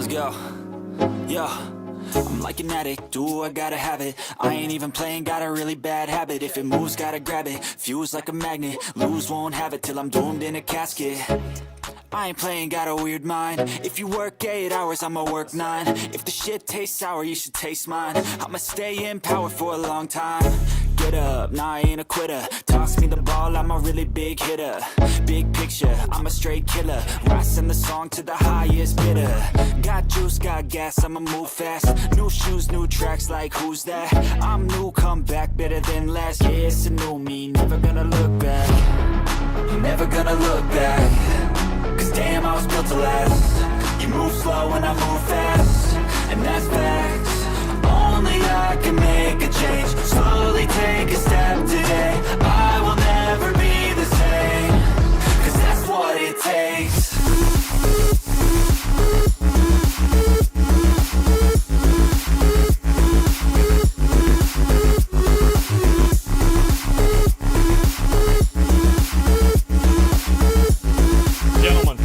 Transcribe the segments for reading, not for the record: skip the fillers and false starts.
Let's go. Yo, I'm like an addict, do I gotta have it. I ain't even playing, got a really bad habit. If it moves, gotta grab it, fuse like a magnet. Lose, won't have it till I'm doomed in a casket. I ain't playing, got a weird mind. If you work 8 hours, I'ma work 9. If the shit tastes sour, you should taste mine. I'ma stay in power for a long time. Get up, nah, I ain't a quitter. Toss me the ball, I'm a really big hitter. Big picture, I'm a straight killer. Rising the song to the highest bidder. Got juice, got gas, I'ma move fast. New shoes, new tracks, like who's that? I'm new, come back, better than last. Yeah, it's a new me, never gonna look back. Never gonna look back. Cause damn, I was built to last. You move slow and I move fast, and that's facts. Only I can make a change. Slowly take a step today. I will never be the same. Cause that's what it takes. Gentlemen.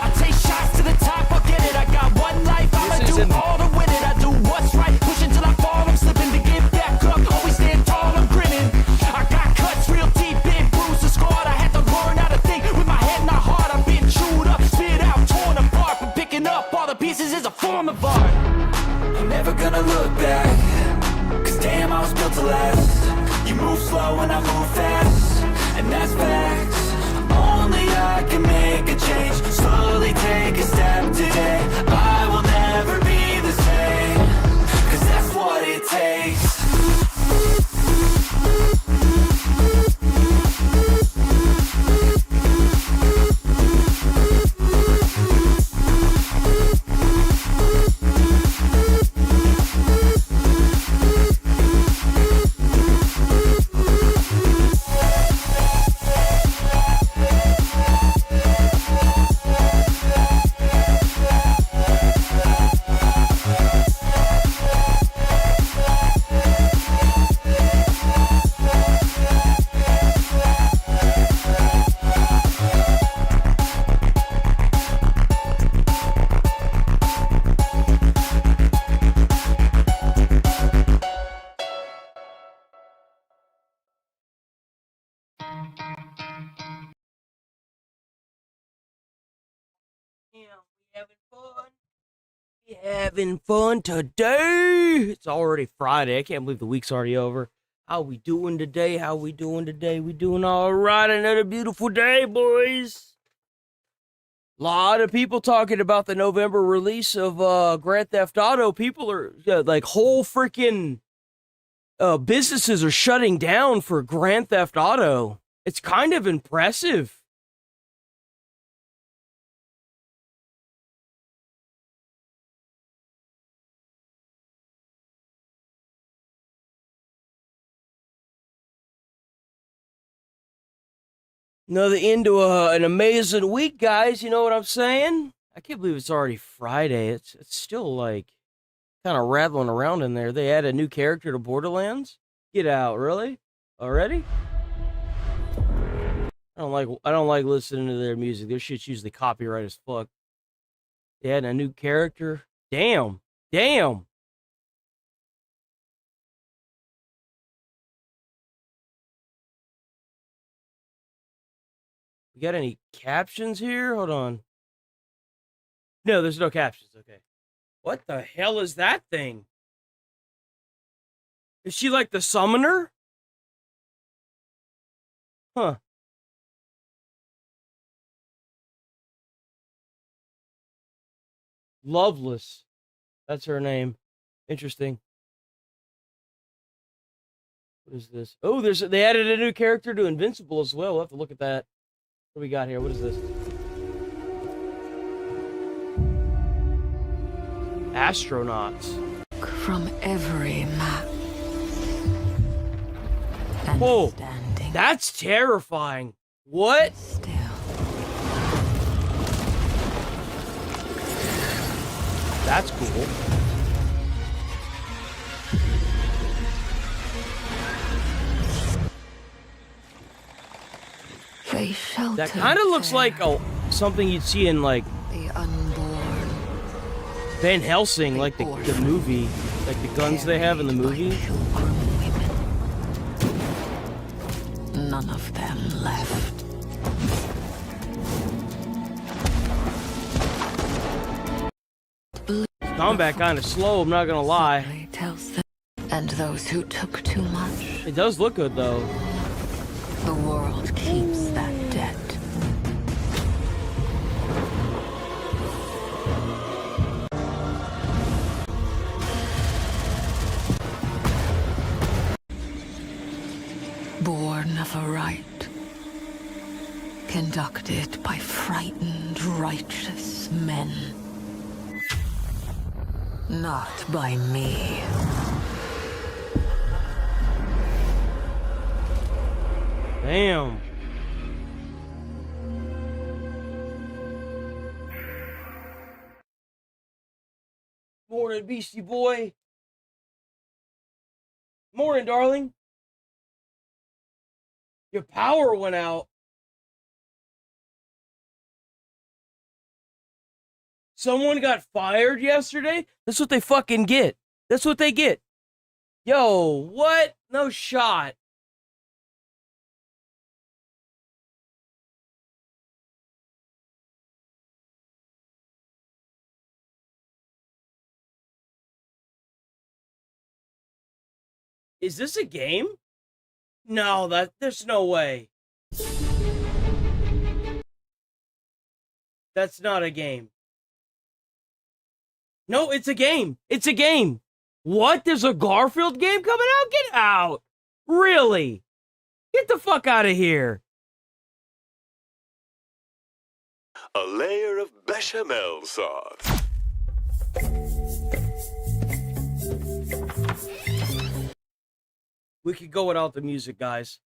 I take shots to the top, I'll get it. I got one life, I'ma do all to win it. I do what's right, push until I fall. I'm slipping to get back up, always stand tall, I'm grinning. I got cuts real deep, big bruises scarred. I had to learn how to think with my head not hard. I've been chewed up, spit out, torn apart. But picking up all the pieces is a form of art. I'm never gonna look back. Cause damn, I was built to last. You move slow and I move fast, and that's facts. Only I can make a change. Slowly take a step today. I will never be the same. Cause that's what it takes. Having fun today. It's already Friday. I can't believe the week's already over. How we doing today? We doing all right. Another beautiful day, boys. A lot of people talking about the November release of Grand Theft Auto. People are like whole freaking businesses are shutting down for Grand Theft Auto. It's kind of impressive. Another end to an amazing week, guys. You know what I'm saying? I can't believe it's already Friday. It's still like kind of rattling around in there. They add a new character to Borderlands. Get out, really? Already? I don't like listening to their music. Their shit's usually copyright as fuck. They add a new character. Damn. We got any captions here? Hold on. No, there's no captions. Okay. What the hell is that thing? Is she like the summoner? Huh. Loveless. That's her name. Interesting. What is this? Oh, they added a new character to Invincible as well. We'll have to look at that. What do we got here? What is this? Astronauts. From every map. And Whoa, standing that's terrifying. What? still. That's cool. They shelter That kind of looks there. like something you'd see in, like, The unborn. Van Helsing, like the movie. Like the guns they have in the movie. Pilgrim women. None of them left. Combat kind of slow, I'm not gonna lie. Story tells them. And those who took too much. It does look good, though. The world keeps that debt. Born of a rite, conducted by frightened, righteous men. Not by me. Damn. Morning, Beastie Boy. Morning, darling. Your power went out. Someone got fired yesterday? That's what they fucking get. That's what they get. Yo, what? No shot. Is this a game? No, there's no way. That's not a game. No, it's a game. It's a game. What? There's a Garfield game coming out? Get out. Really? Get the fuck out of here. A layer of bechamel sauce. We could go without the music, guys.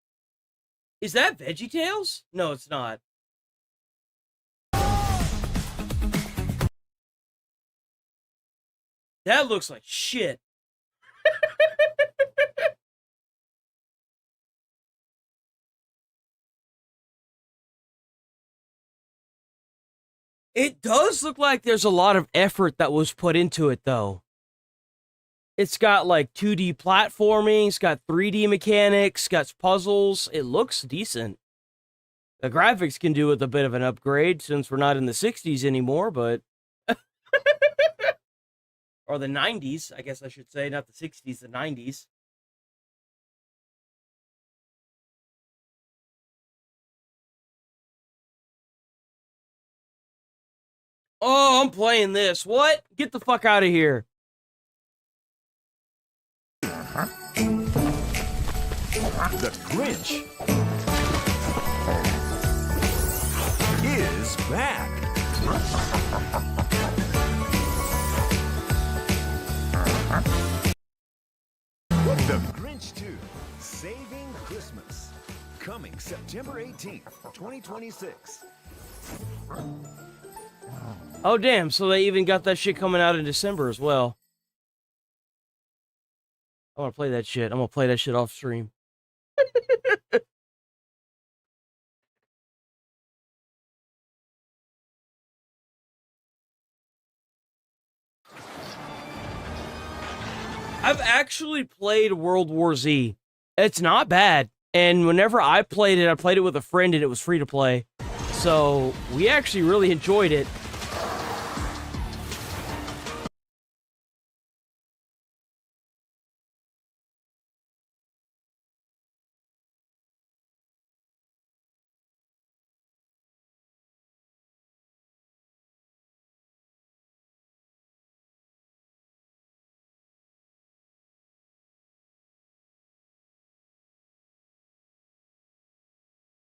Is that VeggieTales? No, it's not. That looks like shit. It does look like there's a lot of effort that was put into it, though. It's got like 2D platforming, it's got 3D mechanics, it's got puzzles. It looks decent. The graphics can do with a bit of an upgrade since we're not in the 60s anymore, but... or the 90s, I guess I should say, not the 60s, the 90s. Oh, I'm playing this. What? Get the fuck out of here. The Grinch is back. The Grinch 2, Saving Christmas. Coming September 18th, 2026. Oh, damn. So they even got that shit coming out in December as well. I want to play that shit. I'm going to play that shit off stream. I've actually played World War Z. It's not bad. And whenever I played it with a friend and it was free to play. So we actually really enjoyed it.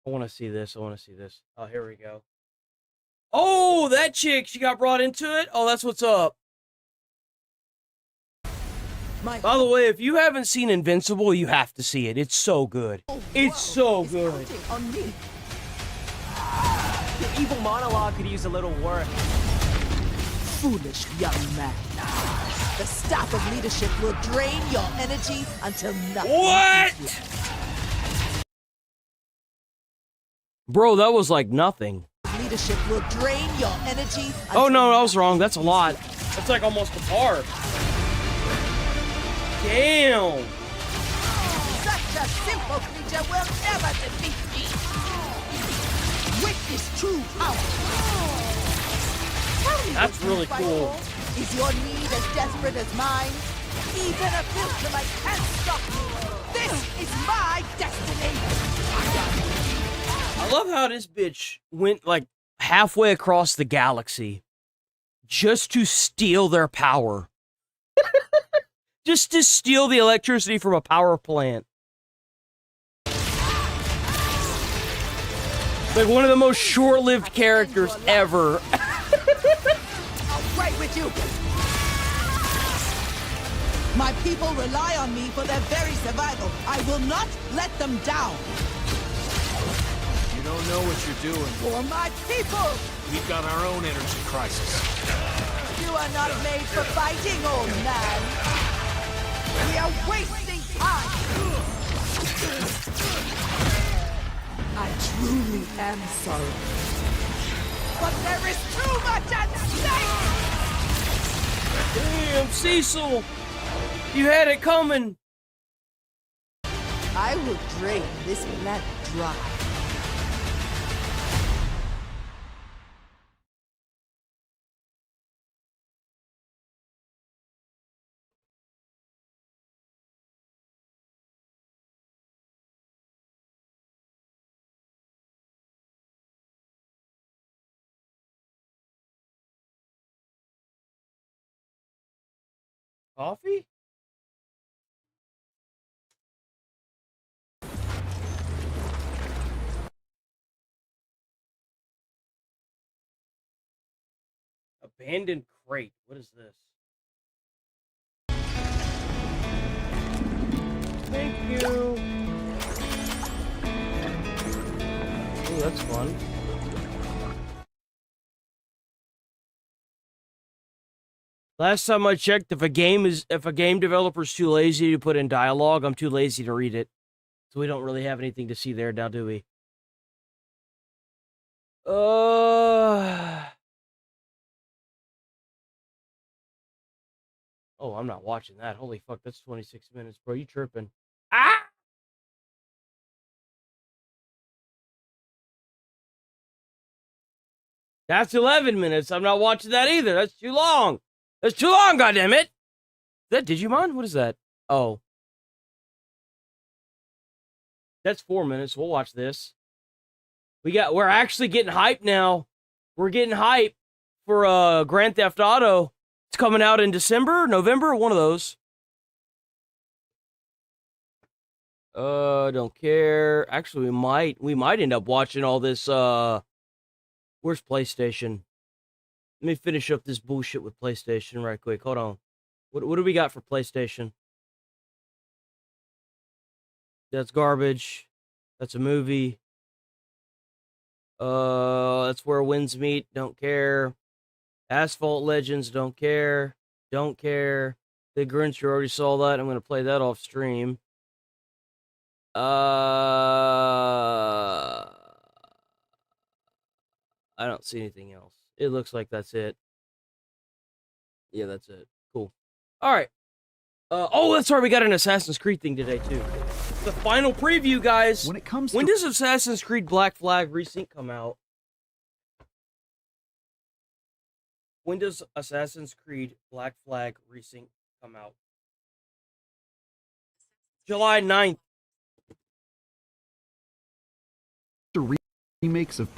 I want to see this. I want to see this. Oh, here we go. Oh, that chick. She got brought into it. Oh, that's what's up. By the way, if you haven't seen Invincible, you have to see it. It's so good. It's so good. On me. Your evil monologue could use a little work. Foolish young man. The staff of leadership will drain your energy until nothing. What? Bro, that was like nothing. leadership will drain your energy. Oh no, I was wrong. That's a lot. That's like almost a bar. Damn. Such a simple creature will never defeat me. Witness true power. Tell me That's what you really fight cool. for. Is your need as desperate as mine? Even a filter light can't stop me. This is my destiny. I love how this bitch went like halfway across the galaxy just to steal their power. Just to steal the electricity from a power plant. Like one of the most short-lived characters ever. I'll fight with you. My people rely on me for their very survival. I will not let them down. You don't know what you're doing. For my people. We've got our own energy crisis. You are not made for fighting, old man. We are wasting time. I truly am sorry. But there is too much at stake! Damn, Cecil! You had it coming! I will drain this planet dry. Coffee? Abandoned crate. What is this? Thank you. Oh, that's fun. Last time I checked, if a game developer's too lazy to put in dialogue, I'm too lazy to read it. So we don't really have anything to see there now, do we? Oh, I'm not watching that. Holy fuck, that's 26 minutes, bro. You tripping. Ah! That's 11 minutes. I'm not watching that either. That's too long. That's too long, goddammit! Is that Digimon? What is that? Oh. That's 4 minutes. We'll watch this. We're actually getting hyped now. We're getting hyped for Grand Theft Auto. It's coming out in December, November, one of those. Don't care. Actually, we might end up watching all this. Where's PlayStation? Let me finish up this bullshit with PlayStation right quick. Hold on. What do we got for PlayStation? That's garbage. That's a movie. That's Where Winds Meet. Don't care. Asphalt Legends. Don't care. Don't care. The Grinch. You already saw that. I'm gonna play that off stream. I don't see anything else. It looks like that's it. Yeah, that's it. Cool. All right. Oh, that's right. We got an Assassin's Creed thing today too. The final preview, guys. When it comes When to does Assassin's Creed Black Flag Resync come out? When does Assassin's Creed Black Flag Resync come out? July 9th. remakes of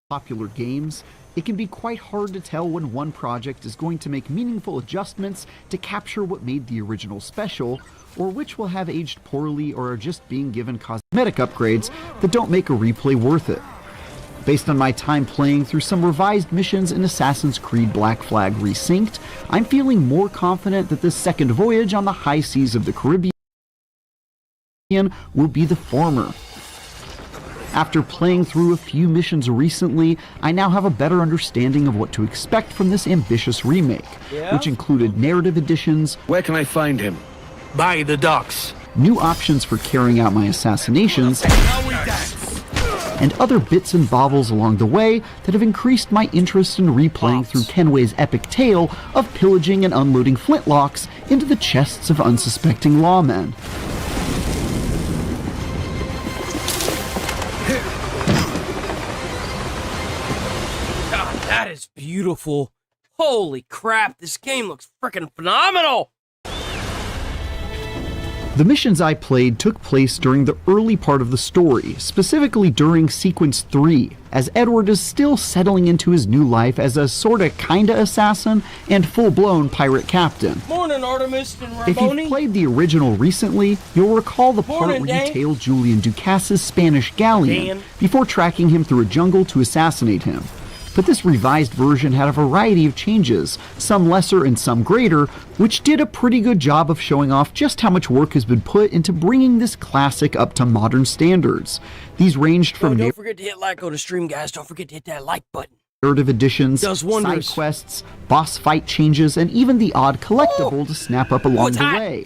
popular games, it can be quite hard to tell when one project is going to make meaningful adjustments to capture what made the original special, or which will have aged poorly or are just being given cosmetic upgrades that don't make a replay worth it. Based on my time playing through some revised missions in Assassin's Creed Black Flag Resynced, I'm feeling more confident that this second voyage on the high seas of the Caribbean will be the former. After playing through a few missions recently, I now have a better understanding of what to expect from this ambitious remake, which included narrative additions, Where can I find him? By the docks. new options for carrying out my assassinations, and other bits and baubles along the way that have increased my interest in replaying through Kenway's epic tale of pillaging and unloading flintlocks into the chests of unsuspecting lawmen. God, that is beautiful. Holy crap, this game looks freaking phenomenal! The missions I played took place during the early part of the story, specifically during Sequence 3, as Edward is still settling into his new life as a sorta kinda assassin and full-blown pirate captain. Morning, Artemis and If Ramoni. you've played the original recently, you'll recall the part Morning, where you Dan. tailed Julian Ducas's Spanish galleon Dan. before tracking him through a jungle to assassinate him. But this revised version had a variety of changes, some lesser and some greater, which did a pretty good job of showing off just how much work has been put into bringing this classic up to modern standards. These ranged from Don't forget to hit like on the stream, guys. Don't forget to hit that like button. narrative additions, Does side wonders. quests, boss fight changes, and even the odd collectible to snap up along it's the hot. way.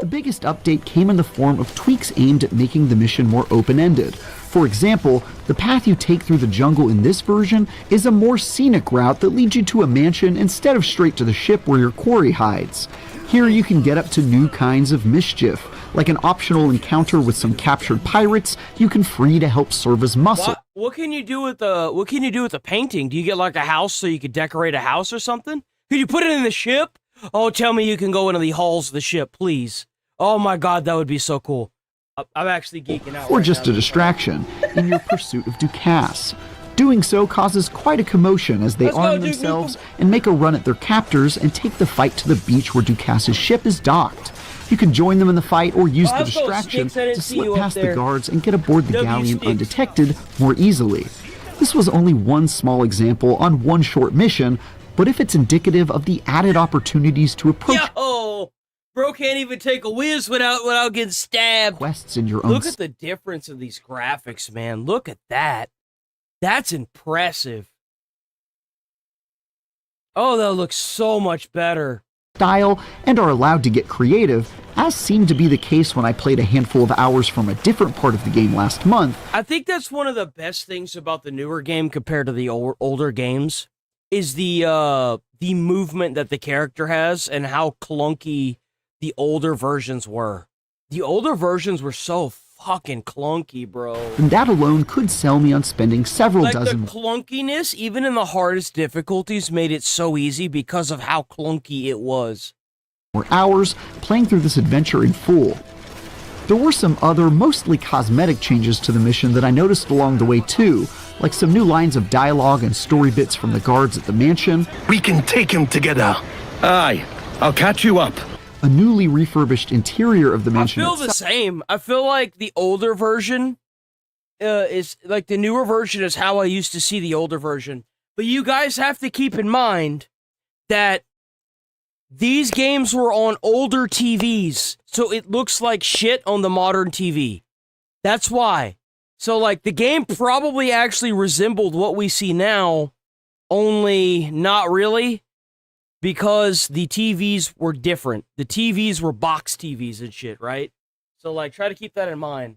The biggest update came in the form of tweaks aimed at making the mission more open-ended. For example, the path you take through the jungle in this version is a more scenic route that leads you to a mansion instead of straight to the ship where your quarry hides. Here you can get up to new kinds of mischief, like an optional encounter with some captured pirates you can free to help serve as muscle. What can you do with the painting? Do you get like a house so you could decorate a house or something? Could you put it in the ship? Oh, tell me you can go into the halls of the ship, please. Oh my god, that would be so cool. I'm actually geeking out. Or right just now. a distraction in your pursuit of Ducasse. Doing so causes quite a commotion as they Let's go, arm Duke themselves and make a run at their captors and take the fight to the beach where Ducasse's ship is docked. You can join them in the fight or use the let's go, distraction Sticks. I didn't to see you slip up past the there. guards and get aboard the W galleon Sticks. undetected more easily. This was only one small example on one short mission, but if it's indicative of the added opportunities to approach Yo, bro can't even take a whiz without getting stabbed. quests in your own Look at the difference of these graphics, man. Look at that. That's impressive. Oh, that looks so much better. style and are allowed to get creative, as seemed to be the case when I played a handful of hours from a different part of the game last month. I think that's one of the best things about the newer game compared to the older games is the movement that the character has and how clunky the older versions were. The older versions were so fucking clunky, bro. And that alone could sell me on spending several Like dozen the clunkiness, even in the hardest difficulties, made it so easy because of how clunky it was. more hours playing through this adventure in full. There were some other, mostly cosmetic changes to the mission that I noticed along the way too, like some new lines of dialogue and story bits from the guards at the mansion, We can take him together. Aye, I'll catch you up. a newly refurbished interior of the I mansion feel the itself, same. I feel like the older version is like the newer version is how I used to see the older version. But you guys have to keep in mind that these games were on older TVs, so it looks like shit on the modern TV. That's why. So like the game probably actually resembled what we see now, only not really. Because the TVs were different. The TVs were box TVs and shit, right? So, like, try to keep that in mind.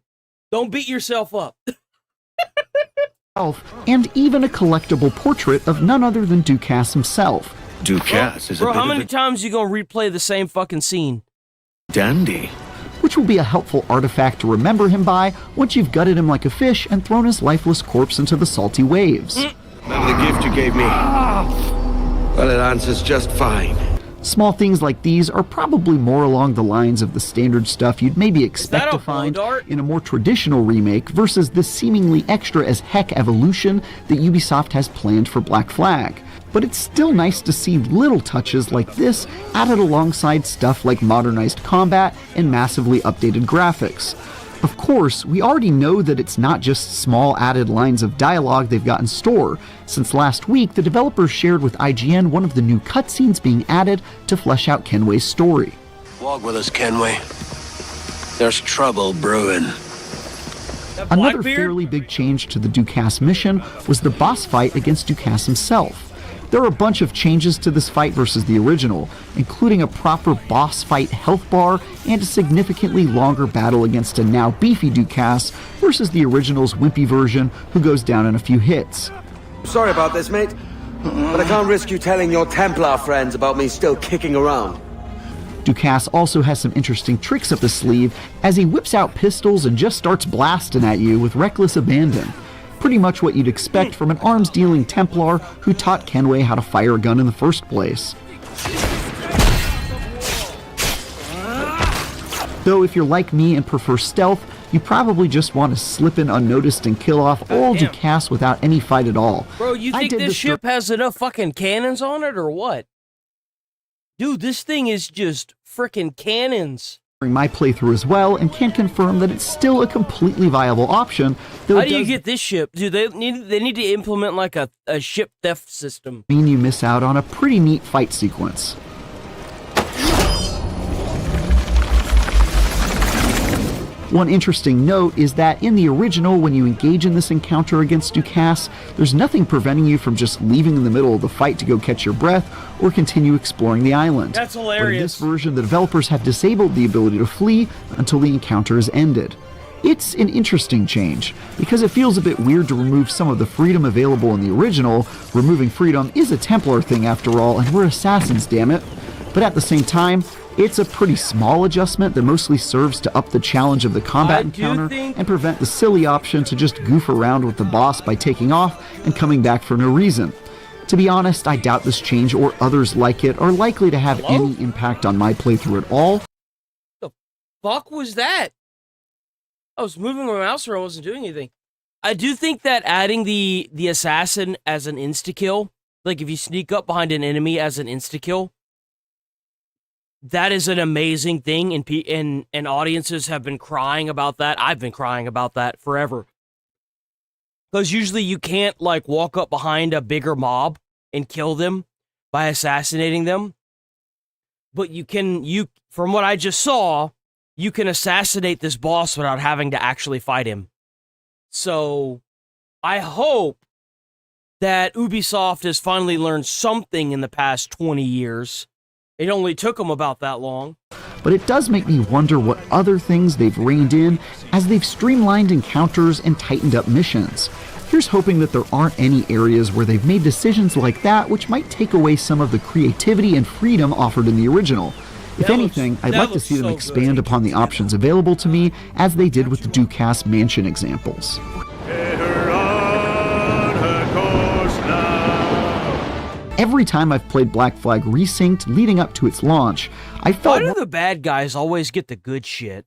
Don't beat yourself up. and even a collectible portrait of none other than Ducasse himself. Ducasse is a Bro, bit how of many a times you gonna replay the same fucking scene? dandy. Which will be a helpful artifact to remember him by once you've gutted him like a fish and thrown his lifeless corpse into the salty waves. Remember the gift you gave me? Well, it answers just fine. Small things like these are probably more along the lines of the standard stuff you'd maybe expect that to a find blow dart? in a more traditional remake versus the seemingly extra as heck evolution that Ubisoft has planned for Black Flag. But it's still nice to see little touches like this added alongside stuff like modernized combat and massively updated graphics. Of course, we already know that it's not just small added lines of dialogue they've got in store, since last week the developers shared with IGN one of the new cutscenes being added to flesh out Kenway's story. Walk with us, Kenway. There's trouble brewing. That Another Blackbeard? fairly big change to the Ducasse mission was the boss fight against Ducasse himself. There are a bunch of changes to this fight versus the original, including a proper boss fight health bar and a significantly longer battle against a now beefy Ducasse versus the original's wimpy version who goes down in a few hits. Sorry about this, mate, but I can't risk you telling your Templar friends about me still kicking around. Ducasse also has some interesting tricks up his sleeve as he whips out pistols and just starts blasting at you with reckless abandon. Pretty much what you'd expect from an arms-dealing Templar who taught Kenway how to fire a gun in the first place. Though if you're like me and prefer stealth, you probably just want to slip in unnoticed and kill off all Ducasse without any fight at all. Bro, you think this ship has enough fucking cannons on it or what? Dude, this thing is just frickin' cannons. During my playthrough as well, and can confirm that it's still a completely viable option. How do you get this ship? Dude, they need to implement like a ship theft system. Mean you miss out on a pretty neat fight sequence. One interesting note is that in the original, when you engage in this encounter against Ducasse, there's nothing preventing you from just leaving in the middle of the fight to go catch your breath or continue exploring the island. That's hilarious. But in this version, the developers have disabled the ability to flee until the encounter is ended. It's an interesting change, because it feels a bit weird to remove some of the freedom available in the original. Removing freedom is a Templar thing after all, and we're assassins, damn it. But at the same time, it's a pretty small adjustment that mostly serves to up the challenge of the combat encounter and prevent the silly option to just goof around with the boss by taking off and coming back for no reason. To be honest, I doubt this change or others like it are likely to have any impact on my playthrough at all. The fuck was that? I was moving my mouse around, I wasn't doing anything. I do think that adding the assassin as an insta-kill, like if you sneak up behind an enemy as an insta-kill, that is an amazing thing, and audiences have been crying about that. I've been crying about that forever. Because usually you can't, like, walk up behind a bigger mob and kill them by assassinating them. But from what I just saw, you can assassinate this boss without having to actually fight him. So, I hope that Ubisoft has finally learned something in the past 20 years. It only took them about that long. But it does make me wonder what other things they've reined in as they've streamlined encounters and tightened up missions. Here's hoping that there aren't any areas where they've made decisions like that which might take away some of the creativity and freedom offered in the original. If anything, I'd like to see them expand upon the options available to me as they did with the Ducasse Mansion examples. Every time I've played Black Flag Resynced leading up to its launch, I felt... Why do the bad guys always get the good shit?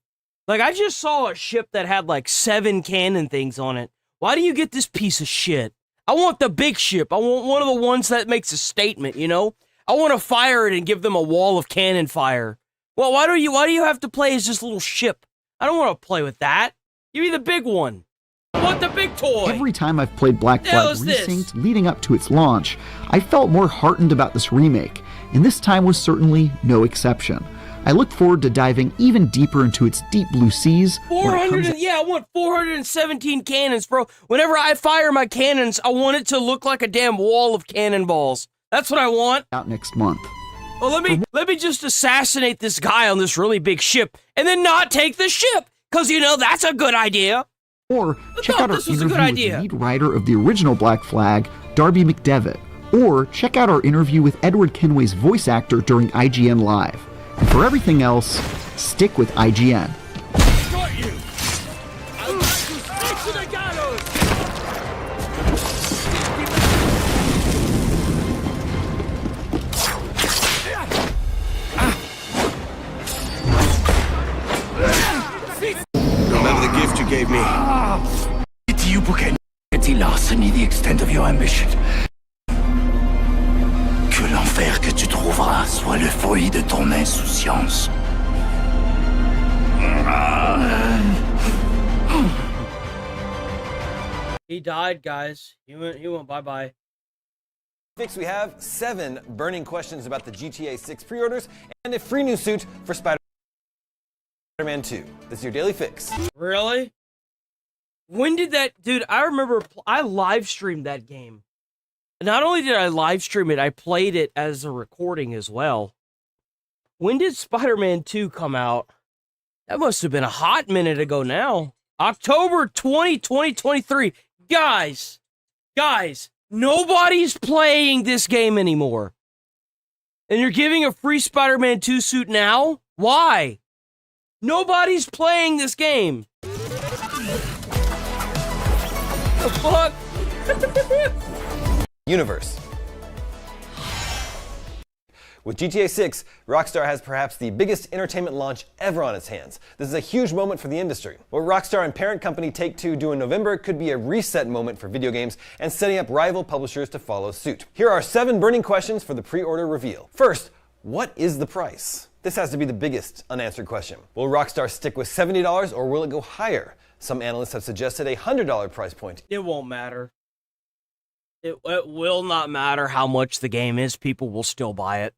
Like, I just saw a ship that had like 7 cannon things on it. Why do you get this piece of shit? I want the big ship. I want one of the ones that makes a statement, you know? I want to fire it and give them a wall of cannon fire. Well, why do you have to play as this little ship? I don't want to play with that. Give me the big one. I want the big toy! Every time I've played Black Flag Resynced leading up to its launch, I felt more heartened about this remake, and this time was certainly no exception. I look forward to diving even deeper into its deep blue seas. I want 417 cannons, bro. Whenever I fire my cannons, I want it to look like a damn wall of cannonballs. That's what I want. Out next month. Well, let me just assassinate this guy on this really big ship, and then not take the ship, because, you know, that's a good idea. Or check out our interview with the lead writer of the original Black Flag, Darby McDevitt. Or check out our interview with Edward Kenway's voice actor during IGN Live. And for everything else, stick with IGN. Got you! I'll back you straight to the gallows! Remember the gift you gave me? You book any loss any the extent of your ambition. Que l'enfer que tu trouveras soit le fruit de ton insouciance. He died, guys. He went bye-bye. Next, we have 7 burning questions about the GTA 6 pre-orders and a free new suit for Spider-Man 2. This is your daily fix. Really? When did that... Dude, I remember... I live streamed that game. Not only did I live stream it, I played it as a recording as well. When did Spider-Man 2 come out? That must have been a hot minute ago now. October 2023. Guys, nobody's playing this game anymore. And you're giving a free Spider-Man 2 suit now? Why? Nobody's playing this game. The fuck? Universe. With GTA 6, Rockstar has perhaps the biggest entertainment launch ever on its hands. This is a huge moment for the industry. What Rockstar and parent company Take-Two do in November could be a reset moment for video games and setting up rival publishers to follow suit. Here are 7 burning questions for the pre-order reveal. First, what is the price? This has to be the biggest unanswered question. Will Rockstar stick with $70 or will it go higher? Some analysts have suggested a $100 price point. It won't matter. It will not matter how much the game is. People will still buy it.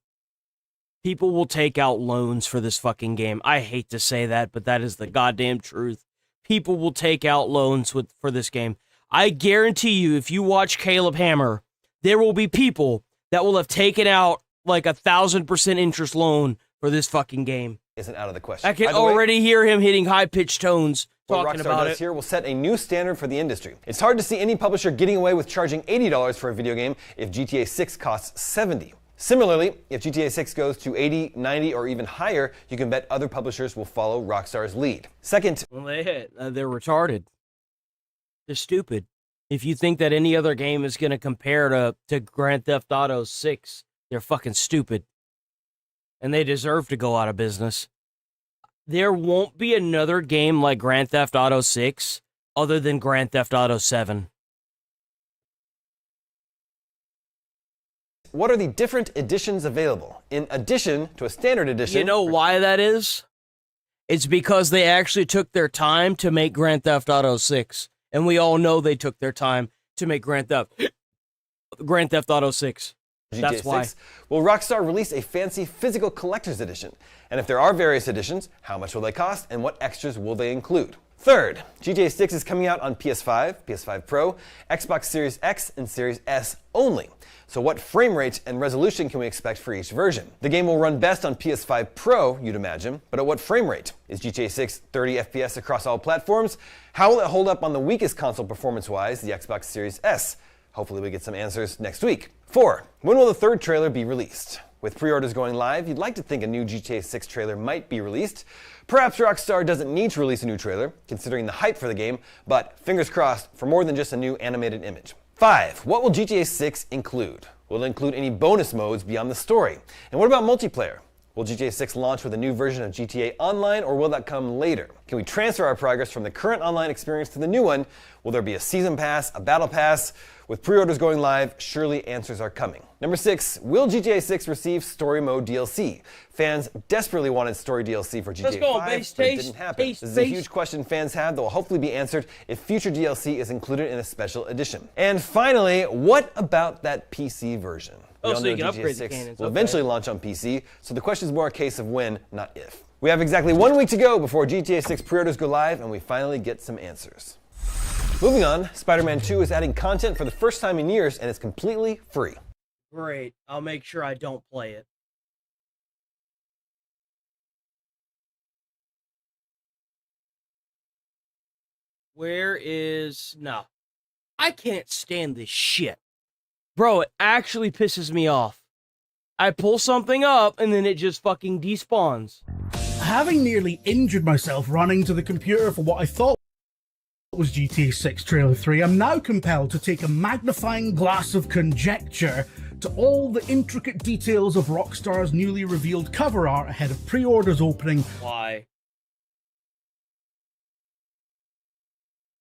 People will take out loans for this fucking game. I hate to say that, but that is the goddamn truth. People will take out loans for this game. I guarantee you, if you watch Caleb Hammer, there will be people that will have taken out like 1,000% interest loan for this fucking game. Isn't out of the question. I can already hear him hitting high-pitched tones what talking Rockstar about does it. Here will set a new standard for the industry. It's hard to see any publisher getting away with charging $80 for a video game if GTA 6 costs $70. Similarly, if GTA 6 goes to $80, $90, or even higher, you can bet other publishers will follow Rockstar's lead. Second, Well, they're retarded. They're stupid. If you think that any other game is going to compare to Grand Theft Auto 6, they're fucking stupid. And they deserve to go out of business. There won't be another game like Grand Theft Auto 6 other than Grand Theft Auto 7. what are the different editions available, in addition to a standard edition? You know why that is? It's because they actually took their time to make Grand Theft Auto 6. And we all know they took their time to make Grand Theft Auto 6. GTA That's why. 6, will Rockstar release a fancy physical collector's edition? And if there are various editions, how much will they cost and what extras will they include? Third, GTA 6 is coming out on PS5, PS5 Pro, Xbox Series X, and Series S only. So what frame rate and resolution can we expect for each version? The game will run best on PS5 Pro, you'd imagine, but at what frame rate? Is GTA 6 30 FPS across all platforms? How will it hold up on the weakest console performance-wise, the Xbox Series S? Hopefully we get some answers next week. 4, when will the third trailer be released? With pre-orders going live, you'd like to think a new GTA 6 trailer might be released. Perhaps Rockstar doesn't need to release a new trailer, considering the hype for the game, but fingers crossed for more than just a new animated image. 5, what will GTA 6 include? Will it include any bonus modes beyond the story? And what about multiplayer? Will GTA 6 launch with a new version of GTA Online, or will that come later? Can we transfer our progress from the current online experience to the new one? Will there be a season pass, a battle pass? With pre-orders going live, surely answers are coming. Number 6, will GTA 6 receive story mode DLC? Fans desperately wanted story DLC for GTA 5, but it didn't happen. This is a huge question fans have that will hopefully be answered if future DLC is included in a special edition. And finally, what about that PC version? Oh, so you can GTA upgrade the 6 cannons. will Okay. eventually launch on PC, so the question is more a case of when, not if. We have exactly 1 week to go before GTA 6 pre-orders go live, and we finally get some answers. Moving on, Spider-Man 2 is adding content for the first time in years, and it's completely free. Great. I'll make sure I don't play it. Where is... No. I can't stand this shit. Bro, it actually pisses me off. I pull something up, and then it just fucking despawns. Having nearly injured myself running to the computer for what I thought was GTA 6 Trailer 3, I'm now compelled to take a magnifying glass of conjecture to all the intricate details of Rockstar's newly revealed cover art ahead of pre-orders opening. Why?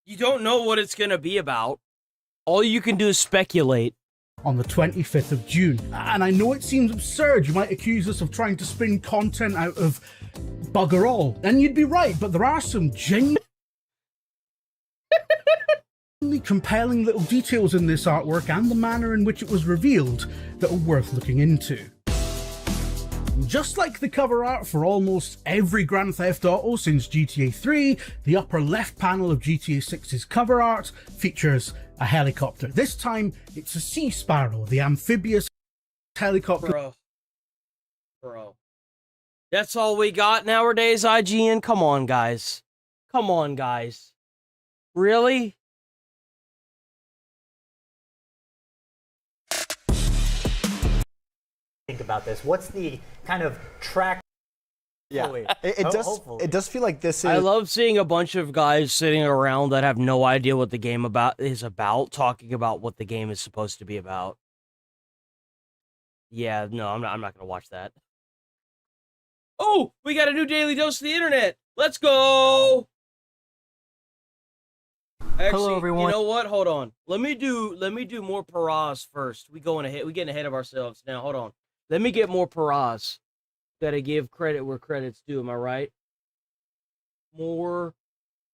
You don't know what it's gonna be about. All you can do is speculate. On the 25th of June. And I know it seems absurd, you might accuse us of trying to spin content out of bugger all. And you'd be right, but there are some genuinely compelling little details in this artwork and the manner in which it was revealed that are worth looking into. Just like the cover art for almost every Grand Theft Auto since GTA 3, the upper left panel of GTA 6's cover art features a helicopter. This time, it's a Sea Sparrow, the amphibious helicopter. Bro. That's all we got nowadays, IGN? Come on, guys. Come on, guys. Really? Think about this. What's the kind of track? Yeah, Oh, wait. it does feel like this is. I love seeing a bunch of guys sitting around that have no idea what the game is about, talking about what the game is supposed to be about. Yeah, no, I'm not gonna watch that. Oh, we got a new daily dose of the internet. Let's go. Actually, Hello, everyone. You know what? Hold on. Let me do more paras first. We getting ahead of ourselves now. Hold on. Let me get more paras. Gotta give credit where credit's due. Am I right? More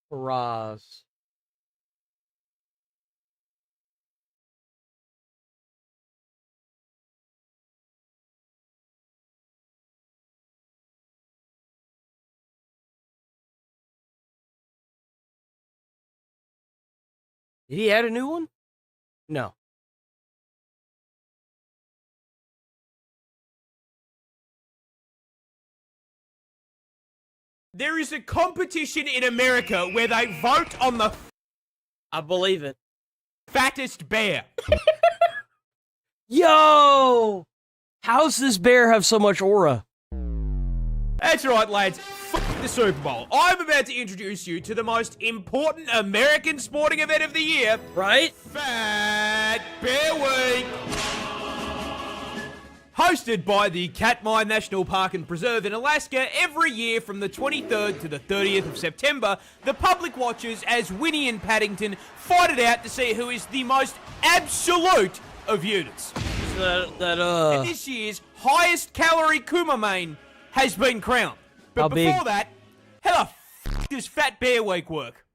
paras. Did he add a new one? No. There is a competition in America where they vote on the I believe it. fattest bear. Yo! How's this bear have so much aura? That's right, lads. F the Super Bowl. I'm about to introduce you to the most important American sporting event of the year. Right? Fat Bear Week. Hosted by the Katmai National Park and Preserve in Alaska every year from the 23rd to the 30th of September, the public watches as Winnie and Paddington fight it out to see who is the most absolute of units. And this year's highest calorie Kumamane has been crowned. But How before big? that, how the f does Fat Bear Week work?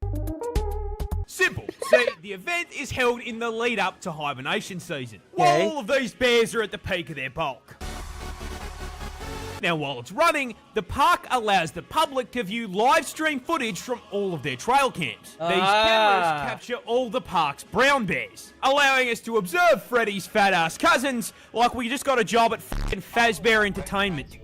Simple. See, the event is held in the lead up to hibernation season. Okay. While all of these bears are at the peak of their bulk. Now, while it's running, the park allows the public to view live stream footage from all of their trail cams. These cameras capture all the park's brown bears, allowing us to observe Freddy's fat-ass cousins like we just got a job at f***ing Fazbear Entertainment.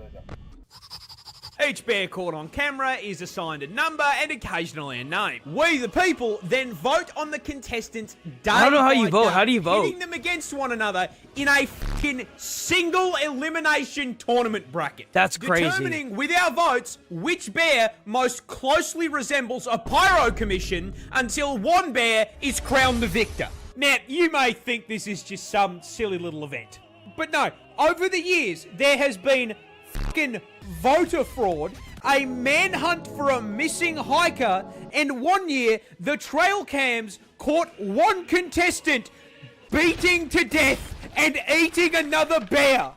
Each bear caught on camera is assigned a number and occasionally a name. We, the people, then vote on the contestants day I don't know how you by vote. day, How do you vote? pitting them against one another in a fucking single elimination tournament bracket. That's crazy. Determining with our votes which bear most closely resembles a pyro commission until one bear is crowned the victor. Now, you may think this is just some silly little event. But no, over the years, there has been fucking voter fraud, a manhunt for a missing hiker, and one year, the trail cams caught one contestant beating to death and eating another bear.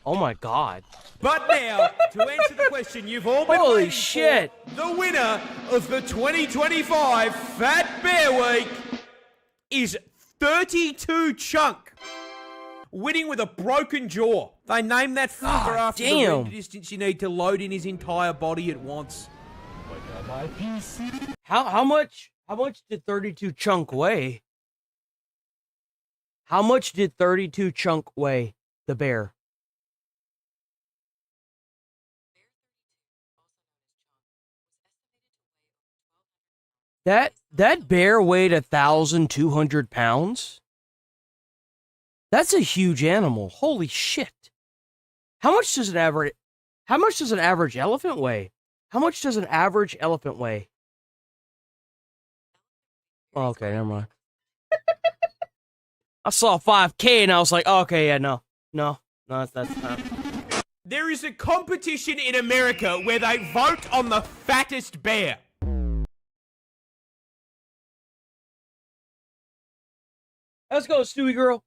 Oh my god. But now, to answer the question you've all been Holy waiting shit. for, the winner of the 2025 Fat Bear Week is 32 Chunk, winning with a broken jaw. They named that fucker after the damn. render distance you need to load in his entire body at once. How much did 32 Chunk weigh? How much did 32 Chunk weigh, the bear? That bear weighed 1,200 pounds? That's a huge animal. Holy shit. How much does an average elephant weigh? How much does an average elephant weigh? Oh, okay, never mind. I saw 5K and I was like, oh, okay, yeah, no, that's not. There is a competition in America where they vote on the fattest bear. Let's go, Stewie girl.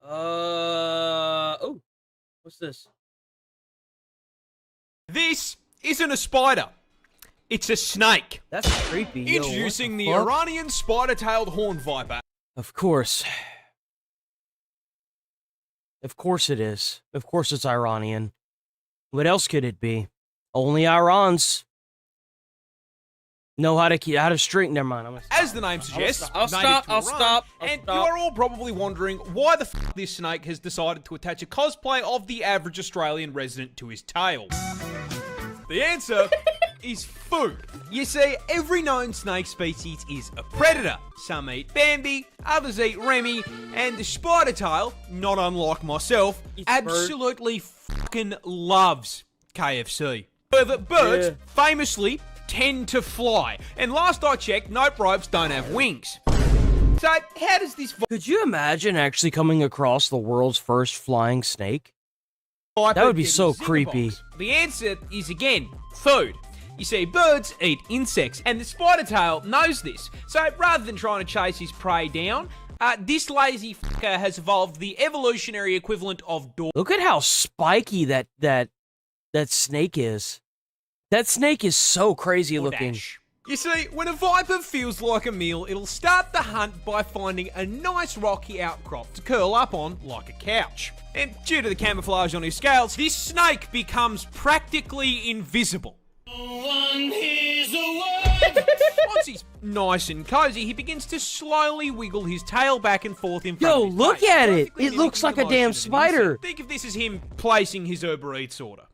Oh, what's this? This isn't a spider. It's a snake. That's creepy. Yo, Introducing what the fuck? Iranian spider-tailed horned viper. Of course. Of course it is. Of course it's Iranian. What else could it be? Only Irons know how to string. Never mind. As the name suggests, I'll stop. And you are all probably wondering why the f this snake has decided to attach a cosplay of the average Australian resident to his tail. The answer is food. You see, every known snake species is a predator. Some eat Bambi, others eat Remy, and the spider tail, not unlike myself, absolutely fucking loves KFC. However, birds famously tend to fly, and last I checked, nope ropes don't have wings. So, how does this... Could you imagine actually coming across the world's first flying snake? That would be so creepy. The answer is, again, food. You see, birds eat insects, and the spider tail knows this. So, rather than trying to chase his prey down, this lazy fucker has evolved the evolutionary equivalent of door. Look at how spiky that snake is. That snake is so crazy looking. You see, when a viper feels like a meal, it'll start the hunt by finding a nice rocky outcrop to curl up on like a couch. And due to the camouflage on his scales, this snake becomes practically invisible. Once he's nice and cozy, he begins to slowly wiggle his tail back and forth in front of his look face, at it! perfectly It looks like mimicking a the damn motion of an spider. insect. Think of this as him placing his Uber Eats order.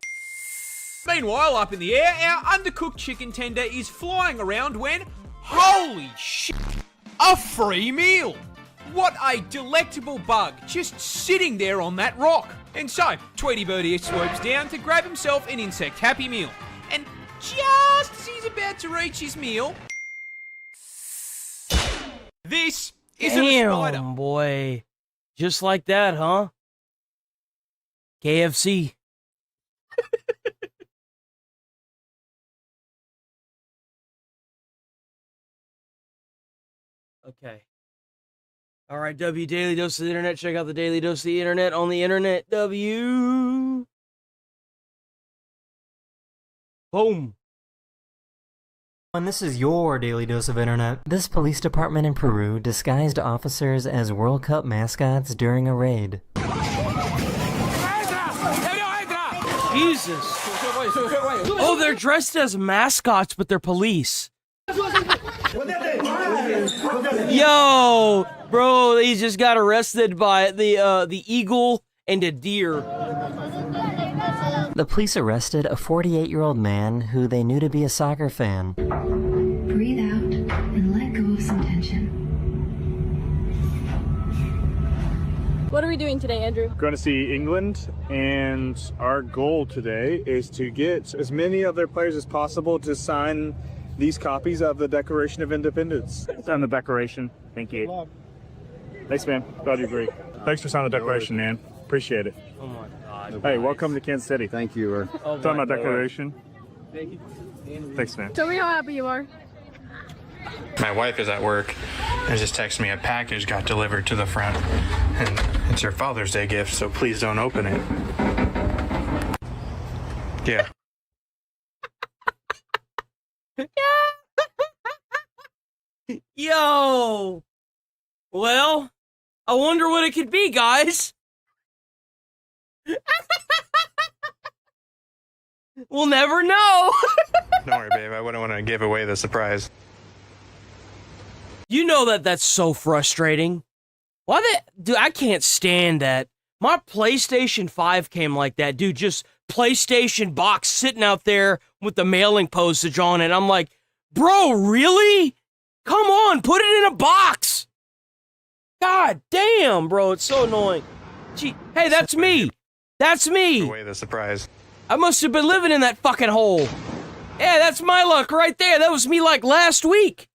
Meanwhile, up in the air, our undercooked chicken tender is flying around when, holy shit, a free meal! What a delectable bug, just sitting there on that rock. And so, Tweety Birdie swoops down to grab himself an insect Happy Meal. And just as he's about to reach his meal, this isn't a spider. Damn, boy. Just like that, huh? KFC. Okay. All right, W Daily Dose of the Internet. Check out the Daily Dose of the Internet on the Internet. W. Boom. And this is your Daily Dose of Internet. This police department in Peru disguised officers as World Cup mascots during a raid. Jesus. Oh, they're dressed as mascots, but they're police. Yo, bro, he just got arrested by the eagle and a deer. The police arrested a 48-year-old man who they knew to be a soccer fan. Breathe out and let go of some tension. What are we doing today, Andrew? Going to see England, and our goal today is to get as many of their players as possible to sign these copies of the Declaration of Independence. Sign the Declaration. Thank you. Thanks, man. Glad you agree. Thanks for signing the Declaration, man. Appreciate it. Oh my God. Hey, welcome to Kansas City. Thank you. Sign my Declaration. Thanks, man. Tell me how happy you are. My wife is at work and just texted me a package got delivered to the front. And it's your Father's Day gift, so please don't open it. Yeah. Yo. Well, I wonder what it could be, guys. We'll never know. Don't worry, babe. I wouldn't want to give away the surprise. You know that's so frustrating. Why dude, I can't stand that. My PlayStation 5 came like that, dude. Just PlayStation box sitting out there with the mailing postage on it. I'm like, bro, really? Come on, put it in a box. God damn, bro, it's so annoying. Gee, hey, that's me. That's me. Give away the surprise. I must have been living in that fucking hole. Yeah, that's my luck right there. That was me like last week.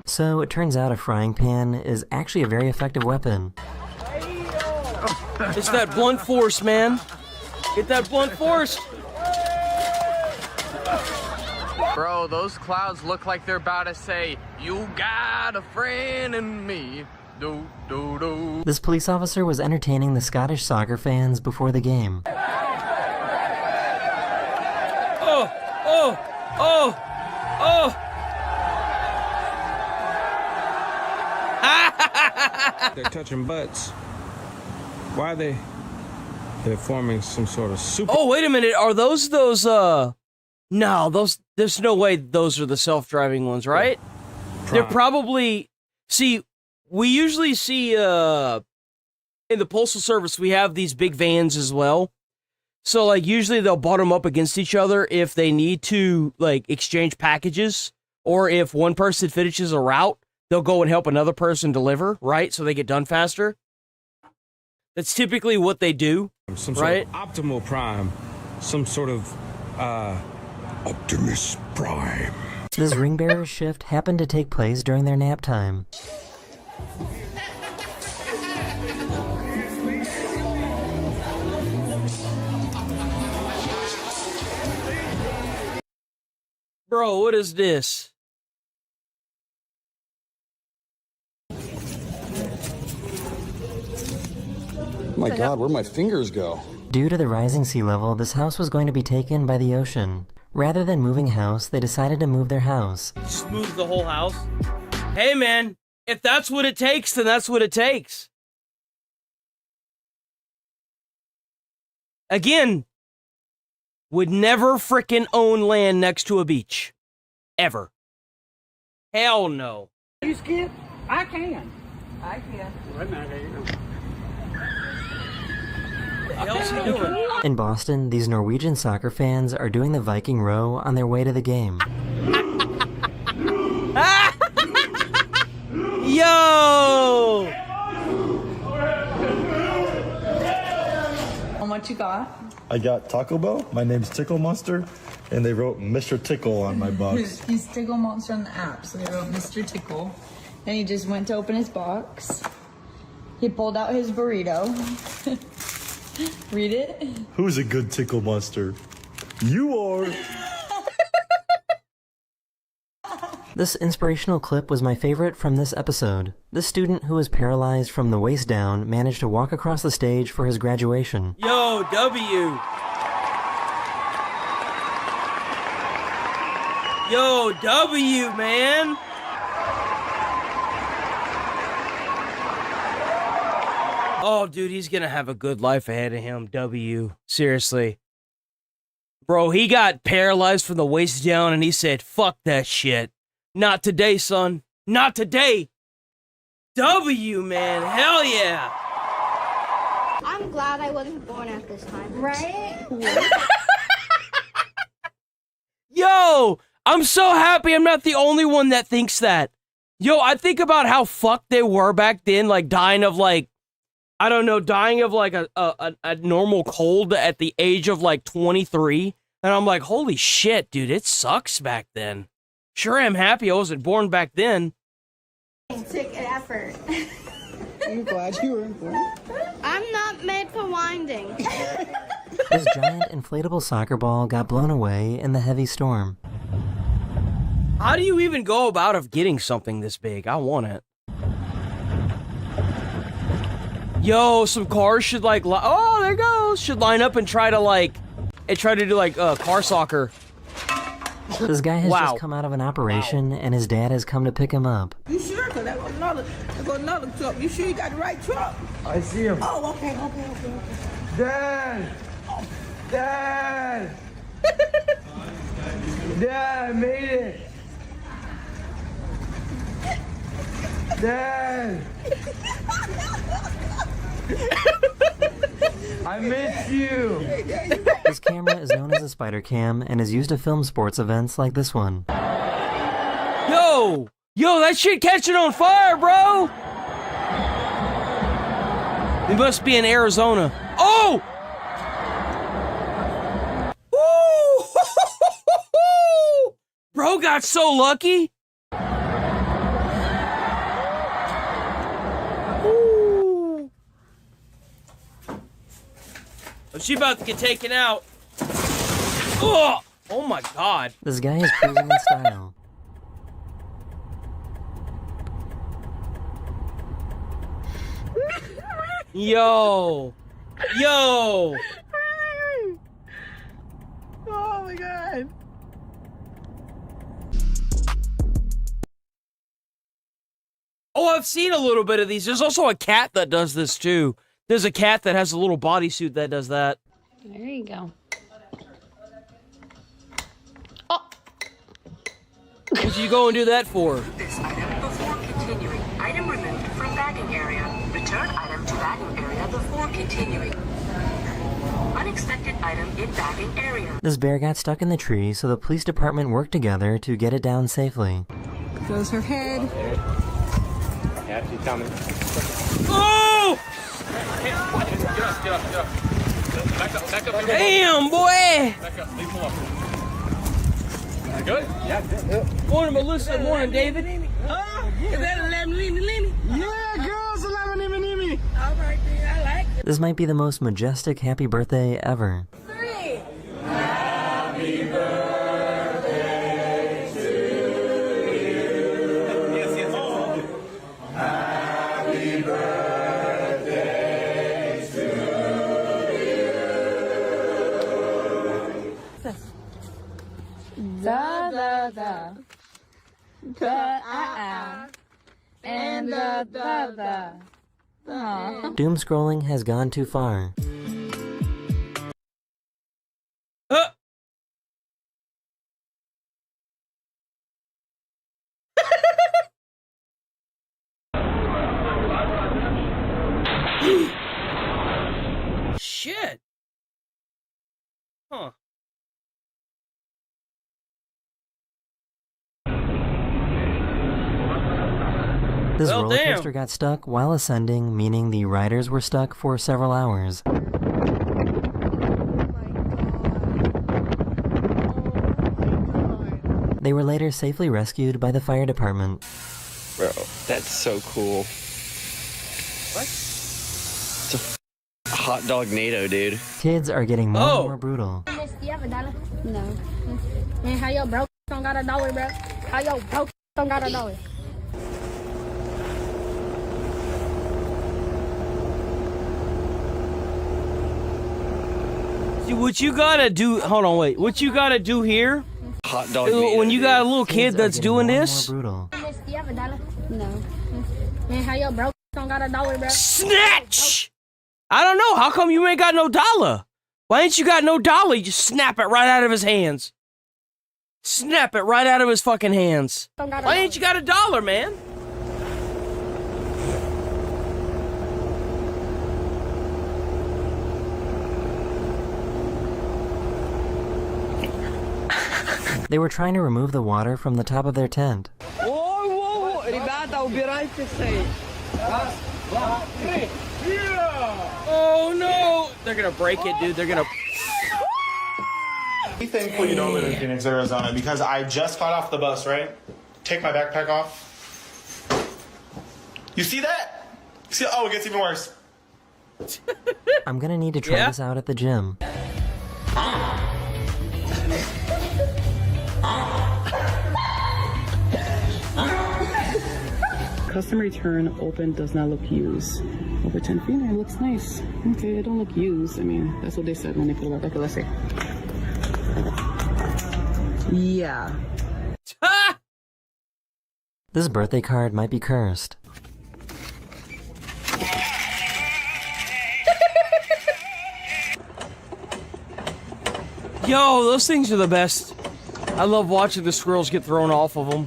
So it turns out a frying pan is actually a very effective weapon. It's that blunt force, man. Get that blunt force. Bro, those clouds look like they're about to say, "You got a friend in me." Do, do, do. This police officer was entertaining the Scottish soccer fans before the game. They're touching butts. Why are they? They're forming some sort of super. Oh, wait a minute. Are those No, there's no way those are the self-driving ones, right? They're probably, see, we usually see, in the Postal Service, we have these big vans as well. So, like, usually they'll bottom up against each other if they need to, like, exchange packages, or if one person finishes a route, they'll go and help another person deliver, right? So they get done faster. That's typically what they do, Some right? sort of Optimal Prime. Some sort of, Optimus Prime. This ring bearer shift happened to take place during their nap time. Bro, what is this? My God, where'd my fingers go? Due to the rising sea level, this house was going to be taken by the ocean. Rather than moving house, they decided to move their house. Smooth the whole house? Hey, man, if that's what it takes, then that's what it takes. Again, would never frickin' own land next to a beach. Ever. Hell no. You skip? I can. I can. What the hell's he doing? In Boston, these Norwegian soccer fans are doing the Viking row on their way to the game. Yo! How much you got? I got Taco Bell. My name's Tickle Monster, and they wrote Mr. Tickle on my box. He's Tickle Monster on the app, so they wrote Mr. Tickle. And he just went to open his box. He pulled out his burrito. Read it. Who's a good Tickle Monster? You are. This inspirational clip was my favorite from this episode. This student who was paralyzed from the waist down managed to walk across the stage for his graduation. Yo, W. Yo, W, man. Oh, dude, he's gonna have a good life ahead of him, W. Seriously. Bro, he got paralyzed from the waist down and he said, fuck that shit. Not today, son. Not today. W, man. Hell yeah. I'm glad I wasn't born at this time. Right? Yo, I'm so happy I'm not the only one that thinks that. Yo, I think about how fucked they were back then, like dying of like, I don't know, dying of like a normal cold at the age of like 23. And I'm like, holy shit, dude, it sucks back then. Sure, I'm happy I wasn't born back then. It took an effort. I'm glad you were born. I'm not made for winding. This giant inflatable soccer ball got blown away in the heavy storm. How do you even go about of getting something this big? I want it. Yo, some cars should like, oh, there it goes. Should line up and try to like, do like car soccer. This guy has just come out of an operation and his dad has come to pick him up. You sure? Because I got another truck. You sure you got the right truck? I see him. Oh, okay. Dad! Dad! Dad, I made it! Dad! I miss you! This camera is known as a spider cam and is used to film sports events like this one. Yo, that shit catching on fire, bro! It must be in Arizona. Oh! Woo! Bro got so lucky. Ooh. She about to get taken out. Oh my god. This guy is cruising in style. Yo. Oh my god. Oh, I've seen a little bit of these. There's also a cat that does this too. There's a cat that has a little bodysuit that does that. There you go. What'd you go and do that for? This item before continuing. Item removed from bagging area. Return item to bagging area before continuing. Unexpected item in bagging area. This bear got stuck in the tree, so the police department worked together to get it down safely. Goes her head. Yeah, she's coming. Oh! Get up. Back up. Damn, boy! Back up, leave him alone. Good? Yeah, good. Morning, Melissa. Morning, David. Is that a lemon? Yeah, girls, 11 Nimi. All right, then. I like it. This might be the most majestic happy birthday ever. 3. Happy birthday to you. Yes. Happy birthday to you. Da da da. And da. Aww. Doom scrolling has gone too far. Shit. Huh. This Well, roller damn. coaster got stuck while ascending, meaning the riders were stuck for several hours. They were later safely rescued by the fire department. Bro, that's so cool. What? It's a hot dog NATO, dude. Kids are getting more and more brutal. Miss, do you have a dollar? No. Man, how your broke don't got a dollar, bro? How your broke don't got a dollar? See, what you gotta do, hold on, wait. What you gotta do here, Hot dog when you got a little Kids kid are that's getting doing more and this, more brutal. Miss, do you have a dollar? No. Man, how your broke don't got a dollar, bro? snatch! I don't know, how come you ain't got no dollar? Why ain't you got no dollar? You just snap it right out of his hands. Snap it right out of his fucking hands. Don't got a Why ain't you got a dollar, man? They were trying to remove the water from the top of their tent. Oh no! They're gonna break it, dude. They're gonna. Be thankful you don't live in Phoenix, Arizona, because I just got off the bus, right? Take my backpack off. You see that? See? Oh, it gets even worse. I'm gonna need to try this out at the gym. Custom return open does not look used. Over 10 feet, it looks nice. Okay, it don't look used. I mean, that's what they said when they put it up. Okay, let's see. Yeah. This birthday card might be cursed. Yo, those things are the best. I love watching the squirrels get thrown off of them.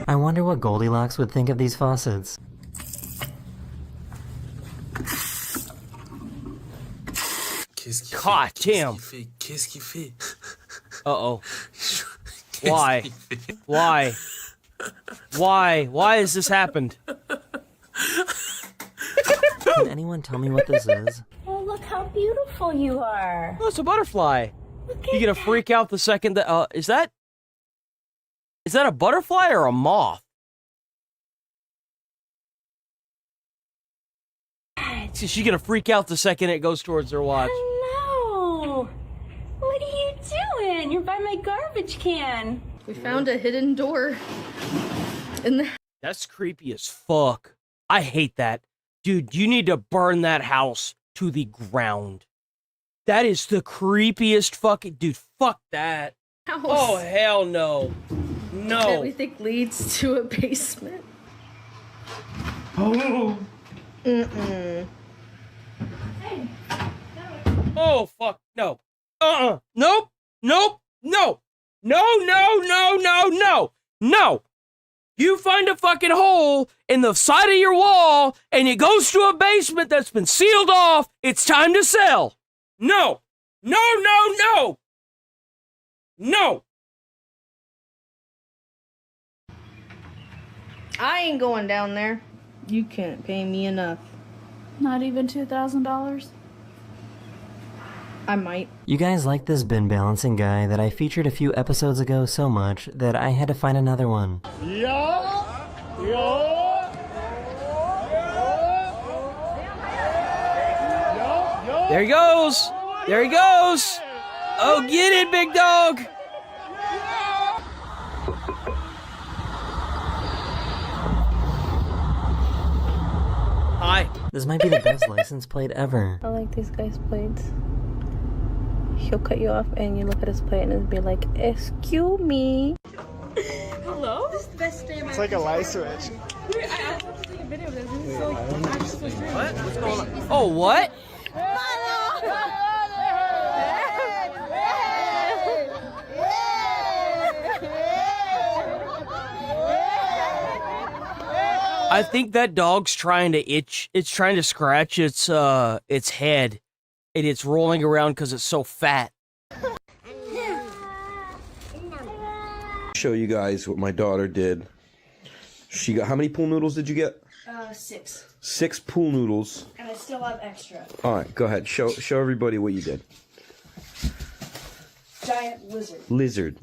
I wonder what Goldilocks would think of these faucets. God damn. Uh-oh. Why? Why? Why? Why has this happened? Can anyone tell me what this is? Oh, look how beautiful you are. Oh, it's a butterfly. You gonna freak out the second that, is that a butterfly or a moth? So she's gonna freak out the second it goes towards her watch. Hello. What are you doing? You're by my garbage can. We found a hidden door in the. That's creepy as fuck. I hate that. Dude, you need to burn that house to the ground. That is the creepiest fucking... Dude, fuck that. House. Oh, hell no. No. That we think leads to a basement. Oh. Mm-mm. Oh, fuck. No. Nope. Nope. No! No, no, no, no, no! No! You find a fucking hole in the side of your wall and it goes to a basement that's been sealed off. It's time to sell. No! No, no, no! No! I ain't going down there. You can't pay me enough. Not even $2,000? I might. You guys like this bin balancing guy that I featured a few episodes ago so much that I had to find another one. There he goes! There he goes! Oh, get it, big dog! Hi. This might be the best license plate ever. I like these guys' plates. He'll cut you off and you look at his plate and it'll be like, excuse me. Hello? This is the best day of my It's like a light switch. I have to take a video of this. This is so What? What's going on? Oh, what? I think that dog's trying to itch. It's trying to scratch its head, and it's rolling around because it's so fat. Show you guys what my daughter did. She got, how many pool noodles did you get? 6. 6 pool noodles. And I still have extra. All right, go ahead. Show everybody what you did. Giant lizard. Lizard.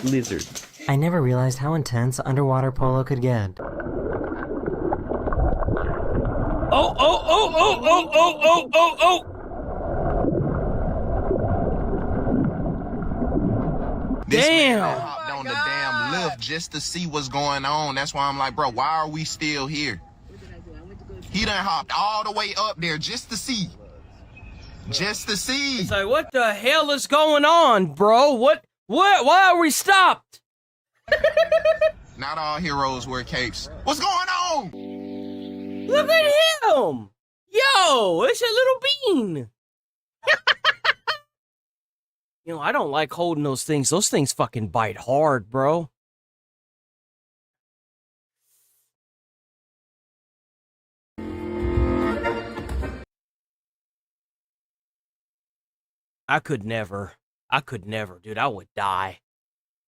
Lizard. I never realized how intense underwater polo could get. Oh, oh, oh, oh, oh, oh, oh, oh, oh! Damn! Hopped on the damn lift just to see what's going on. That's why I'm like, bro, why are we still here? He done hopped all the way up there just to see. Just to see. It's like, what the hell is going on, bro? What? Why are we stopped? Not all heroes wear capes. What's going on? Look at him! Yo, it's a little bean. You know, I don't like holding those things. Those things fucking bite hard, bro. I could never, dude. I would die.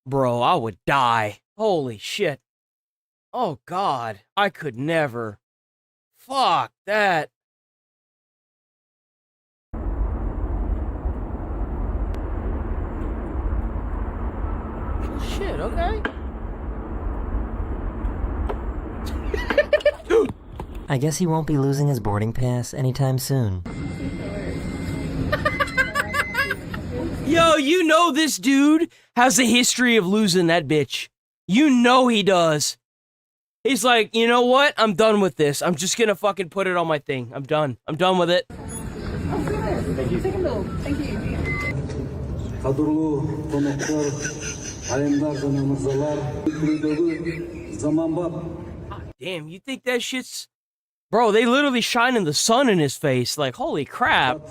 Bro, I would die. Holy shit. Oh, God. I could never. Fuck that. Shit, okay. I guess he won't be losing his boarding pass anytime soon. Yo, you know this dude has a history of losing that bitch. You know he does. He's like, you know what? I'm done with this. I'm just gonna fucking put it on my thing. I'm done. I'm done with it. Thank you. Thank you. Damn, you think that shit's... Bro, they literally shining the sun in his face. Like, holy crap.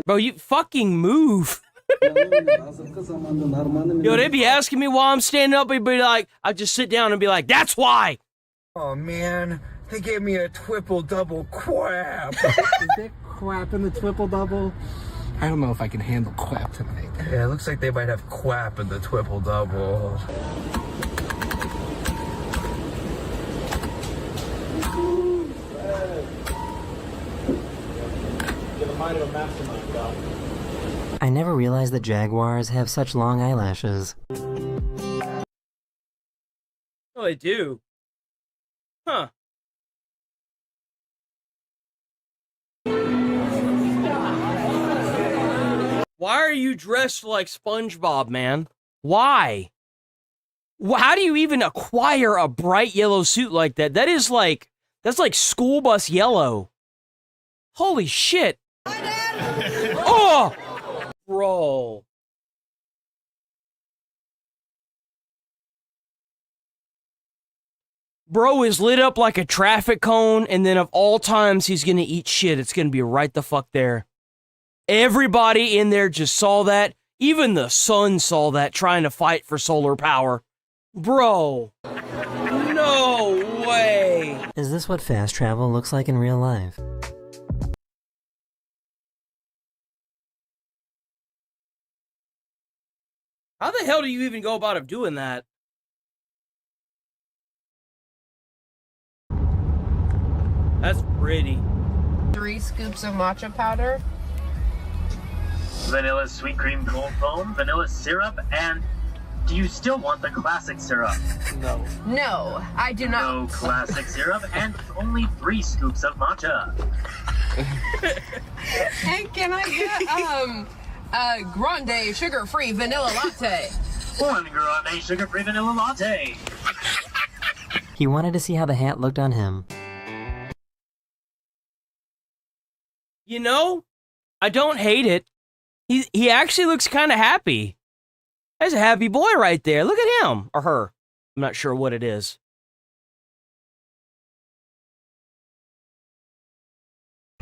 Bro, you fucking move. Yo, they be asking me why I'm standing up and be like, I just sit down and be like, that's why. Oh man, they gave me a triple-double quap. Is there quap in the triple-double? I don't know if I can handle quap tonight. Yeah, it looks like they might have quap in the triple-double. I never realized that jaguars have such long eyelashes. Oh, they do. Huh. Why are you dressed like SpongeBob, man? Why? How do you even acquire a bright yellow suit like that? That's like school bus yellow. Holy shit. Oh! Bro. Bro is lit up like a traffic cone, and then of all times he's gonna eat shit. It's gonna be right the fuck there. Everybody in there just saw that. Even the sun saw that trying to fight for solar power. Bro. No way. Is this what fast travel looks like in real life? How the hell do you even go about doing that? That's pretty. 3 scoops of matcha powder. Vanilla sweet cream cold foam, vanilla syrup, and do you still want the classic syrup? No. No, I do not. No classic syrup, and only 3 scoops of matcha. Hey, can I get a grande sugar-free vanilla latte? 1 grande sugar-free vanilla latte. He wanted to see how the hat looked on him. You know, I don't hate it. He actually looks kind of happy. That's a happy boy right there. Look at him. Or her. I'm not sure what it is.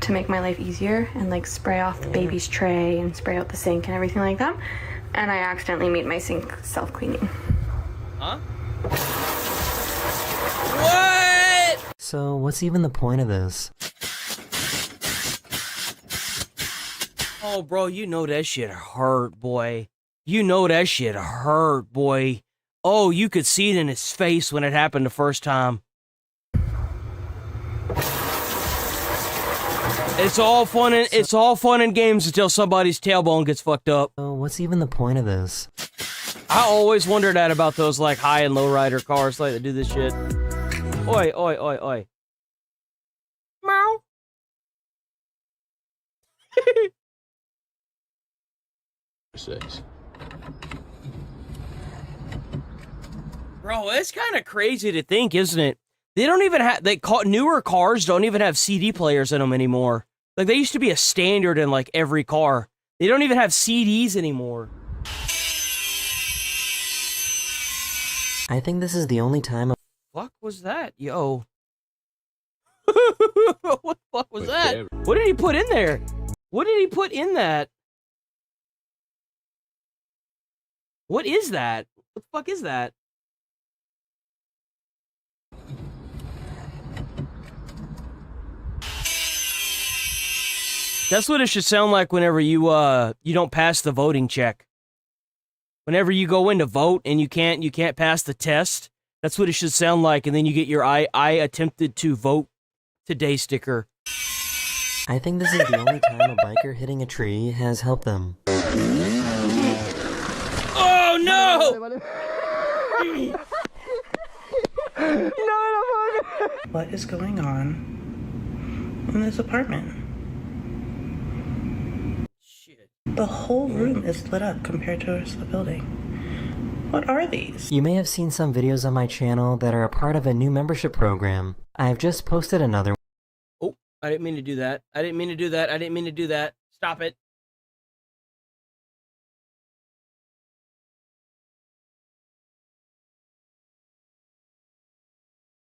To make my life easier and like spray off the baby's tray and spray out the sink and everything like that. And I accidentally made my sink self-cleaning. Huh? What? So what's even the point of this? Oh, bro, you know that shit hurt, boy. You know that shit hurt, boy. Oh, you could see it in his face when it happened the first time. It's all fun and games until somebody's tailbone gets fucked up. So what's even the point of this? I always wonder that about those like high and low rider cars like that do this shit. Oi, oi, oi, oi. Meow. Bro, it's kind of crazy to think, isn't it? They don't even have, newer cars don't even have CD players in them anymore. Like, they used to be a standard in, like, every car. They don't even have CDs anymore. I think this is the only time. Fuck was that? Yo. What the fuck was that? What did he put in there? What did he put in that? What is that? What the fuck is that? That's what it should sound like whenever you don't pass the voting check. Whenever you go in to vote and you can't pass the test, that's what it should sound like, and then you get your I attempted to vote today sticker. I think this is the only time a biker hitting a tree has helped them. Oh no! What is going on in this apartment? Shit. The whole room is lit up compared to the rest of the building. What are these? You may have seen some videos on my channel that are a part of a new membership program. I've just posted another. Oh, I didn't mean to do that. I didn't mean to do that. I didn't mean to do that. Stop it.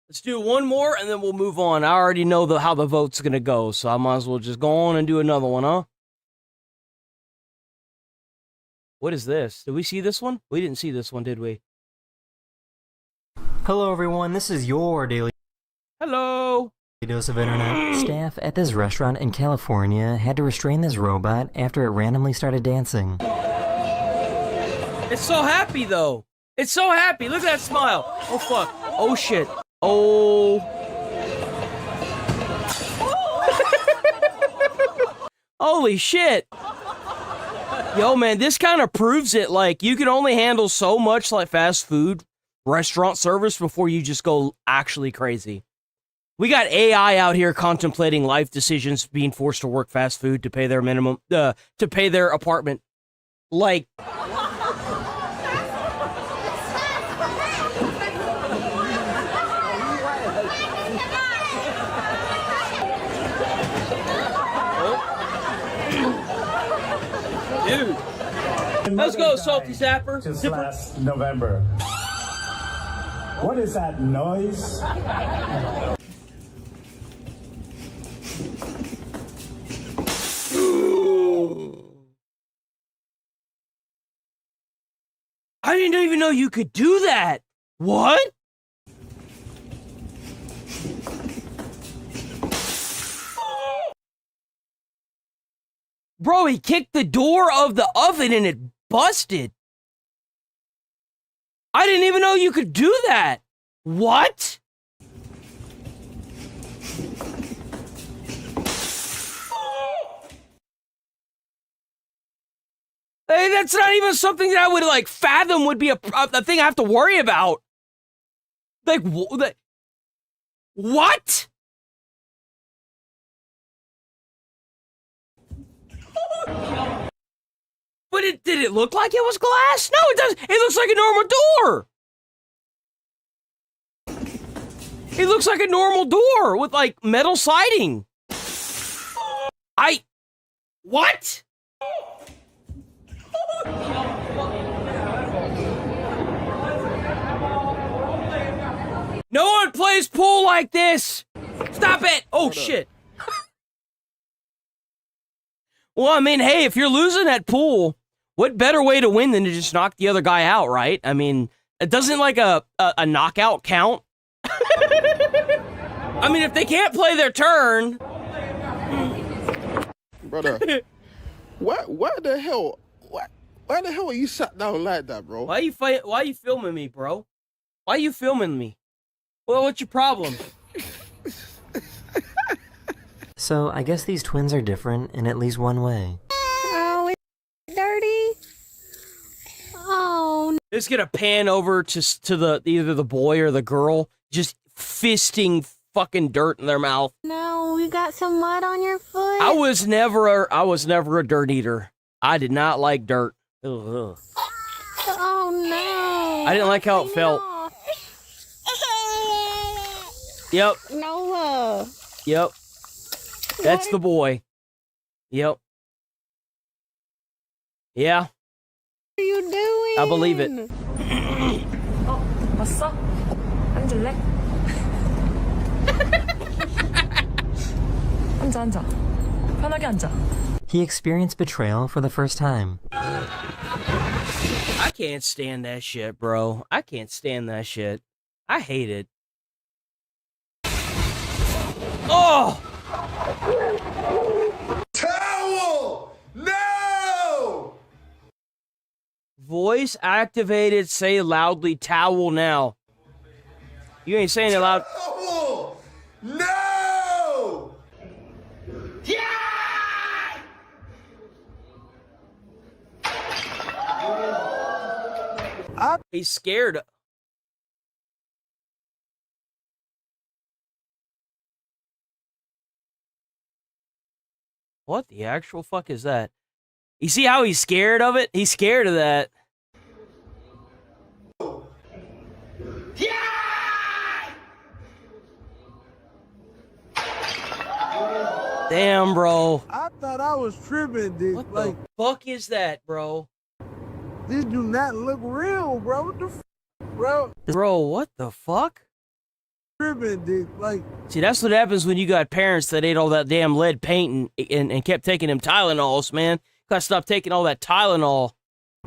Let's do one more and then we'll move on. I already know how the vote's gonna go, so I might as well just go on and do another one, huh? What is this? Did we see this one? We didn't see this one, did we? Hello everyone, this is your daily Hello! dose of internet. Staff at this restaurant in California had to restrain this robot after it randomly started dancing. It's so happy though! It's so happy! Look at that smile! Oh fuck! Oh shit! Oh! Holy shit! Yo man, this kind of proves it, like, you can only handle so much like fast food restaurant service before you just go actually crazy. We got AI out here contemplating life decisions, being forced to work fast food to pay their minimum, to pay their apartment. Like... Dude. Let's go, Salty Zapper. Just last November. What is that noise? I didn't even know you could do that. What? Bro, he kicked the door of the oven and it busted. I didn't even know you could do that. What? Hey, that's not even something that I would like fathom would be a thing I have to worry about. Like, what? But did it look like it was glass? No, it doesn't. It looks like a normal door. It looks like a normal door with like metal siding. What? No one plays pool like this. Stop it. Oh, shit. Well, I mean, hey, if you're losing at pool, what better way to win than to just knock the other guy out, right? I mean, it doesn't like a knockout count. I mean, if they can't play their turn. Brother, why the hell are you sat down like that, bro? Why are you filming me, bro? Why are you filming me? Well, what's your problem? So, I guess these twins are different in at least one way. Oh, it's dirty. Oh. Just gonna pan over to the either the boy or the girl, just fisting fucking dirt in their mouth. No, you got some mud on your foot. I was never a dirt eater. I did not like dirt. Ugh. Oh no. I didn't like how it felt. Yep. Noah. Yep. That's the boy. Yep. Yeah. What are you doing? I believe it. 왔어? 앉을래? 앉아. 편하게 앉아. He experienced betrayal for the first time. I can't stand that shit, bro. I can't stand that shit. I hate it. Oh! Towel! No! Voice activated, say loudly, towel now. You ain't saying it loud. Towel! No! He's scared. What the actual fuck is that? You see how he's scared of it? He's scared of that. Damn, bro. I thought I was tripping, dude. What the fuck is that, bro? This do not look real, bro. What the bro? Bro, what the fuck? Tripping, dude. Like, see, that's what happens when you got parents that ate all that damn lead paint and kept taking them Tylenols, man. Gotta stop taking all that Tylenol.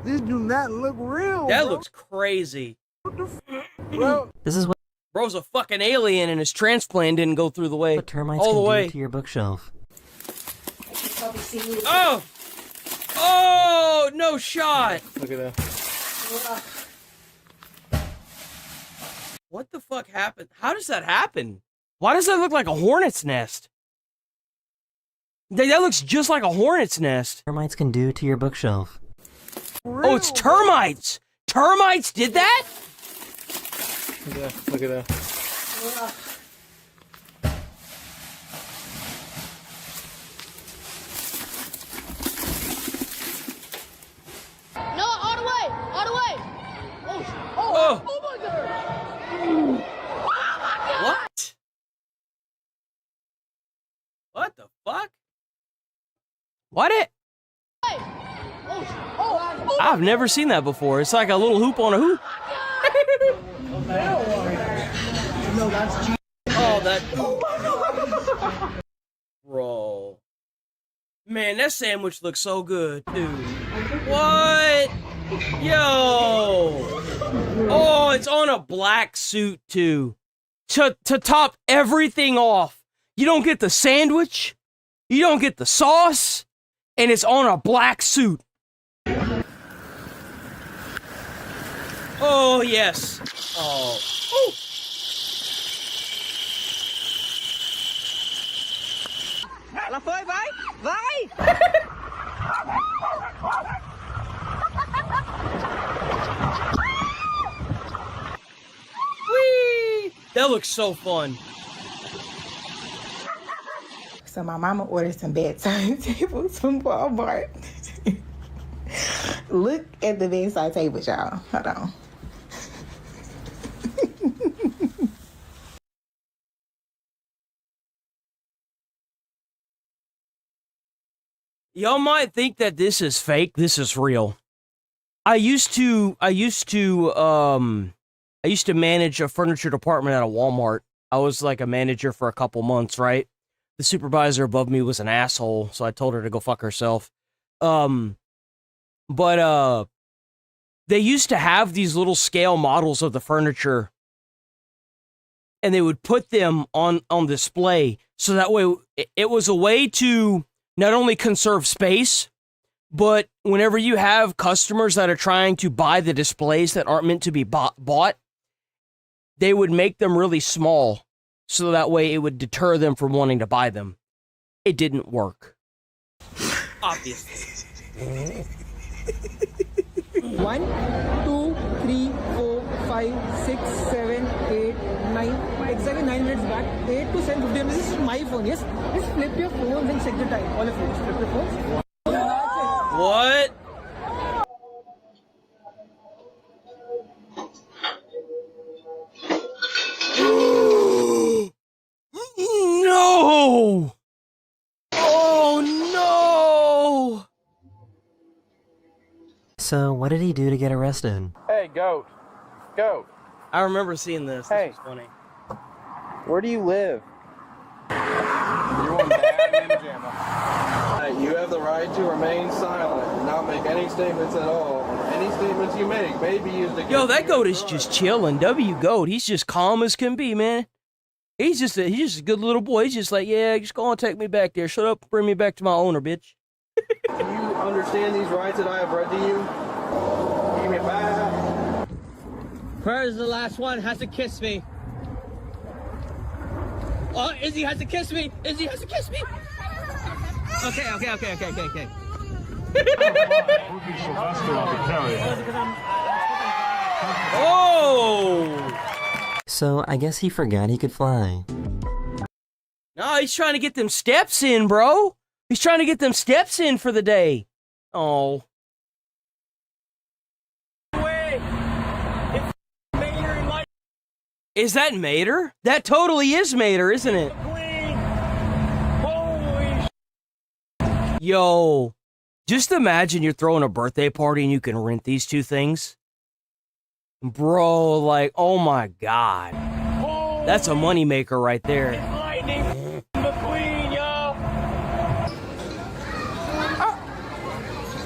This do not look real, That bro. looks crazy. What the bro? This is what Bro's a fucking alien and his transplant didn't go through the way. termites all can the way. do to your bookshelf. Oh! Oh, no shot. Look at that. What the fuck happened? How does that happen? Why does that look like a hornet's nest? That looks just like a hornet's nest. Termites can do to your bookshelf. Oh, it's termites! Termites did that? Look at that. No, all the way. All the way. Oh. My God. What? What the fuck? What it? I've never seen that before. It's like a little hoop on a hoop. No, that's Oh, that. Bro. Man, that sandwich looks so good, dude. What? Yo! Oh, it's on a black suit too. To top everything off, you don't get the sandwich, you don't get the sauce, and it's on a black suit. Oh, yes. Oh. Ooh. Ela foi, vai! Vai! Whee! That looks so fun. So my mama ordered some bedside tables from Walmart. Look at the bedside tables, y'all. Hold on. Y'all might think that this is fake. This is real. I used to manage a furniture department at a Walmart. I was like a manager for a couple months, right? The supervisor above me was an asshole, so I told her to go fuck herself. But they used to have these little scale models of the furniture, and they would put them on display, so that way it was a way to not only conserve space, but whenever you have customers that are trying to buy the displays that aren't meant to be bought, they would make them really small, so that way it would deter them from wanting to buy them. It didn't work. Obviously. 1, 2, 3, 4, 5, 6, 7, 8, 9. Exactly 9 minutes back. 8 to 7, 50. This is my phone, yes? Just flip your phones and check the time. All of you. Just flip your phones. What? No! Oh no! So, what did he do to get arrested? Hey, goat. Goat. I remember seeing this. Hey. This was funny. Where do you live? You're one bad man jamma. You have the right to remain silent and not make any statements at all. Any statements you make may be used against you. Yo, that goat is just chilling. W goat, he's just calm as can be, man. He's just a good little boy. He's just like, yeah, just go and take me back there. Shut up, bring me back to my owner, bitch. Do you understand these rights that I have read to you? Give me back. Where's the last one? Has to kiss me. Oh, Izzy has to kiss me. Izzy has to kiss me. Okay. Oh! So, I guess he forgot he could fly. No, he's trying to get them steps in, bro. He's trying to get them steps in for the day. Oh. Is that Mater? That totally is Mater, isn't it? Yo, just imagine you're throwing a birthday party and you can rent these two things. Bro, like, oh my God. That's a moneymaker right there.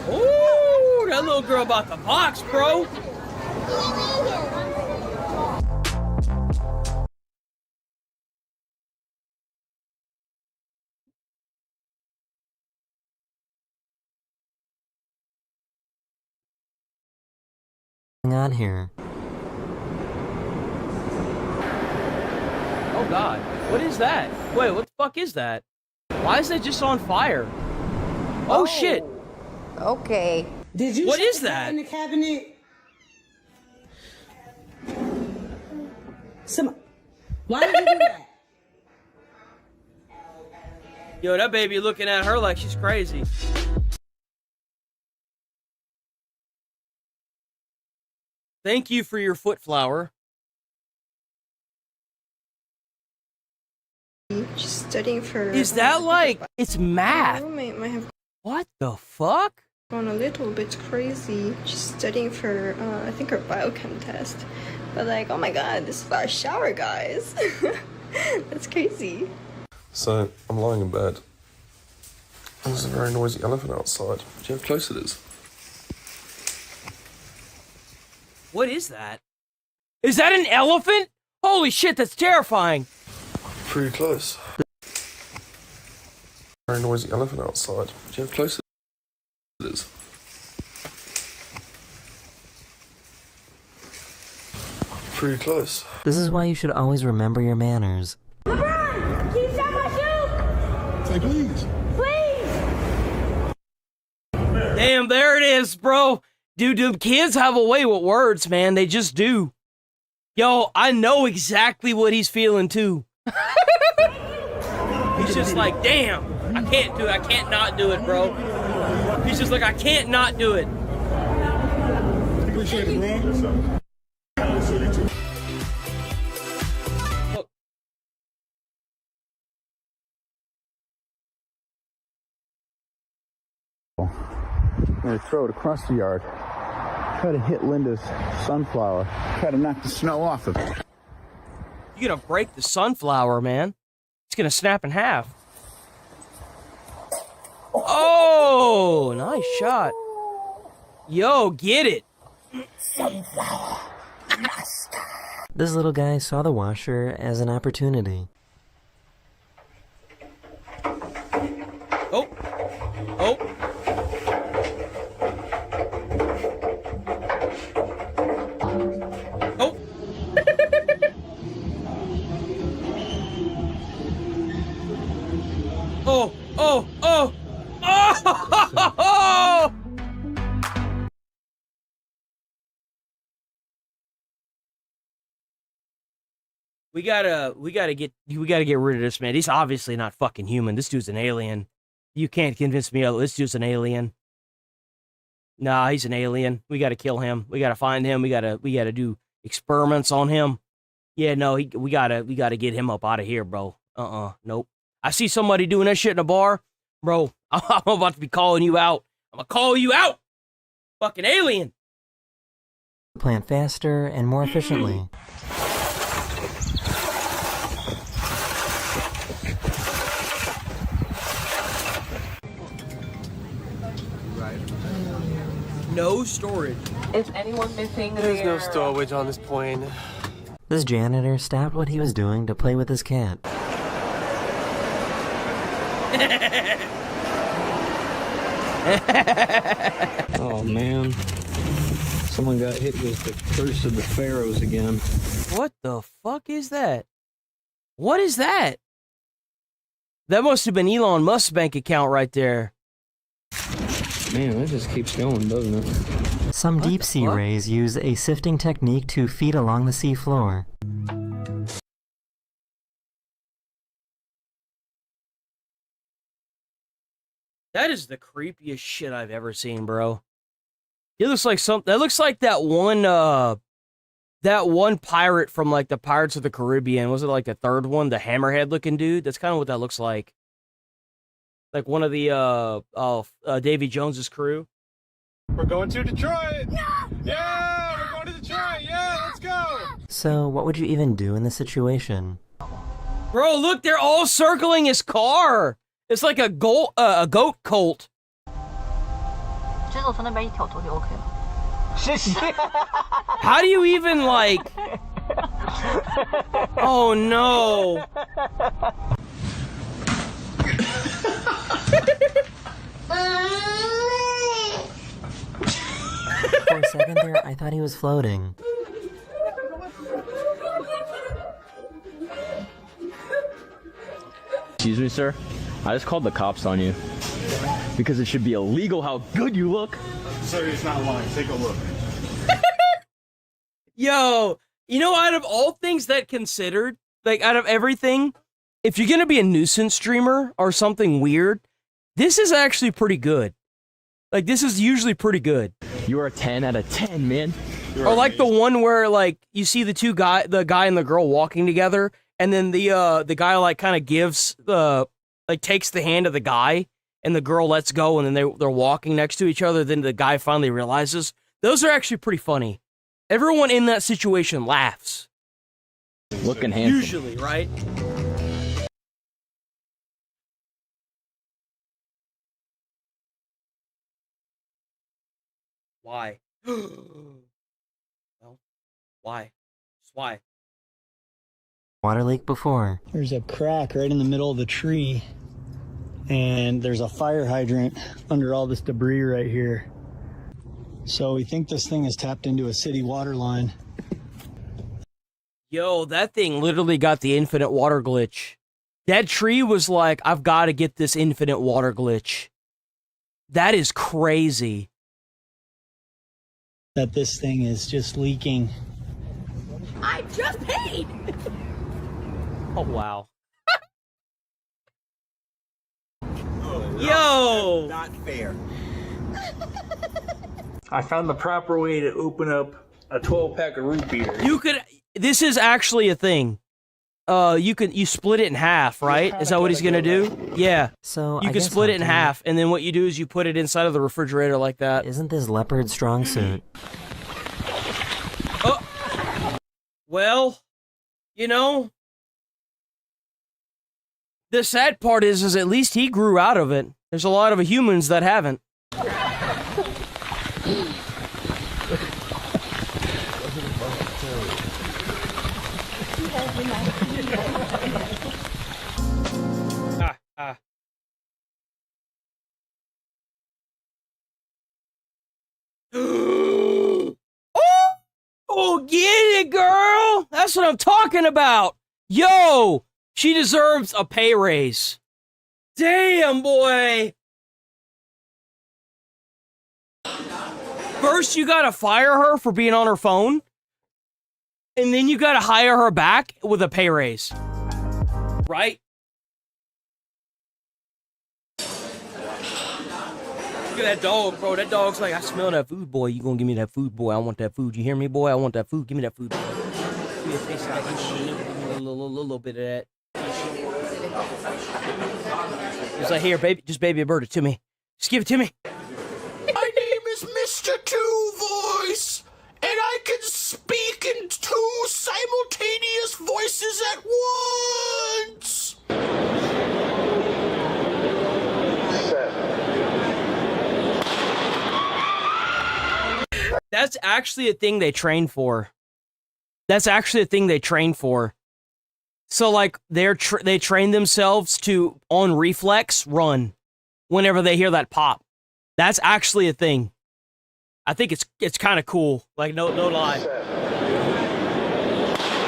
Ooh, that little girl about the box, bro. On here. Oh God, what is that? Wait, what the fuck is that? Why is that just on fire? Oh shit. Okay. Did you? What is that? In the cabinet. Why did you do that? Yo, that baby looking at her like she's crazy. Thank you for your foot flower. Just studying for. Is that like it's math? My roommate might have What the fuck? gone a little bit crazy. Just studying for, I think, her biochem test. But like, oh my God, this is our shower, guys. That's crazy. So, I'm lying in bed. There's a very noisy elephant outside. Do you know how close it is? What is that? Is that an elephant? Holy shit, that's terrifying. Pretty close. Very noisy elephant outside. Do you know how close it is? Pretty close. This is why you should always remember your manners. Can you shut my shoe? Say please. Please! Damn, there it is, bro. Dude, the kids have a way with words, man. They just do. Yo, I know exactly what he's feeling, too. He's just like, damn, I can't do it. I can't not do it, bro. He's just like, I can't not do it. Appreciate it, bro. I'm gonna throw it across the yard. Try to hit Linda's sunflower. Try to knock the snow off of it. You're gonna break the sunflower, man. It's gonna snap in half. Oh, nice shot. Yo, get it. This little guy saw the washer as an opportunity. Oh. Oh. Oh. Oh, oh, oh. Oh! We gotta get rid of this man. He's obviously not fucking human. This dude's an alien. You can't convince me this dude's an alien. Nah, he's an alien. We gotta kill him. We gotta find him. We gotta do experiments on him. Yeah, no, we gotta get him up out of here, bro. Nope. I see somebody doing that shit in a bar, bro. I'm about to be calling you out. I'm gonna call you out. Fucking alien. Plant faster and more efficiently. No storage. Is anyone missing There's no storage on this plane. This janitor stopped what he was doing to play with his cat. Oh man. Someone got hit with the curse of the pharaohs again. What the fuck is that? What is that? That must have been Elon Musk's bank account right there. Man, that just keeps going, doesn't it? Some deep sea rays use a sifting technique to feed along the sea floor. That is the creepiest shit I've ever seen, bro. It looks like that looks like that one pirate from like the Pirates of the Caribbean. Was it like the third one, the hammerhead looking dude? That's kind of what that looks like. Like one of the Davy Jones's crew. We're going to Detroit! Yeah! We're going to Detroit! Yeah, let's go! So, what would you even do in this situation? Bro, look, they're all circling his car! It's like a goat cult. 直走从那边一挑头就 OK 了。谢谢。How do you even like? Oh no! For a second there, I thought he was floating. Excuse me, sir. I just called the cops on you. Because it should be illegal how good you look. Sir, he's not lying. Take a look. Yo, you know, out of all things that considered, like out of everything, if you're gonna be a nuisance streamer or something weird, this is actually pretty good. Like, this is usually pretty good. You are a 10 out of 10, man. Or like the one where like you see the guy and the girl walking together, and then the guy like kind of gives takes the hand of the guy, and the girl lets go, and then they're walking next to each other. Then the guy finally realizes. Those are actually pretty funny. Everyone in that situation laughs. Looking handsome. Usually, right? Why? Oh Why? Just why? Water leak before. There's a crack right in the middle of the tree, and there's a fire hydrant under all this debris right here. So we think this thing is tapped into a city water line. Yo, that thing literally got the infinite water glitch. That tree was like, I've got to get this infinite water glitch. That is crazy. That this thing is just leaking. I just paid! Oh, wow. Yo! Not fair. I found the proper way to open up a 12-pack of root beer. You could... This is actually a thing. You split it in half, right? Is that what he's gonna do? Yeah. So you I can guess split it in hunting- half, and then what you do is you put it inside of the refrigerator like that. Isn't this leopard strong suit? Well, you know, the sad part is at least he grew out of it. There's a lot of humans that haven't. Oh, get it, girl! That's what I'm talking about! Yo! She deserves a pay raise. Damn, boy! First, you gotta fire her for being on her phone, and then you gotta hire her back with a pay raise. Right? Look at that dog, bro. That dog's like, I smell that food, boy. You gonna give me that food, boy. I want that food. You hear me, boy? I want that food. Give me that food. Give me a taste of that. Give me a little bit of that. It's like, here, baby. Just baby bird it to me. Just give it to me. My name is Mr. Two Voice, and I can speak in two simultaneous voices at once. That's actually a thing they train for. That's actually a thing they train for. So, like, they train themselves to, on reflex, run whenever they hear that pop. That's actually a thing. I think it's kind of cool. Like, no lie.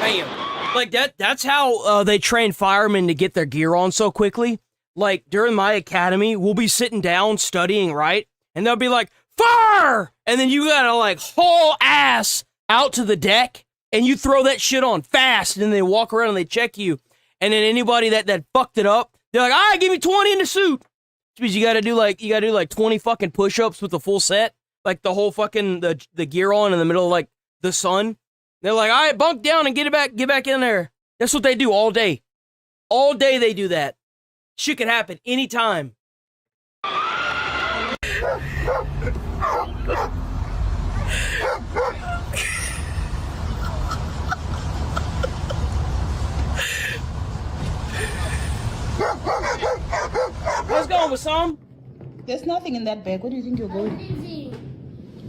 Bam. Like, that's how they train firemen to get their gear on so quickly. Like, during my academy, we'll be sitting down studying, right? And they'll be like, fire! And then you gotta, like, haul ass out to the deck, and you throw that shit on fast, and then they walk around and they check you. And then anybody that fucked it up, they're like, all right, give me 20 in the suit. Which means you gotta do like 20 fucking push-ups with the full set. Like the whole fucking, the gear on in the middle of like the sun. They're like, all right, bunk down and get back in there. That's what they do all day. All day they do that. Shit can happen anytime. Let's go with some. There's nothing in that bag. Where do you think you're going?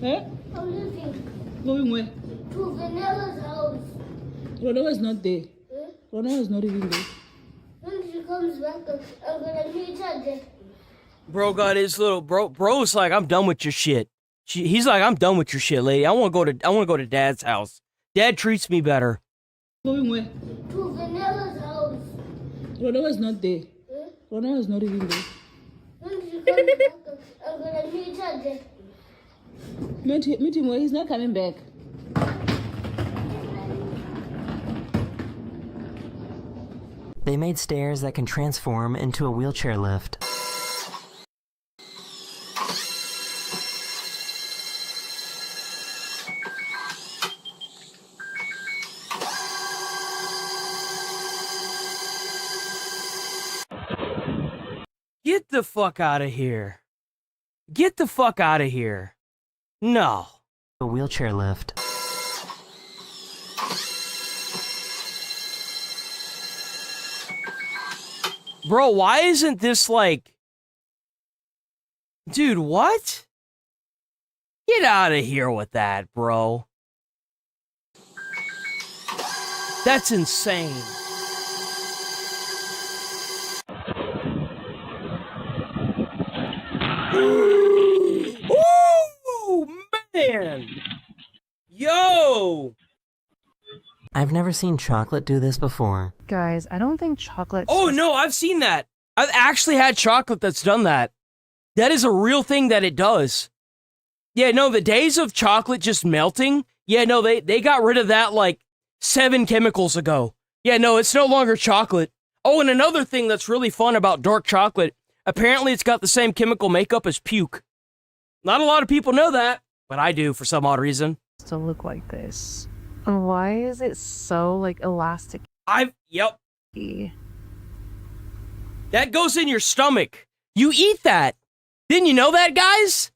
Huh? I'm leaving Going where? to Vanilla's house. Ronald is not there. Huh? Ronald is not even there. When she comes back, I'm gonna meet her there. Bro got his little bro's like, I'm done with your shit. He's like, I'm done with your shit, lady. I want to go to Dad's house. Dad treats me better. Going where? To Vanilla's house. Ronald is not there. Huh? Ronald is not even there. When she comes back, I'm gonna meet her there. Meet him where? He's not coming back. They made stairs that can transform into a wheelchair lift. Get the fuck out of here. Get the fuck out of here. No. A wheelchair lift. Bro, why isn't this like... Dude, what? Get out of here with that, bro. That's insane. Ooh, man. Yo. I've never seen chocolate do this before. Guys, I don't think chocolate. Oh, no, I've seen that. I've actually had chocolate that's done that. That is a real thing that it does. Yeah, no, the days of chocolate just melting, yeah, no, they got rid of that like 7 chemicals ago. Yeah, no, it's no longer chocolate. Oh, and another thing that's really fun about dark chocolate, apparently it's got the same chemical makeup as puke. Not a lot of people know that, but I do for some odd reason. To look like this. And why is it so like elastic? Yep. That goes in your stomach. You eat that. Didn't you know that, guys?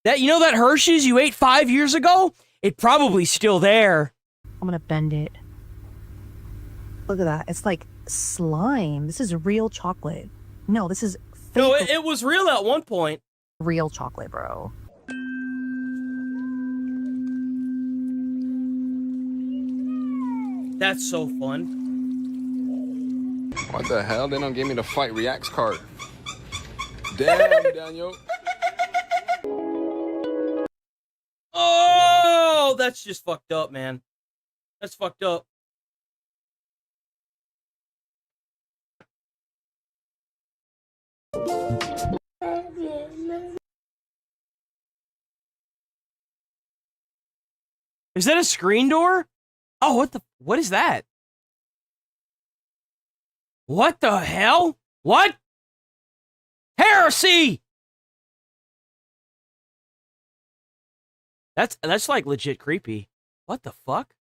You know that Hershey's you ate 5 years ago? It's probably still there. I'm gonna bend it. Look at that. It's like slime. This is real chocolate. No, this is fake. No, it was real at one point. Real chocolate, bro. That's so fun. What the hell? They don't give me the Fight Reacts card. Damn, Daniel. Oh, that's just fucked up, man. That's fucked up. Is that a screen door? Oh, what is that? What the hell? What? Heresy! That's like legit creepy. What the fuck?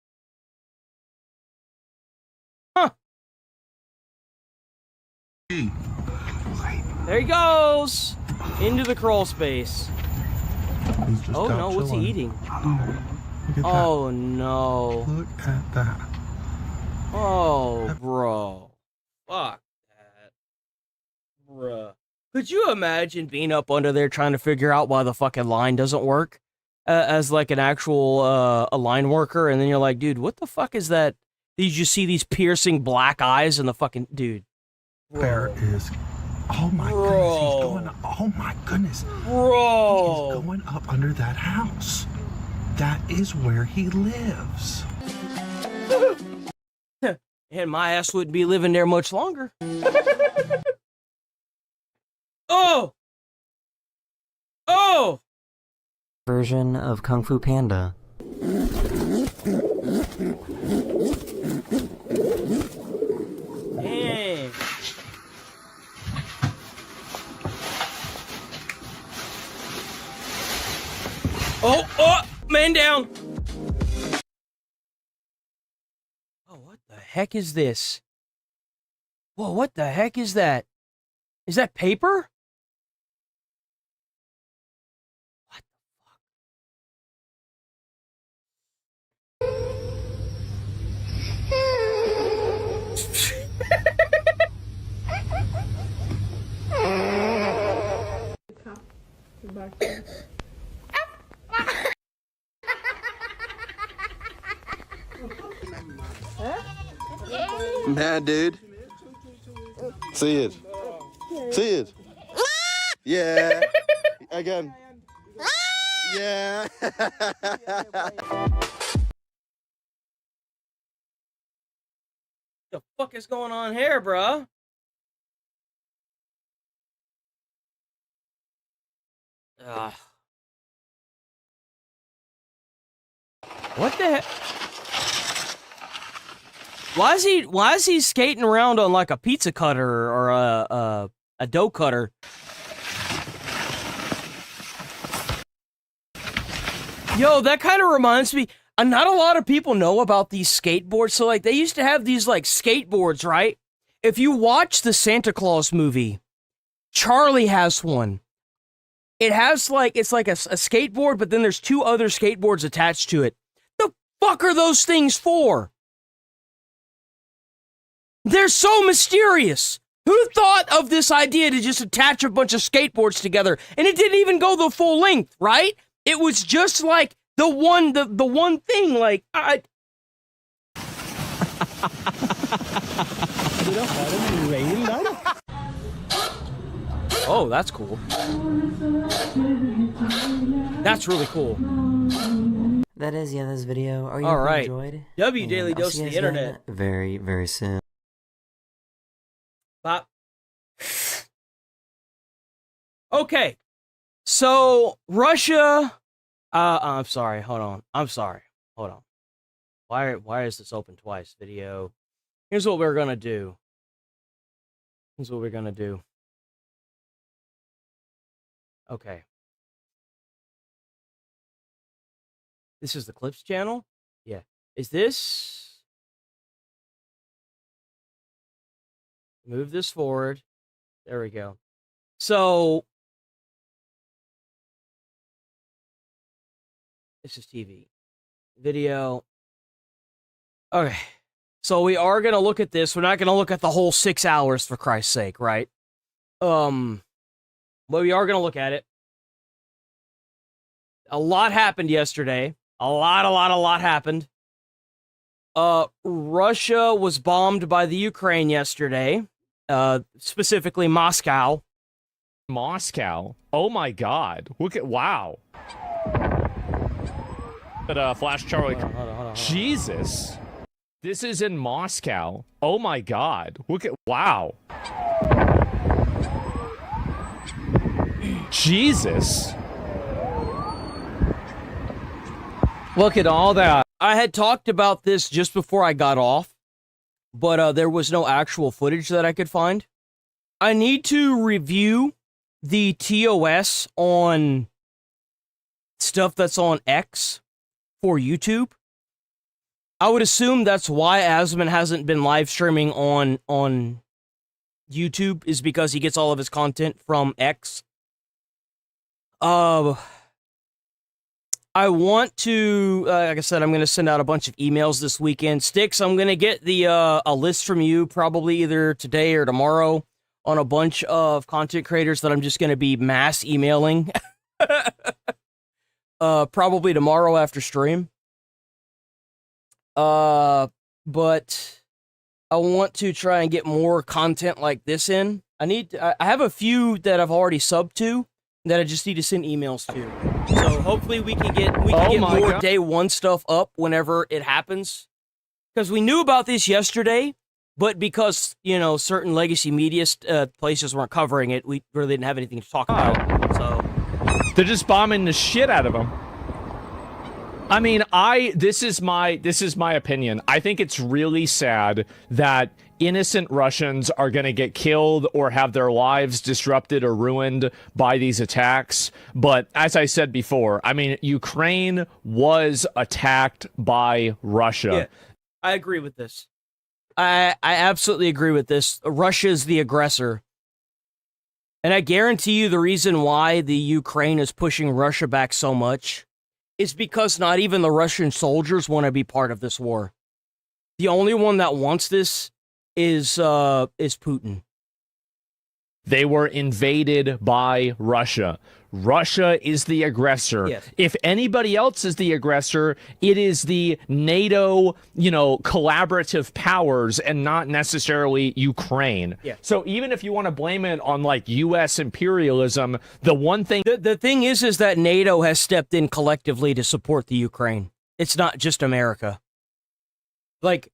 Huh. There he goes! Into the crawl space. Oh no, what's he eating? Oh no. Look at that. Oh, bro. Fuck that. Bruh. Could you imagine being up under there trying to figure out why the fucking line doesn't work? As like an actual a line worker, and then you're like, dude, what the fuck is that? Did you just see these piercing black eyes in the fucking dude? There is. Oh my goodness, he's going. Oh my goodness, bro, he is going up under that house. That is where he lives. And my ass wouldn't be living there much longer. Oh! Oh! Version of Kung Fu Panda. Dang. Oh, man down. Oh, what the heck is this? Whoa, what the heck is that? Is that paper? Nah, dude. See it. See it. Yeah. Again. Yeah. The fuck is going on here, bruh? What the heck? Why is he skating around on like a pizza cutter or a dough cutter? Yo, that kind of reminds me, not a lot of people know about these skateboards. So like they used to have these like skateboards, right? If you watch the Santa Claus movie, Charlie has one. It has like, it's like a skateboard, but then there's 2 other skateboards attached to it. The fuck are those things for? They're so mysterious. Who thought of this idea to just attach a bunch of skateboards together? And it didn't even go the full length, right? It was just like the one thing, like, Oh, that's cool. That's really cool. That is the end of this video. I hope All you right. enjoyed. W and Daily I'll Dose see of you the guys again Internet. very, very soon. Bop. Okay. So, Russia... I'm sorry. Hold on. I'm sorry. Hold on. Why is this open twice? Video. Here's what we're gonna do. Here's what we're gonna do. Okay. This is the Clips channel? Yeah. Is this... Move this forward. There we go. So... This is TV. Video. Okay. So we are going to look at this. We're not going to look at the whole 6 hours, for Christ's sake, right? But we are going to look at it. A lot happened yesterday. A lot happened. Russia was bombed by the Ukraine yesterday. Specifically Moscow. Moscow? Oh my god. Look at, wow. But, Flash Charlie. Hold on. Jesus. This is in Moscow. Oh my god. Look at, wow. Jesus. Look at all that. I had talked about this just before I got off, but there was no actual footage that I could find. I need to review the TOS on stuff that's on X for YouTube. I would assume that's why Asman hasn't been live streaming on YouTube, is because he gets all of his content from X. I want to, like I said, I'm going to send out a bunch of emails this weekend. Sticks, I'm going to get the a list from you probably either today or tomorrow on a bunch of content creators that I'm just going to be mass emailing. Probably tomorrow after stream. But I want to try and get more content like this in. I have a few that I've already subbed to that I just need to send emails to. So hopefully we can get more God. day one stuff up whenever it happens. Because we knew about this yesterday, but because, you know, certain legacy media places weren't covering it, we really didn't have anything to talk about. So They're just bombing the shit out of them. I mean, this is my opinion. I think it's really sad that innocent Russians are going to get killed or have their lives disrupted or ruined by these attacks. But as I said before, I mean, Ukraine was attacked by Russia. yeah, I agree with this. I absolutely agree with this. Russia's the aggressor. And I guarantee you the reason why the Ukraine is pushing Russia back so much is because not even the Russian soldiers want to be part of this war. The only one that wants this is Putin. They were invaded by Russia. Russia is the aggressor. Yes. If anybody else is the aggressor, it is the NATO, collaborative powers and not necessarily Ukraine. Yeah. So even if you want to blame it on like US imperialism, the one thing The thing is that NATO has stepped in collectively to support the Ukraine. It's not just America. Like,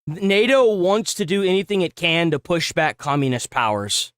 NATO wants to do anything it can to push back communist powers.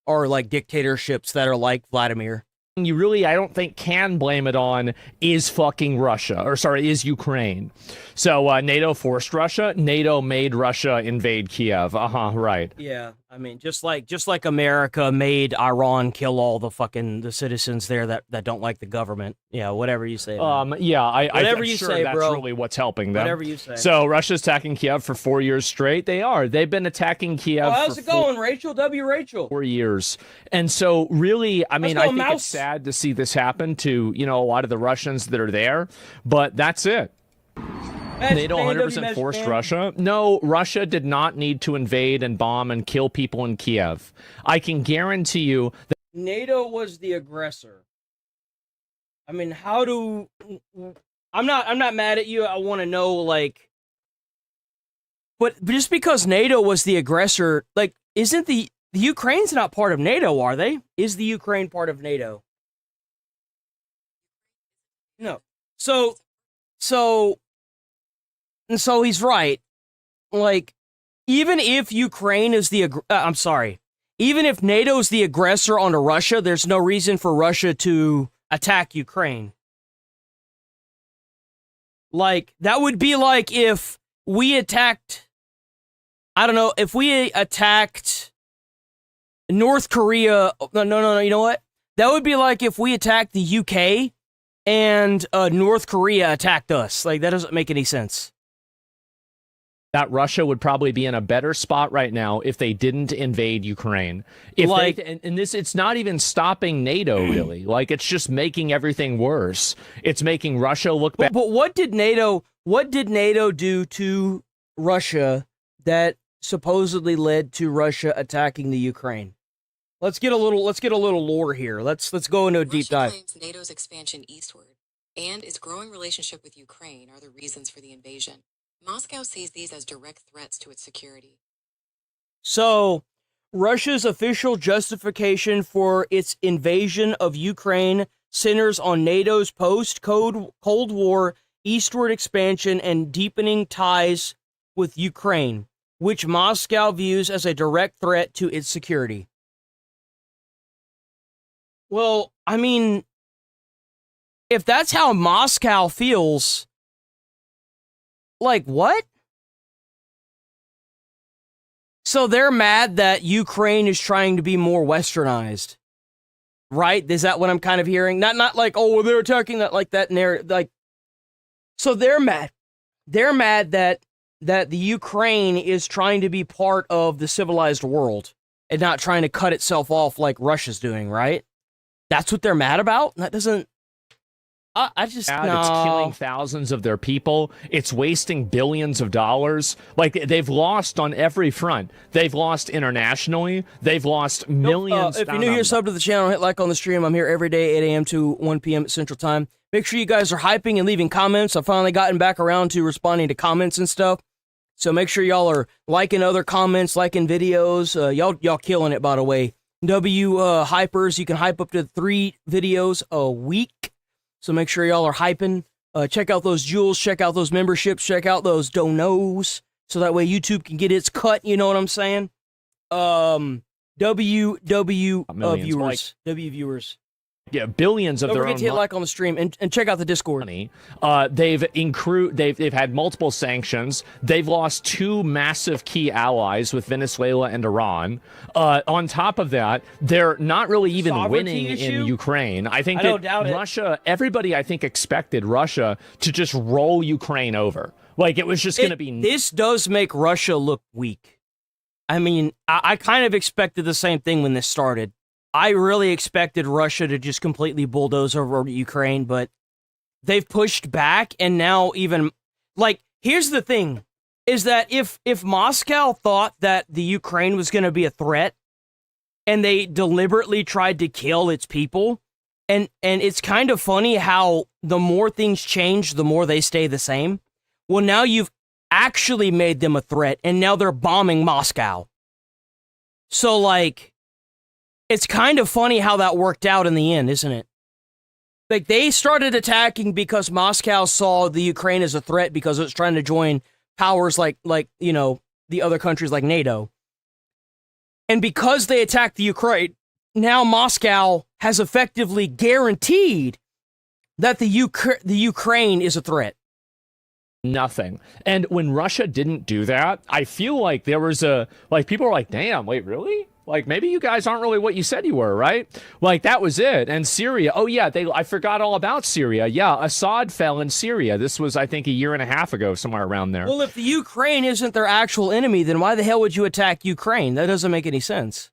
Or like dictatorships that are like Vladimir. you really, I don't think, can blame it on is fucking Russia, or sorry, is Ukraine. So NATO forced Russia. NATO made Russia invade Kiev. Right. Yeah, I mean, just like America made Iran kill all the citizens there that don't like the government. Yeah, whatever you say. Yeah, whatever I'm you sure say, that's bro. really what's helping them. Whatever you say. So Russia's attacking Kiev for 4 years straight. They've been attacking Kiev. Oh, how's for it going, Rachel? Rachel. 4 years. And so really, I mean, I think Mouse. it's sad to see this happen to, a lot of the Russians that are there, but that's it. NATO 100% forced Russia. No, Russia did not need to invade and bomb and kill people in Kiev. I can guarantee you that NATO was the aggressor. I mean, I'm not mad at you. I want to know, like, But just because NATO was the aggressor, like, isn't the Ukraine's not part of NATO, are they? Is the Ukraine part of NATO? No. So he's right. Like, even if Ukraine is even if NATO's the aggressor onto Russia, there's no reason for Russia to attack Ukraine. Like, that would be like if we attacked, I don't know, if we attacked North Korea. No, you know what? That would be like if we attacked the UK and North Korea attacked us. Like, that doesn't make any sense. That Russia would probably be in a better spot right now if they didn't invade Ukraine. And this, it's not even stopping NATO, really. Like, it's just making everything worse. It's making Russia look bad. But what did NATO do to Russia that supposedly led to Russia attacking the Ukraine? Let's get a little lore here. Let's go into a deep dive. Russia claims NATO's expansion eastward and its growing relationship with Ukraine are the reasons for the invasion. Moscow sees these as direct threats to its security. So, Russia's official justification for its invasion of Ukraine centers on NATO's post-Cold War eastward expansion and deepening ties with Ukraine, which Moscow views as a direct threat to its security. Well, I mean, if that's how Moscow feels, like, what? So they're mad that Ukraine is trying to be more westernized, right? Is that what I'm kind of hearing? Not like, oh, well, they're attacking that, like, that narrative. Like, so they're mad. They're mad that the Ukraine is trying to be part of the civilized world and not trying to cut itself off like Russia's doing, right? That's what they're mad about? That doesn't... It's killing thousands of their people. It's wasting billions of dollars. Like, they've lost on every front. They've lost internationally. They've lost millions. If you're new here, sub to the channel, hit like on the stream. I'm here every day, 8 a.m. to 1 p.m. Central Time. Make sure you guys are hyping and leaving comments. I've finally gotten back around to responding to comments and stuff. So make sure y'all are liking other comments, liking videos. Y'all killing it, by the way. Hypers, you can hype up to 3 videos a week. So make sure y'all are hyping. Check out those jewels. Check out those memberships. Check out those donos. So that way YouTube can get its cut. You know what I'm saying? W viewers. Yeah, billions of Don't their forget own to hit like on the stream and check out the Discord. They've had multiple sanctions. They've lost 2 massive key allies with Venezuela and Iran. On top of that, they're not really even winning in Ukraine. I think Russia, everybody I think expected Russia to just roll Ukraine over. Like, it was just going to be... This does make Russia look weak. I mean, I kind of expected the same thing when this started. I really expected Russia to just completely bulldoze over Ukraine, but they've pushed back, and now even, like, here's the thing, is that if Moscow thought that the Ukraine was going to be a threat, and they deliberately tried to kill its people, and it's kind of funny how the more things change, the more they stay the same. Well, now you've actually made them a threat, and now they're bombing Moscow. So, like... It's kind of funny how that worked out in the end, isn't it? Like, they started attacking because Moscow saw the Ukraine as a threat because it was trying to join powers like you know, the other countries like NATO. And because they attacked the Ukraine, now Moscow has effectively guaranteed that the Ukraine is a threat. Nothing. And when Russia didn't do that, I feel like there was people were like, damn, wait, really? Like, maybe you guys aren't really what you said you were, right? Like, that was it. And Syria, oh yeah, I forgot all about Syria. Yeah, Assad fell in Syria. This was, I think, a year and a half ago, somewhere around there. Well, if the Ukraine isn't their actual enemy, then why the hell would you attack Ukraine? That doesn't make any sense.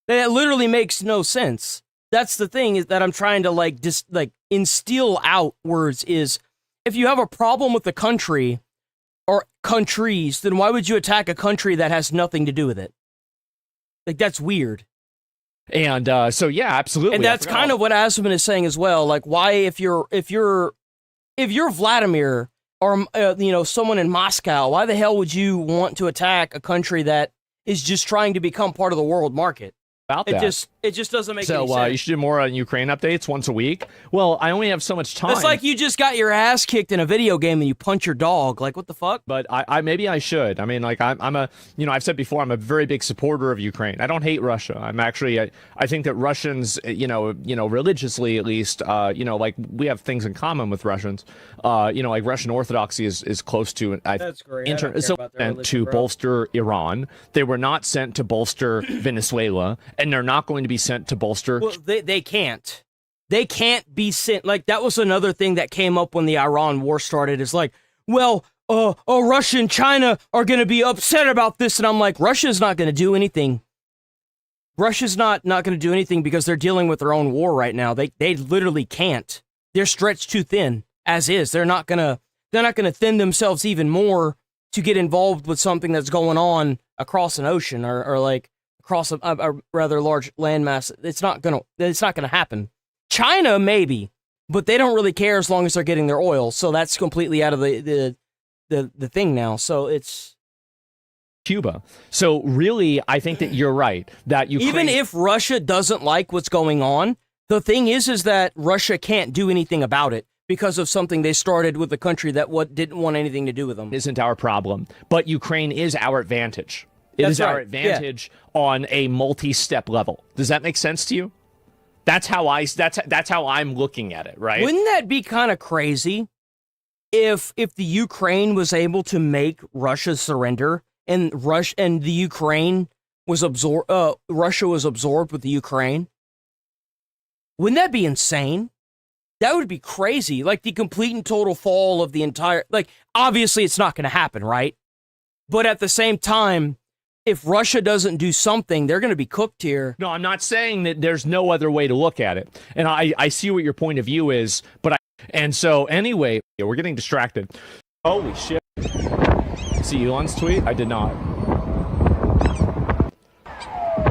That literally makes no sense. That's the thing is that I'm trying to instill outwards is, if you have a problem with the country or countries, then why would you attack a country that has nothing to do with it? Like, that's weird. And so yeah, absolutely. And that's kind of what Asman is saying as well. Like, why if you're Vladimir or someone in Moscow. Why the hell would you want to attack a country that is just trying to become part of the world market? About that. It just doesn't make any So sense. you should do more on Ukraine updates once a week. Well, I only have so much time. It's like you just got your ass kicked in a video game and you punch your dog. Like, what the fuck? But I maybe I should. I mean, like I'm a, I've said before, I'm a very big supporter of Ukraine. I don't hate Russia. I'm actually, I think that Russians, religiously at least, like we have things in common with Russians. Like Russian Orthodoxy is close to. That's great. I don't care So about their sent religion, to bro. bolster Iran. They were not sent to bolster Venezuela, and they're not going to be sent to bolster. Well, they can't. They can't be sent. Like, that was another thing that came up when the Iran war started. Is like, well, Russia and China are going to be upset about this. And I'm like, Russia's not going to do anything. Russia's not going to do anything because they're dealing with their own war right now. They literally can't. They're stretched too thin as is. They're not going to thin themselves even more to get involved with something that's going on across an ocean or like across a rather large landmass. It's not gonna happen. China maybe, but they don't really care as long as they're getting their oil. So that's completely out of the thing now. So it's Cuba. So really, I think that you're right that Ukraine, even if Russia doesn't like what's going on, the thing is that Russia can't do anything about it because of something they started with a country that didn't want anything to do with them. Isn't our problem, but Ukraine is our advantage. It That's is our right, advantage on a multi-step level. Does that make sense to you? That's how I'm looking at it, right? Wouldn't that be kind of crazy if the Ukraine was able to make Russia surrender and the Ukraine was Russia was absorbed with the Ukraine? Wouldn't that be insane? That would be crazy. Like the complete and total fall of the entire, like, obviously it's not going to happen, right? But at the same time, if Russia doesn't do something, they're going to be cooked here. No, I'm not saying that there's no other way to look at it. And I see what your point of view is, and so anyway, we're getting distracted. Holy shit. See Elon's tweet? I did not.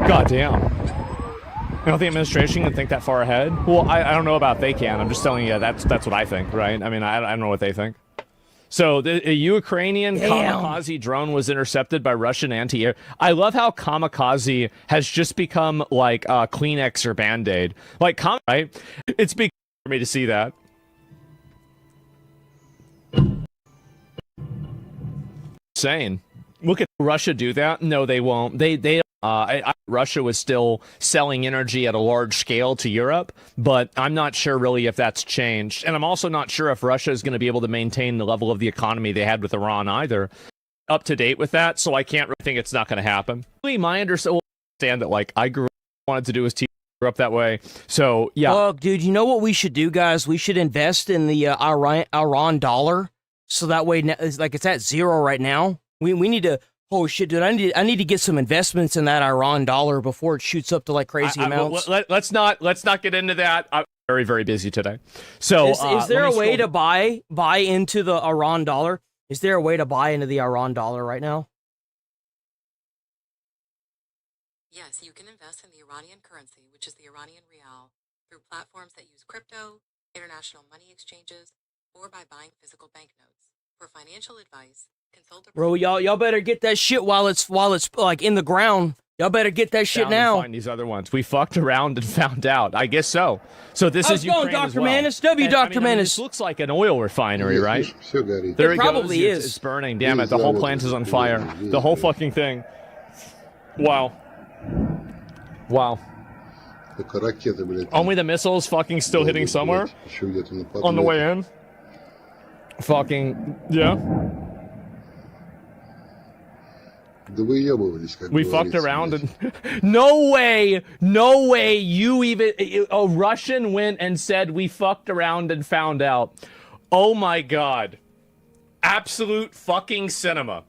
God damn. You don't think administration can think that far ahead? Well, I don't know about they can. I'm just telling you that's what I think, right? I mean, I don't know what they think. So a Ukrainian kamikaze drone was intercepted by Russian anti-air. I love how kamikaze has just become like Kleenex or Band-Aid. Like, right? It's big for me to see that. Insane. Look at Russia do that. No, they won't. Russia was still selling energy at a large scale to Europe, but I'm not sure really if that's changed. And I'm also not sure if Russia is going to be able to maintain the level of the economy they had with Iran either. Up to date with that, so I can't really think it's not going to happen. Really, my understand that, like, I wanted to do his grew up that way. So, yeah. Look, dude, you know what we should do, guys? We should invest in the Iran dollar, so that way, it's at zero right now. We need to. Oh shit, dude! I need to get some investments in that Iran dollar before it shoots up to like crazy amounts. Let's not get into that. I'm very, very busy today. So is there a way to buy into the Iran dollar? Is there a way to buy into the Iran dollar right now? Yes, you can invest in the Iranian currency, which is the Iranian rial, through platforms that use crypto, international money exchanges, or by buying physical banknotes. For financial advice, consult a Bro, y'all better get that shit while it's like in the ground. Y'all better get that shit now. Find these other ones. We fucked around and found out. I guess so. So this How's is it going, Ukraine as Dr. well. Manus? Dr. Manus. This looks like an oil refinery, right? There it probably goes. is. It's burning. Damn it. The whole plant is on fire. The whole fucking thing. Wow. Wow. Only the missiles fucking still hitting somewhere? On the way in? Fucking, yeah. We fucked around and no way you even a Russian went and said we fucked around and found out. Oh my god. Absolute fucking cinema.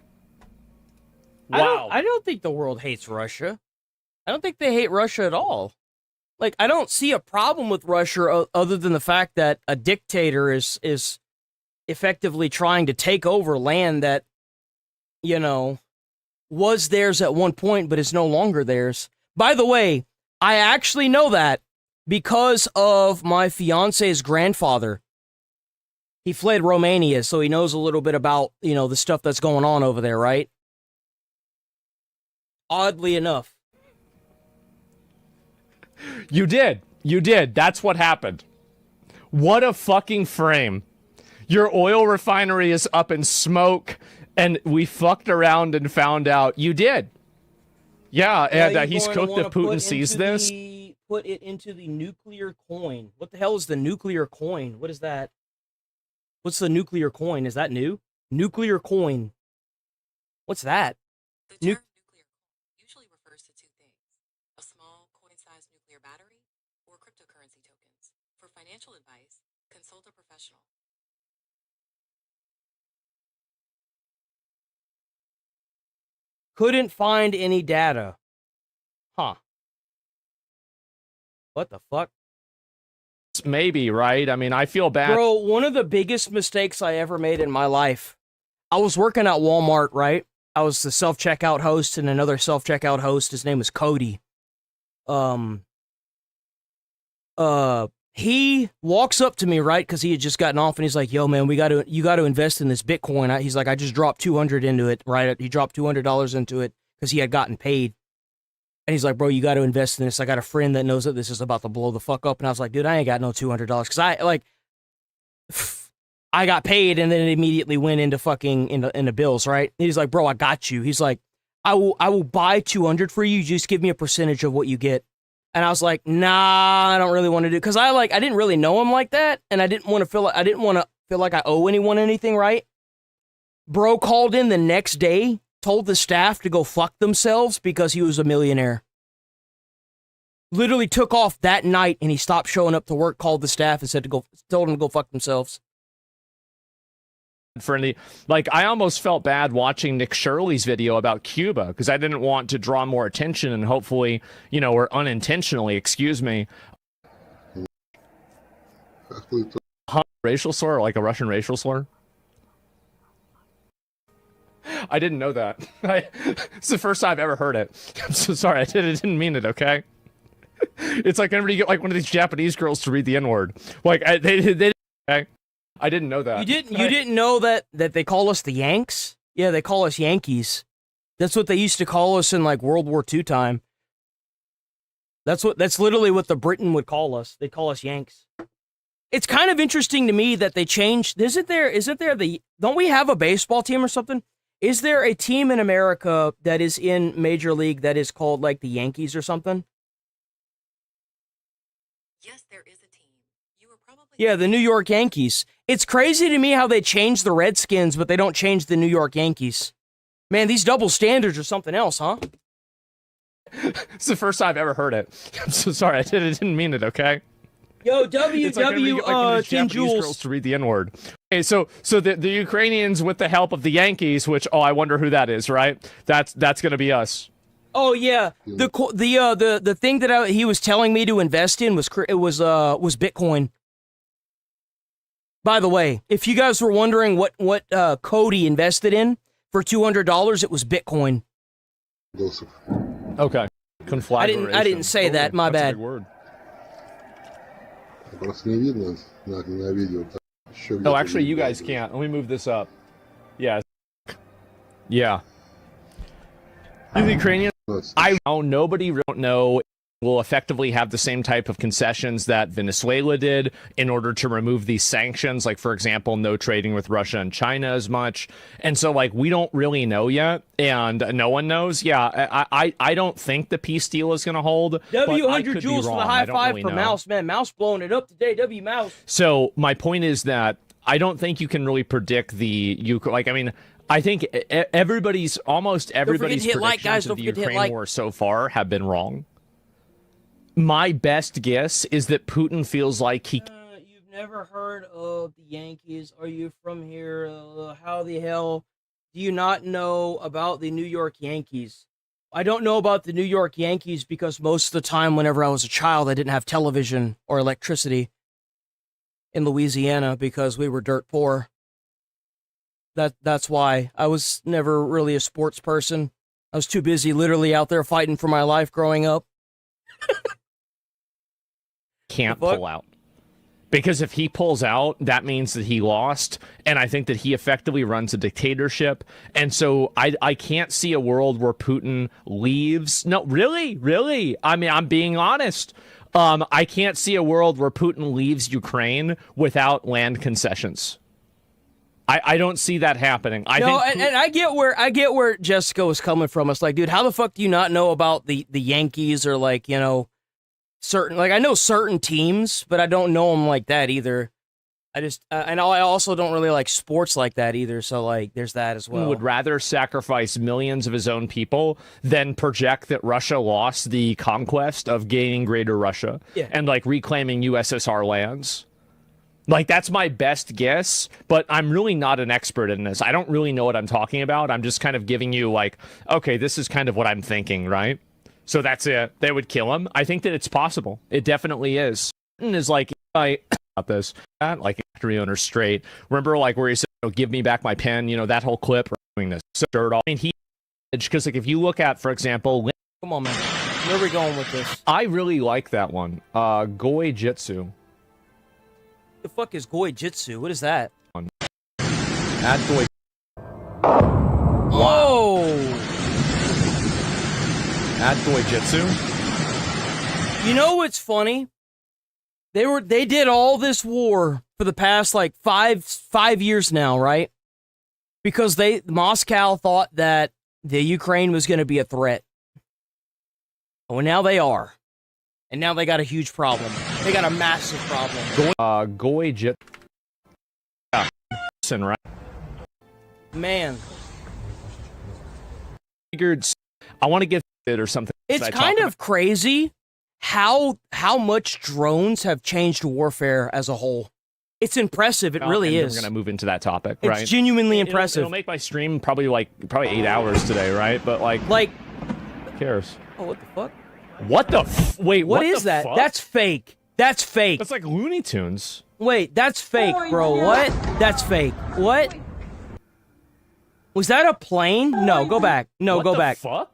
Wow. I don't think the world hates Russia. I don't think they hate Russia at all. Like, I don't see a problem with Russia other than the fact that a dictator is effectively trying to take over land that, you know, was theirs at one point, but is no longer theirs. By the way, I actually know that because of my fiance's grandfather. He fled Romania, so he knows a little bit about, you know, the stuff that's going on over there, right? Oddly enough. You did. You did. That's what happened. What a fucking frame. Your oil refinery is up in smoke, and we fucked around and found out you did. Yeah, and he's cooked if Putin sees this. Put it into the nuclear coin. What the hell is the nuclear coin? What is that? What's the nuclear coin? Is that new? Nuclear coin. What's that? The term nuclear usually refers to two things: a small coin-sized nuclear battery or cryptocurrency tokens. For financial advice, consult a professional. Couldn't find any data. Huh. What the fuck? Maybe, right? I mean, I feel bad. Bro, one of the biggest mistakes I ever made in my life. I was working at Walmart, right? I was the self-checkout host and another self-checkout host. His name was Cody. He walks up to me, right? Because he had just gotten off, and he's like, "Yo, man, you got to invest in this Bitcoin." He's like, "I just dropped $200 into it, right?" He dropped $200 into it because he had gotten paid. And he's like, "Bro, you got to invest in this. I got a friend that knows that this is about to blow the fuck up." And I was like, "Dude, I ain't got no $200 because I got paid, and then it immediately went into fucking into bills, right?" And he's like, "Bro, I got you." He's like, I will buy 200 for you. Just give me a percentage of what you get." And I was like, "Nah, I don't really want to do," because I didn't really know him like that, and I didn't want to feel like I owe anyone anything, right? Bro called in the next day, told the staff to go fuck themselves because he was a millionaire. Literally took off that night, and he stopped showing up to work, called the staff and told them to go fuck themselves. Friendly, like, I almost felt bad watching Nick Shirley's video about Cuba because I didn't want to draw more attention and hopefully, you know, or unintentionally, excuse me, racial slur, like a Russian racial slur. I didn't know that. It's the first time I've ever heard it. I'm so sorry. I didn't mean it. Okay. It's like whenever you get like one of these Japanese girls to read the N-word. Like they okay. I didn't know that. You didn't know that they call us the Yanks? Yeah, they call us Yankees. That's what they used to call us in like World War II time. That's literally what the Britain would call us. They call us Yanks. It's kind of interesting to me that they changed. Don't we have a baseball team or something? Is there a team in America that is in Major League that is called like the Yankees or something? Yes, there is a team. You were probably Yeah, the New York Yankees. It's crazy to me how they changed the Redskins, but they don't change the New York Yankees. Man, these double standards are something else, huh? It's the first time I've ever heard it. I'm so sorry. I didn't mean it, okay? Yo, It's like whenever you get, like, Tin Japanese Jules. girls to read the N-word. Okay, so the Ukrainians with the help of the Yankees, which, I wonder who that is, right? That's gonna be us. Oh yeah, the thing that he was telling me to invest in was Bitcoin. By the way, if you guys were wondering what Cody invested in for $200, it was Bitcoin. Okay. Conflagration. I didn't say that. My That's a bad. big word. Oh, actually, you guys can't. Let me move this up. Yeah. Yeah. The Ukrainians, I know nobody don't know will effectively have the same type of concessions that Venezuela did in order to remove these sanctions, like, for example, no trading with Russia and China as much. And so, like, we don't really know yet, and no one knows. Yeah, I don't think the peace deal is going to hold. W100 Jules for the high five for Mouse. Man, Mouse blowing it up today. W Mouse. So my point is that I don't think you can really predict I think almost everybody's predictions of the Ukraine war so far have been wrong. My best guess is that Putin feels like he... You've never heard of the Yankees. Are you from here? How the hell do you not know about the New York Yankees? I don't know about the New York Yankees because most of the time whenever I was a child, I didn't have television or electricity in Louisiana because we were dirt poor. That's why. I was never really a sports person. I was too busy literally out there fighting for my life growing up. Can't pull out. Because if he pulls out, that means that he lost, and I think that he effectively runs a dictatorship. And so I can't see a world where Putin leaves. No, really. I mean, I'm being honest. I can't see a world where Putin leaves Ukraine without land concessions. I don't see that happening. And I get where Jessica was coming from. It's like, dude, how the fuck do you not know about the Yankees or like, you know, certain, like I know certain teams, but I don't know them like that either. I just and I also don't really like sports like that either. So like, there's that as well. Would rather sacrifice millions of his own people than project that Russia lost the conquest of gaining Greater Russia and like reclaiming USSR lands. Like, that's my best guess, but I'm really not an expert in this. I don't really know what I'm talking about. I'm just kind of giving you, like, okay, this is kind of what I'm thinking, right? So that's it. They would kill him. I think that it's possible. It definitely is. Is like, about this, like, factory owner straight. Remember, like, where he said, oh, give me back my pen, you know, that whole clip, doing this. So dirt all. I mean, because, like, if you look at, for example... Come on, man. Where are we going with this? I really like that one. Goei Jitsu. The fuck is Goei Jitsu? What is that? At Goei. Whoa! At Goei Jitsu. You know what's funny? They did all this war for the past like five years now, right? Because Moscow thought that the Ukraine was going to be a threat. Well, now they are. And now they got a huge problem. They got a massive problem. Goei Jit. Yeah. Right. Man. Figured I want to get it or something. It's kind of crazy how much drones have changed warfare as a whole. It's impressive. It really is. We're going to move into that topic, it's right? It's genuinely impressive. It'll make my stream probably 8 hours today, right? But like who cares? Oh, what the fuck? What the wait, what is that? Fuck? That's fake. That's fake. That's like Looney Tunes. Wait, that's fake, bro. What? That's fake. What? Was that a plane? No, go back. No, go back. Fuck?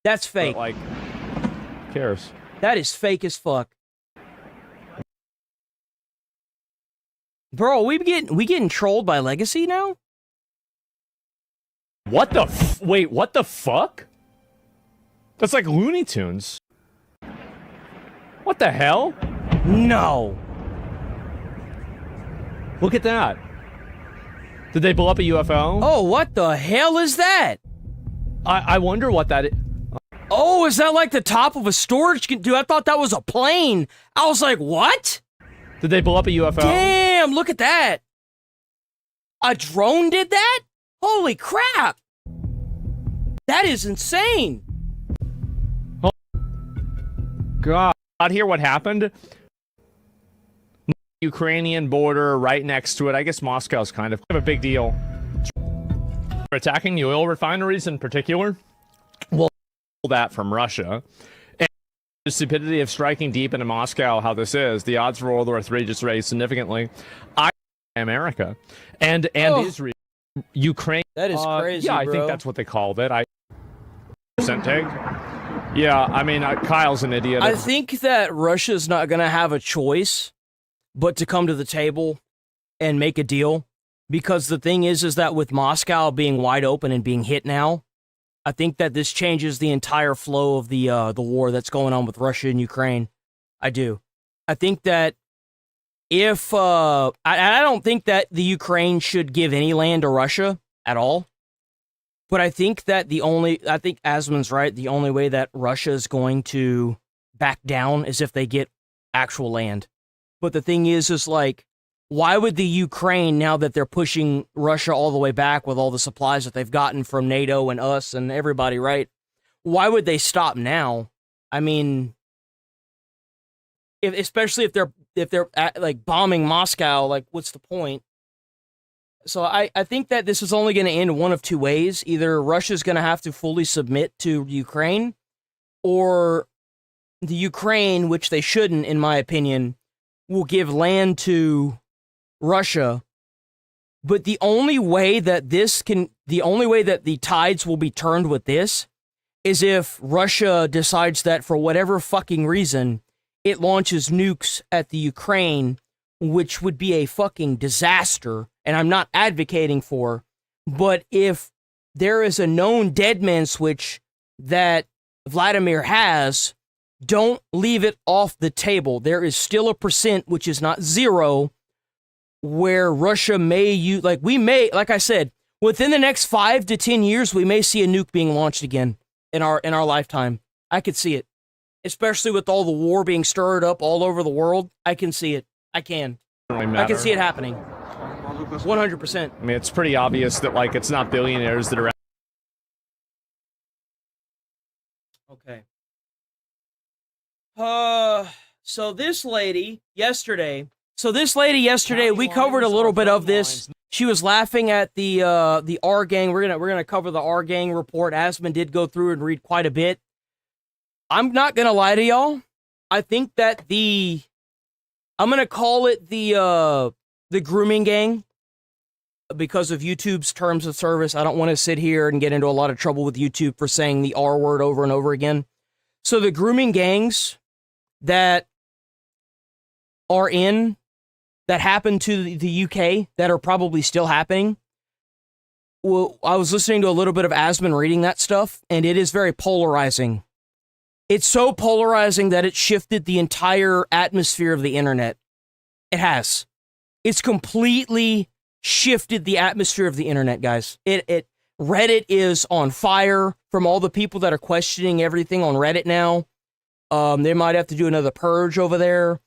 That's fake. But, who cares? That is fake as fuck. Bro, we getting trolled by Legacy now? What the wait, what the fuck? That's like Looney Tunes. What the hell? No. Look at that. Did they blow up a UFO? Oh, what the hell is that? I wonder what that is. Oh, is that like the top of a storage? Dude, I thought that was a plane. I was like, what? Did they blow up a UFO? Damn, look at that. A drone did that? Holy crap. That is insane. God, out here, what happened? Ukrainian border right next to it. I guess Moscow's kind of a big deal. We're attacking the oil refineries in particular. Well, that from Russia. And the stupidity of striking deep into Moscow, how this is, the odds for World War III just raised significantly. America and Israel, Ukraine. That is crazy. Yeah, I bro. think that's what they called it. Percent take. Yeah, I mean, Kyle's an idiot. I think that Russia's not going to have a choice but to come to the table and make a deal. Because the thing is that with Moscow being wide open and being hit now, I think that this changes the entire flow of the war that's going on with Russia and Ukraine. I do. I think that if... I don't think that the Ukraine should give any land to Russia at all. But I think that I think Asmon's right, the only way that Russia is going to back down is if they get actual land. But the thing is like, why would the Ukraine, now that they're pushing Russia all the way back with all the supplies that they've gotten from NATO and us and everybody, right? Why would they stop now? I mean, especially if they're like bombing Moscow, like what's the point? So I think that this is only going to end one of two ways. Either Russia's going to have to fully submit to Ukraine, or the Ukraine, which they shouldn't, in my opinion, will give land to Russia. But the only way that the tides will be turned with this is if Russia decides that for whatever fucking reason, it launches nukes at the Ukraine, which would be a fucking disaster, and I'm not advocating for, but if there is a known dead man switch that Vladimir has, don't leave it off the table. There is still a percent, which is not zero, where Russia may use, like I said, within the next 5 to 10 years, we may see a nuke being launched again in our lifetime. I could see it, especially with all the war being stirred up all over the world. I can see it. I can see it happening. 100%. I mean, it's pretty obvious that, like, it's not billionaires that are. Okay. So this lady yesterday, we covered a little bit of this. She was laughing at the R gang. We're gonna cover the R gang report. Asman did go through and read quite a bit. I'm not gonna lie to y'all. I think that I'm gonna call it the grooming gang because of YouTube's terms of service. I don't want to sit here and get into a lot of trouble with YouTube for saying the R word over and over again. So the grooming gangs that happened to the UK, that are probably still happening. Well, I was listening to a little bit of Asman reading that stuff, and it is very polarizing. It's so polarizing that it shifted the entire atmosphere of the internet. It has. It's completely shifted the atmosphere of the internet, guys. Reddit is on fire from all the people that are questioning everything on Reddit now. They might have to do another purge over there.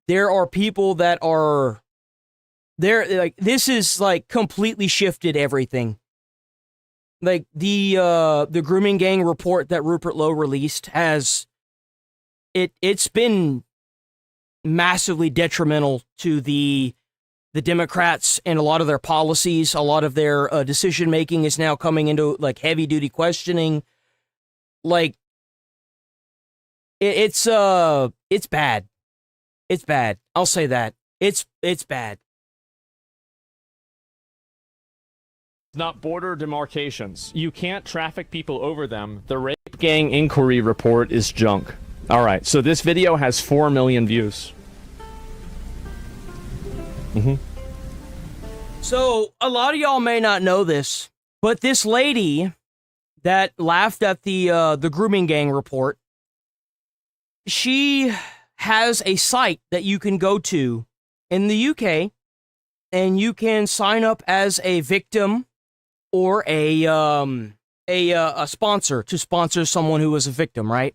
There are people that are there, like, this is like completely shifted everything. Like the grooming gang report that Rupert Lowe released it's been massively detrimental to the Democrats and a lot of their policies. A lot of their decision making is now coming into like heavy duty questioning. Like it's bad. It's bad. I'll say that. It's bad. Not border demarcations. You can't traffic people over them. The rape gang inquiry report is junk. All right, so this video has 4 million views. So a lot of y'all may not know this, but this lady that laughed at the grooming gang report, she has a site that you can go to in the UK, and you can sign up as a victim or a sponsor to sponsor someone who was a victim, right?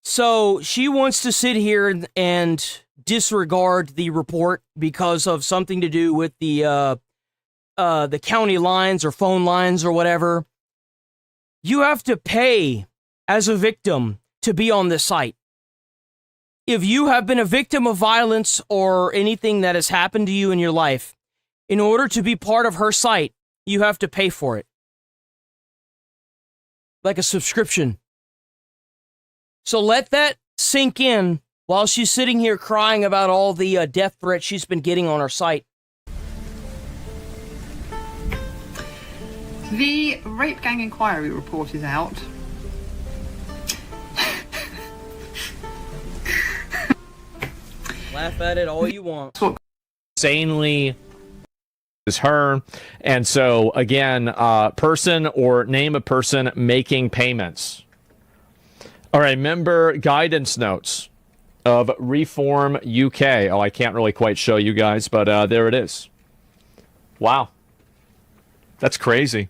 So she wants to sit here and disregard the report because of something to do with the county lines or phone lines or whatever. You have to pay as a victim to be on this site. If you have been a victim of violence or anything that has happened to you in your life, in order to be part of her site, you have to pay for it. Like a subscription. So let that sink in while she's sitting here crying about all the death threats she's been getting on her site. The rape gang inquiry report is out. Laugh at it all you want. Insanely is her. And so, again, person or name a person making payments. All right, member guidance notes of Reform UK. Oh, I can't really quite show you guys, but there it is. Wow. That's crazy.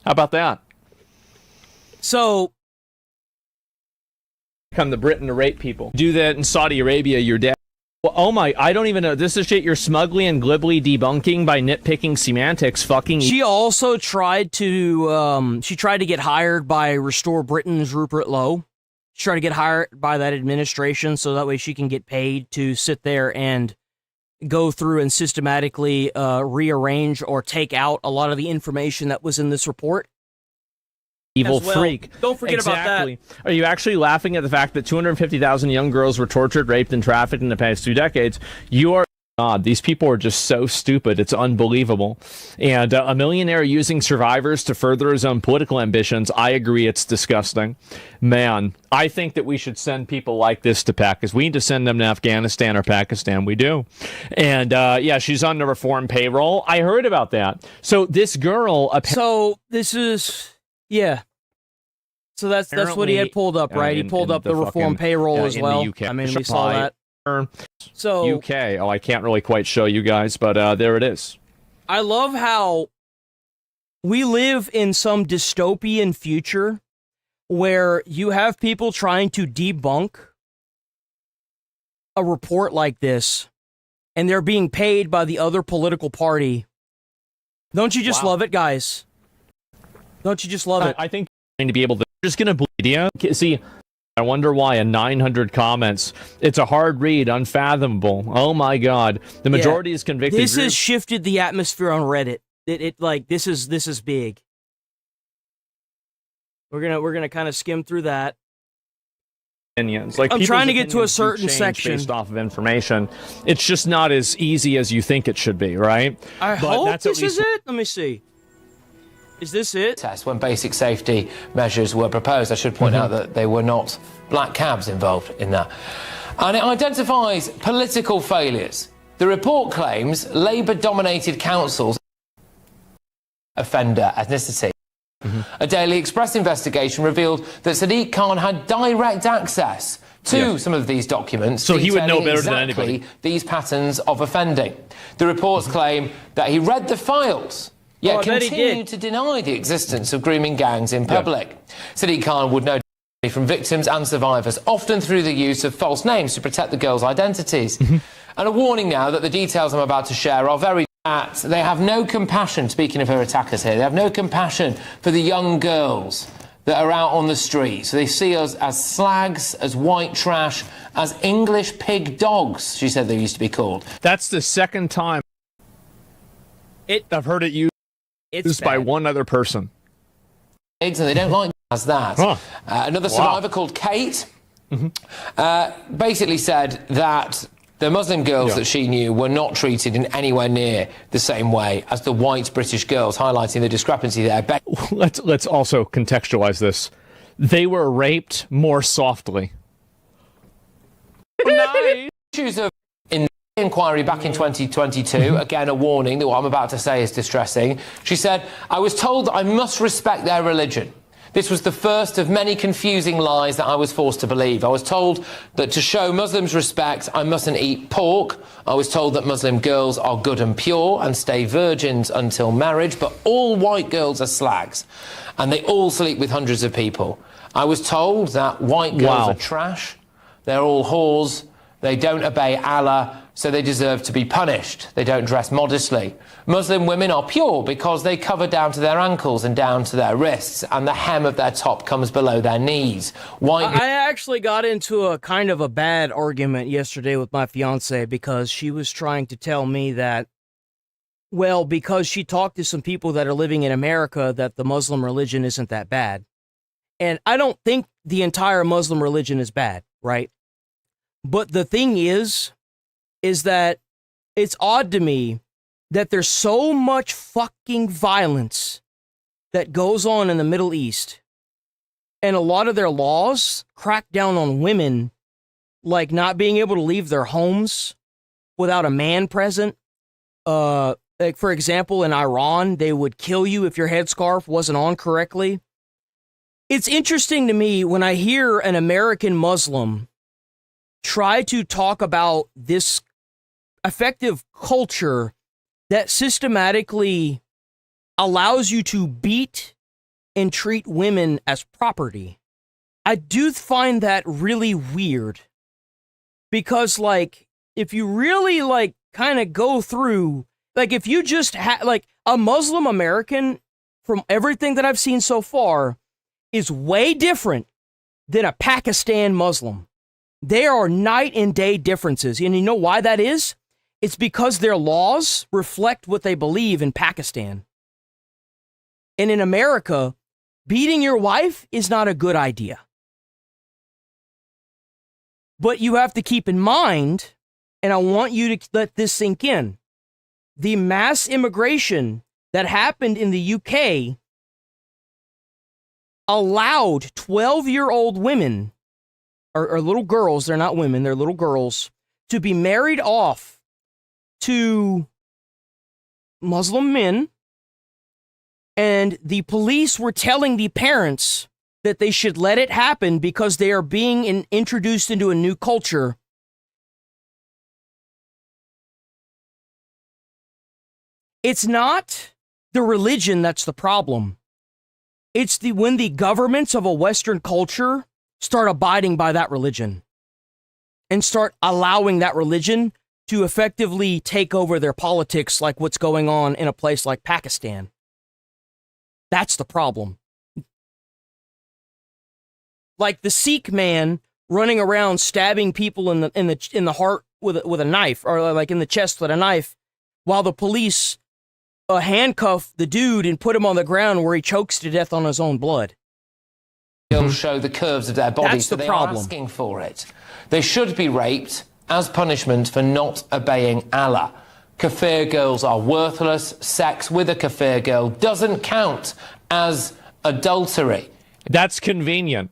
How about that? So, come to Britain to rape people. Do that in Saudi Arabia, you're dead. Well, oh my, I don't even know. This is shit you're smugly and glibly debunking by nitpicking semantics. Fucking. She also tried to, get hired by Restore Britain's Rupert Lowe. She tried to get hired by that administration so that way she can get paid to sit there and go through and systematically rearrange or take out a lot of the information that was in this report. Evil well. freak. Don't forget about that. Are you actually laughing at the fact that 250,000 young girls were tortured, raped, and trafficked in the past 2 decades? You are God, these people are just so stupid. It's unbelievable. And a millionaire using survivors to further his own political ambitions, I agree it's disgusting. Man, I think that we should send people like this to Pakistan. We need to send them to Afghanistan or Pakistan. We do. And yeah, she's on the reform payroll. I heard about that. So this girl... So this is... Yeah. So that's what he had pulled up, right? He pulled up the reform payroll as well. I mean, we saw that. So UK. Oh, I can't really quite show you guys, but there it is. I love how we live in some dystopian future where you have people trying to debunk a report like this, and they're being paid by the other political party. Don't you just love it, guys? Don't you just love it? I think you're going to be able to just going to bleed you. See, I wonder why in 900 comments. It's a hard read, unfathomable. Oh my God, the majority is convicted. This has shifted the atmosphere on Reddit. It like this is big. We're gonna kind of skim through that. Opinions. Like I'm trying to get to a people's certain opinions do change section based off of information. It's just not as easy as you think it should be, right? I hope this is it. Let me see. Is this it? Test when basic safety measures were proposed. I should point out that they were not black cabs involved in that. And it identifies political failures. The report claims Labour-dominated councils offender ethnicity. A Daily Express investigation revealed that Sadiq Khan had direct access to some of these documents, so he would know better than exactly anybody. These patterns of offending. The reports claim that he read the files, yet continued to deny the existence of grooming gangs in public. Sadiq Khan would know from victims and survivors, often through the use of false names to protect the girls' identities. And a warning now that the details I'm about to share are very they have no compassion, speaking of her attackers here, they have no compassion for the young girls that are out on the streets. So they see us as slags, as white trash, as English pig dogs, she said they used to be called. That's the second time I've heard it used by one other person. And they don't like as that. Another survivor called Kate basically said that the Muslim girls that she knew were not treated in anywhere near the same way as the white British girls, highlighting the discrepancy there. Let's also contextualize this. They were raped more softly. Issues of in the inquiry back in 2022, again a warning that what I'm about to say is distressing. She said, I was told that I must respect their religion. This was the first of many confusing lies that I was forced to believe. I was told that to show Muslims respect, I mustn't eat pork. I was told that Muslim girls are good and pure and stay virgins until marriage, but all white girls are slags, and they all sleep with hundreds of people. I was told that white girls are trash, they're all whores, they don't obey Allah, so they deserve to be punished. They don't dress modestly. Muslim women are pure because they cover down to their ankles and down to their wrists, and the hem of their top comes below their knees. I actually got into a kind of a bad argument yesterday with my fiance because she was trying to tell me that, well, because she talked to some people that are living in America, that the Muslim religion isn't that bad. And I don't think the entire Muslim religion is bad, right? But the thing is that it's odd to me that there's so much fucking violence that goes on in the Middle East. And a lot of their laws crack down on women, like not being able to leave their homes without a man present. Like, for example, in Iran, they would kill you if your headscarf wasn't on correctly. It's interesting to me when I hear an American Muslim try to talk about this effective culture that systematically allows you to beat and treat women as property. I do find that really weird because, like, if you really, like, kind of go through, like, if you just like, a Muslim American, from everything that I've seen so far, is way different than a Pakistan Muslim. There are night and day differences. And you know why that is? It's because their laws reflect what they believe in Pakistan. And in America, beating your wife is not a good idea. But you have to keep in mind and I want you to let this sink in. The mass immigration that happened in the UK allowed 12-year-old women, or little girls, they're not women, they're little girls, to be married off to Muslim men, and the police were telling the parents that they should let it happen because they are being introduced into a new culture. It's not the religion that's the problem. It's when the governments of a Western culture start abiding by that religion and start allowing that religion to effectively take over their politics, like what's going on in a place like Pakistan. That's the problem. Like the Sikh man running around stabbing people in the heart with a knife, or like in the chest with a knife, while the police handcuff the dude and put him on the ground where he chokes to death on his own blood. They'll show the curves of their bodies. That's so the they problem. are asking for it. They should be raped as punishment for not obeying Allah. Kafir girls are worthless. Sex with a kafir girl doesn't count as adultery. That's convenient.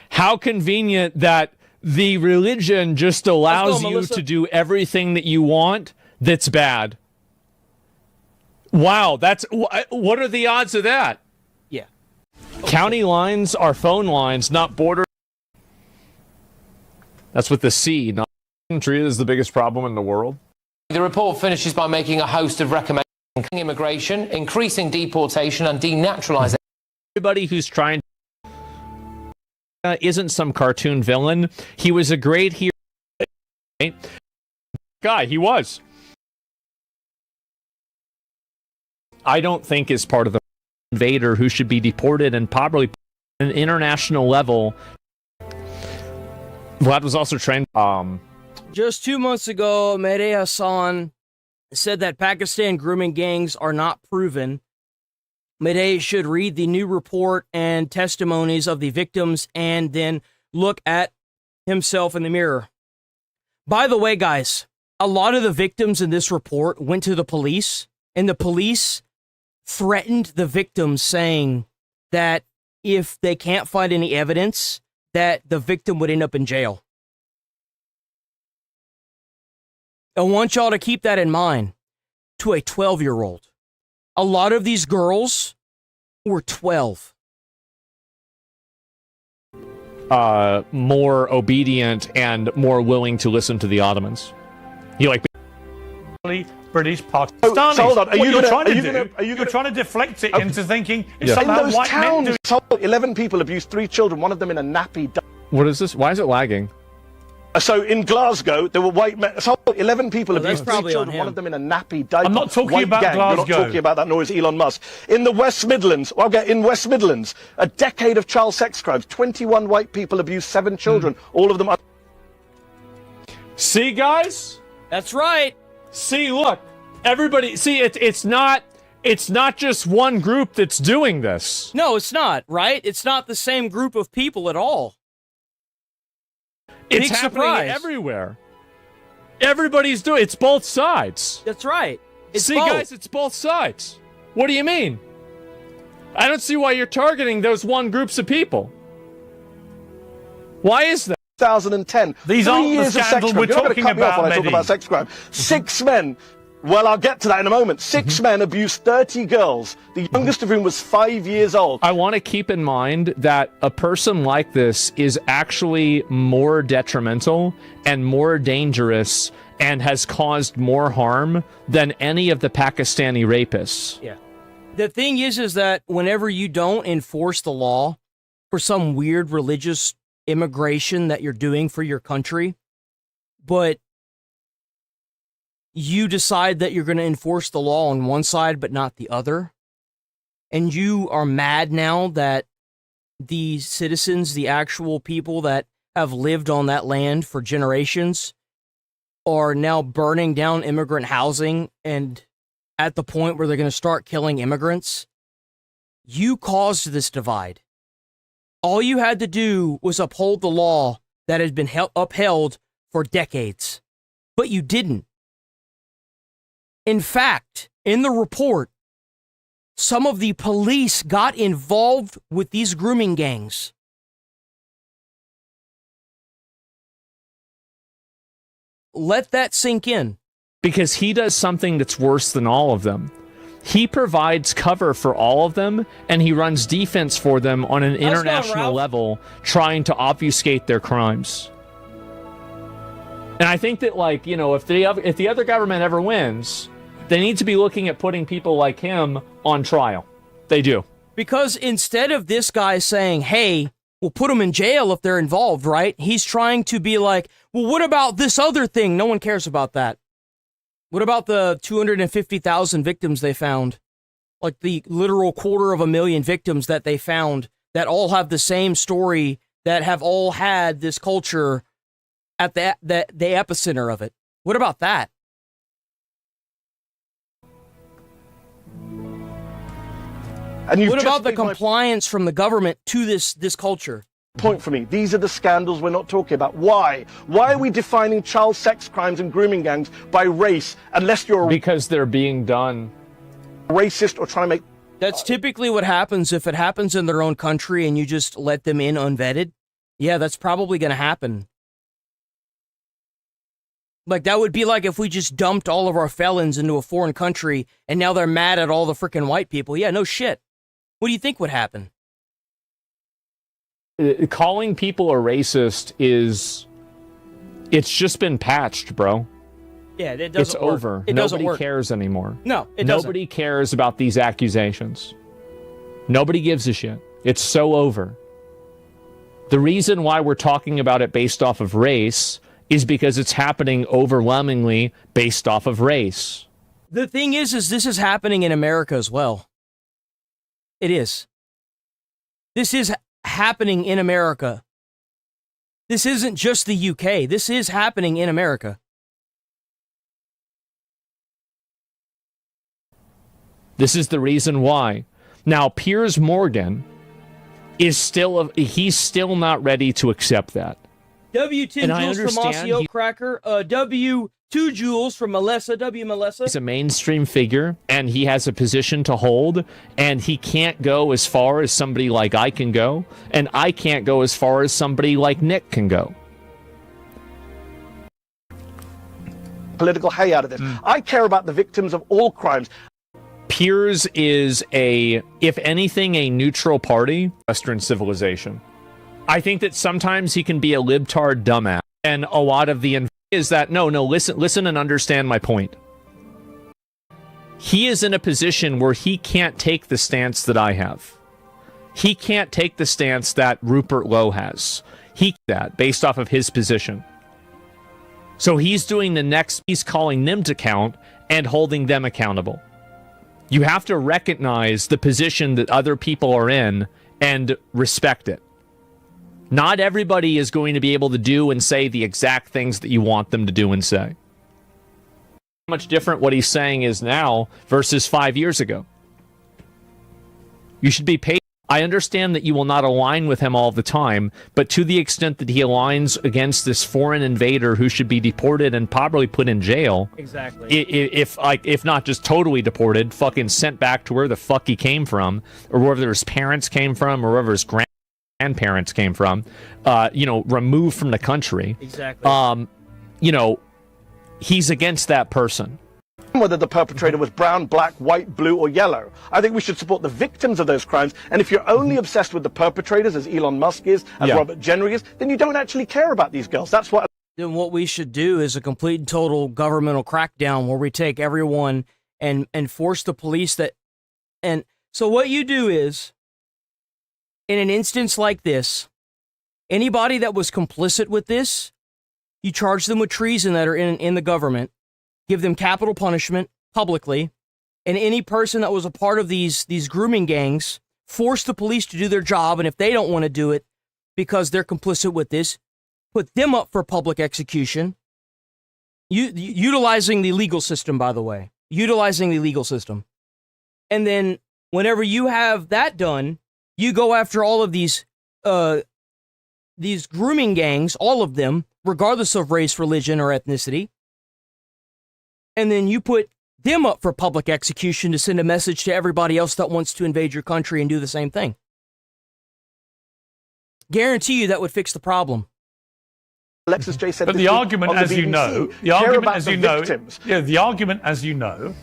How convenient that the religion just allows you to do everything that you want that's bad. Wow, what are the odds of that? Yeah. County lines are phone lines, not border. That's with the C, not tree is the biggest problem in the world. The report finishes by making a host of recommendations: immigration, increasing deportation, and denaturalization. Everybody who's trying isn't some cartoon villain. He was a great hero. Guy, he was. I don't think is part of the invader who should be deported and probably at an international level. Vlad was also trained. Just 2 months ago, Mehdi Hassan said that Pakistan grooming gangs are not proven. Mehdi should read the new report and testimonies of the victims and then look at himself in the mirror. By the way, guys, a lot of the victims in this report went to the police, and the police threatened the victims, saying that if they can't find any evidence, that the victim would end up in jail. I want y'all to keep that in mind. To a 12-year-old. A lot of these girls were 12. More obedient and more willing to listen to the Ottomans. You like British Pakistanis. So hold on. What you're trying to do, you're trying to deflect it into thinking it's In somehow those white men doing. towns, 11 people abused 3 children, one of them in a nappy. What is this? Why is it lagging? So in Glasgow, there were white men. So 11 people abused 3 children, one of them in a nappy diaper. I'm not talking white about gang. Glasgow. You're not talking about that, nor is Elon Musk. In the West Midlands, in West Midlands, a decade of child sex crimes. 21 white people abused 7 children. All of them. See, guys? That's right. See, look, everybody. See, it's not just one group that's doing this. No, it's not, right? It's not the same group of people at all. It's Big happening surprise. everywhere. Everybody's doing. It's both sides. That's right. It's See, both. guys, it's both sides. What do you mean? I don't see why you're targeting those one groups of people. Why is that? 2010. These 3 aren't the years of sex scandals crime. we're You're not gonna talking cut me off about, when I talk Mehdi. about sex crime. 6 men. Well, I'll get to that in a moment. 6 men abused 30 girls, the youngest of whom was 5 years old. I want to keep in mind that a person like this is actually more detrimental and more dangerous and has caused more harm than any of the Pakistani rapists. Yeah. The thing is that whenever you don't enforce the law for some weird religious immigration that you're doing for your country, but you decide that you're going to enforce the law on one side but not the other, and you are mad now that the citizens, the actual people that have lived on that land for generations, are now burning down immigrant housing and at the point where they're going to start killing immigrants, you caused this divide. All you had to do was uphold the law that has been upheld for decades. but you didn't. In fact, in the report, some of the police got involved with these grooming gangs. Let that sink in. Because he does something that's worse than all of them. He provides cover for all of them, and he runs defense for them on an international level, trying to obfuscate their crimes. And I think that, like, you know, if the other government ever wins, they need to be looking at putting people like him on trial. They do. Because instead of this guy saying, hey, we'll put them in jail if they're involved, right? He's trying to be like, well, what about this other thing? No one cares about that. What about the 250,000 victims they found? Like the literal 250,000 victims that they found that all have the same story, that have all had this culture at the epicenter of it. What about that? And what about the compliance from the government to this culture? Point for me. These are the scandals we're not talking about. Why? Why are we defining child sex crimes and grooming gangs by race unless you're because they're being done racist or trying to make... That's typically what happens if it happens in their own country and you just let them in unvetted. Yeah, that's probably going to happen. Like, that would be like if we just dumped all of our felons into a foreign country and now they're mad at all the freaking white people. Yeah, no shit. What do you think would happen? Calling people a racist it's just been patched, bro. Yeah, it doesn't It's work. over. It doesn't Nobody work. cares anymore. No, it doesn't. Nobody cares about these accusations. Nobody gives a shit. It's so over. The reason why we're talking about it based off of race is because it's happening overwhelmingly based off of race. The thing is this is happening in America as well. It is. This is happening in America. This isn't just the UK. This is happening in America. This is the reason why. Now, Piers Morgan is he's still not ready to accept that. W10 And I Jules from understand Osseo Cracker. W2 Jules from Melissa. Melissa. He's a mainstream figure, and he has a position to hold, and he can't go as far as somebody like I can go, and I can't go as far as somebody like Nick can go. Political hay out of this. I care about the victims of all crimes. Piers is if anything, a neutral party, Western civilization. I think that sometimes he can be a libtard dumbass, and a lot of the is that no, listen and understand my point. He is in a position where he can't take the stance that I have. He can't take the stance that Rupert Lowe has. Based off of his position. So he's doing he's calling them to account and holding them accountable. You have to recognize the position that other people are in and respect it. Not everybody is going to be able to do and say the exact things that you want them to do and say. How much different what he's saying is now versus 5 years ago. You should be patient. I understand that you will not align with him all the time, but to the extent that he aligns against this foreign invader who should be deported and probably put in jail. Exactly. If not just totally deported, fucking sent back to where the fuck he came from, or wherever his parents came from, or wherever his grandparents came from, removed from the country. Exactly. He's against that person. Whether the perpetrator was brown, black, white, blue, or yellow. I think we should support the victims of those crimes. And if you're only obsessed with the perpetrators, as Elon Musk is, as Robert Jenner is, then you don't actually care about these girls. That's what. Then what we should do is a complete and total governmental crackdown where we take everyone and force the police that. And so what you do is, in an instance like this, anybody that was complicit with this, you charge them with treason that are in the government. Give them capital punishment publicly, and any person that was a part of these grooming gangs, force the police to do their job, and if they don't want to do it because they're complicit with this, put them up for public execution. Utilizing the legal system, by the way. Utilizing the legal system. And then whenever you have that done, you go after all of these grooming gangs, all of them, regardless of race, religion, or ethnicity. and then you put them up for public execution to send a message to everybody else that wants to invade your country and do the same thing. Guarantee you that would fix the problem. Alexis J said but the argument, as you know, the argument, as you know,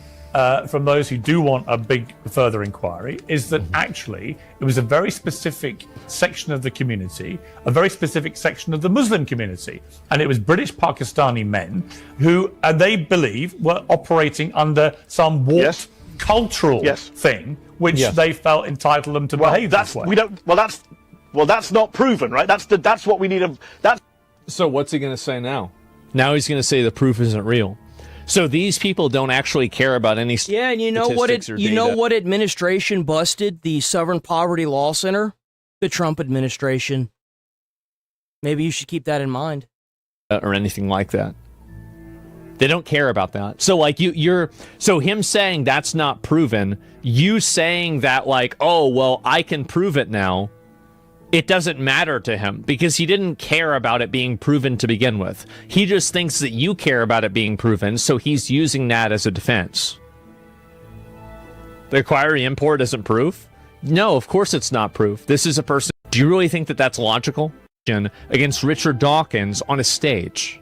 from those who do want a big further inquiry, is that actually it was a very specific section of the community, a very specific section of the Muslim community, and it was British Pakistani men who they believe were operating under some warped cultural thing, which they felt entitled them to behave this way. That's not proven, right? That's what we need. So what's he going to say now? Now he's going to say the proof isn't real. So these people don't actually care about any Yeah, and you know what administration busted? The Southern Poverty Law Center? The Trump administration. Maybe you should keep that in mind. Or anything like that. They don't care about that. So like so him saying that's not proven, you saying that like, oh, well, I can prove it now. It doesn't matter to him because he didn't care about it being proven to begin with. He just thinks that you care about it being proven, so he's using that as a defense. The inquiry import isn't proof? No, of course it's not proof. This is a person. Do you really think that that's logical? Against Richard Dawkins on a stage.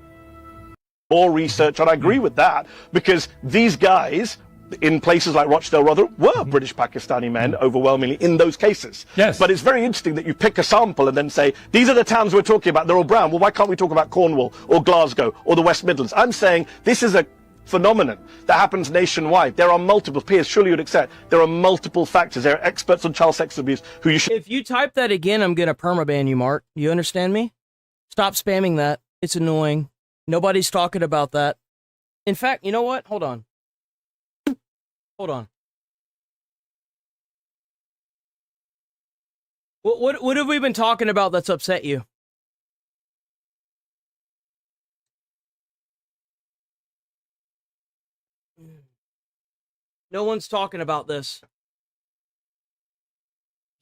More research, and I agree with that, because these guys in places like Rochdale Rotherham were British Pakistani men overwhelmingly in those cases. Yes. But it's very interesting that you pick a sample and then say, these are the towns we're talking about, they're all brown. Well, why can't we talk about Cornwall or Glasgow or the West Midlands? I'm saying this is a phenomenon that happens nationwide. There are multiple, Piers, surely you'd accept, there are multiple factors. There are experts on child sex abuse who you should... If you type that again, I'm going to permaban you, Mark. You understand me? Stop spamming that. It's annoying. Nobody's talking about that. In fact, you know what? Hold on. Hold on. What have we been talking about that's upset you? No one's talking about this.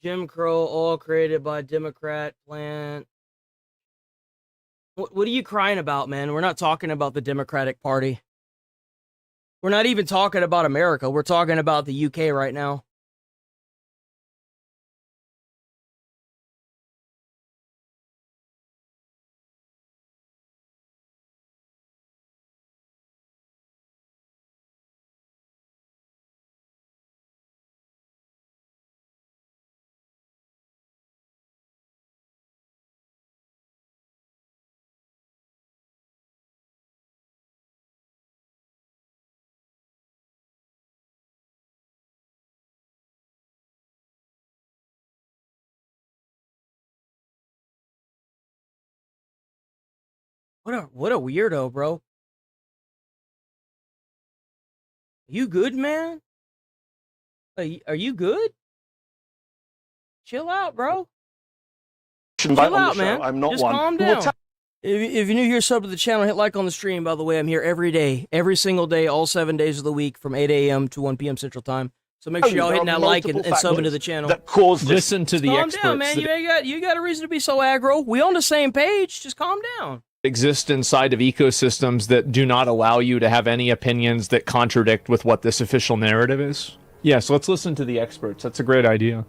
Jim Crow, all created by Democrat plant. What are you crying about, man? We're not talking about the Democratic Party. We're not even talking about America. We're talking about the UK right now. What a weirdo, bro. You good, man? Are you good? Chill out, bro. Chill out, man. I'm not Just one. calm down. If you're new here, sub to the channel, hit like on the stream. By the way, I'm here every day, every single day, all 7 days of the week from 8 a.m. to 1 p.m. Central Time. So make sure y'all hitting that like and sub into the channel. That cause listen to the calm experts. Calm down, man. You got a reason to be so aggro. We on the same page. Just calm down. Exist inside of ecosystems that do not allow you to have any opinions that contradict with what this official narrative is. Yes, let's listen to the experts. That's a great idea.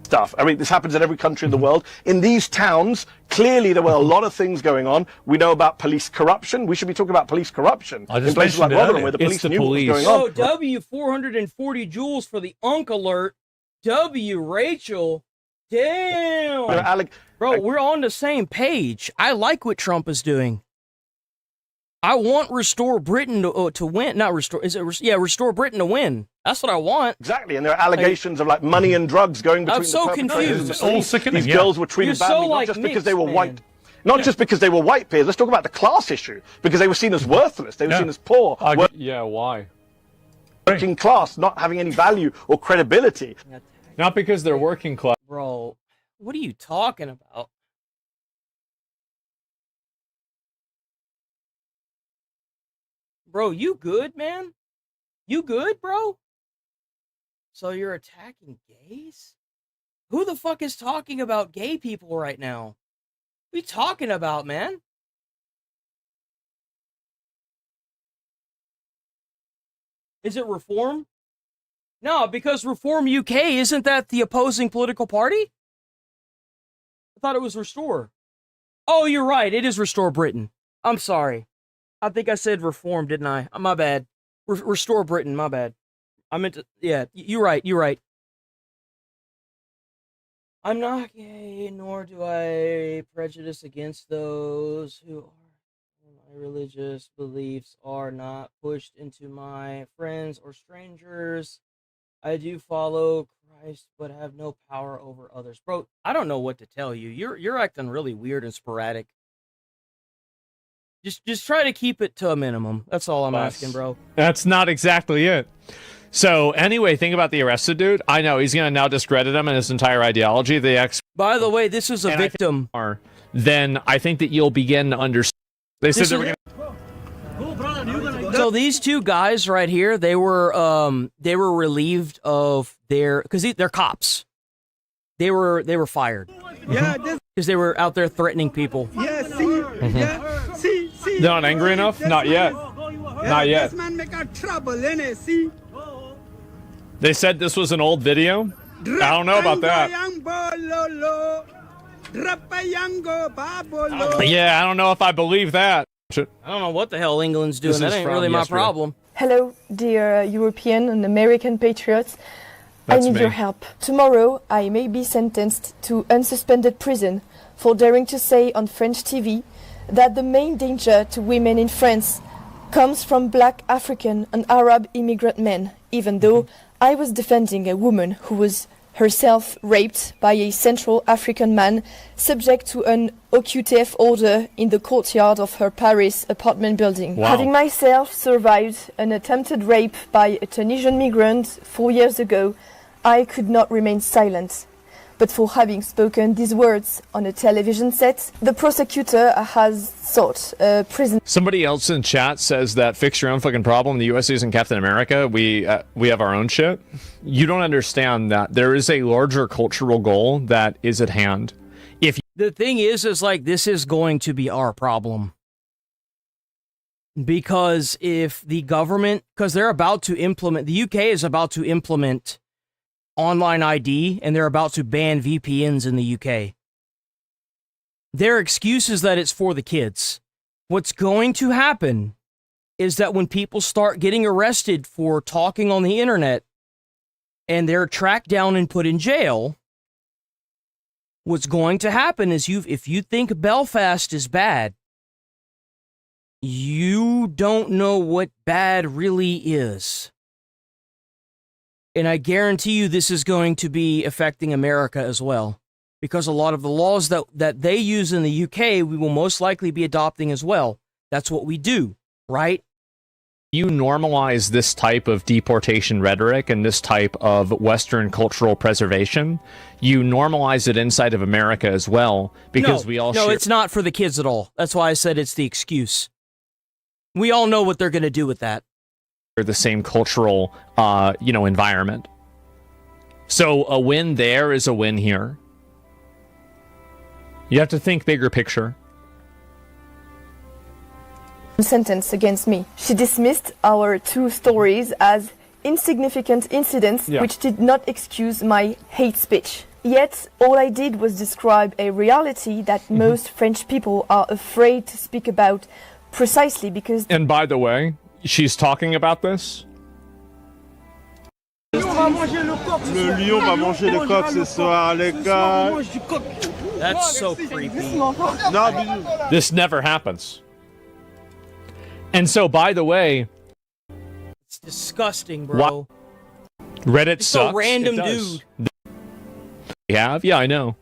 Stuff. I mean, this happens in every country in the world. In these towns, clearly there were a lot of things going on. We know about police corruption. We should be talking about police corruption I just in places like mentioned it Rotherham, where the earlier. police It's the knew what was police. going on. Oh, W 440 joules for the Unk alert. W Rachel. Damn. Bro, we're on the same page. I like what Trump is doing. I want Restore Britain to win. Not Restore. Restore Britain to win. That's what I want. Exactly. And there are allegations of like money and drugs going between I'm so the perpetrators. confused. It's all sickening. These girls were treated You're badly, so, not like, just because mixed, they were man. white. Not just because they were white, Piers. Let's talk about the class issue. Because they were seen as worthless. They were seen as poor. Yeah, why? Working class, not having any value or credibility. Not because they're working class. Bro, what are you talking about? Bro, you good, man? You good, bro? So you're attacking gays? Who the fuck is talking about gay people right now? What are you talking about, man? Is it Reform? No, because Reform UK, isn't that the opposing political party? I thought it was Restore. Oh, you're right. It is Restore Britain. I'm sorry. I think I said Reform, didn't I? My bad. Restore Britain, my bad. I meant to, yeah, you're right. I'm not gay, nor do I prejudice against those who are. My religious beliefs are not pushed into my friends or strangers. I do follow Christ, but have no power over others. Bro, I don't know what to tell you. You're acting really weird and sporadic. Just try to keep it to a minimum. That's all I'm asking, bro. That's not exactly it. So anyway, think about the arrested dude. I know he's gonna now discredit him and his entire ideology. By the way, this is a victim. Then I think that you'll begin to understand. They said they were gonna. So these two guys right here, they were relieved of their, because they're cops. They were fired. Yeah, because they were out there threatening people. Yeah, see, see. They're not angry enough? Not yet. Not yet. This man make a trouble, innit? See. They said this was an old video. I don't know about that. Yeah, I don't know if I believe that. I don't know what the hell England's doing. That ain't really my problem. Hello, dear European and American patriots. I need your help. Tomorrow, I may be sentenced to unsuspended prison for daring to say on French TV that the main danger to women in France comes from black African and Arab immigrant men, even though I was defending a woman who was herself raped by a Central African man subject to an OQTF order in the courtyard of her Paris apartment building. Wow. Having myself survived an attempted rape by a Tunisian migrant 4 years ago, I could not remain silent. But for having spoken these words on a television set, the prosecutor has sought a prison. Somebody else in chat says that fix your own fucking problem. The U.S. isn't Captain America. We have our own shit. You don't understand that there is a larger cultural goal that is at hand. The thing is like, this is going to be our problem. Because if the government, because they're about to implement, the UK is about to implement online ID, and they're about to ban VPNs in the UK. Their excuse is that it's for the kids. What's going to happen is that when people start getting arrested for talking on the internet and they're tracked down and put in jail, what's going to happen is if you think Belfast is bad, you don't know what bad really is. And I guarantee you this is going to be affecting America as well. Because a lot of the laws that they use in the UK, we will most likely be adopting as well. That's what we do, right? You normalize this type of deportation rhetoric and this type of Western cultural preservation. You normalize it inside of America as well, because No, it's not for the kids at all. That's why I said it's the excuse. We all know what they're going to do with that. The same cultural, environment. So a win there is a win here. You have to think bigger picture. Sentence against me. She dismissed our two stories as insignificant incidents which did not excuse my hate speech. Yet, all I did was describe a reality that most French people are afraid to speak about precisely because... And by the way, she's talking about this. Le lion va manger le coq ce soir, les gars. That's so creepy. This never happens. And so, by the way, it's disgusting, bro. Reddit Just sucks. a random dude. You have? Yeah, I know.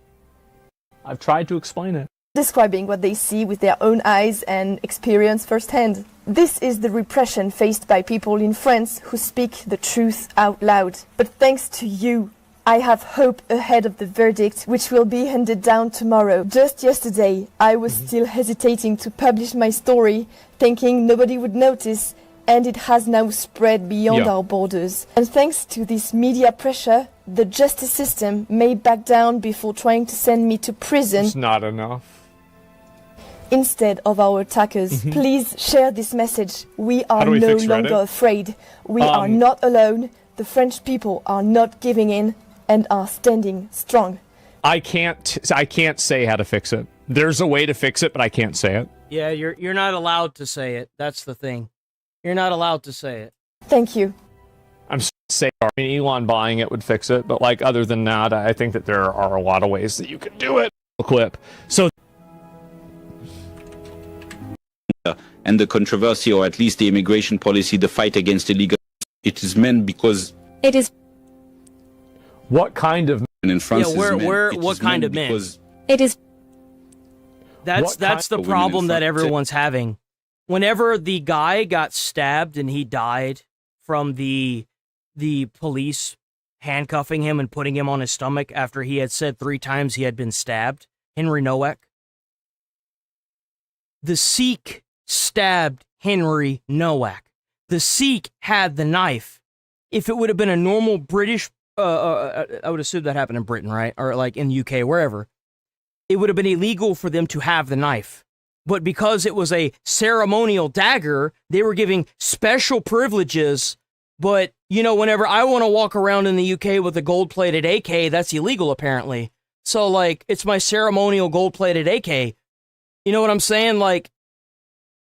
I've tried to explain it. Describing what they see with their own eyes and experience firsthand. This is the repression faced by people in France who speak the truth out loud. But thanks to you, I have hope ahead of the verdict, which will be handed down tomorrow. Just yesterday, I was still hesitating to publish my story, thinking nobody would notice, and it has now spread beyond our borders. And thanks to this media pressure, the justice system may back down before trying to send me to prison. It's not enough. instead of our attackers. Please share this message. We are we no fix Reddit? longer afraid. We are not alone. The French people are not giving in and are standing strong. I can't say how to fix it. There's a way to fix it, but I can't say it. Yeah, you're not allowed to say it. That's the thing. You're not allowed to say it. Thank you. I'm saying, I mean, Elon buying it would fix it, but like other than that, I think that there are a lot of ways that you could do it. Clip. So. And the controversy, or at least the immigration policy, the fight against illegal, it is meant because It is. What kind of men in France? Yeah, is men. what kind of men? It is. That's the problem that everyone's having. Whenever the guy got stabbed and he died from the police handcuffing him and putting him on his stomach after he had said 3 times he had been stabbed, Henry Nowak. The Sikh stabbed Henry Nowak. The Sikh had the knife. If it would have been a normal British, I would assume that happened in Britain, right? Or like in the UK, wherever. It would have been illegal for them to have the knife. But because it was a ceremonial dagger, they were giving special privileges. But, you know, whenever I want to walk around in the UK with a gold-plated AK, that's illegal, apparently. So, like, it's my ceremonial gold-plated AK. You know what I'm saying? Like,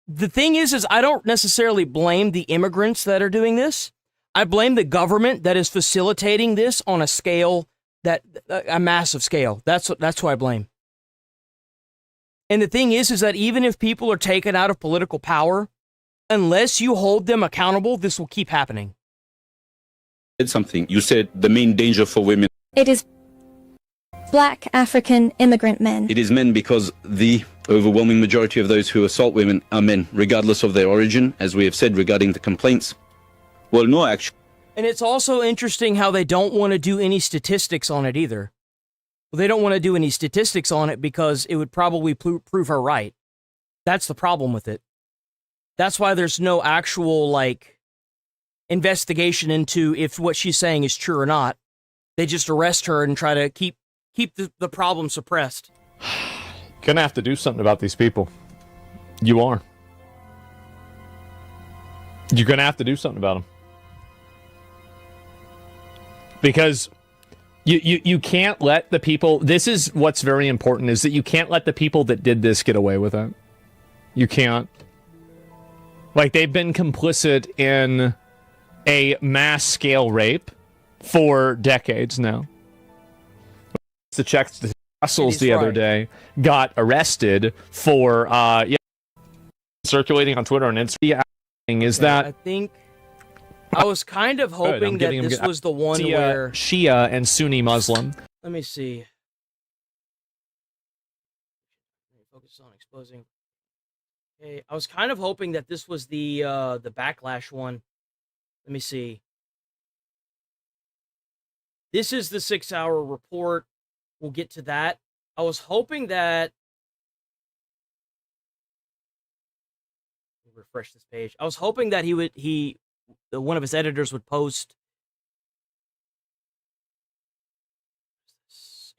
the thing is I don't necessarily blame the immigrants that are doing this. I blame the government that is facilitating this on a scale a massive scale. That's who I blame. And the thing is that even if people are taken out of political power, unless you hold them accountable, this will keep happening. Said something. You said the main danger for women. It is Black African immigrant men. It is men because the overwhelming majority of those who assault women are men, regardless of their origin, as we have said regarding the complaints. Well, no, actually. And it's also interesting how they don't want to do any statistics on it either. They don't want to do any statistics on it because it would probably prove her right. That's the problem with it. That's why there's no actual, like, investigation into if what she's saying is true or not. They just arrest her and try to keep the problem suppressed. Gonna have to do something about these people. You are. You're gonna have to do something about them. Because you can't let the people... This is what's very important, is that you can't let the people that did this get away with it. You can't. Like, they've been complicit in a mass-scale rape for decades now. The Czech Brussels the other day got arrested for circulating on Twitter and Instagram. I think I was kind of hoping that this was the one where Shia and Sunni Muslim. Let me see. Focus on exposing. Okay, I was kind of hoping that this was the backlash one. Let me see. This is the 6-hour report. We'll get to that. I was hoping that... refresh this page. I was hoping that one of his editors would post...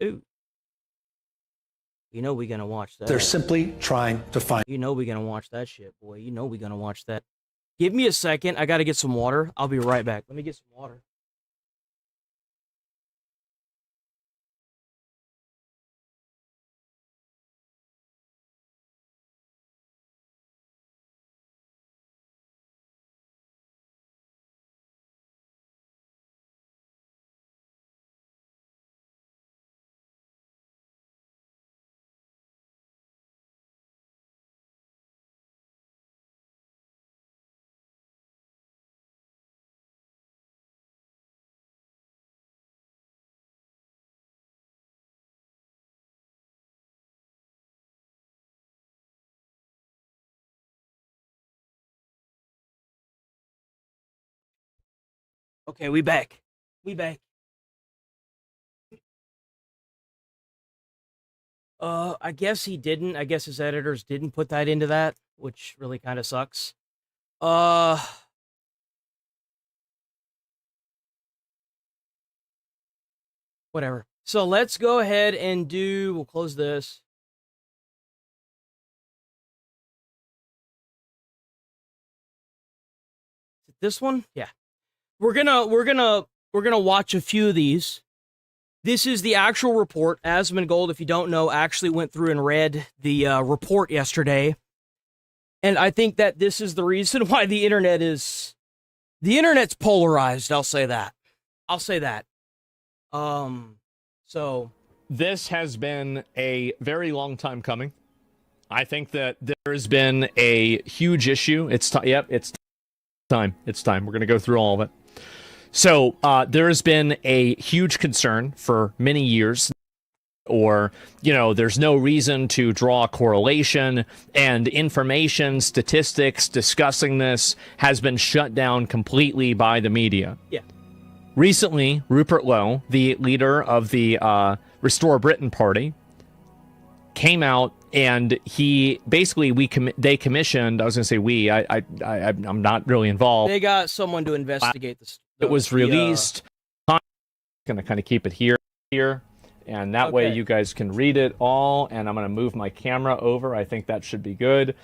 Ooh. You know we're gonna watch that. They're simply trying to find... You know we're gonna watch that shit, boy. You know we're gonna watch that. Give me a second. I gotta get some water. I'll be right back. Let me get some water. Okay, we back. We back. I guess he didn't. I guess his editors didn't put that into that, which really kind of sucks. Whatever. So let's go ahead and we'll close this. this one? Yeah. We're gonna watch a few of these. This is the actual report. Asmongold, if you don't know, actually went through and read the report yesterday. And I think that this is the reason why the internet's polarized. I'll say that. So this has been a very long time coming. I think that there has been a huge issue. It's time. We're going to go through all of it. So there has been a huge concern for many years, or, there's no reason to draw a correlation, and information, statistics discussing this has been shut down completely by the media. Yeah. Recently, Rupert Lowe, the leader of the Restore Britain Party, came out and he basically they commissioned. I was going to say we. I'm not really involved. They got someone to investigate this. It was released. I'm going to kind of keep it here, and that way you guys can read it all. And I'm going to move my camera over. I think that should be good.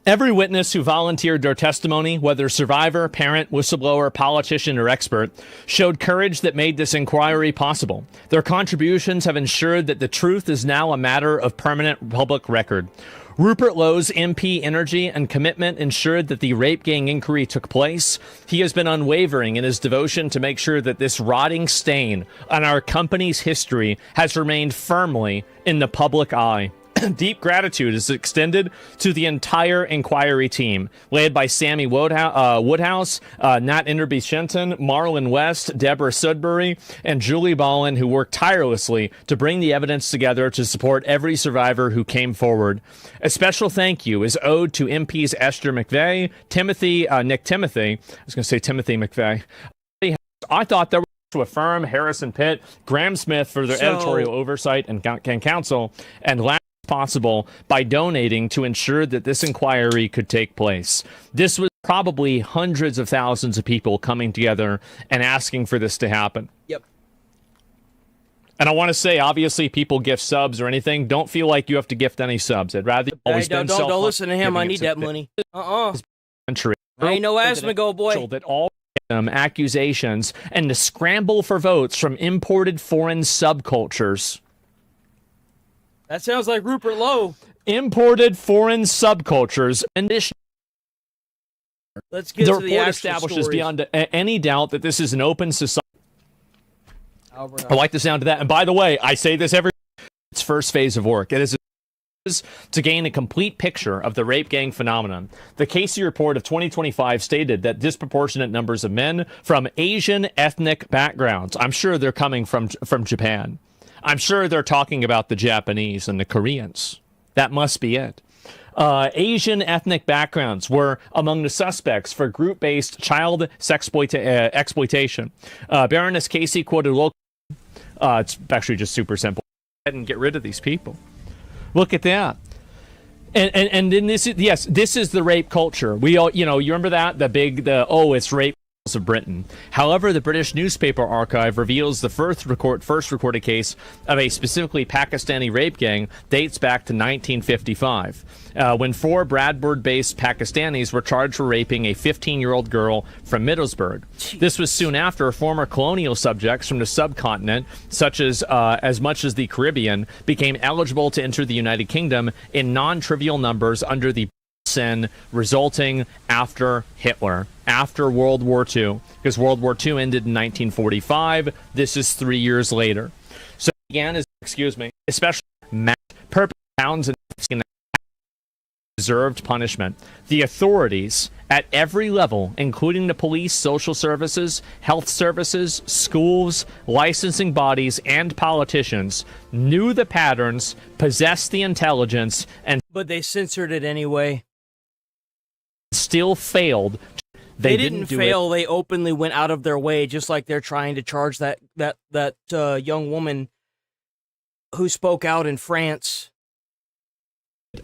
Every witness who volunteered their testimony, whether survivor, parent, whistleblower, politician, or expert, showed courage that made this inquiry possible. Their contributions have ensured that the truth is now a matter of permanent public record. Rupert Lowe's MP energy and commitment ensured that the rape gang inquiry took place. He has been unwavering in his devotion to make sure that this rotting stain on our company's history has remained firmly in the public eye. Deep gratitude is extended to the entire inquiry team, led by Sammy Woodhouse, Nat Inderby-Shenton, Marlon West, Deborah Sudbury, and Julie Ballin, who worked tirelessly to bring the evidence together to support every survivor who came forward. A special thank you is owed to MPs Esther McVeigh, Nick Timothy. I was going to say Timothy McVeigh. I thought there was to affirm Harrison Pitt, Graham Smith for their editorial oversight and counsel, and last possible by donating to ensure that this inquiry could take place. This was probably hundreds of thousands of people coming together and asking for this to happen. Yep. And I want to say, obviously, people gift subs or anything. Don't feel like you have to gift any subs. I'd rather always don't listen to him. I need that money. Country. Ain't no Asmongold, boy. That all accusations and the scramble for votes from imported foreign subcultures. That sounds like Rupert Lowe. Imported foreign subcultures. And let's get the to the report actual establishes stories. beyond any doubt that this is an open society. I like the sound of that. And by the way, I say this every its first phase of work. It is to gain a complete picture of the rape gang phenomenon. The Casey report of 2025 stated that disproportionate numbers of men from Asian ethnic backgrounds, I'm sure they're coming from Japan. I'm sure they're talking about the Japanese and the Koreans. That must be it. Asian ethnic backgrounds were among the suspects for group-based child exploitation. Baroness Casey quoted local. It's actually just super simple. Go ahead and get rid of these people. Look at that. And then this is the rape culture. We all, you remember that it's rape of Britain. However, the British newspaper archive reveals the first recorded case of a specifically Pakistani rape gang dates back to 1955, when 4 Bradford-based Pakistanis were charged for raping a 15-year-old girl from Middlesbrough. This was soon after former colonial subjects from the subcontinent, such as much as the Caribbean, became eligible to enter the United Kingdom in non-trivial numbers under the sin resulting after Hitler, after World War II, because World War II ended in 1945. This is 3 years later. So began as, especially purpose pounds and deserved punishment. The authorities at every level, including the police, social services, health services, schools, licensing bodies, and politicians, knew the patterns, possessed the intelligence, but they censored it anyway. Still failed. They didn't fail. They openly went out of their way, just like they're trying to charge that young woman who spoke out in France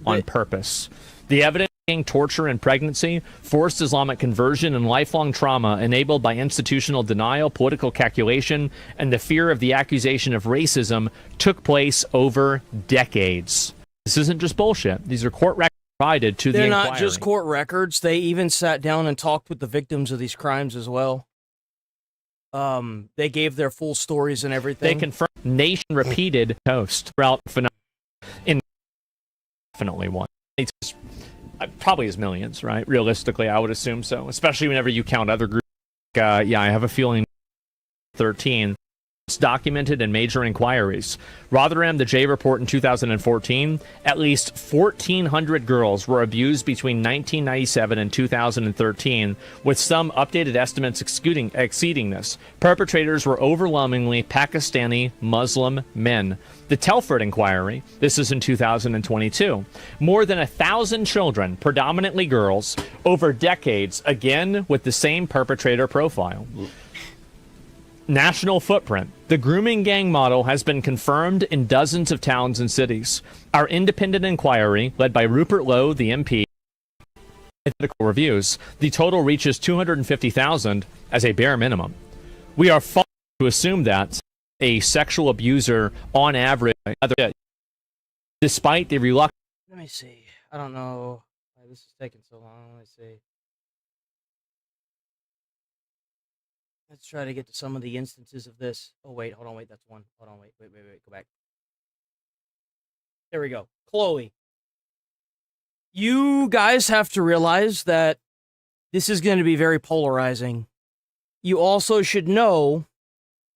on purpose. The evidence being torture and pregnancy, forced Islamic conversion, and lifelong trauma enabled by institutional denial, political calculation, and the fear of the accusation of racism took place over decades. This isn't just bullshit. These are court records provided to the They're inquiry. not just court records. They even sat down and talked with the victims of these crimes as well. They gave their full stories and everything. They confirmed nation repeated post throughout in definitely one. It's probably as millions, right? Realistically, I would assume so. Especially whenever you count other groups. Yeah, I have a feeling 13. It's documented in major inquiries. Rotherham, the J report in 2014, at least 1,400 girls were abused between 1997 and 2013, with some updated estimates exceeding this. Perpetrators were overwhelmingly Pakistani Muslim men. The Telford inquiry, this is in 2022, more than 1,000 children, predominantly girls, over decades, again with the same perpetrator profile. National footprint. The grooming gang model has been confirmed in dozens of towns and cities. Our independent inquiry, led by Rupert Lowe, the MP, ethical reviews, the total reaches 250,000 as a bare minimum. We are far to assume that a sexual abuser, on average, despite the reluctance. Let me see. I don't know why this is taking so long. Let me see. Let's try to get to some of the instances of this. Oh, wait, hold on, wait, that's one. Hold on, wait, go back. There we go. Chloe. You guys have to realize that this is going to be very polarizing. You also should know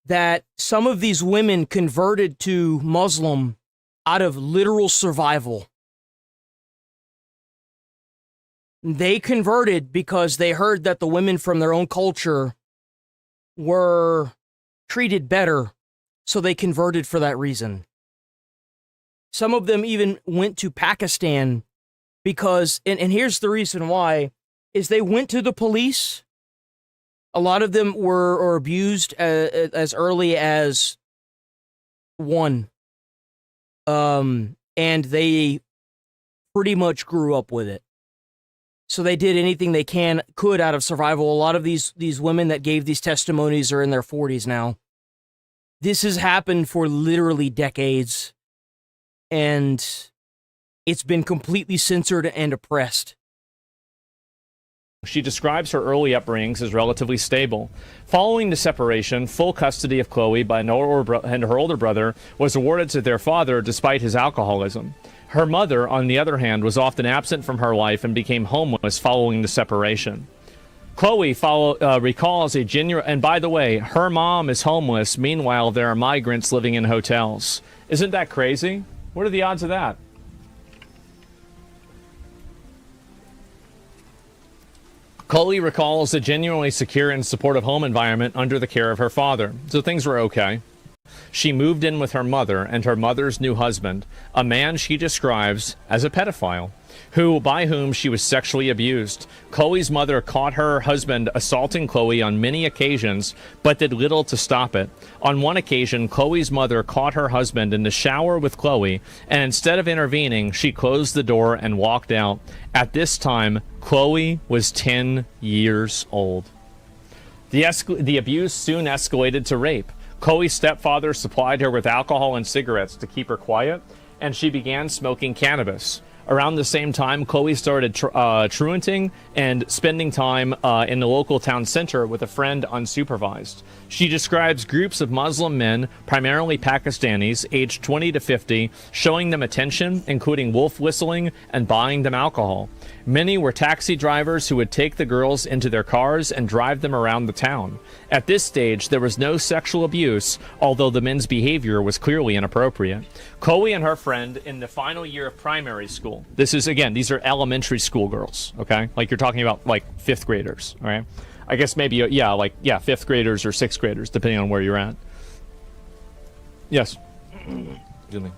that some of these women converted to Muslim out of literal survival. They converted because they heard that the women from their own culture were treated better, so they converted for that reason. Some of them even went to Pakistan because, and here's the reason why, is they went to the police. A lot of them were abused as early as 1. And they pretty much grew up with it. So they did anything they could out of survival. A lot of these women that gave these testimonies are in their 40s now. This has happened for literally decades, and it's been completely censored and oppressed. She describes her early upbringings as relatively stable. Following the separation, full custody of Chloe and her older brother was awarded to their father despite his alcoholism. Her mother, on the other hand, was often absent from her life and became homeless following the separation. Chloe recalls a genuine... And by the way, her mom is homeless. Meanwhile, there are migrants living in hotels. Isn't that crazy? What are the odds of that? Chloe recalls a genuinely secure and supportive home environment under the care of her father, so things were okay. She moved in with her mother and her mother's new husband, a man she describes as a pedophile, by whom she was sexually abused. Chloe's mother caught her husband assaulting Chloe on many occasions, but did little to stop it. On one occasion, Chloe's mother caught her husband in the shower with Chloe, and instead of intervening, she closed the door and walked out. At this time, Chloe was 10 years old. The abuse soon escalated to rape. Chloe's stepfather supplied her with alcohol and cigarettes to keep her quiet, and she began smoking cannabis. Around the same time, Chloe started truanting and spending time in the local town center with a friend unsupervised. She describes groups of Muslim men, primarily Pakistanis, aged 20 to 50, showing them attention, including wolf whistling and buying them alcohol. Many were taxi drivers who would take the girls into their cars and drive them around the town. At this stage, there was no sexual abuse, although the men's behavior was clearly inappropriate. Chloe and her friend in the final year of primary school. This is, again, these are elementary school girls, okay? Like you're talking about like 5th graders, all right? I guess maybe, yeah, 5th graders or 6th graders, depending on where you're at. Yes. Excuse me.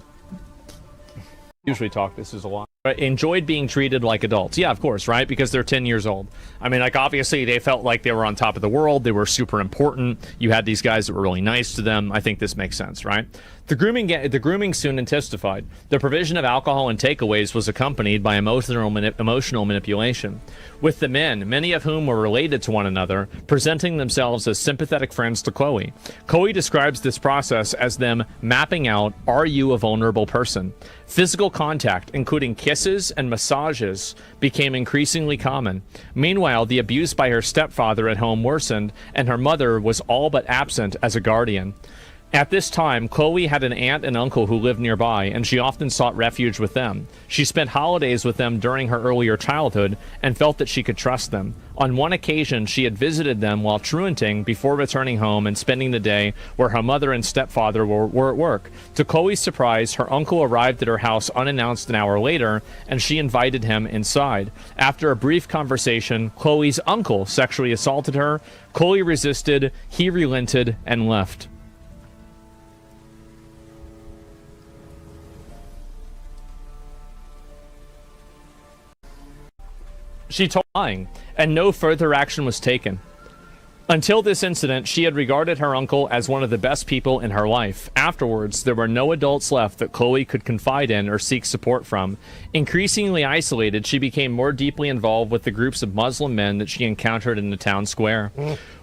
Usually talk, this is a lot. Enjoyed being treated like adults. Yeah, of course, right? Because they're 10 years old. I mean, like, obviously, they felt like they were on top of the world. They were super important. You had these guys that were really nice to them. I think this makes sense, right? The grooming soon intensified. The provision of alcohol and takeaways was accompanied by emotional manipulation. With the men, many of whom were related to one another, presenting themselves as sympathetic friends to Chloe. Chloe describes this process as them mapping out, are you a vulnerable person? Physical contact, including kisses and massages, became increasingly common. Meanwhile, the abuse by her stepfather at home worsened, and her mother was all but absent as a guardian. At this time, Chloe had an aunt and uncle who lived nearby, and she often sought refuge with them. She spent holidays with them during her earlier childhood and felt that she could trust them. On one occasion, she had visited them while truanting before returning home and spending the day where her mother and stepfather were at work. To Chloe's surprise, her uncle arrived at her house unannounced an hour later, and she invited him inside. After a brief conversation, Chloe's uncle sexually assaulted her. Chloe resisted, he relented, and left. She told lying, and no further action was taken. Until this incident, she had regarded her uncle as one of the best people in her life. Afterwards, there were no adults left that Chloe could confide in or seek support from. Increasingly isolated, she became more deeply involved with the groups of Muslim men that she encountered in the town square.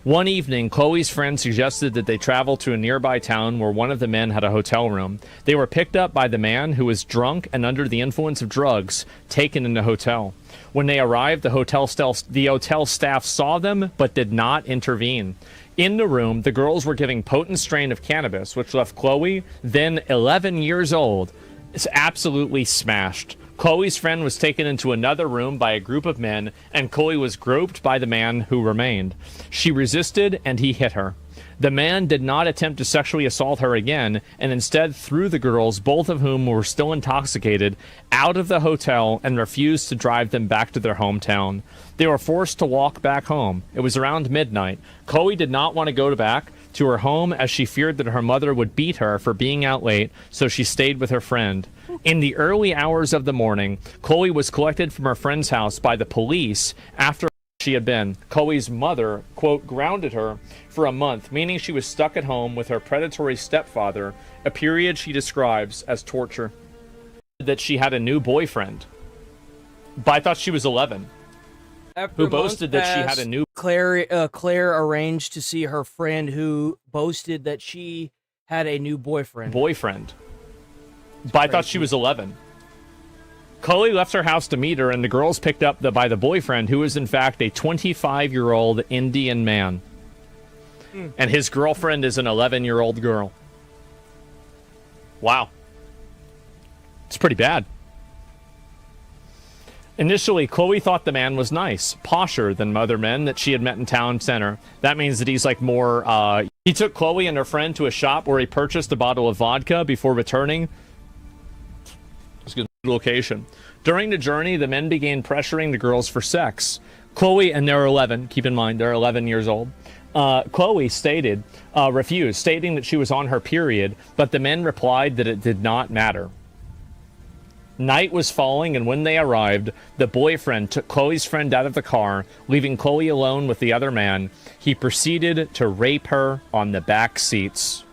One evening, Chloe's friend suggested that they travel to a nearby town where one of the men had a hotel room. They were picked up by the man, who was drunk and under the influence of drugs, taken in the hotel. When they arrived, the hotel staff saw them but did not intervene. In the room, the girls were giving potent strain of cannabis, which left Chloe, then 11 years old, absolutely smashed. Chloe's friend was taken into another room by a group of men, and Chloe was groped by the man who remained. She resisted, and he hit her. The man did not attempt to sexually assault her again, and instead threw the girls, both of whom were still intoxicated, out of the hotel and refused to drive them back to their hometown. They were forced to walk back home. It was around midnight. Chloe did not want to go back to her home as she feared that her mother would beat her for being out late, so she stayed with her friend. In the early hours of the morning, Chloe was collected from her friend's house by the police after she had been. Chloe's mother, quote, grounded her for a month, meaning she was stuck at home with her predatory stepfather, a period she describes as torture. That she had a new boyfriend. But I thought she was 11. After who boasted that she had a new... Claire arranged to see her friend who boasted that she had a new boyfriend. But I thought she was 11. Chloe left her house to meet her, and the girls picked up by the boyfriend, who was in fact a 25-year-old Indian man. And his girlfriend is an 11-year-old girl. Wow. It's pretty bad. Initially, Chloe thought the man was nice, posher than other men that she had met in town center. That means that he's like more, he took Chloe and her friend to a shop where he purchased a bottle of vodka before returning to the location. During the journey, the men began pressuring the girls for sex. Chloe, and they're 11, keep in mind, they're 11 years old. Chloe refused, stating that she was on her period, but the men replied that it did not matter. Night was falling, and when they arrived, the boyfriend took Chloe's friend out of the car, leaving Chloe alone with the other man. He proceeded to rape her on the back seats.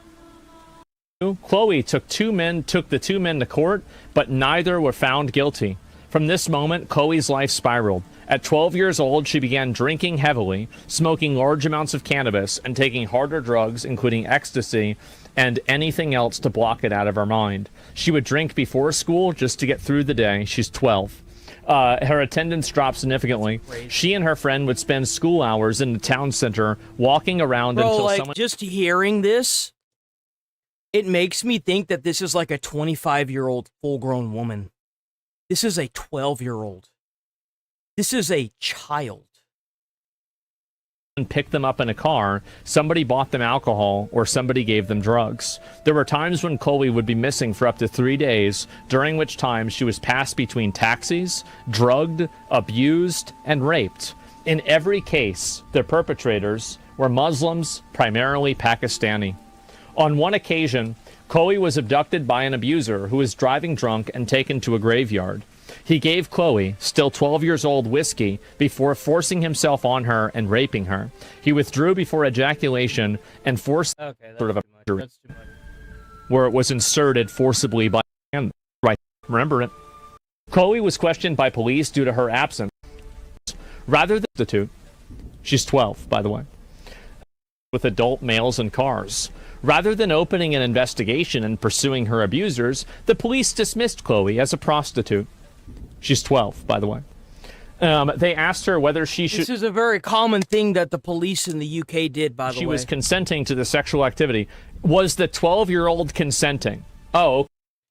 Chloe took the two men to court, but neither were found guilty. From this moment, Chloe's life spiraled. At 12 years old, she began drinking heavily, smoking large amounts of cannabis, and taking harder drugs, including ecstasy, and anything else to block it out of her mind. She would drink before school just to get through the day. She's 12. Her attendance dropped significantly. She and her friend would spend school hours in the town center, walking around until someone... just hearing this, it makes me think that this is like a 25-year-old full-grown woman. This is a 12-year-old. This is a child. And picked them up in a car, somebody bought them alcohol, or somebody gave them drugs. There were times when Chloe would be missing for up to 3 days, during which time she was passed between taxis, drugged, abused, and raped. In every case, the perpetrators were Muslims, primarily Pakistani. On one occasion, Chloe was abducted by an abuser who was driving drunk and taken to a graveyard. He gave Chloe, still 12 years old, whiskey before forcing himself on her and raping her. He withdrew before ejaculation and forced sort of a where it was inserted forcibly by hand. Right, remember it. Chloe was questioned by police due to her absence. Rather than substitute, she's 12, by the way. with adult males in cars. Rather than opening an investigation and pursuing her abusers, the police dismissed Chloe as a prostitute. She's 12, by the way. They asked her whether she should... This is a very common thing that the police in the UK did, by the way. She was consenting to the sexual activity. Was the 12-year-old consenting? Oh.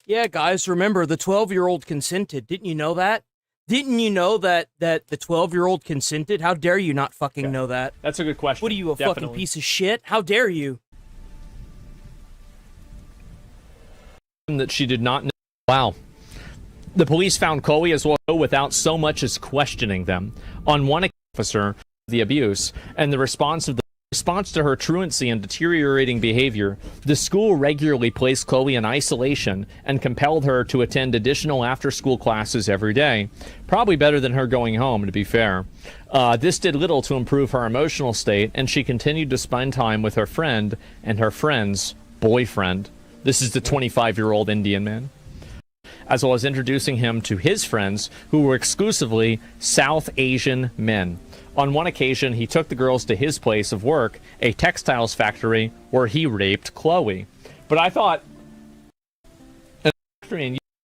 Yeah, guys, remember, the 12-year-old consented. Didn't you know that? Didn't you know that the 12-year-old consented? How dare you not fucking know that? That's a good question. What are you, a fucking piece of shit? How dare you? That she did not know. Wow. The police found Chloe as well without so much as questioning them. On one officer, the abuse, and the response to her truancy and deteriorating behavior, the school regularly placed Chloe in isolation and compelled her to attend additional after-school classes every day. Probably better than her going home, to be fair. This did little to improve her emotional state, and she continued to spend time with her friend and her friend's boyfriend. This is the 25-year-old Indian man. As well as introducing him to his friends, who were exclusively South Asian men. On one occasion, he took the girls to his place of work, a textiles factory, where he raped Chloe. But I thought,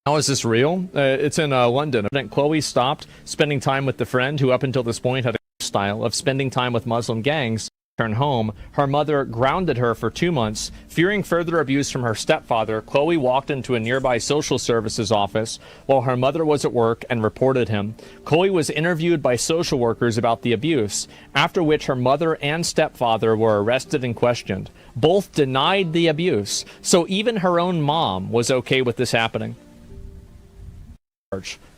how is this real? It's in London. Chloe stopped spending time with the friend who up until this point had a style of spending time with Muslim gangs. Return home, her mother grounded her for 2 months. Fearing further abuse from her stepfather, Chloe walked into a nearby social services office while her mother was at work and reported him. Chloe was interviewed by social workers about the abuse, after which her mother and stepfather were arrested and questioned. Both denied the abuse, so even her own mom was okay with this happening.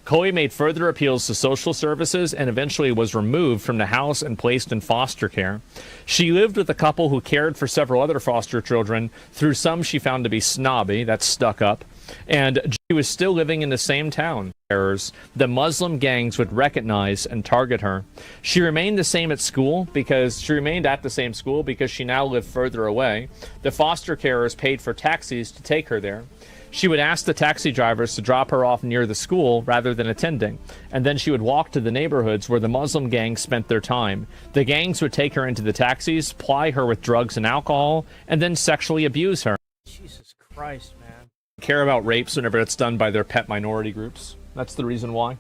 Chloe made further appeals to social services and eventually was removed from the house and placed in foster care. She lived with a couple who cared for several other foster children. Through some she found to be snobby, that's stuck up, and she was still living in the same town. The Muslim gangs would recognize and target her. She remained at the same school because she now lived further away. The foster carers paid for taxis to take her there. She would ask the taxi drivers to drop her off near the school rather than attending, and then she would walk to the neighborhoods where the Muslim gangs spent their time. The gangs would take her into the taxis, ply her with drugs and alcohol, and then sexually abuse her. Jesus Christ, man. Care about rapes whenever it's done by their pet minority groups. That's the reason why.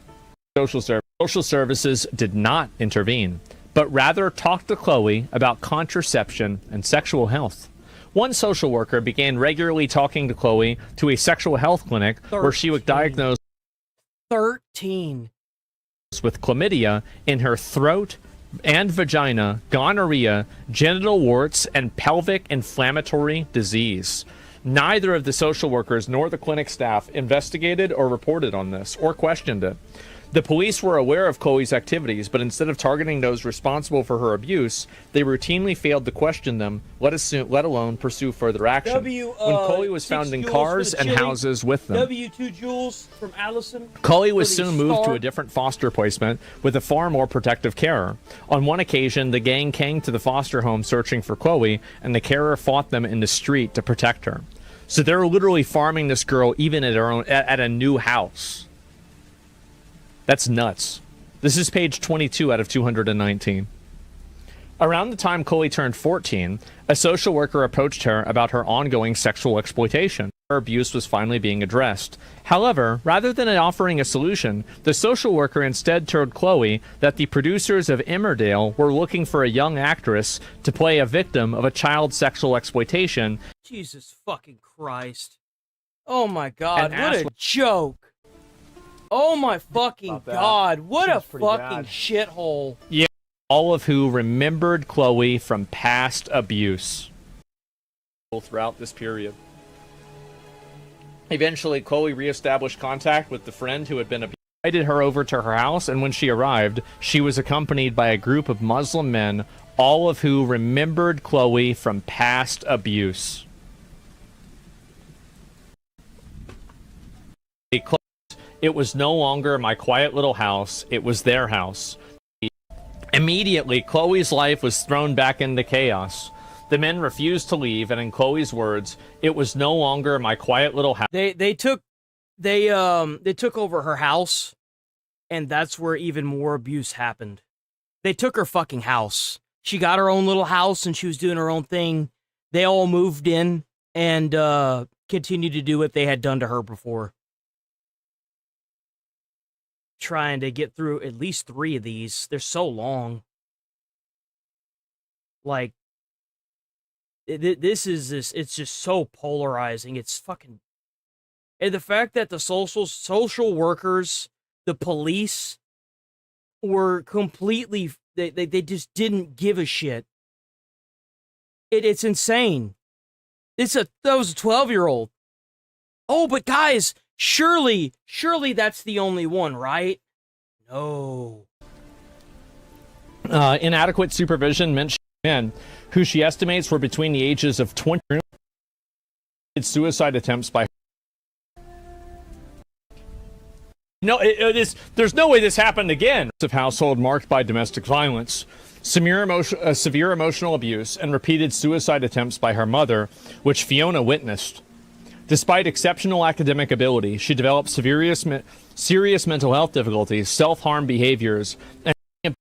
Social services did not intervene, but rather talked to Chloe about contraception and sexual health. One social worker began regularly talking to Chloe to a sexual health clinic where she would diagnose 13 with chlamydia in her throat and vagina, gonorrhea, genital warts, and pelvic inflammatory disease. Neither of the social workers nor the clinic staff investigated or reported on this or questioned it. The police were aware of Chloe's activities, but instead of targeting those responsible for her abuse, they routinely failed to question them, let alone pursue further action. When Chloe was found in cars and houses with them. W2 Jules from Allison. Chloe was soon moved to a different foster placement with a far more protective carer. On one occasion, the gang came to the foster home searching for Chloe, and the carer fought them in the street to protect her. So they're literally farming this girl even at her own at a new house. That's nuts. This is page 22 out of 219. Around the time Chloe turned 14, a social worker approached her about her ongoing sexual exploitation. Her abuse was finally being addressed. However, rather than offering a solution, the social worker instead told Chloe that the producers of Emmerdale were looking for a young actress to play a victim of a child sexual exploitation. Jesus fucking Christ. Oh my God, what a joke. Oh my fucking God, what a fucking shithole. Yeah, all of who remembered Chloe from past abuse throughout this period. Eventually, Chloe reestablished contact with the friend who had been abused. Invited her over to her house, and when she arrived, she was accompanied by a group of Muslim men, all of who remembered Chloe from past abuse. It was no longer my quiet little house, it was their house. Immediately, Chloe's life was thrown back into chaos. The men refused to leave, and in Chloe's words, it was no longer my quiet little house. They took over her house, and that's where even more abuse happened. They took her fucking house. she got her own little house and she was doing her own thing. They all moved in and continued to do what they had done to her before. Trying to get through at least 3 of these. They're so long. Like, it's just so polarizing. It's fucking... And the fact that the social workers, the police, were completely... They just didn't give a shit. It's insane. That was a 12-year-old. Oh, but guys, surely that's the only one, right? No. Inadequate supervision meant men who she estimates were between the ages of 20 suicide attempts by... No, there's no way this happened again. Of household marked by domestic violence, severe emotional abuse, and repeated suicide attempts by her mother, which Fiona witnessed. Despite exceptional academic ability, she developed serious mental health difficulties, self-harm behaviors, and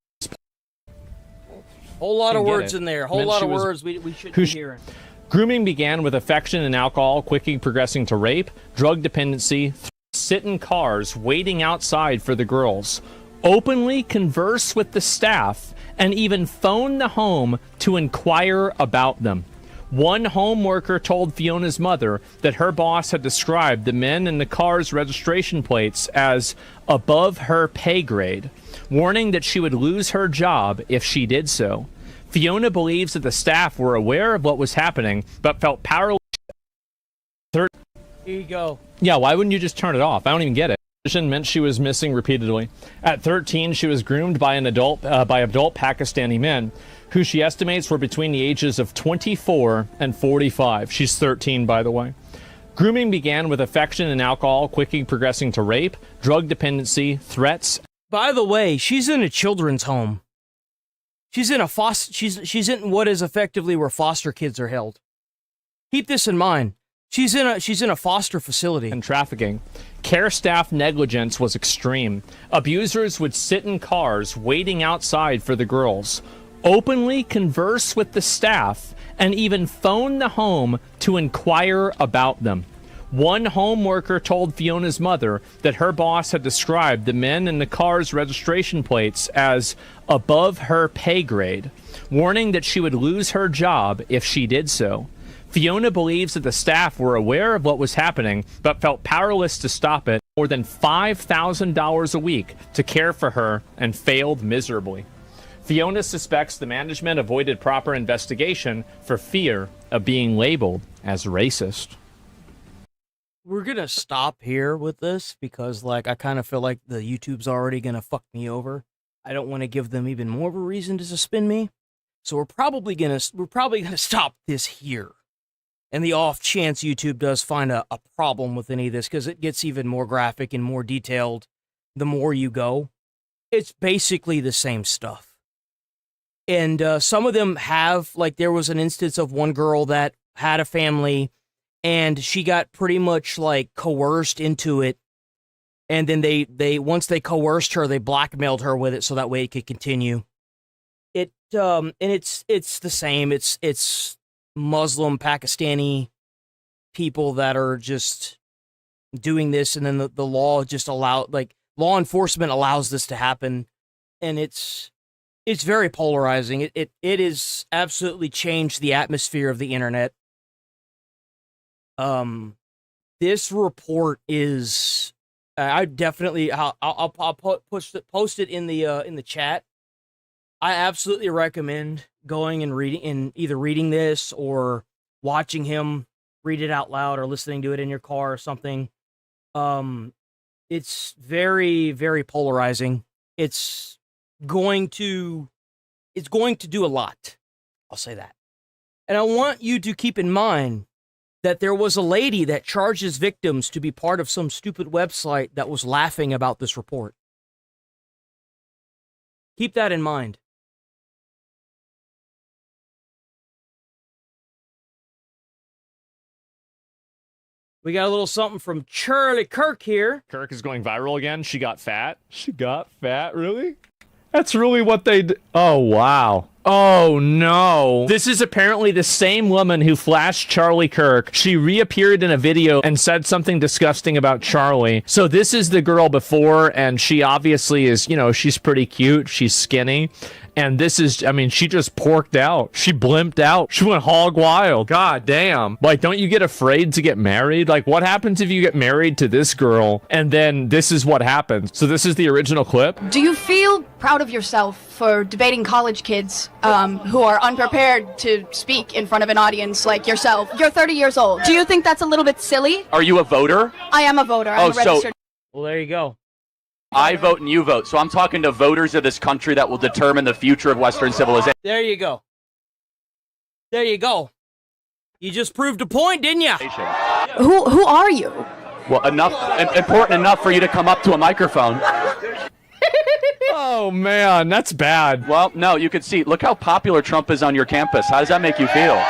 whole lot of words in there. Whole lot of words we shouldn't be hearing. Grooming began with affection and alcohol, quickly progressing to rape, drug dependency, sit in cars waiting outside for the girls, openly converse with the staff, and even phone the home to inquire about them. One home worker told Fiona's mother that her boss had described the men in the car's registration plates as above her pay grade, warning that she would lose her job if she did so. Fiona believes that the staff were aware of what was happening, but felt powerless. Here you go. Yeah, why wouldn't you just turn it off? I don't even get it. Meant she was missing repeatedly. At 13, she was groomed by adult Pakistani men, who she estimates were between the ages of 24 and 45. She's 13, by the way. Grooming began with affection and alcohol, quickly progressing to rape, drug dependency, threats. By the way, she's in a children's home. She's in in what is effectively where foster kids are held. Keep this in mind. She's in a foster facility. And trafficking. Care staff negligence was extreme. Abusers would sit in cars waiting outside for the girls, openly converse with the staff, and even phone the home to inquire about them. One home worker told Fiona's mother that her boss had described the men in the car's registration plates as above her pay grade, warning that she would lose her job if she did so. Fiona believes that the staff were aware of what was happening, but felt powerless to stop it. More than $5,000 a week to care for her and failed miserably. Fiona suspects the management avoided proper investigation for fear of being labeled as racist. We're gonna stop here with this because, like, I kind of feel like the YouTube's already gonna fuck me over. I don't want to give them even more of a reason to suspend me, so we're probably gonna stop this here. And the off chance YouTube does find a problem with any of this, because it gets even more graphic and more detailed the more you go. It's basically the same stuff. And some of them have, like, there was an instance of one girl that had a family, and she got pretty much, like, coerced into it. And then they once they coerced her, they blackmailed her with it so that way it could continue. And it's the same. It's Muslim, Pakistani people that are just doing this, and then the law just law enforcement allows this to happen, and it's very polarizing. It is absolutely changed the atmosphere of the internet. This report is I definitely I'll post it in the chat. I absolutely recommend going and either reading this or watching him read it out loud or listening to it in your car or something. It's very, very polarizing. It's going to do a lot. I'll say that. And I want you to keep in mind that there was a lady that charges victims to be part of some stupid website that was laughing about this report. Keep that in mind. We got a little something from Charlie Kirk here. Kirk is going viral again. She got fat. She got fat, really? That's really what they did. Oh, wow. Oh no. This is apparently the same woman who flashed Charlie Kirk. She reappeared in a video and said something disgusting about Charlie. So this is the girl before, and she obviously is, you know, she's pretty cute. She's skinny. And this is, I mean, she just porked out. She blimped out. She went hog wild. God damn. Like, don't you get afraid to get married? Like, what happens if you get married to this girl and then this is what happens? So this is the original clip. Do you feel proud of yourself for debating college kids who are unprepared to speak in front of an audience like yourself? You're 30 years old. Do you think that's a little bit silly? Are you a voter? I am a voter. I'm a registered. Well, there you go. I vote and you vote. So I'm talking to voters of this country that will determine the future of Western civilization. There you go. There you go. You just proved a point, didn't you? Who are you? Well, important enough for you to come up to a microphone. Oh man, that's bad. Well, no, you can see. Look how popular Trump is on your campus. How does that make you feel?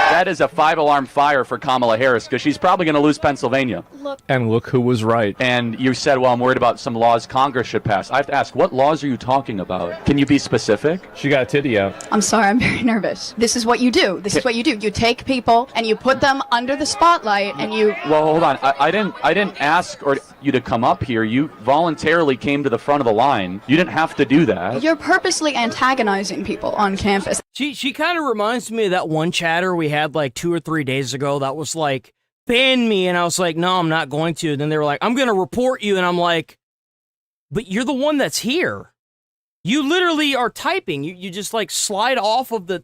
That is a 5-alarm fire for Kamala Harris because she's probably going to lose Pennsylvania. And look who was right. And you said, well, I'm worried about some laws Congress should pass. I have to ask, what laws are you talking about? Can you be specific? She got a titty out. I'm sorry, I'm very nervous. This is what you do. This is what you do. You take people and you put them under the spotlight and you... Well, hold on. I didn't ask you to come up here. You voluntarily came to the front of the line. You didn't have to do that. You're purposely antagonizing people on campus. She kind of reminds me of that one chatter we had like 2 or 3 days ago that was like, ban me, and I was like, no, I'm not going to. And then they were like, I'm going to report you, and I'm like, but you're the one that's here. You literally are typing. You just like slide off of the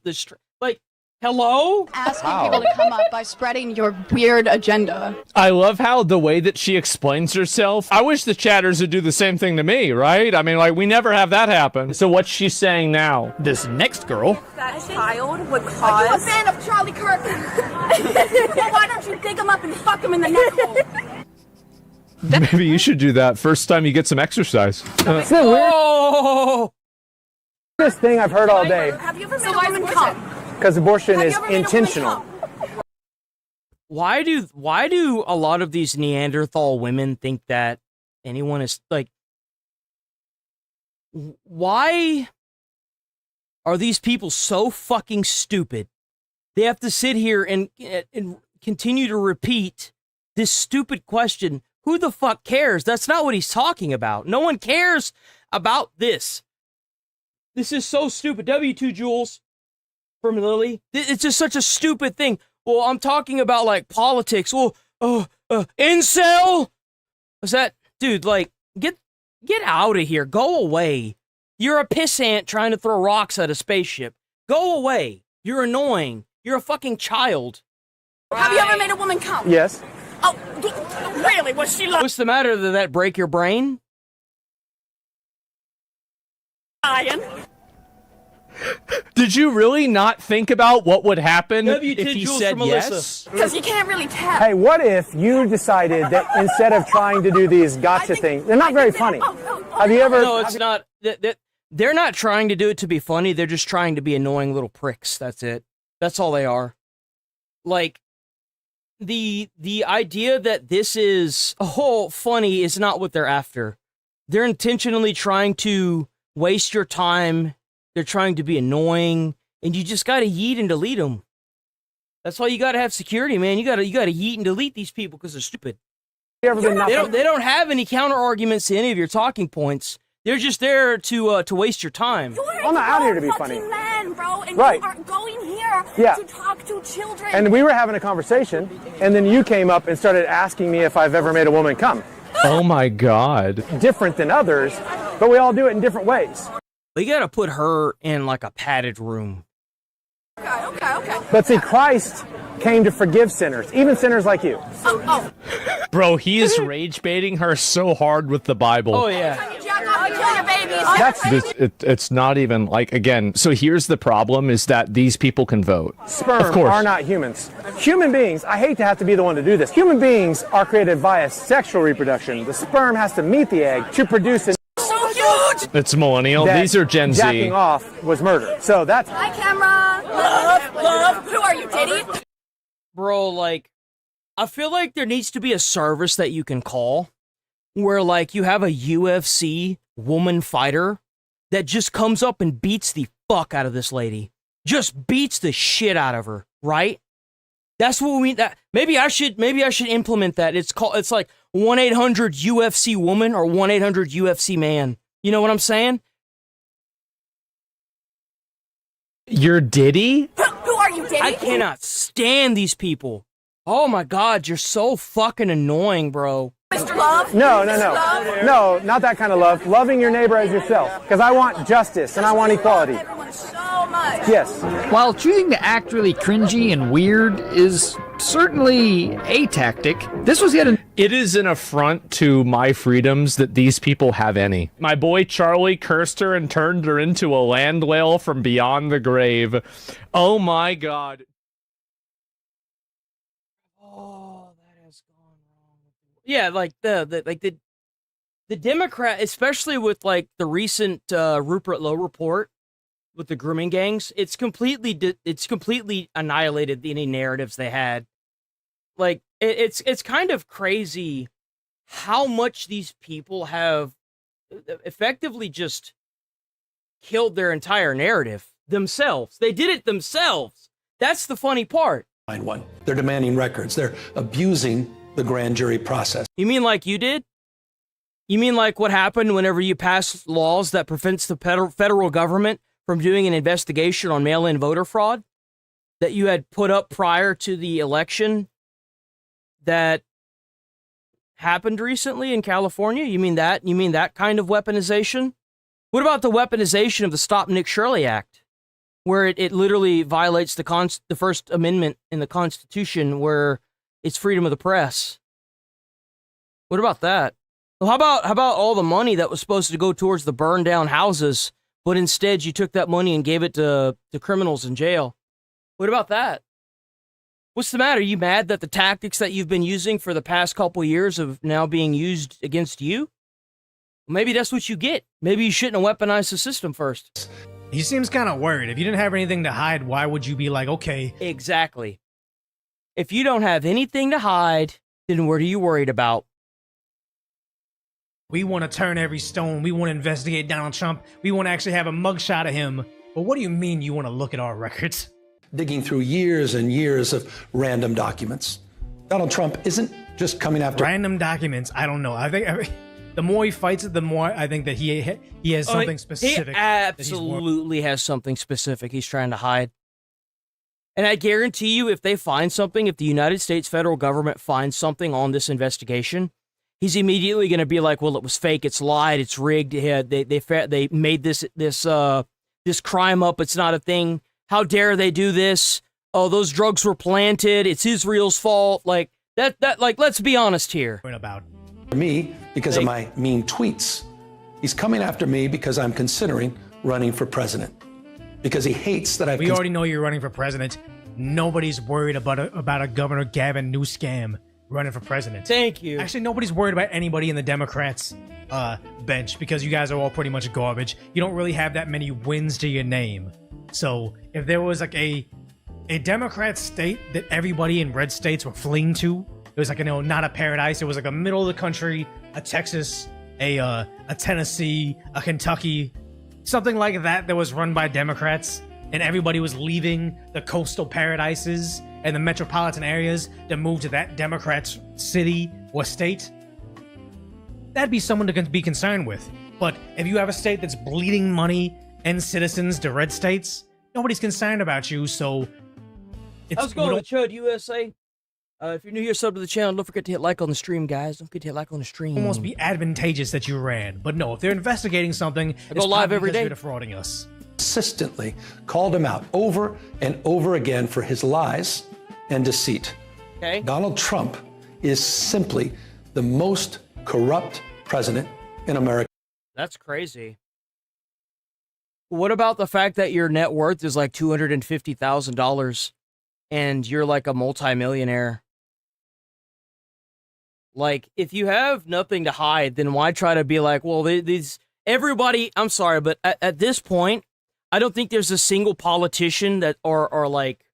like, hello? Asking people to come up by spreading your weird agenda. I love how the way that she explains herself. I wish the chatters would do the same thing to me, right? I mean, like, we never have that happen. So what's she saying now? This next girl. That child would cause... Are you a fan of Charlie Kirk? Well, why don't you dig him up and fuck him in the neck hole? Maybe you should do that first time you get some exercise. Oh! This thing I've heard all day. Have you ever made a woman come? Because abortion is intentional. Why do a lot of these Neanderthal women think that anyone is like, why are these people so fucking stupid? They have to sit here and continue to repeat this stupid question. Who the fuck cares? That's not what he's talking about. No one cares about this. This is so stupid. W2 Jules from Lily. It's just such a stupid thing. Well, I'm talking about like politics. Well, incel? What's that? Dude, like, get out of here. Go away. You're a pissant trying to throw rocks at a spaceship. Go away. You're annoying. You're a fucking child. Have you ever made a woman come? Yes. Oh, really? Was she like... What's the matter? Did that break your brain? Lying? Did you really not think about what would happen if he said yes? Because you can't really tell. Hey, what if you decided that instead of trying to do these gotcha things, they're not very funny. Have you ever... No, it's not. They're not trying to do it to be funny. They're just trying to be annoying little pricks. That's it. That's all they are. Like, the idea that this is funny is not what they're after. They're intentionally trying to waste your time. They're trying to be annoying, and you just gotta yeet and delete them. That's why you gotta have security, man. You gotta yeet and delete these people because they're stupid. They don't have any counter arguments to any of your talking points. They're just there to waste your time. I'm not out here to be funny. Man, bro, and right. You aren't going here to talk to children. And we were having a conversation, and then you came up and started asking me if I've ever made a woman come. Oh my God. Different than others, but we all do it in different ways. You gotta put her in like a padded room. Okay. But see, Christ came to forgive sinners, even sinners like you. Bro, he is rage baiting her so hard with the Bible. Oh yeah. It's not even like, again, so here's the problem is that these people can vote. Sperm are not humans. Human beings, I hate to have to be the one to do this. Human beings are created via sexual reproduction. The sperm has to meet the egg to produce an... So huge! It's millennial. These are Gen Z. Jacking off was murder. So that's... Hi, camera. Love. Who are you, Diddy? Bro, like, I feel like there needs to be a service that you can call where, like, you have a UFC woman fighter that just comes up and beats the fuck out of this lady. Just beats the shit out of her, right? That's what we that maybe I should implement that. It's like 1-800 UFC woman or 1-800 UFC man. You know what I'm saying? You're Diddy? Who are you, Diddy? I cannot stand these people. Oh my god, you're so fucking annoying, bro. Mr. Love? No, not that kind of love. Loving your neighbor as yourself. Because I want justice and I want equality. So much. Yes. While choosing to act really cringy and weird is certainly a tactic, this was yet It is an affront to my freedoms that these people have any. My boy Charlie cursed her and turned her into a land whale from beyond the grave. Oh my god. Yeah, like the Democrat, especially with like the recent Rupert Lowe report with the grooming gangs, it's completely annihilated any narratives they had. Like it's kind of crazy how much these people have effectively just killed their entire narrative themselves. They did it themselves. That's the funny part. One. They're demanding records. They're abusing the grand jury process. You mean like you did? You mean like what happened whenever you pass laws that prevents the federal government from doing an investigation on mail-in voter fraud that you had put up prior to the election that happened recently in California? You mean that? You mean that kind of weaponization? What about the weaponization of the Stop Nick Shirley Act, where it literally violates the First Amendment in the Constitution, where it's freedom of the press? What about that? Well, how about all the money that was supposed to go towards the burned down houses, but instead you took that money and gave it to criminals in jail? What about that? What's the matter? Are you mad that the tactics that you've been using for the past couple years are now being used against you? Maybe that's what you get. Maybe you shouldn't have weaponized the system first. He seems kind of worried. If you didn't have anything to hide, why would you be like, okay? Exactly. If you don't have anything to hide, then what are you worried about? We want to turn every stone. We want to investigate Donald Trump. We want to actually have a mugshot of him. But what do you mean you want to look at our records? Digging through years and years of random documents. Donald Trump isn't just coming after random documents. I don't know. I think the more he fights it, the more I think that he has something specific. He absolutely has something specific he's trying to hide. And I guarantee you, if they find something, if the United States federal government finds something on this investigation, he's immediately going to be like, "Well, it was fake. It's lied. It's rigged. Yeah, they made this crime up. It's not a thing. How dare they do this? Oh, those drugs were planted. It's Israel's fault." Like that. Like, let's be honest here. About me because of my mean tweets. He's coming after me because I'm considering running for president. Because he hates that I've... We already know you're running for president. Nobody's worried about a Governor Gavin Newsom running for president. Thank you. Actually, nobody's worried about anybody in the Democrats' bench because you guys are all pretty much garbage. You don't really have that many wins to your name. So if there was like a Democrat state that everybody in red states were fleeing to, it was like, not a paradise. It was like a middle of the country, a Texas, a Tennessee, a Kentucky, something like that was run by Democrats, and everybody was leaving the coastal paradises and the metropolitan areas to move to that Democrat's city or state. That'd be someone to be concerned with. But if you have a state that's bleeding money and citizens to red states, nobody's concerned about you, so... How's it going with Chud USA? If you're new here, sub to the channel, don't forget to hit like on the stream, guys. Don't forget to hit like on the stream. Almost be advantageous that you ran. But no, if they're investigating something, I go live every day. You're defrauding us. Consistently called him out over and over again for his lies and deceit. Okay. Donald Trump is simply the most corrupt president in America. That's crazy. What about the fact that your net worth is like $250,000 and you're like a multimillionaire? Like, if you have nothing to hide, then why try to be like, well, everybody, I'm sorry, but at this point, I don't think there's a single politician that, or like,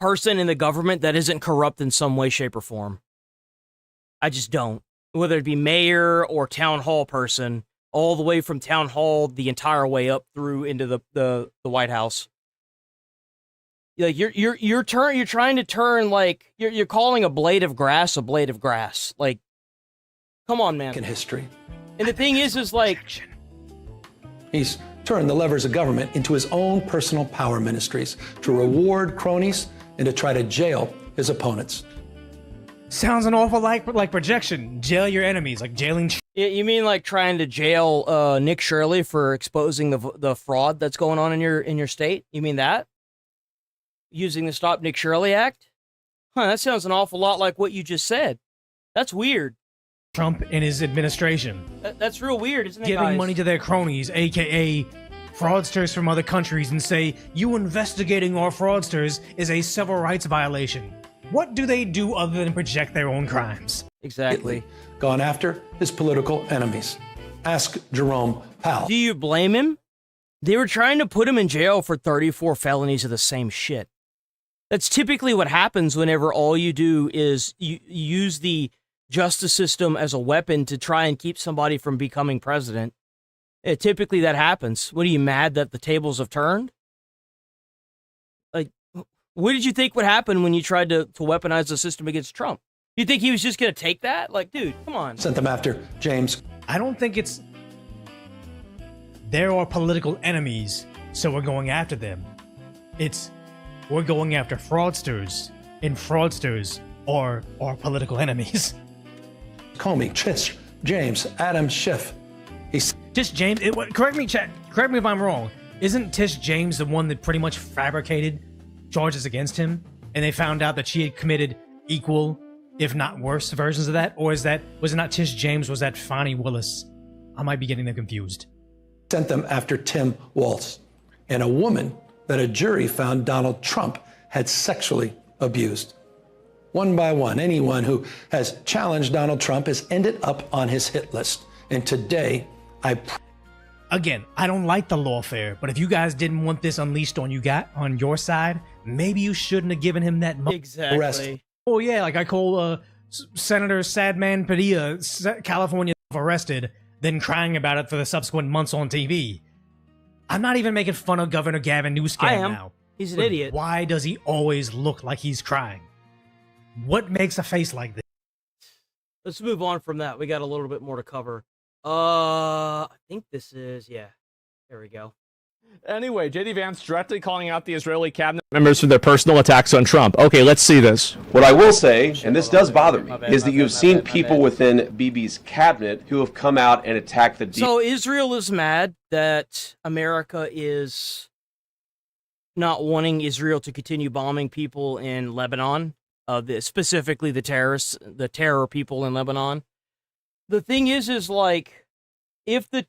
person in the government that isn't corrupt in some way, shape, or form. I just don't. Whether it be mayor or town hall person, all the way from town hall the entire way up through into the White House. Like you're trying to turn, like you're calling a blade of grass a blade of grass. Like, come on, man. In history. And the thing is like he's turned the levers of government into his own personal power ministries to reward cronies and to try to jail his opponents. Sounds an awful like projection. Jail your enemies, like jailing. You mean like trying to jail Nick Shirley for exposing the fraud that's going on in your state? You mean that? Using the Stop Nick Shirley Act? Huh, that sounds an awful lot like what you just said. That's weird. Trump and his administration. That's real weird, isn't it, Giving guys? money to their cronies, aka fraudsters from other countries, and say, you investigating our fraudsters is a civil rights violation. What do they do other than project their own crimes? Exactly. Gone after his political enemies. Ask Jerome Powell. Do you blame him? They were trying to put him in jail for 34 felonies of the same shit. That's typically what happens whenever all you do is you use the justice system as a weapon to try and keep somebody from becoming president. Typically that happens. What, are you mad that the tables have turned? Like, what did you think would happen when you tried to weaponize the system against Trump? You think he was just going to take that? Like, dude, come on. Sent them after James. I don't think it's... There are political enemies, so we're going after them. It's... We're going after fraudsters, and fraudsters are our political enemies. Comey, Tish, James, Adam Schiff. Tish James, correct me if I'm wrong. Isn't Tish James the one that pretty much fabricated charges against him? And they found out that she had committed equal, if not worse, versions of that? Or was it not Tish James, was that Fonnie Willis? I might be getting them confused. Sent them after Tim Walz, and a woman that a jury found Donald Trump had sexually abused. One by one, anyone who has challenged Donald Trump has ended up on his hit list. And today, Again, I don't like the lawfare, but if you guys didn't want this unleashed on your side, maybe you shouldn't have given him that money. Exactly. Arrest. Oh yeah, like I call Senator Sadman Padilla, California, arrested, then crying about it for the subsequent months on TV. I'm not even making fun of Governor Gavin Newsom now. He's an idiot. Why does he always look like he's crying? What makes a face like this? Let's move on from that. We got a little bit more to cover. I think this is, yeah. There we go. Anyway, J.D. Vance directly calling out the Israeli cabinet members for their personal attacks on Trump. Okay, let's see this. What I will say, and this does bother me, is that you've seen people within Bibi's cabinet who have come out and attacked the deal. So Israel is mad that America is not wanting Israel to continue bombing people in Lebanon, specifically the terror people in Lebanon. The thing is like, if the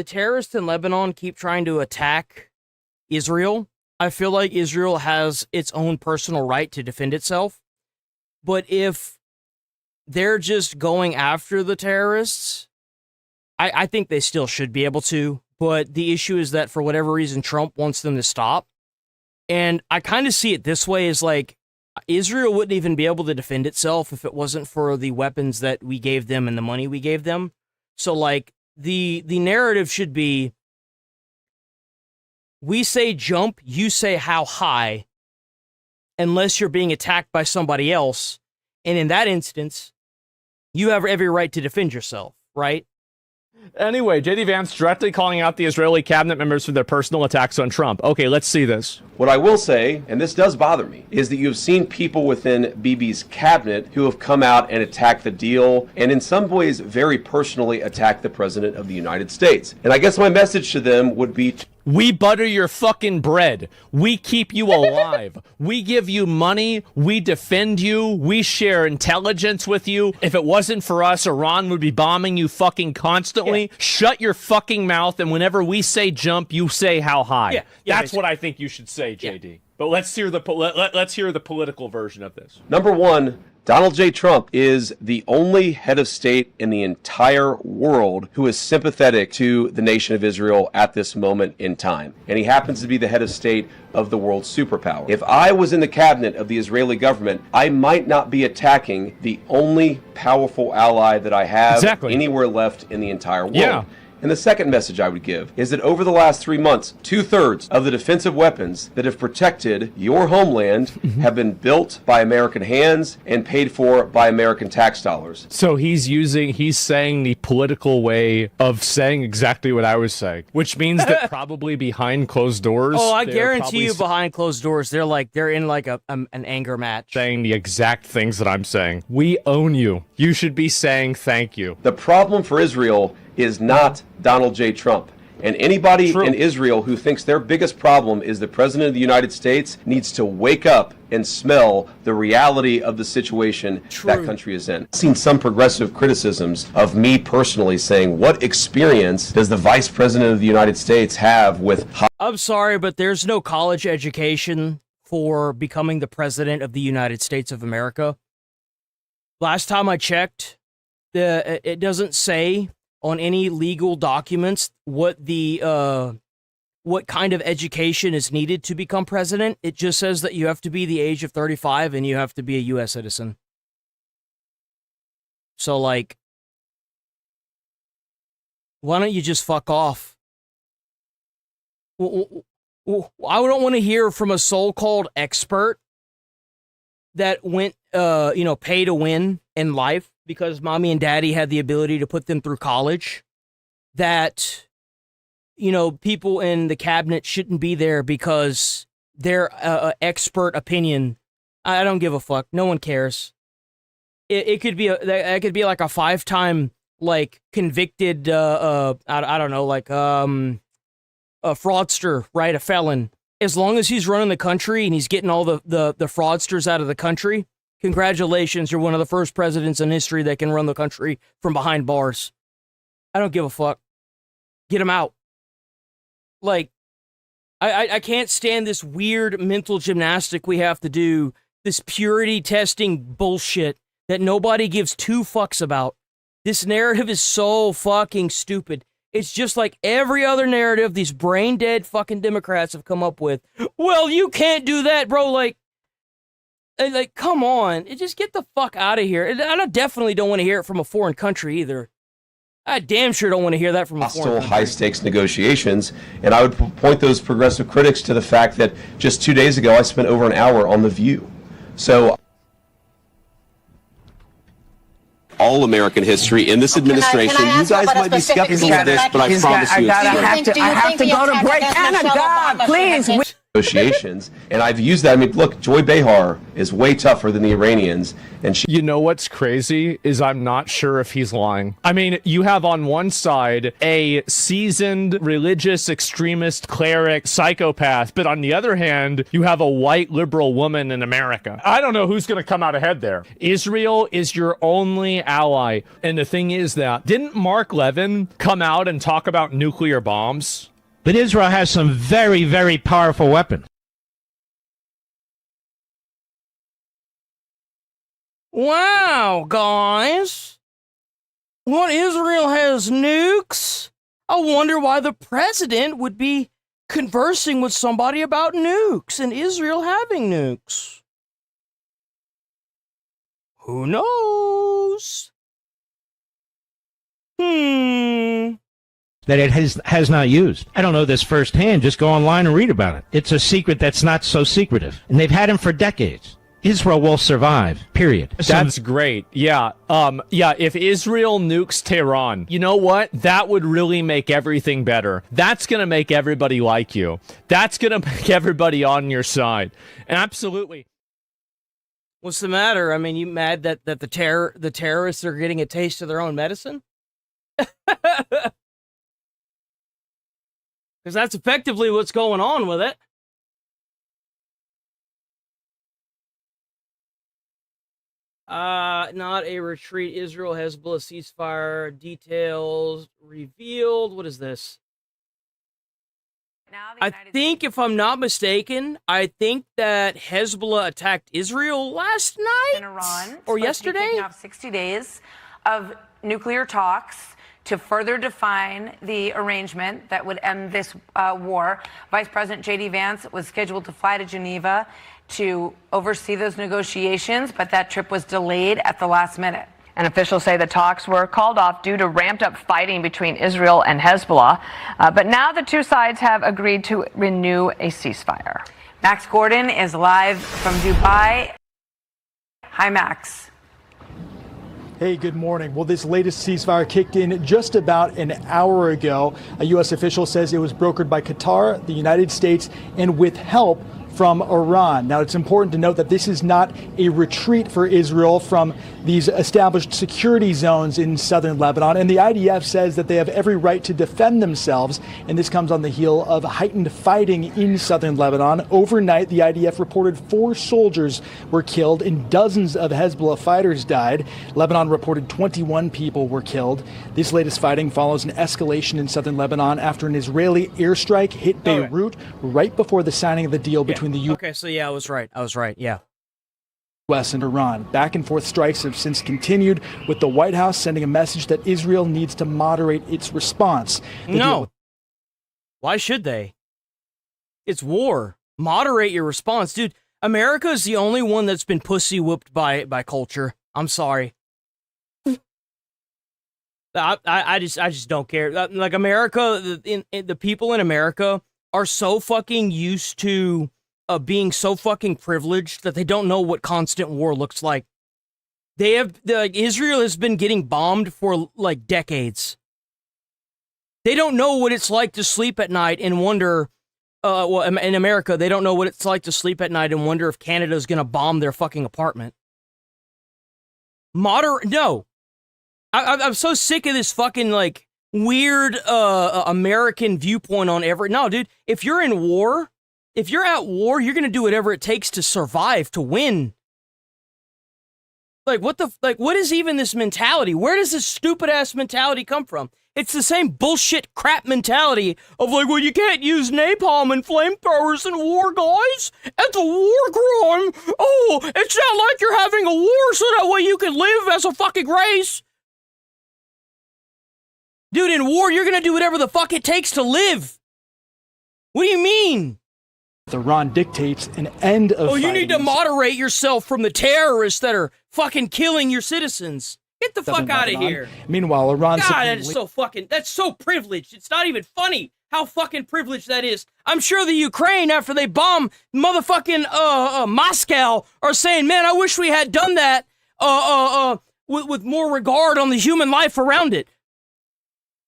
terrorists in Lebanon keep trying to attack Israel, I feel like Israel has its own personal right to defend itself. But if they're just going after the terrorists, I think they still should be able to. But the issue is that for whatever reason, Trump wants them to stop. And I kind of see it this way, is like, Israel wouldn't even be able to defend itself if it wasn't for the weapons that we gave them and the money we gave them. So like, the narrative should be, we say jump, you say how high, unless you're being attacked by somebody else. And in that instance, you have every right to defend yourself, right? Anyway, J.D. Vance directly calling out the Israeli cabinet members for their personal attacks on Trump. Okay, let's see this. What I will say, and this does bother me, is that you've seen people within Bibi's cabinet who have come out and attacked the deal, and in some ways very personally attacked the President of the United States. And I guess my message to them would be... We butter your fucking bread. We keep you alive. We give you money. We defend you. We share intelligence with you. If it wasn't for us, Iran would be bombing you fucking constantly. Yeah. Shut your fucking mouth, and whenever we say jump, you say how high. Yeah. That's what I think you should say, JD. Yeah. But let's hear the political version of this. Number one, Donald J. Trump is the only head of state in the entire world who is sympathetic to the nation of Israel at this moment in time. And he happens to be the head of state of the world's superpower. If I was in the cabinet of the Israeli government, I might not be attacking the only powerful ally that I have anywhere left in the entire world. Yeah. And the second message I would give is that over the last 3 months, 2/3 of the defensive weapons that have protected your homeland have been built by American hands and paid for by American tax dollars. So he's saying the political way of saying exactly what I was saying, which means that probably behind closed doors. Oh, I guarantee you behind closed doors, they're in like an anger match. Saying the exact things that I'm saying. We own you. You should be saying thank you. The problem for Israel is not Donald J. Trump. And anybody in Israel who thinks their biggest problem is the President of the United States needs to wake up and smell the reality of the situation that country is in. I've seen some progressive criticisms of me personally saying, what experience does the Vice President of the United States have with... I'm sorry, but there's no college education for becoming the President of the United States of America. Last time I checked, it doesn't say on any legal documents what kind of education is needed to become president. It just says that you have to be the age of 35 and you have to be a U.S. citizen. So, like, why don't you just fuck off? I don't want to hear from a so-called expert that went, pay to win in life because mommy and daddy had the ability to put them through college, that, people in the cabinet shouldn't be there because their expert opinion. I don't give a fuck. No one cares. It could be like a 5-time, like, convicted, I don't know, like, a fraudster, right? A felon. As long as he's running the country and he's getting all the fraudsters out of the country, congratulations, you're one of the first presidents in history that can run the country from behind bars. I don't give a fuck. Get him out. Like, I can't stand this weird mental gymnastic we have to do, this purity testing bullshit that nobody gives two fucks about. This narrative is so fucking stupid. It's just like every other narrative these brain-dead fucking Democrats have come up with. Well, you can't do that, bro. Like, come on. Just get the fuck out of here. And I definitely don't want to hear it from a foreign country either. I damn sure don't want to hear that from a foreign country. High-stakes negotiations. And I would point those progressive critics to the fact that just 2 days ago, I spent over an hour on The View. So... all American history in this administration. You guys might be skeptical of this, but I promise you it's I have to go to break. Anna, God, please. negotiations. And I've used that. I mean, look, Joy Behar is way tougher than the Iranians. And she... You know what's crazy is I'm not sure if he's lying. I mean, you have on one side a seasoned religious extremist cleric psychopath, but on the other hand, you have a white liberal woman in America. I don't know who's going to come out ahead there. Israel is your only ally. And the thing is that, didn't Mark Levin come out and talk about nuclear bombs? But Israel has some very, very powerful weapons. Wow, guys. What, Israel has nukes? I wonder why the president would be conversing with somebody about nukes and Israel having nukes. Who knows? That it has not used. I don't know this firsthand. Just go online and read about it. It's a secret that's not so secretive. And they've had him for decades. Israel will survive, period. That's great. Yeah. If Israel nukes Tehran, you know what? That would really make everything better. That's going to make everybody like you. That's going to make everybody on your side. And absolutely. What's the matter? I mean, you mad that the terrorists are getting a taste of their own medicine? Because that's effectively what's going on with it. Not a retreat. Israel, Hezbollah ceasefire details revealed. What is this? I think, if I'm not mistaken, I think that Hezbollah attacked Israel last night in Iran or yesterday. Kicking off 60 days of nuclear talks to further define the arrangement that would end this war. Vice President J.D. Vance was scheduled to fly to Geneva to oversee those negotiations, but that trip was delayed at the last minute. And officials say the talks were called off due to ramped up fighting between Israel and Hezbollah. But now the two sides have agreed to renew a ceasefire. Max Gordon is live from Dubai. Hi, Max. Hey, good morning. Well, this latest ceasefire kicked in just about an hour ago. A U.S. official says it was brokered by Qatar, the United States, and with help from Iran. Now, it's important to note that this is not a retreat for Israel from these established security zones in southern Lebanon, and the IDF says that they have every right to defend themselves, and this comes on the heel of heightened fighting in southern Lebanon. Overnight, the IDF reported 4 soldiers were killed and dozens of Hezbollah fighters died. Lebanon reported 21 people were killed. This latest fighting follows an escalation in southern Lebanon after an Israeli airstrike hit Beirut right before the signing of the deal between the U.S. Okay, so yeah, I was right. Yeah. U.S. and Iran. Back and forth strikes have since continued, with the White House sending a message that Israel needs to moderate its response. No. Why should they? It's war. Moderate your response. Dude, America is the only one that's been pussy whooped by culture. I'm sorry. I just don't care. Like, America, the people in America are so fucking used to being so fucking privileged that they don't know what constant war looks like. Israel has been getting bombed for like decades. They don't know what it's like to sleep at night and wonder, well, in America, they don't know what it's like to sleep at night and wonder if Canada's gonna bomb their fucking apartment. No. I'm so sick of this fucking, like, weird American viewpoint on no, dude, if you're in war, if you're at war, you're gonna do whatever it takes to survive, to win. Like, what is even this mentality? Where does this stupid ass mentality come from? It's the same bullshit crap mentality of like, well, you can't use napalm and flamethrowers in war, guys. It's a war crime. Oh, it's not like you're having a war so that way you can live as a fucking race. Dude, in war, you're gonna do whatever the fuck it takes to live. What do you mean? Iran dictates an end of you need to moderate yourself from the terrorists that are fucking killing your citizens. Get the fuck out of here. Meanwhile, Iran... God, that's so privileged. It's not even funny how fucking privileged that is. I'm sure the Ukraine, after they bomb motherfucking Moscow, are saying, man, I wish we had done that with more regard on the human life around it.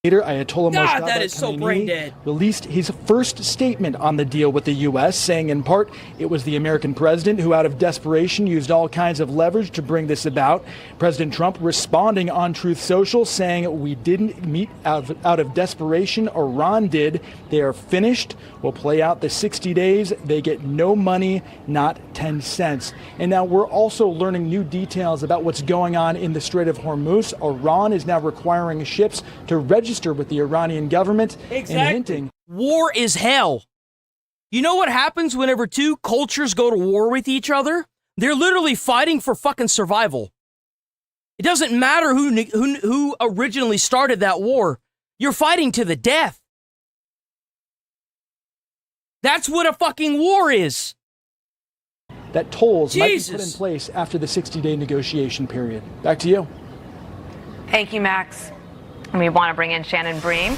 Later, Ayatollah Mossadegh that is so brain dead. Released his first statement on the deal with the U.S., saying in part it was the American president who, out of desperation, used all kinds of leverage to bring this about. President Trump responding on Truth Social, saying we didn't meet out of desperation. Iran did. They are finished. We'll play out the 60 days. They get no money, not 10 cents. And now we're also learning new details about what's going on in the Strait of Hormuz. Iran is now requiring ships to register with the Iranian government and hinting war is hell. You know what happens whenever two cultures go to war with each other? They're literally fighting for fucking survival. It doesn't matter who originally started that war. You're fighting to the death. That's what a fucking war is. That tolls might be put in place after the 60-day negotiation period. Back to you. Thank you, Max. We want to bring in Shannon Bream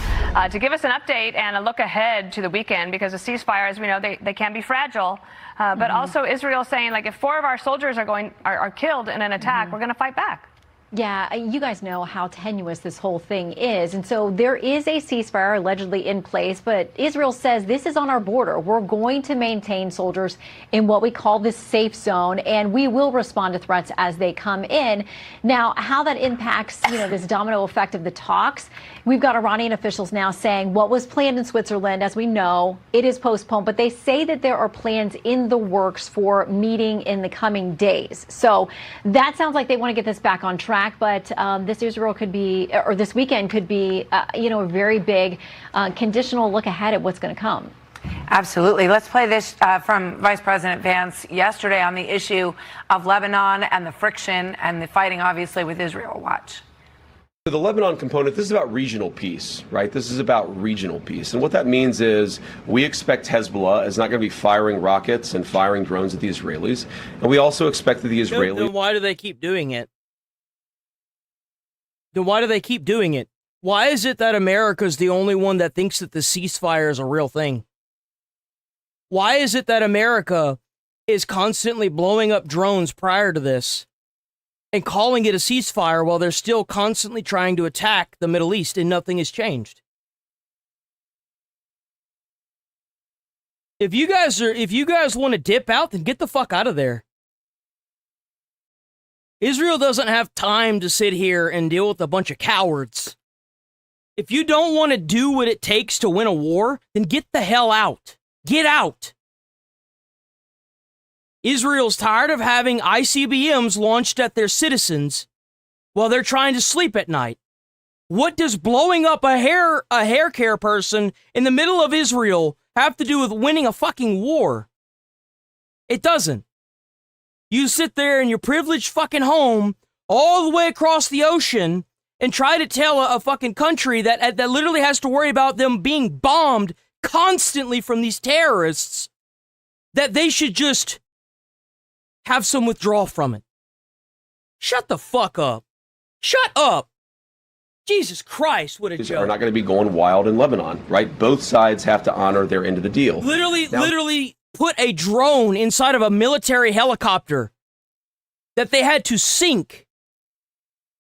to give us an update and a look ahead to the weekend, because the ceasefire, as we know, they can be fragile. But also Israel saying, like, if 4 of our soldiers are killed in an attack, we're going to fight back. Yeah, you guys know how tenuous this whole thing is. And so there is a ceasefire allegedly in place, but Israel says this is on our border. We're going to maintain soldiers in what we call this safe zone, and we will respond to threats as they come in. Now, how that impacts, this domino effect of the talks, we've got Iranian officials now saying what was planned in Switzerland, as we know, it is postponed, but they say that there are plans in the works for meeting in the coming days. So that sounds like they want to get this back on track. But this weekend could be, a very big conditional look ahead at what's going to come. Absolutely. Let's play this from Vice President Vance yesterday on the issue of Lebanon and the friction and the fighting, obviously, with Israel. Watch. So the Lebanon component, this is about regional peace, right? This is about regional peace. And what that means is we expect Hezbollah is not going to be firing rockets and firing drones at the Israelis. And we also expect that the Israelis... Then why do they keep doing it? Then why do they keep doing it? Why is it that America's the only one that thinks that the ceasefire is a real thing? Why is it that America is constantly blowing up drones prior to this and calling it a ceasefire while they're still constantly trying to attack the Middle East and nothing has changed? If you guys want to dip out, then get the fuck out of there. Israel doesn't have time to sit here and deal with a bunch of cowards. If you don't want to do what it takes to win a war, then get the hell out. Get out. Israel's tired of having ICBMs launched at their citizens while they're trying to sleep at night. What does blowing up a hair care person in the middle of Israel have to do with winning a fucking war? It doesn't. You sit there in your privileged fucking home all the way across the ocean and try to tell a fucking country that literally has to worry about them being bombed constantly from these terrorists that they should just have some withdrawal from it. Shut the fuck up. Shut up. Jesus Christ, what a joke. Are not going to be going wild in Lebanon, right? Both sides have to honor their end of the deal. Literally put a drone inside of a military helicopter that they had to sink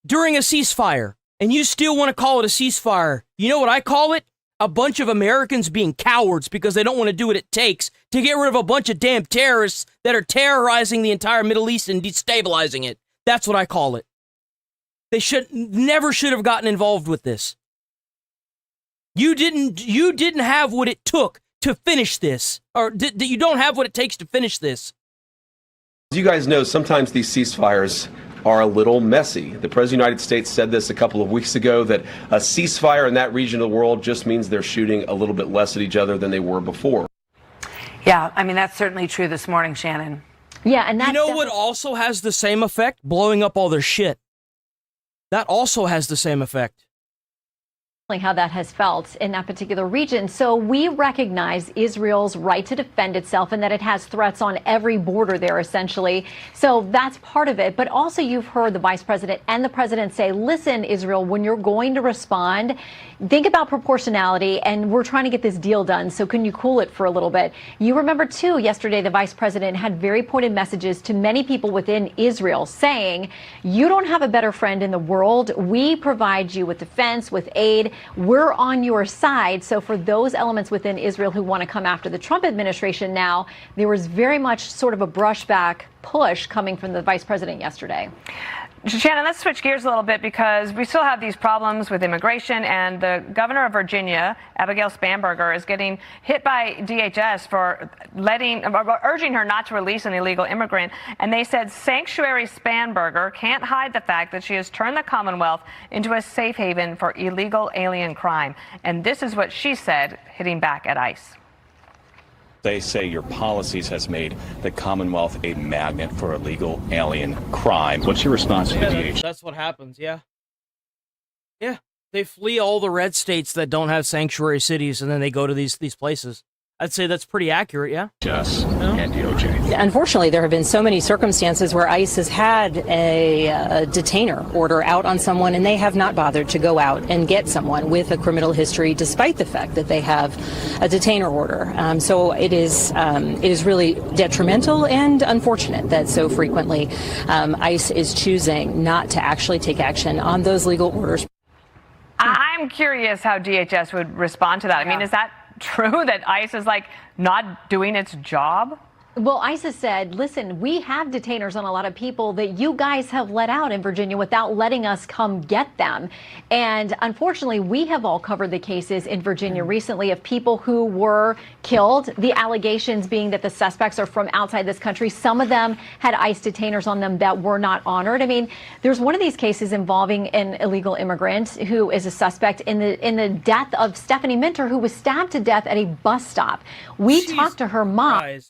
during a ceasefire, and you still want to call it a ceasefire. You know what I call it? A bunch of Americans being cowards because they don't want to do what it takes to get rid of a bunch of damn terrorists that are terrorizing the entire Middle East and destabilizing it. That's what I call it. They never should have gotten involved with this. You didn't have what it took to finish this, or you don't have what it takes to finish this. As you guys know, sometimes these ceasefires are a little messy. The President of the United States said this a couple of weeks ago, that a ceasefire in that region of the world just means they're shooting a little bit less at each other than they were before. Yeah, I mean, that's certainly true this morning, Shannon. Yeah, and you know what also has the same effect? Blowing up all their shit. That also has the same effect. How that has felt in that particular region. So we recognize Israel's right to defend itself and that it has threats on every border there, essentially. So that's part of it. But also you've heard the vice president and the president say, listen, Israel, when you're going to respond, think about proportionality, and we're trying to get this deal done. So can you cool it for a little bit? You remember, too, yesterday the vice president had very pointed messages to many people within Israel saying, you don't have a better friend in the world. We provide you with defense, with aid. We're on your side. So for those elements within Israel who want to come after the Trump administration now, there was very much sort of a brushback push coming from the vice president yesterday. Shannon, let's switch gears a little bit because we still have these problems with immigration, and the governor of Virginia, Abigail Spanberger, is getting hit by DHS for urging her not to release an illegal immigrant. And they said Sanctuary Spanberger can't hide the fact that she has turned the Commonwealth into a safe haven for illegal alien crime. And this is what she said, hitting back at ICE. They say your policies has made the Commonwealth a magnet for illegal alien crime. What's your response to DHS? That's what happens, yeah. Yeah, they flee all the red states that don't have sanctuary cities, and then they go to these places. I'd say that's pretty accurate, yeah? Yes, and DOJ. Unfortunately, there have been so many circumstances where ICE has had a detainer order out on someone, and they have not bothered to go out and get someone with a criminal history, despite the fact that they have a detainer order. So it is really detrimental and unfortunate that so frequently ICE is choosing not to actually take action on those legal orders. I'm curious how DHS would respond to that. I mean, is that true that ICE is not doing its job? Well, ISIS said, listen, we have detainers on a lot of people that you guys have let out in Virginia without letting us come get them. And unfortunately, we have all covered the cases in Virginia recently of people who were killed. The allegations being that the suspects are from outside this country. Some of them had ICE detainers on them that were not honored. I mean, there's one of these cases involving an illegal immigrant who is a suspect in the death of Stephanie Minter, who was stabbed to death at a bus stop. We talked to her mom.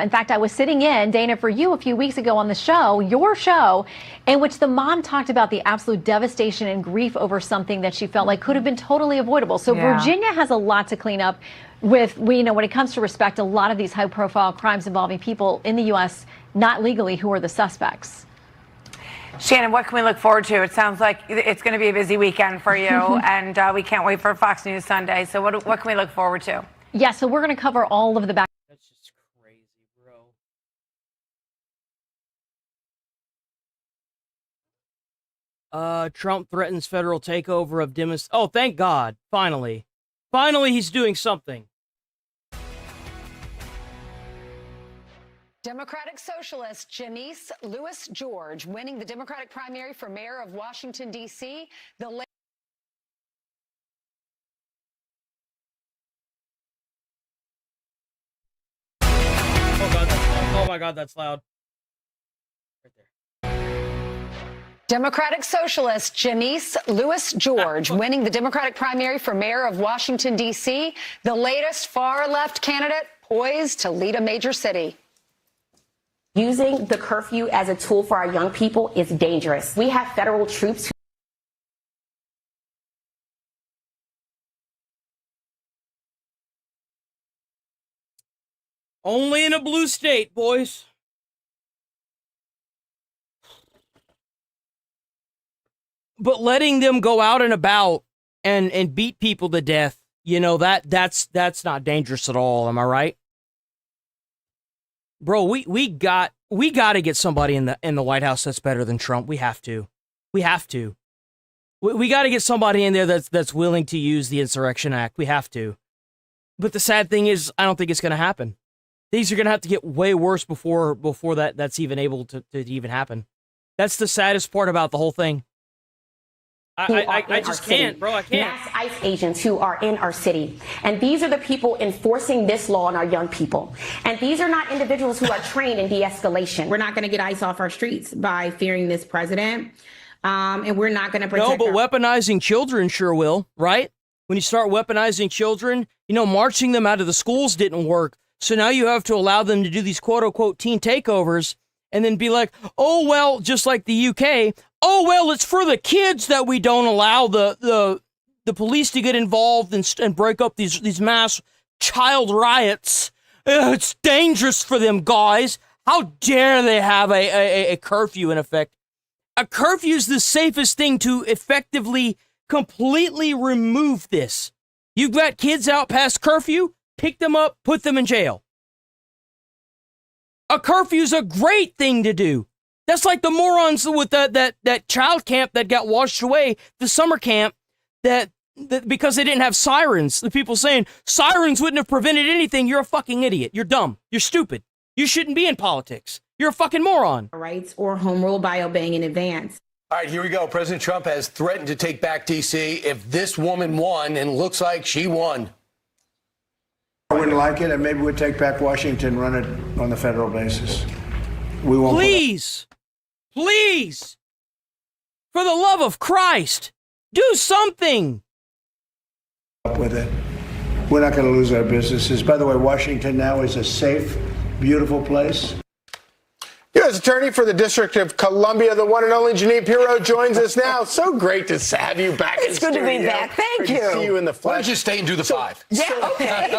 In fact, I was sitting in, Dana, for you a few weeks ago on the show, your show, in which the mom talked about the absolute devastation and grief over something that she felt like could have been totally avoidable. So Virginia has a lot to clean up with, when it comes to respect, a lot of these high-profile crimes involving people in the U.S. not legally who are the suspects. Shannon, what can we look forward to? It sounds like it's going to be a busy weekend for you, and we can't wait for Fox News Sunday. So what can we look forward to? Yeah, so we're going to cover all of the back. Trump threatens federal takeover of demonstrations. Oh, thank God. Finally. Finally, he's doing something. Democratic socialist Janice Lewis George winning the Democratic primary for mayor of Washington, D.C. Oh my God, that's loud. Democratic socialist Janice Lewis George winning the Democratic primary for mayor of Washington, D.C., the latest far-left candidate poised to lead a major city. Using the curfew as a tool for our young people is dangerous. We have federal troops. Only in a blue state, boys. But letting them go out and about and beat people to death, that's not dangerous at all. Am I right? Bro, we got to get somebody in the White House that's better than Trump. We have to. We got to get somebody in there that's willing to use the Insurrection Act. We have to. But the sad thing is, I don't think it's going to happen. These are going to have to get way worse before that's even able to even happen. That's the saddest part about the whole thing. I just can't, bro. I can't. Mass ICE agents who are in our city. And these are the people enforcing this law on our young people. And these are not individuals who are trained in de-escalation. We're not going to get ICE off our streets by fearing this president. And we're not going to protect. No, but weaponizing children sure will, right? When you start weaponizing children, marching them out of the schools didn't work. So now you have to allow them to do these quote unquote teen takeovers and then be like, oh, well, just like the UK. Oh, well, it's for the kids that we don't allow the police to get involved and break up these mass child riots. It's dangerous for them, guys. How dare they have a curfew in effect? A curfew is the safest thing to effectively, completely remove this. You've got kids out past curfew, pick them up, put them in jail. A curfew's a great thing to do. That's like the morons with that child camp that got washed away, the summer camp, that because they didn't have sirens. The people saying sirens wouldn't have prevented anything. You're a fucking idiot. You're dumb. You're stupid. You shouldn't be in politics. You're a fucking moron. Rights or home rule by obeying in advance. All right, here we go. President Trump has threatened to take back D.C. if this woman won, and looks like she won. I wouldn't like it, and maybe we'd take back Washington and run it on the federal basis. We won't. Please, for the love of Christ, do something. With it. We're not going to lose our businesses. By the way, Washington now is a safe, beautiful place. U.S. Attorney for the District of Columbia, the one and only Janine Pirro, joins us now. So great to have you back in studio. It's good to be back. Thank you. To see you in the flesh. Why don't you stay and do the five? Yeah, okay.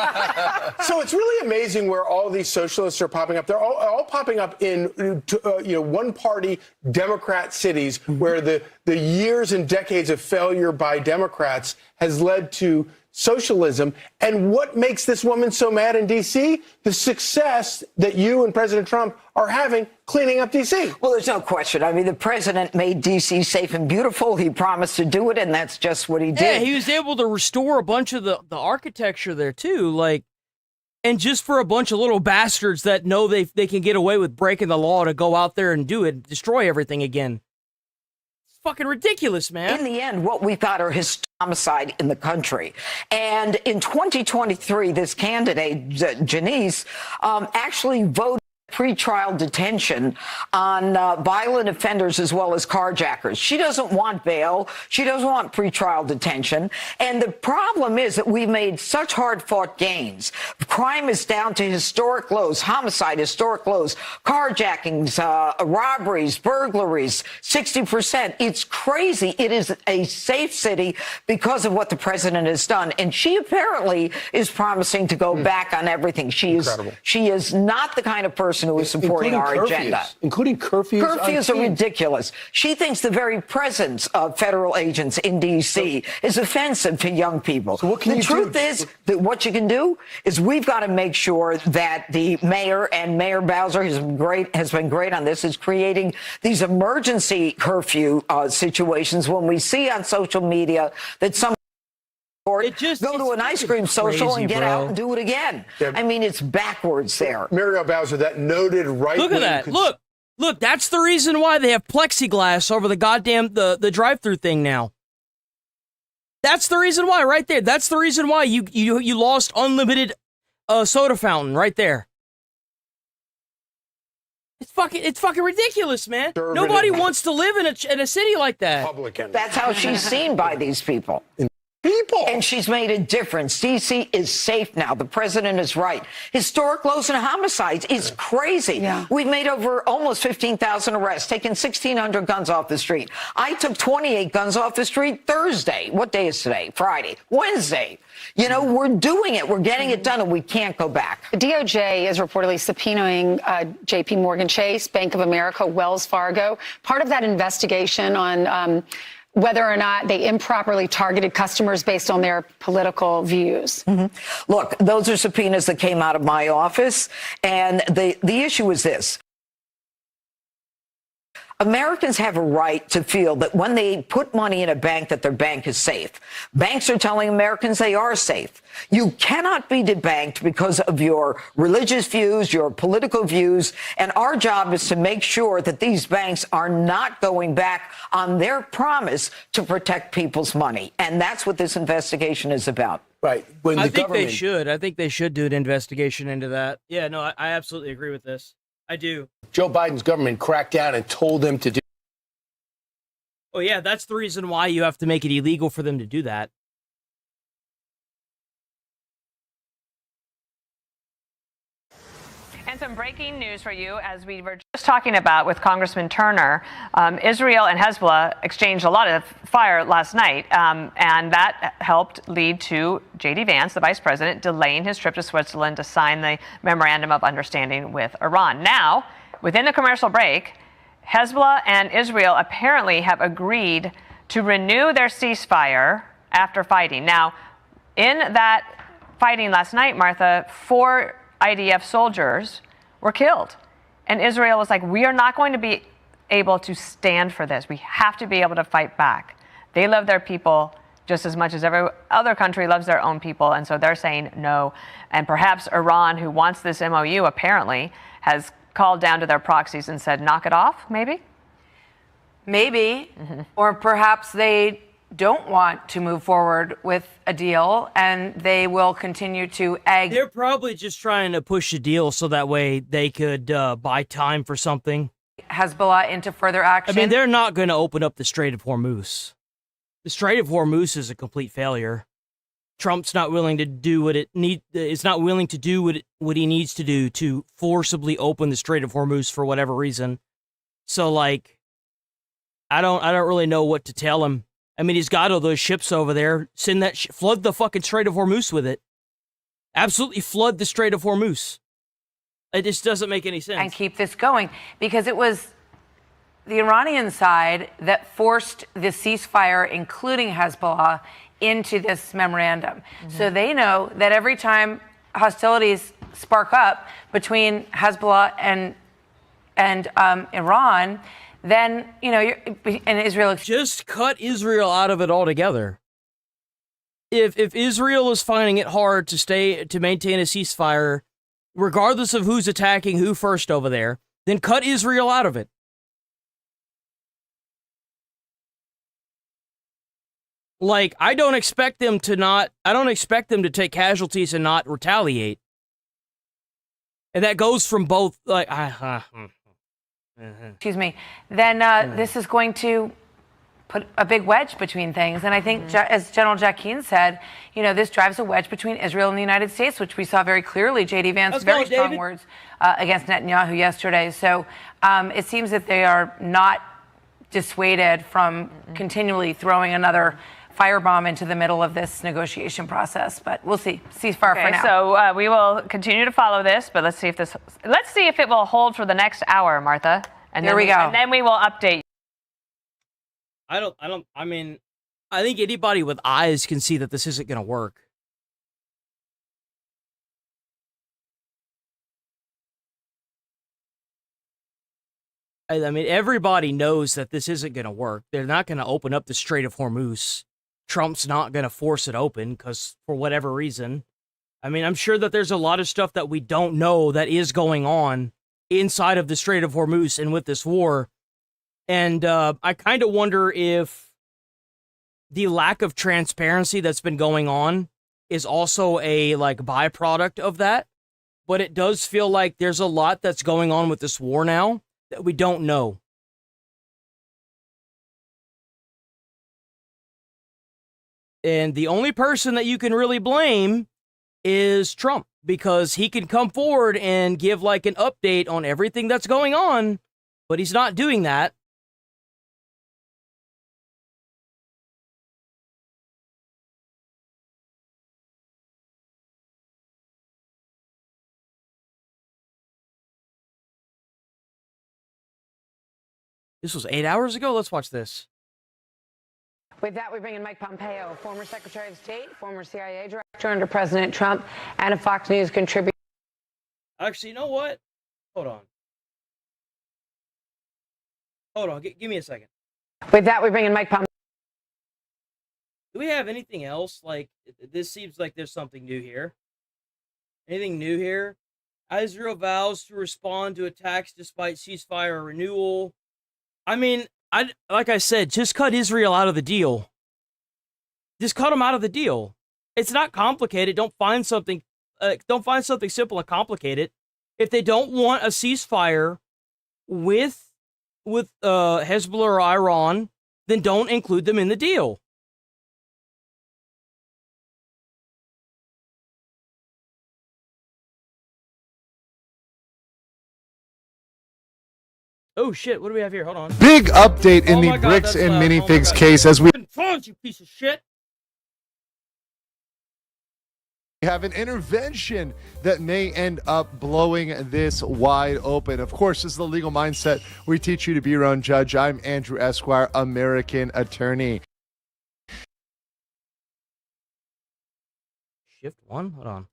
So it's really amazing where all these socialists are popping up. They're all popping up in one-party Democrat cities where the years and decades of failure by Democrats has led to socialism. And what makes this woman so mad in D.C.? The success that you and President Trump are having cleaning up D.C. Well, there's no question. I mean, the president made D.C. safe and beautiful. He promised to do it, and that's just what he did. Yeah, he was able to restore a bunch of the architecture there, too. Like, And just for a bunch of little bastards that know they can get away with breaking the law to go out there and do it, destroy everything again. It's fucking ridiculous, man. In the end, what we've got are homicide in the country. And in 2023, this candidate, Janice, actually voted pretrial detention on violent offenders as well as carjackers. She doesn't want bail. She doesn't want pretrial detention. And the problem is that we've made such hard-fought gains. Crime is down to historic lows, homicide, historic lows, carjackings, robberies, burglaries, 60%. It's crazy. It is a safe city because of what the president has done. And she apparently is promising to go back on everything. She is not the kind of person who is supporting our agenda. Including curfews. Curfews are ridiculous. She thinks the very presence of federal agents in D.C. is offensive to young people. So what can the truth is that what you can do is we've got to make sure that the mayor, and Mayor Bowser has been great on this, is creating these emergency curfew situations when we see on social media that some go to an ice cream social crazy, and get bro. out and do it again. Yeah. I mean, it's backwards there. Muriel Bowser, that noted right. Look at that. Look, that's the reason why they have plexiglass over the goddamn the drive-through thing now. That's the reason why, right there. That's the reason why you lost unlimited soda fountain right there. It's fucking ridiculous, man. Nobody wants to live in a city like that. Republican. That's how she's seen by these people. And she's made a difference. D.C. is safe now. The president is right. Historic lows in homicides is crazy. Yeah. We've made over almost 15,000 arrests, taken 1,600 guns off the street. I took 28 guns off the street Thursday. What day is today? Friday. Wednesday. You know, we're doing it. We're getting it done, and we can't go back. The DOJ is reportedly subpoenaing J.P. Morgan Chase, Bank of America, Wells Fargo. Part of that investigation on whether or not they improperly targeted customers based on their political views. Look, those are subpoenas that came out of my office. And the issue is this. Americans have a right to feel that when they put money in a bank, that their bank is safe. Banks are telling Americans they are safe. You cannot be debanked because of your religious views, your political views, and our job is to make sure that these banks are not going back on their promise to protect people's money. And that's what this investigation is about. Right. I think they should. I think they should do an investigation into that. Yeah, no, I absolutely agree with this. I do. Joe Biden's government cracked down and told them to do. Oh, yeah, that's the reason why you have to make it illegal for them to do that. And some breaking news for you, as we were just talking about with Congressman Turner. Israel and Hezbollah exchanged a lot of fire last night, and that helped lead to J.D. Vance, the vice president, delaying his trip to Switzerland to sign the memorandum of understanding with Iran. Now, within the commercial break, Hezbollah and Israel apparently have agreed to renew their ceasefire after fighting. Now, in that fighting last night, Martha, 4 IDF soldiers were killed. And Israel was like, we are not going to be able to stand for this. We have to be able to fight back. They love their people just as much as every other country loves their own people. And so they're saying no. And perhaps Iran, who wants this MOU, apparently has called down to their proxies and said, knock it off, maybe? Maybe. Or perhaps they don't want to move forward with a deal and they will continue to egg. They're probably just trying to push a deal so that way they could buy time for something. Hezbollah into further action. I mean, they're not going to open up the Strait of Hormuz. The Strait of Hormuz is a complete failure. Trump's not willing to do what it is not willing to do what he needs to do to forcibly open the Strait of Hormuz for whatever reason. So, like, I don't really know what to tell him. I mean, he's got all those ships over there. Send that flood the fucking Strait of Hormuz with it. Absolutely flood the Strait of Hormuz. It just doesn't make any sense. And keep this going, because it was the Iranian side that forced the ceasefire, including Hezbollah, into this memorandum. So they know that every time hostilities spark up between Hezbollah and Iran, then, you know, and Israel... Just cut Israel out of it altogether. if Israel is finding it hard to maintain a ceasefire, regardless of who's attacking who first over there, then cut Israel out of it. Like, I don't expect them to take casualties and not retaliate. And that goes from both, like, excuse me, then this is going to put a big wedge between things. And I think, as General Jackeen said, this drives a wedge between Israel and the United States, which we saw very clearly. J.D. Vance, very strong words against Netanyahu yesterday. So it seems that they are not dissuaded from continually throwing another firebomb into the middle of this negotiation process, but we'll see. Ceasefire for now. So we will continue to follow this, but let's see if it will hold for the next hour, Martha. And Here we go. And then we will update. I think anybody with eyes can see that this isn't going to work. I mean, everybody knows that this isn't going to work. They're not going to open up the Strait of Hormuz. Trump's not going to force it open because for whatever reason. I mean, I'm sure that there's a lot of stuff that we don't know that is going on inside of the Strait of Hormuz and with this war. And I kind of wonder if the lack of transparency that's been going on is also a byproduct of that. But it does feel like there's a lot that's going on with this war now that we don't know. And the only person that you can really blame is Trump, because he can come forward and give an update on everything that's going on, but he's not doing that. This was 8 hours ago. Let's watch this. With that, we bring in Mike Pompeo, former Secretary of State, former CIA director under President Trump, and a Fox News contributor. Actually, you know what? Hold on. Give me a second. With that, we bring in Mike Pompeo. Do we have anything else? This seems like there's something new here. Anything new here? Israel vows to respond to attacks despite ceasefire renewal. I mean, like I said, just cut Israel out of the deal. Just cut them out of the deal. It's not complicated. Don't find something simple and complicate it. If they don't want a ceasefire with Hezbollah or Iran, then don't include them in the deal. Oh shit, what do we have here? Hold on. Big update in the my God, bricks that's and loud. minifigs God. case as we Phones, you piece of shit. have an intervention that may end up blowing this wide open. Of course, this is the legal mindset. We teach you to be your own judge. I'm Andrew Esquire, American attorney. Shift 1? Hold on.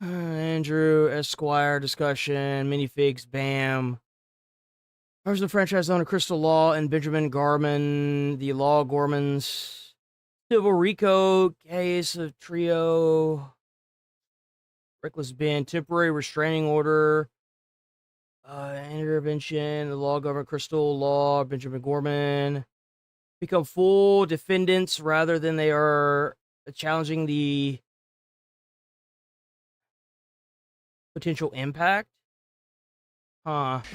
Andrew Esquire discussion, minifigs, bam. There's the franchise owner, Crystal Law, and Benjamin Garman, the Law Gormans. Civil RICO case of trio. Reckless ban, temporary restraining order. Intervention, the Law Government, Crystal Law, Benjamin Gorman. Become full defendants rather than they are challenging the potential impact.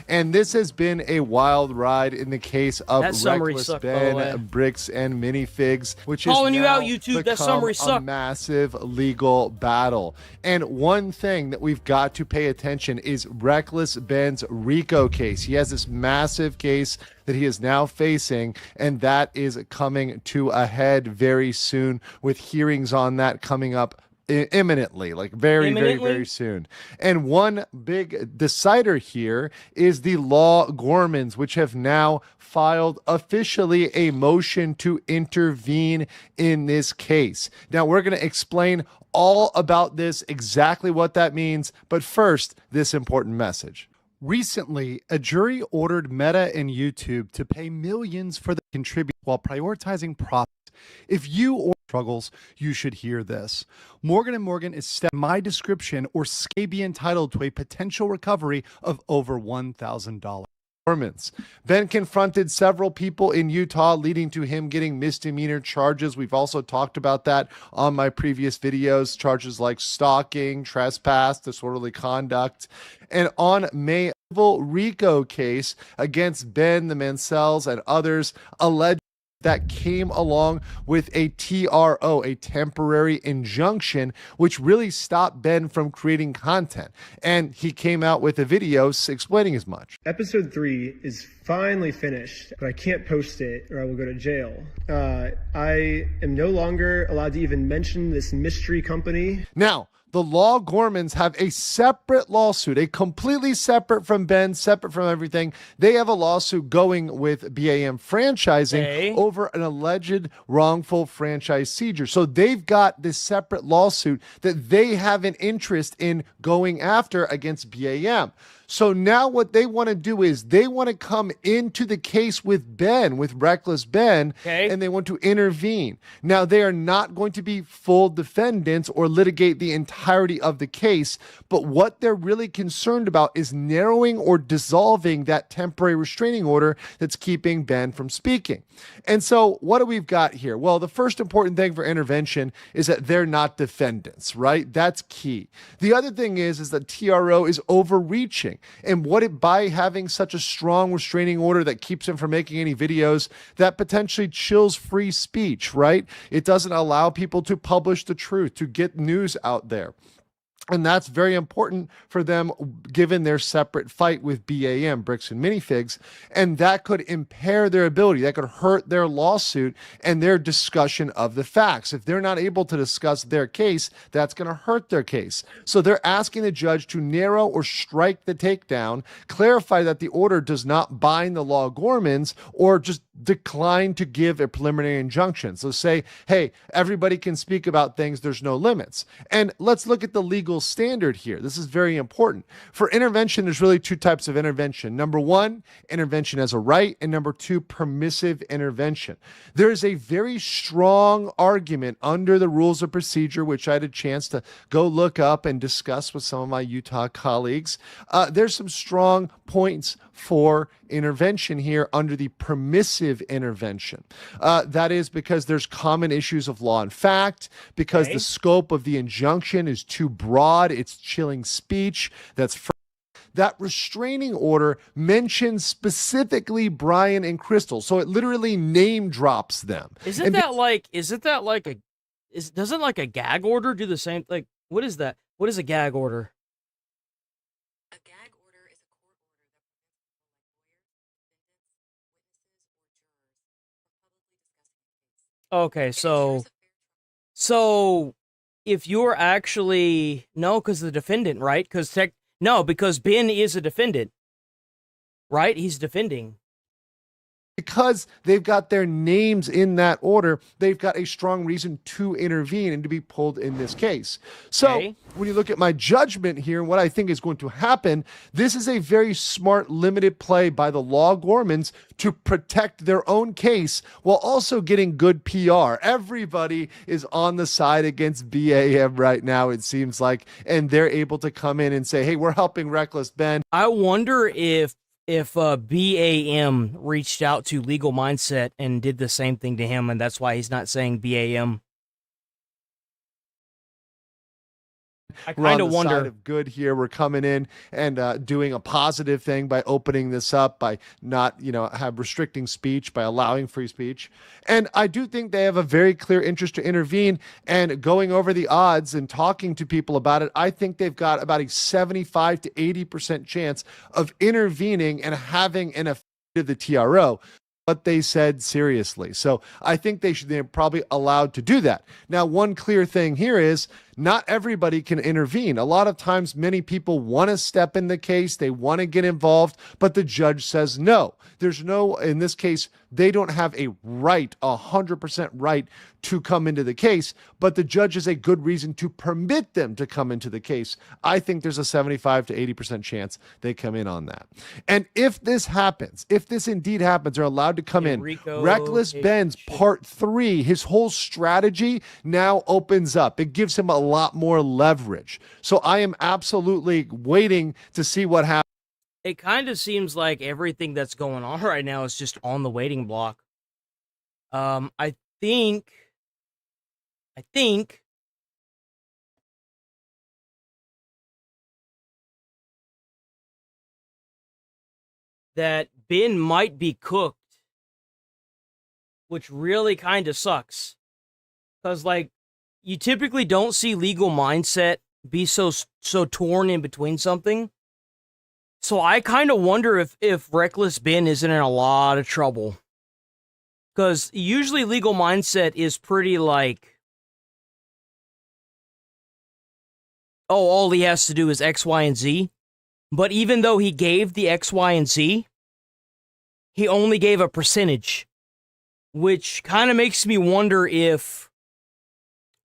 And this has been a wild ride in the case of That summary Reckless sucked, by the way. Ben, Bricks, and Minifigs, which Calling is you now out, YouTube. That become summary a sucked. massive legal battle. And one thing that we've got to pay attention is Reckless Ben's RICO case. He has this massive case that he is now facing, and that is coming to a head very soon, with hearings on that coming up imminently, very soon. And one big decider here is the Law Gormans, which have now filed officially a motion to intervene in this case. Now, we're going to explain all about this, exactly what that means. But first, this important message. Recently, a jury ordered Meta and YouTube to pay millions for the contribute while prioritizing profits. If you or struggles, you should hear this. Morgan & Morgan is my description or be entitled to a potential recovery of over $1,000. Ben confronted several people in Utah, leading to him getting misdemeanor charges. We've also talked about that on my previous videos, charges like stalking, trespass, disorderly conduct. And on May, RICO case against Ben, the Mansells, and others alleged that came along with a TRO, a temporary injunction, which really stopped Ben from creating content. And he came out with a video explaining as much. Episode 3 is finally finished, but I can't post it or I will go to jail. I am no longer allowed to even mention this mystery company. Now, the Law Gormans have a separate lawsuit, a completely separate from Ben, separate from everything. They have a lawsuit going with BAM franchising over an alleged wrongful franchise seizure. So they've got this separate lawsuit that they have an interest in going after against BAM. So now what they want to do is they want to come into the case with Ben, with Reckless Ben, and they want to intervene. Now, they are not going to be full defendants or litigate the entirety of the case, but what they're really concerned about is narrowing or dissolving that temporary restraining order that's keeping Ben from speaking. And so what do we've got here? Well, the first important thing for intervention is that they're not defendants, right? That's key. The other thing is that TRO is overreaching. And by having such a strong restraining order that keeps him from making any videos, that potentially chills free speech, right? It doesn't allow people to publish the truth, to get news out there. And that's very important for them, given their separate fight with BAM, Bricks and Minifigs. And that could impair their ability. That could hurt their lawsuit and their discussion of the facts. If they're not able to discuss their case, that's going to hurt their case. So they're asking the judge to narrow or strike the takedown, clarify that the order does not bind the Law Gormans, or just decline to give a preliminary injunction. So say, hey, everybody can speak about things. There's no limits. And let's look at the legal standard here. This is very important. For intervention, there's really two types of intervention. Number one, intervention as a right, and number two, permissive intervention. There is a very strong argument under the rules of procedure, which I had a chance to go look up and discuss with some of my Utah colleagues. There's some strong points for intervention here under the permissive intervention. That is because there's common issues of law and fact, because the scope of the injunction is too broad, it's chilling speech. That restraining order mentions specifically Brian and Crystal, so it literally name drops them. Doesn't like a gag order do the same? Like, what is that? What is a gag order? Okay, so if you're actually because the defendant, right? Because Ben is a defendant, right? He's defending. Because they've got their names in that order, they've got a strong reason to intervene and to be pulled in this case. So when you look at my judgment here and what I think is going to happen, this is a very smart, limited play by the Law Gormans to protect their own case while also getting good PR. Everybody is on the side against BAM right now, it seems like, and they're able to come in and say, hey, we're helping Reckless Ben. I wonder if BAM reached out to Legal Mindset and did the same thing to him, and that's why he's not saying BAM. I kind of wonder. Side of good here. We're coming in and doing a positive thing by opening this up, by not, have restricting speech, by allowing free speech. And I do think they have a very clear interest to intervene, and going over the odds and talking to people about it, I think they've got about a 75 to 80% chance of intervening and having an effect of the TRO. What they said seriously. So I think they're probably allowed to do that. Now, one clear thing here is not everybody can intervene. A lot of times, many people want to step in the case, they want to get involved, but the judge says no. There's no, in this case, they don't have a right, 100% right to come into the case, but the judge has a good reason to permit them to come into the case. I think there's a 75 to 80% chance they come in on that. And if this happens, if this indeed happens, they're allowed to come in. Reckless Ben's part 3, his whole strategy now opens up. It gives him a lot more leverage. So I am absolutely waiting to see what happens. It kind of seems like everything that's going on right now is just on the waiting block. I think that Ben might be cooked, which really kind of sucks. Because, like, you typically don't see legal mindset be so torn in between something. So I kind of wonder if Reckless Ben isn't in a lot of trouble. Because usually legal mindset is pretty like, oh, all he has to do is X, Y, and Z. But even though he gave the X, Y, and Z, he only gave a percentage. Which kind of makes me wonder if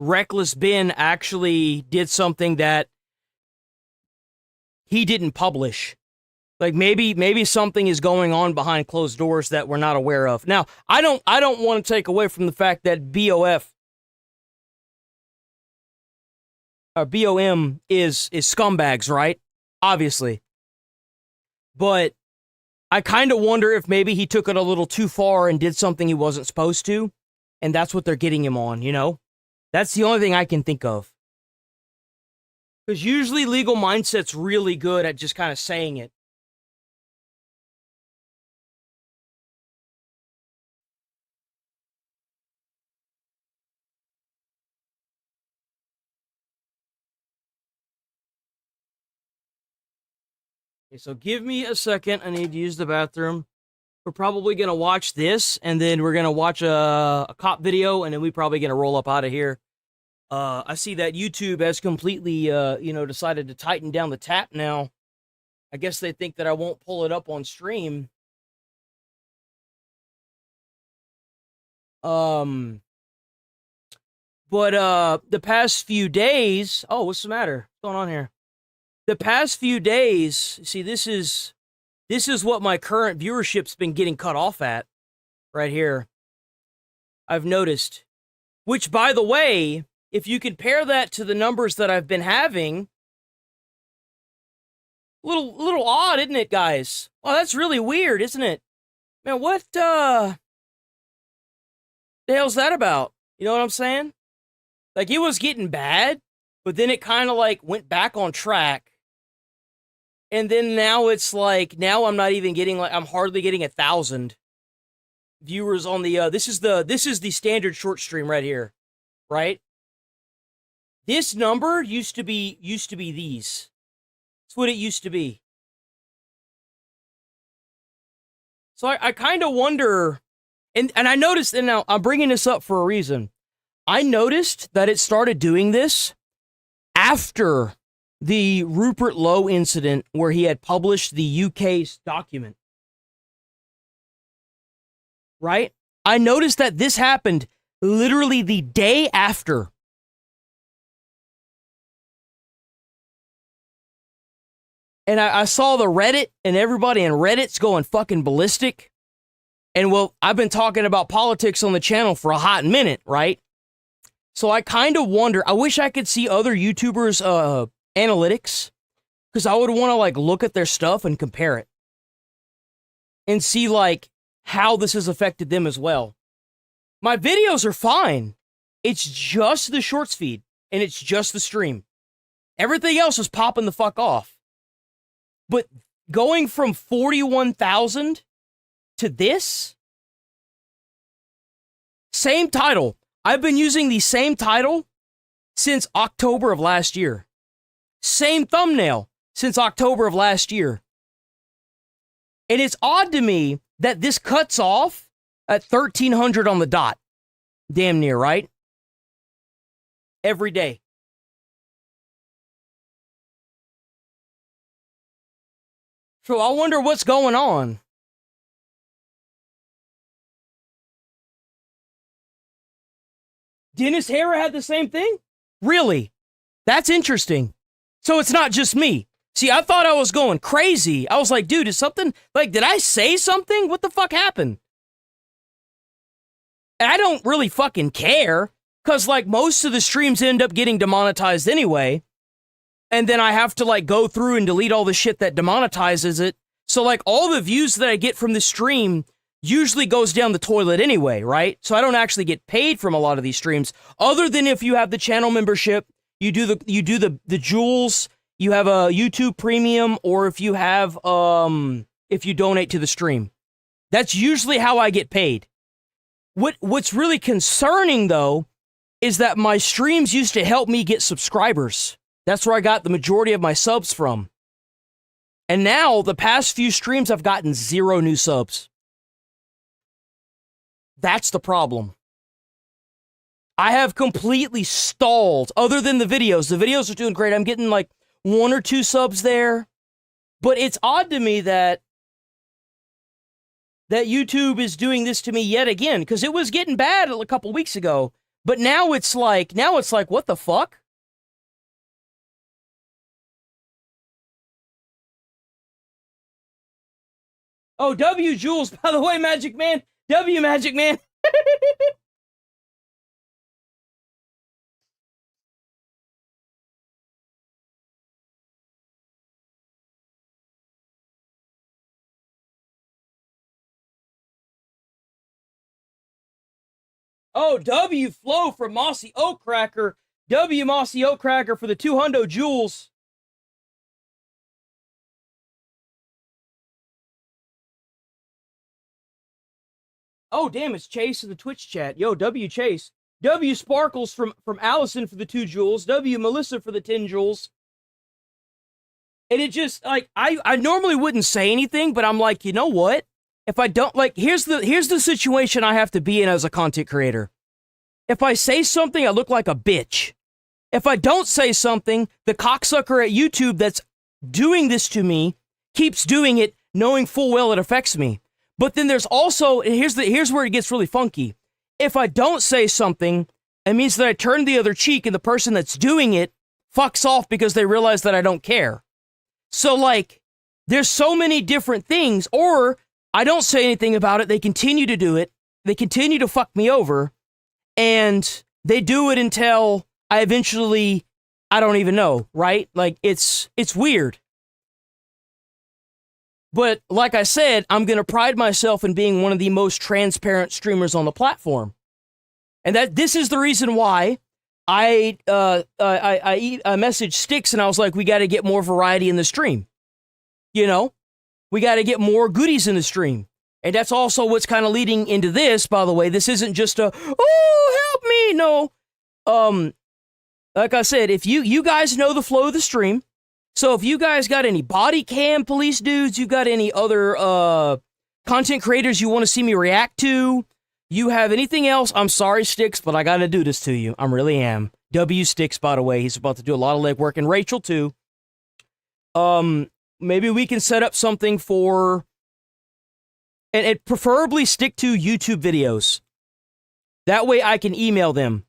Reckless Ben actually did something that he didn't publish. Like maybe something is going on behind closed doors that we're not aware of. Now, I don't want to take away from the fact that BOM is scumbags, right? Obviously. But I kind of wonder if maybe he took it a little too far and did something he wasn't supposed to, and that's what they're getting him on, you know? That's the only thing I can think of. Because usually legal mindset's really good at just kind of saying it. Okay, so give me a second. I need to use the bathroom. We're probably going to watch this, and then we're going to watch a cop video, and then we're probably going to roll up out of here. I see that YouTube has completely, decided to tighten down the tap now. I guess they think that I won't pull it up on stream. But the past few days... Oh, what's the matter? What's going on here? The past few days, see, this is what my current viewership's been getting cut off at, right here. I've noticed. Which, by the way, if you compare that to the numbers that I've been having, little odd, isn't it, guys? Oh, that's really weird, isn't it? Man, what the hell's that about? You know what I'm saying? Like, it was getting bad, but then it kind of like went back on track. And then now it's like, now I'm not even getting, like, I'm hardly getting 1,000 viewers on the, this is the standard short stream right here, right? This number used to be these. That's what it used to be. So I kind of wonder, and I noticed, and now I'm bringing this up for a reason. I noticed that it started doing this after the Rupert Lowe incident where he had published the UK's document. Right? I noticed that this happened literally the day after. And I saw the Reddit, and everybody in Reddit's going fucking ballistic. And well, I've been talking about politics on the channel for a hot minute, right? So I kind of wonder, I wish I could see other YouTubers' analytics, because I would want to like look at their stuff and compare it and see like how this has affected them as well. My videos are fine. It's just the shorts feed and it's just the stream. Everything else is popping the fuck off. But going from 41,000 to this, same title. I've been using the same title since October of last year. Same thumbnail since October of last year. And it's odd to me that this cuts off at 1,300 on the dot. Damn near, right? Every day. So I wonder what's going on. Dennis Hara had the same thing? Really? That's interesting. So it's not just me. See, I thought I was going crazy. I was like, dude, is something, like, did I say something? What the fuck happened? I don't really fucking care, because, like, most of the streams end up getting demonetized anyway, and then I have to, like, go through and delete all the shit that demonetizes it. So, like, all the views that I get from the stream usually goes down the toilet anyway, right? So I don't actually get paid from a lot of these streams, other than if you have the channel membership, you do the jewels, you have a YouTube premium, or if you have if you donate to the stream. That's usually how I get paid. What's really concerning though is that my streams used to help me get subscribers. That's where I got the majority of my subs from. And now the past few streams I've gotten 0 new subs. That's the problem. I have completely stalled, other than the videos. The videos are doing great. I'm getting like 1 or 2 subs there. But it's odd to me that YouTube is doing this to me yet again, because it was getting bad a couple weeks ago. But now it's like, what the fuck? Oh, W Jules, by the way, Magic Man. W Magic Man. Oh, W Flow from Mossy Oak Cracker. W Mossy Oak Cracker for the 200 Jules. Oh, damn, it's Chase in the Twitch chat. Yo, W Chase. W Sparkles from Allison for the 2 jewels. W Melissa for the 10 jewels. And it just, like, I normally wouldn't say anything, but I'm like, you know what? If I don't, like, here's the situation I have to be in as a content creator. If I say something, I look like a bitch. If I don't say something, the cocksucker at YouTube that's doing this to me keeps doing it, knowing full well it affects me. But then there's also, and here's where it gets really funky. If I don't say something, it means that I turn the other cheek and the person that's doing it fucks off because they realize that I don't care. So, like, there's so many different things. Or I don't say anything about it, they continue to do it, they continue to fuck me over, and they do it until I eventually, I don't even know, right? Like, it's weird. But like I said, I'm going to pride myself in being one of the most transparent streamers on the platform. And this is the reason why I messaged Sticks and I was like, we got to get more variety in the stream. You know, we got to get more goodies in the stream. And that's also what's kind of leading into this, by the way. This isn't just a, oh, help me. No. Like I said, if you guys know the flow of the stream, so if you guys got any body cam police dudes, you got any other content creators you want to see me react to, you have anything else, I'm sorry, Sticks, but I got to do this to you. I really am. W Sticks, by the way, he's about to do a lot of legwork, and Rachel too. Maybe we can set up something for, and preferably stick to YouTube videos. That way I can email them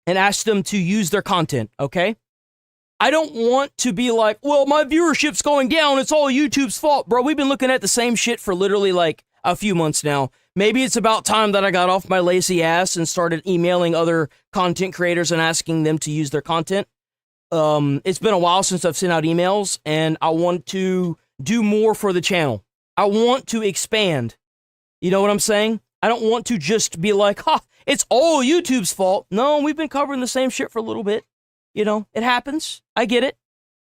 and ask them to use their content, okay? I don't want to be like, well, my viewership's going down, it's all YouTube's fault. Bro, we've been looking at the same shit for literally like a few months now. Maybe it's about time that I got off my lazy ass and started emailing other content creators and asking them to use their content. It's been a while since I've sent out emails, and I want to do more for the channel. I want to expand. You know what I'm saying? I don't want to just be like, it's all YouTube's fault. No, we've been covering the same shit for a little bit. You know, it happens. I get it.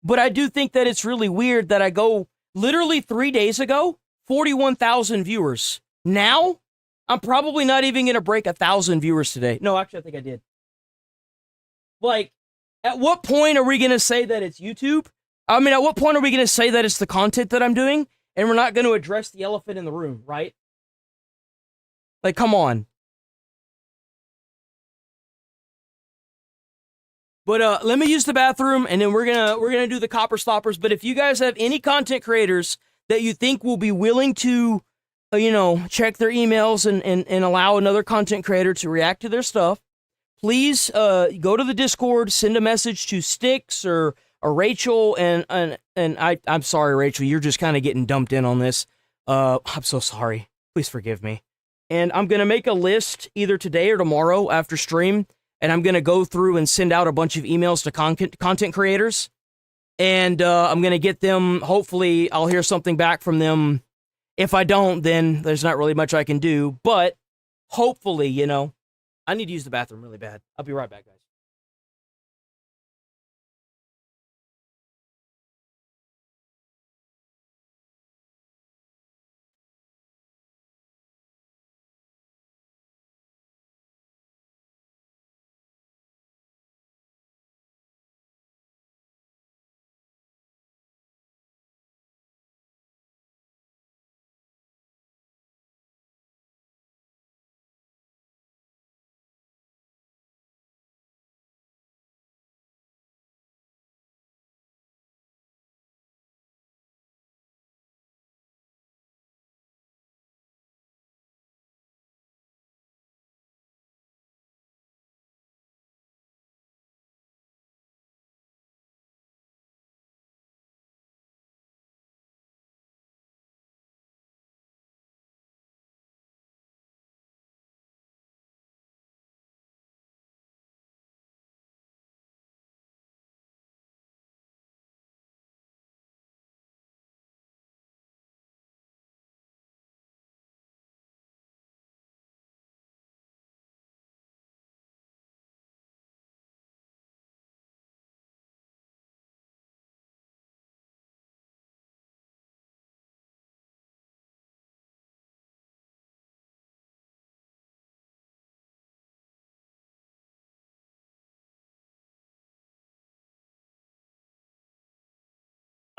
But I do think that it's really weird that I go literally 3 days ago, 41,000 viewers. Now, I'm probably not even going to break 1,000 viewers today. No, actually, I think I did. Like, at what point are we going to say that it's YouTube? I mean, at what point are we going to say that it's the content that I'm doing and we're not going to address the elephant in the room, right? Like, come on. But let me use the bathroom, and then we're gonna do the copper stoppers. But if you guys have any content creators that you think will be willing to, check their emails and allow another content creator to react to their stuff, please go to the Discord, send a message to Styx or Rachel, and I'm sorry, Rachel, you're just kind of getting dumped in on this. I'm so sorry. Please forgive me. And I'm going to make a list either today or tomorrow after stream, and I'm going to go through and send out a bunch of emails to content creators, and I'm going to get them, hopefully I'll hear something back from them. If I don't, then there's not really much I can do, but hopefully, I need to use the bathroom really bad. I'll be right back, guys.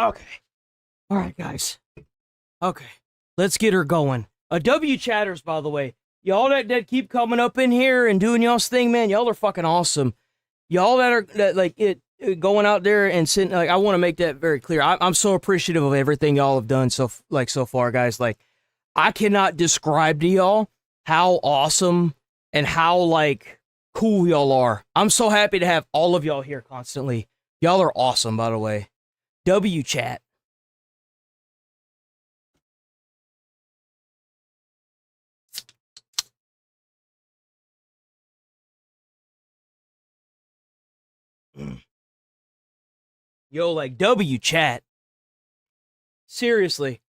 Okay. All right, guys. Okay. Let's get her going. W chatters, by the way. Y'all that keep coming up in here and doing y'all's thing, man, y'all are fucking awesome. Y'all going out there and sitting, I want to make that very clear. I'm so appreciative of everything y'all have done so far, guys. I cannot describe to y'all how awesome and how, cool y'all are. I'm so happy to have all of y'all here constantly. Y'all are awesome, by the way. W chat. Yo, W chat. Seriously.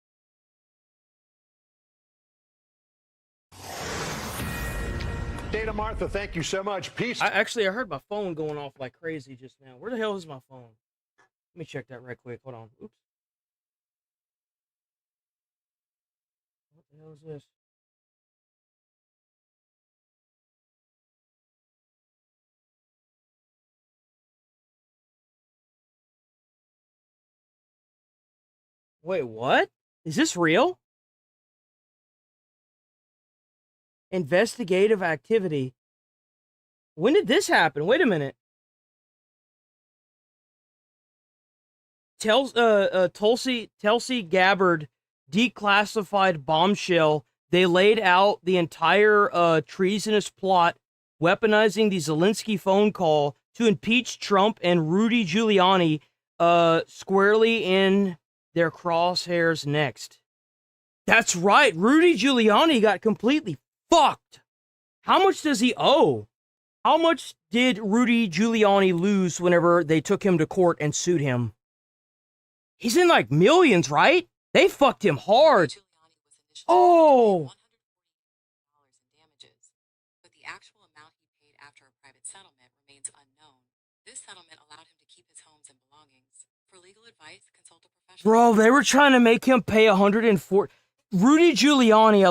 Dana Martha, thank you so much. Peace. I heard my phone going off like crazy just now. Where the hell is my phone? Let me check that right quick. Hold on. Oops. What the hell is this? Wait, what? Is this real? Investigative activity. When did this happen? Wait a minute. Tulsi Gabbard declassified bombshell. They laid out the entire treasonous plot, weaponizing the Zelensky phone call to impeach Trump and Rudy Giuliani squarely in their crosshairs next. That's right. Rudy Giuliani got completely fucked. How much does he owe? How much did Rudy Giuliani lose whenever they took him to court and sued him? He's in millions, right? They fucked him hard. Oh. But the actual amount he paid after a private settlement remains unknown. This settlement allowed him to keep his homes and belongings. For legal advice, consult a professional. Bro, they were trying to make him pay 104. Rudy Giuliani,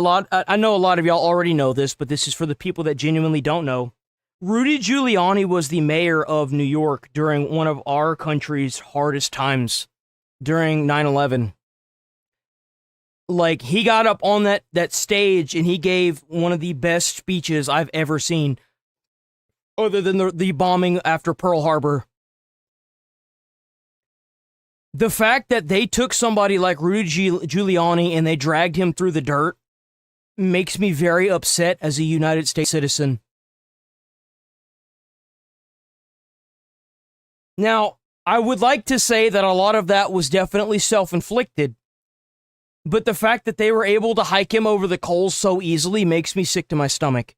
I know a lot of y'all already know this, but this is for the people that genuinely don't know. Rudy Giuliani was the mayor of New York during one of our country's hardest times. During 9/11, he got up on that stage and he gave one of the best speeches I've ever seen, other than the bombing after Pearl Harbor. The fact that they took somebody like Rudy Giuliani and they dragged him through the dirt makes me very upset as a United States citizen. Now, I would like to say that a lot of that was definitely self-inflicted, but the fact that they were able to hike him over the coals so easily makes me sick to my stomach.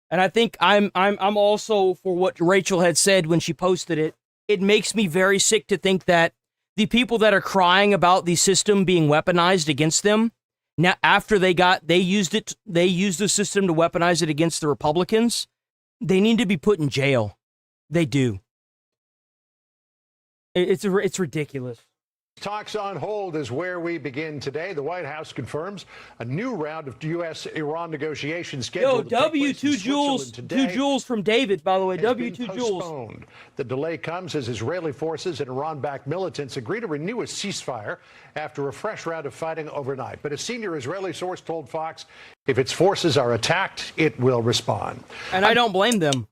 And I think I'm also for what Rachel had said when she posted it. It makes me very sick to think that the people that are crying about the system being weaponized against them, now after they used the system to weaponize it against the Republicans, they need to be put in jail. They do. It's ridiculous. Talks on hold is where we begin today. The White House confirms a new round of U.S.-Iran negotiations scheduled Yo, W2 Jules, 2 Jules from David, by the way, W2 Jules. The delay comes as Israeli forces and Iran-backed militants agree to renew a ceasefire after a fresh round of fighting overnight. But a senior Israeli source told Fox, if its forces are attacked, it will respond. And I don't blame them.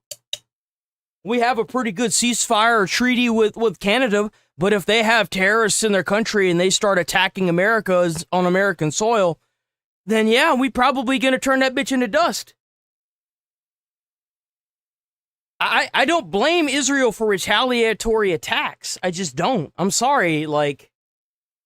We have a pretty good ceasefire treaty with Canada, but if they have terrorists in their country and they start attacking America on American soil, then yeah, we probably going to turn that bitch into dust. I don't blame Israel for retaliatory attacks. I just don't. I'm sorry,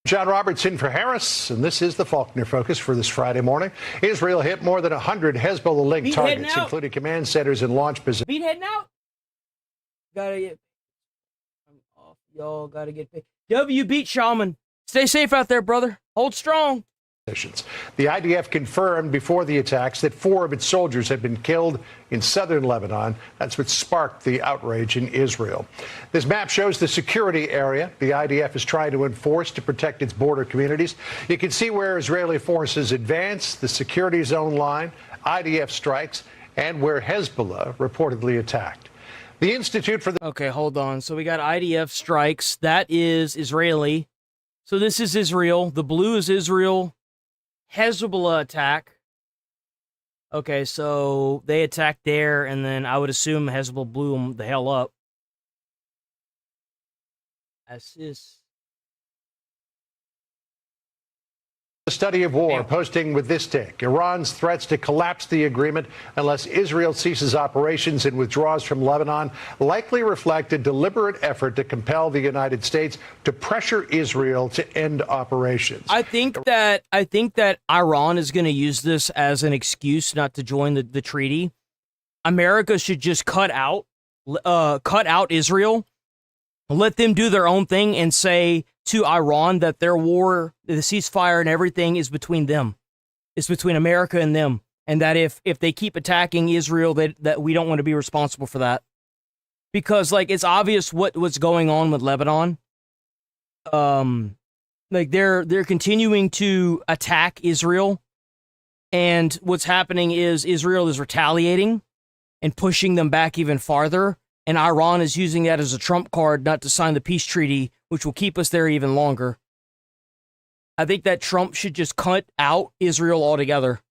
John Roberts in for Harris, and this is the Faulkner Focus for this Friday morning. Israel hit more than 100 Hezbollah-linked targets, including command centers and launch positions. Beat heading out. Gotta get... Y'all gotta get paid. W beat Shaman. Stay safe out there, brother. Hold strong. The IDF confirmed before the attacks that 4 of its soldiers had been killed in southern Lebanon. That's what sparked the outrage in Israel. This map shows the security area the IDF is trying to enforce to protect its border communities. You can see where Israeli forces advance, the security zone line, IDF strikes, and where Hezbollah reportedly attacked. The Institute for the... Okay, hold on. So we got IDF strikes. That is Israeli. So this is Israel. The blue is Israel. Hezbollah attack. Okay, so they attacked there, and then I would assume Hezbollah blew them the hell up. Assist. The study of war, posting with this take. Iran's threats to collapse the agreement unless Israel ceases operations and withdraws from Lebanon likely reflect a deliberate effort to compel the United States to pressure Israel to end operations. I think that Iran is going to use this as an excuse not to join the treaty. America should just cut out Israel, let them do their own thing, and say to Iran that their war, the ceasefire and everything is between them. It's between America and them. And that if they keep attacking Israel, that we don't want to be responsible for that. Because, it's obvious what's going on with Lebanon. They're continuing to attack Israel. And what's happening is Israel is retaliating and pushing them back even farther. And Iran is using that as a trump card not to sign the peace treaty, which will keep us there even longer. I think that Trump should just cut out Israel altogether.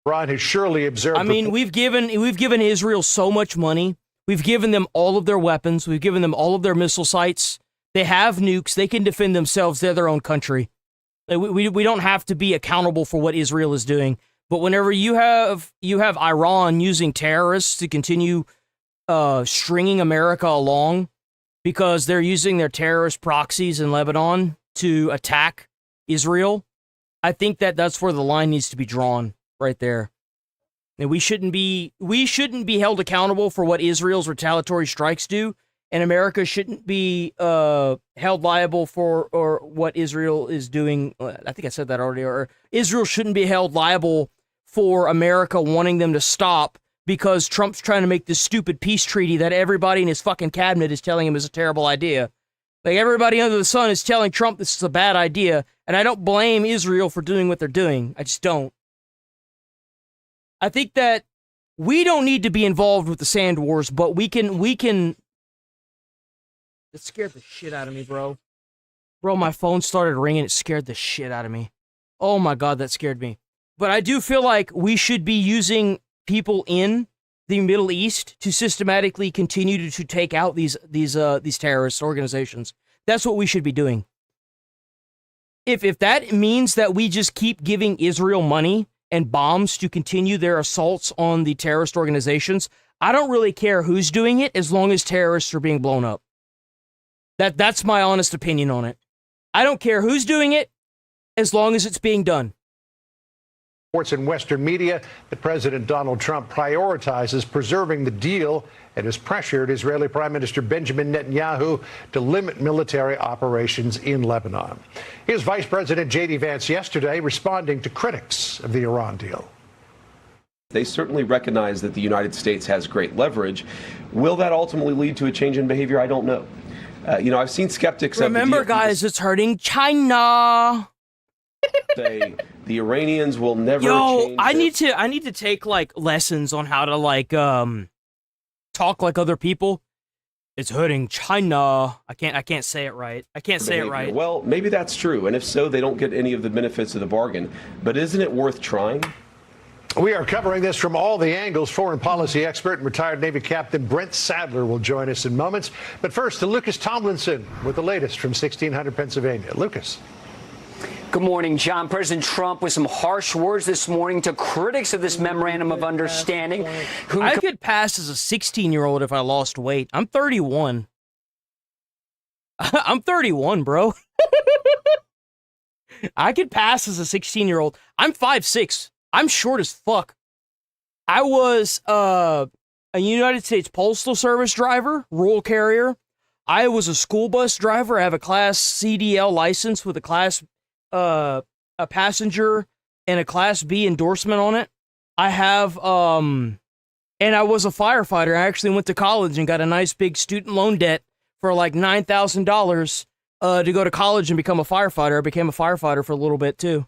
Iran has surely observed... I mean, we've given Israel so much money. We've given them all of their weapons. We've given them all of their missile sites. They have nukes. They can defend themselves. They're their own country. We don't have to be accountable for what Israel is doing. But whenever you have Iran using terrorists to continue stringing America along because they're using their terrorist proxies in Lebanon to attack Israel, I think that's where the line needs to be drawn right there. And we shouldn't be held accountable for what Israel's retaliatory strikes do, and America shouldn't be held liable for or what Israel is doing. I think I said that already. Or Israel shouldn't be held liable for America wanting them to stop because Trump's trying to make this stupid peace treaty that everybody in his fucking cabinet is telling him is a terrible idea. Everybody under the sun is telling Trump this is a bad idea, and I don't blame Israel for doing what they're doing. I just don't. I think that we don't need to be involved with the sand wars, but we can. It scared the shit out of me, bro. Bro, my phone started ringing. It scared the shit out of me. Oh my God, that scared me. But I do feel like we should be using people in the Middle East to systematically continue to take out these terrorist organizations. That's what we should be doing. If that means that we just keep giving Israel money and bombs to continue their assaults on the terrorist organizations, I don't really care who's doing it as long as terrorists are being blown up. That's my honest opinion on it. I don't care who's doing it as long as it's being done. Reports in Western media that President Donald Trump prioritizes preserving the deal and has pressured Israeli Prime Minister Benjamin Netanyahu to limit military operations in Lebanon. Here's Vice President J.D. Vance yesterday responding to critics of the Iran deal. They certainly recognize that the United States has great leverage. Will that ultimately lead to a change in behavior? I don't know. I've seen skeptics. Remember, guys, it's hurting China. Say the Iranians will never. Yo, I need to take like lessons on how to like talk like other people. It's hurting China. I can't say it right. I can't say it right. Well, maybe that's true, and if so, they don't get any of the benefits of the bargain. But isn't it worth trying? We are covering this from all the angles. Foreign policy expert and retired Navy Captain Brent Sadler will join us in moments. But first, to Lucas Tomlinson with the latest from 1600 Pennsylvania. Lucas. Good morning, John. President Trump with some harsh words this morning to critics of this memorandum of understanding. I could pass as a 16-year-old if I lost weight. I'm 31. I'm 31, bro. I could pass as a 16-year-old. I'm 5'6". I'm short as fuck. I was a United States Postal Service driver, rural carrier. I was a school bus driver. I have a Class CDL license with a Class a passenger and a Class B endorsement on it. I have and I was a firefighter. I actually went to college and got a nice big student loan debt for like $9,000 to go to college and become a firefighter. I became a firefighter for a little bit too.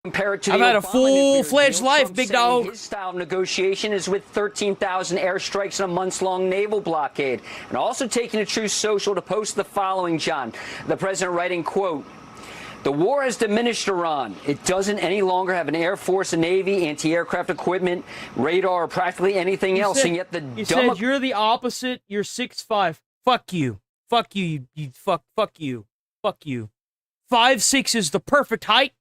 Compare it to I've the had a Obama full-fledged life, Trump big saying dog. His style of negotiation is with 13,000 airstrikes and a months-long naval blockade. And also taking a Truth Social to post the following, John. The president writing, quote, "The war has diminished Iran. It doesn't any longer have an air force, a navy, anti-aircraft equipment, radar, or practically anything else. And yet You said you're the opposite. You're 6'5". Fuck you. Fuck you. Fuck you. Fuck you. 5'6" is the perfect height.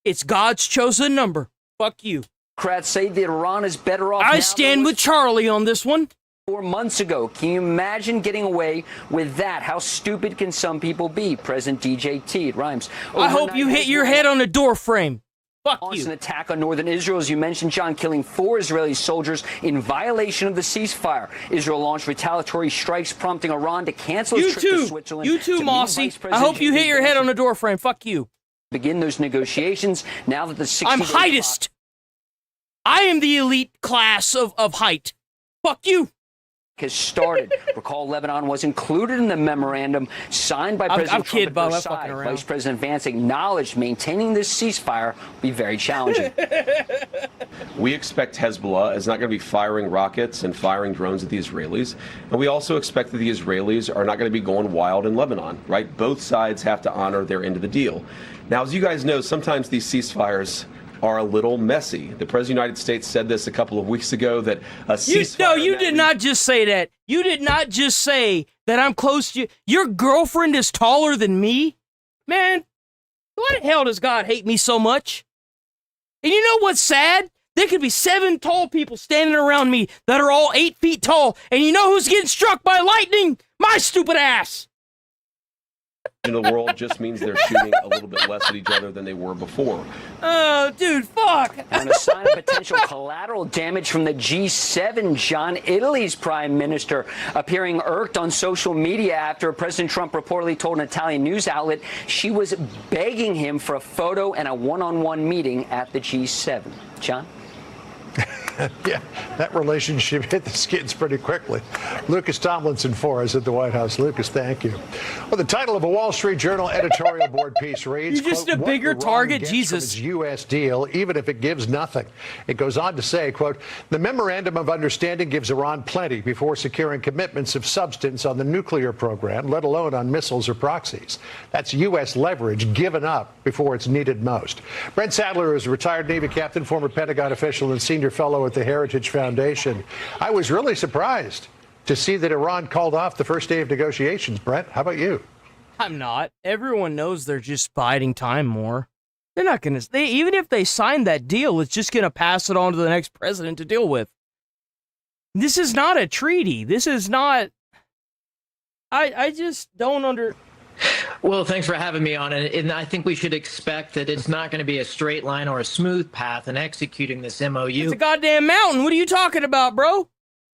It's God's chosen number. Fuck you. Democrats say that Iran is better off. I stand with Charlie on this one. 4 months ago. Can you imagine getting away with that? How stupid can some people be? President DJT. It rhymes. I hope you hit your head on a door frame. Fuck you. An attack on northern Israel, as you mentioned, John, killing 4 Israeli soldiers in violation of the ceasefire. Israel launched retaliatory strikes, prompting Iran to cancel its trip to Switzerland. You too, Mossy. I hope you hit your head on a door frame. Fuck you. Begin those negotiations now that the 60 I'm heightest. I am the elite class of height. Fuck you. Has started. Recall Lebanon was included in the memorandum signed by President Trump at Versailles. Vice President Vance acknowledged maintaining this ceasefire will be very challenging. We expect Hezbollah is not going to be firing rockets and firing drones at the Israelis. And we also expect that the Israelis are not going to be going wild in Lebanon, right? Both sides have to honor their end of the deal. Now, as you guys know, sometimes these ceasefires are a little messy. The President of the United States said this a couple of weeks ago that a ceasefire... You did not just say that. You did not just say that I'm close to you. Your girlfriend is taller than me? Man, why the hell does God hate me so much? And you know what's sad? There could be 7 tall people standing around me that are all 8 feet tall, and you know who's getting struck by lightning? My stupid ass! In the world just means they're shooting a little bit less at each other than they were before. Oh, dude, fuck. On a sign of potential collateral damage from the G7, John, Italy's prime minister appearing irked on social media after President Trump reportedly told an Italian news outlet she was begging him for a photo and a one-on-one meeting at the G7. John? Yeah, that relationship hit the skids pretty quickly. Lucas Tomlinson for us at the White House. Lucas, thank you. Well, the title of a Wall Street Journal editorial board piece reads, You're just quote, a bigger target, Jesus. U.S. deal, even if it gives nothing. It goes on to say, quote, the memorandum of understanding gives Iran plenty before securing commitments of substance on the nuclear program, let alone on missiles or proxies. That's U.S. leverage given up before it's needed most. Brent Sadler is a retired Navy captain, former Pentagon official, and senior fellow CEO at the Heritage Foundation. I was really surprised to see that Iran called off the first day of negotiations. Brett, how about you? I'm not. Everyone knows they're just biding time more. They're not going to... Even if they sign that deal, it's just going to pass it on to the next president to deal with. This is not a treaty. This is not... I just don't Well, thanks for having me on. And I think we should expect that it's not going to be a straight line or a smooth path in executing this MOU. It's a goddamn mountain. What are you talking about, bro?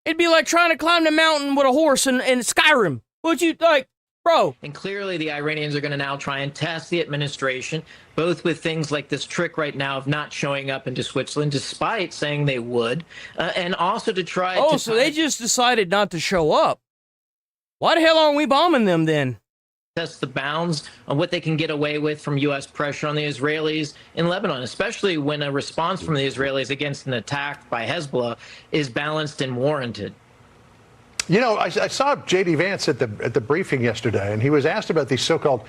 It'd be like trying to climb the mountain with a horse in Skyrim. What you like, bro? And clearly the Iranians are going to now try and test the administration, both with things like this trick right now of not showing up into Switzerland, despite saying they would, and also to try to... so they just decided not to show up. Why the hell aren't we bombing them then? Test the bounds on what they can get away with from U.S. pressure on the Israelis in Lebanon, especially when a response from the Israelis against an attack by Hezbollah is balanced and warranted. You know, I saw J.D. Vance at the briefing yesterday, and he was asked about these so-called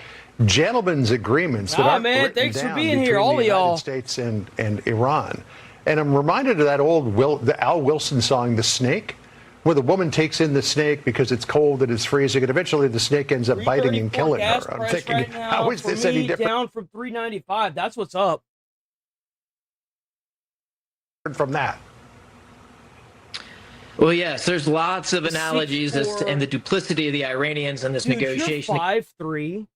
gentlemen's agreements that are written thanks down for being between here, all the of y'all. United States and Iran. And I'm reminded of that old the Al Wilson song, "The Snake," where the woman takes in the snake because it's cold and it's freezing, and eventually the snake ends up biting and killing her. I'm thinking, right now, how is this any different down from $3.95? That's what's up. from that? Well, yes, there's lots of analogies and the duplicity of the Iranians in this negotiation. 5'3".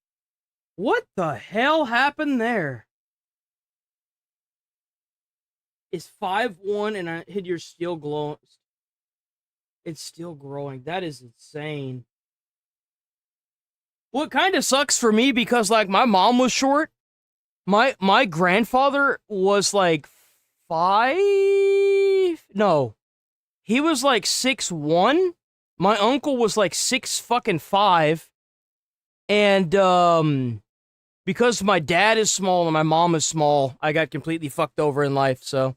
What the hell happened there? It's 5'1", and I hit your still glowing. It's still growing. That is insane. Well, it kind of sucks for me because, like, my mom was short. My grandfather was like 5. No, he was like 6'1". My uncle was like 6'5". And because my dad is small and my mom is small, I got completely fucked over in life. So.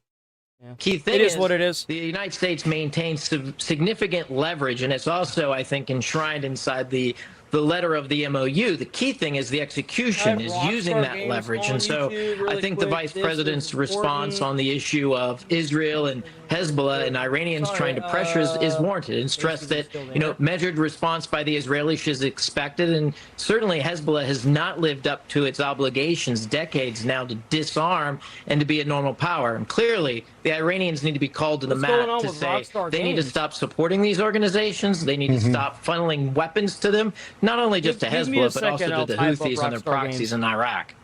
Yeah. Key thing it is what it is. The United States maintains significant leverage, and it's also, I think, enshrined inside the letter of the MOU. The key thing is the execution, is using that leverage. And so I think the Vice President's response on the issue of Israel and Hezbollah and Iranians trying to pressure is warranted, and stress that, measured response by the Israelis is expected. And certainly Hezbollah has not lived up to its obligations decades now to disarm and to be a normal power. And clearly the Iranians need to be called to the mat to say they need to stop supporting these organizations. They need to stop funneling weapons to them, not only just to Hezbollah, but also to the Houthis and their proxies in Iraq.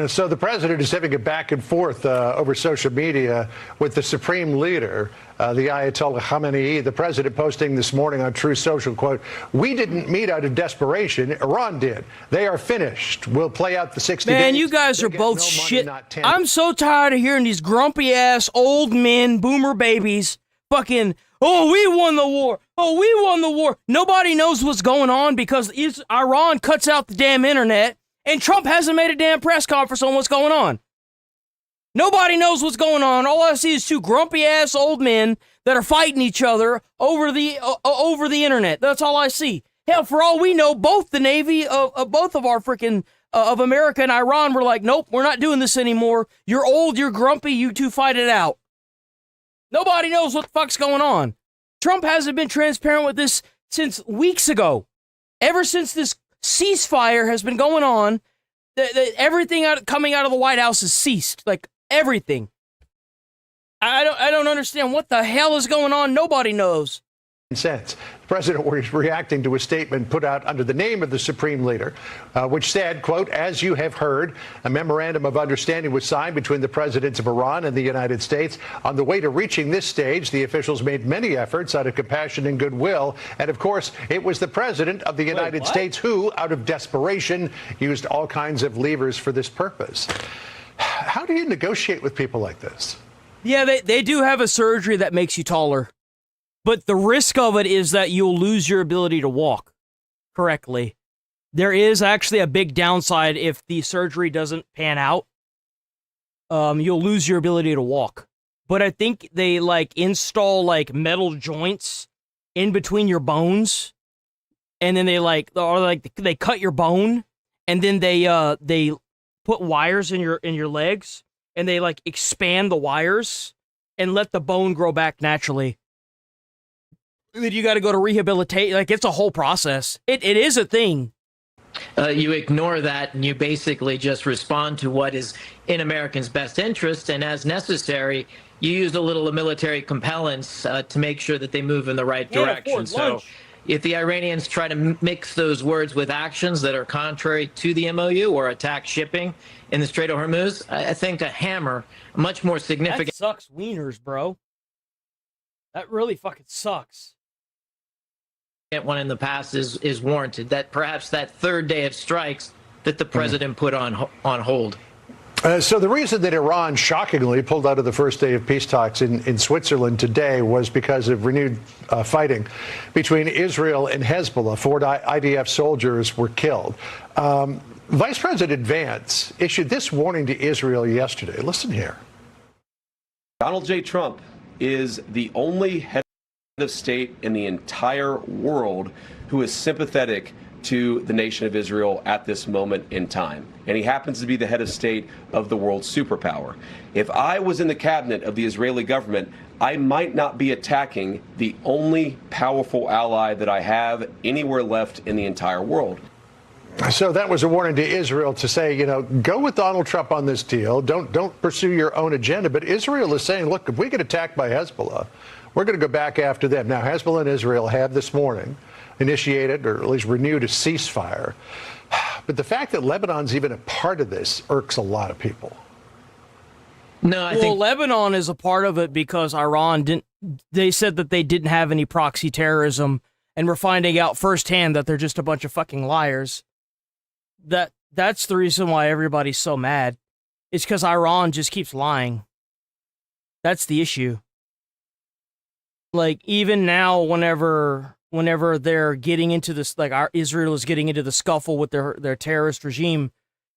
So the president is having a back and forth over social media with the supreme leader, the Ayatollah Khamenei. The president posting this morning on True Social, quote, "We didn't meet out of desperation. Iran did. They are finished. We'll play out the 60 days. Man, you guys are both shit. I'm so tired of hearing these grumpy ass old men, boomer babies, fucking, oh, we won the war. Oh, we won the war. Nobody knows what's going on because Iran cuts out the damn internet. And Trump hasn't made a damn press conference on what's going on. Nobody knows what's going on. All I see is two grumpy-ass old men that are fighting each other over the internet. That's all I see. Hell, for all we know, both the Navy of both of our freaking of America and Iran were like, nope, we're not doing this anymore. You're old, you're grumpy, you two fight it out. Nobody knows what the fuck's going on. Trump hasn't been transparent with this since weeks ago. Ever since this ceasefire has been going on, everything coming out of the White House has ceased. Like, everything. I don't understand what the hell is going on. Nobody knows. Sense. The president was reacting to a statement put out under the name of the supreme leader, which said, quote, "As you have heard, a memorandum of understanding was signed between the presidents of Iran and the United States. On the way to reaching this stage, the officials made many efforts out of compassion and goodwill. And of course, it was the president of the United States who, out of desperation, used all kinds of levers for this purpose." How do you negotiate with people like this? Yeah, they do have a surgery that makes you taller. But the risk of it is that you'll lose your ability to walk correctly. There is actually a big downside if the surgery doesn't pan out. You'll lose your ability to walk. But I think they install metal joints in between your bones, and then they cut your bone, and then they put wires in your legs, and they expand the wires. and let the bone grow back naturally. Then you got to go to rehabilitate. Like, it's a whole process. It is a thing. You ignore that and you basically just respond to what is in Americans' best interest, and as necessary, you use a little military compellence to make sure that they move in the right direction. So if the Iranians try to mix those words with actions that are contrary to the MOU or attack shipping in the Strait of Hormuz, I think a hammer, much more significant. That sucks wieners, bro. That really fucking sucks. One in the past is warranted. That perhaps that third day of strikes that the president put on hold. So the reason that Iran shockingly pulled out of the first day of peace talks in Switzerland today was because of renewed fighting between Israel and Hezbollah. 4 IDF soldiers were killed. Vice President Vance issued this warning to Israel yesterday. Listen here. Donald J. Trump is the only head of state in the entire world who is sympathetic to the nation of Israel at this moment in time. And he happens to be the head of state of the world superpower. If I was in the cabinet of the Israeli government, I might not be attacking the only powerful ally that I have anywhere left in the entire world. So that was a warning to Israel to say, go with Donald Trump on this deal. Don't pursue your own agenda. But Israel is saying, look, if we get attacked by Hezbollah, we're going to go back after them. Now, Hezbollah and Israel have this morning initiated or at least renewed a ceasefire. But the fact that Lebanon's even a part of this irks a lot of people. No, I think Lebanon is a part of it because Iran didn't. They said that they didn't have any proxy terrorism, and we're finding out firsthand that they're just a bunch of fucking liars. That's the reason why everybody's so mad. It's because Iran just keeps lying. That's the issue. Like, even now, whenever they're getting into this, like Israel is getting into the scuffle with their terrorist regime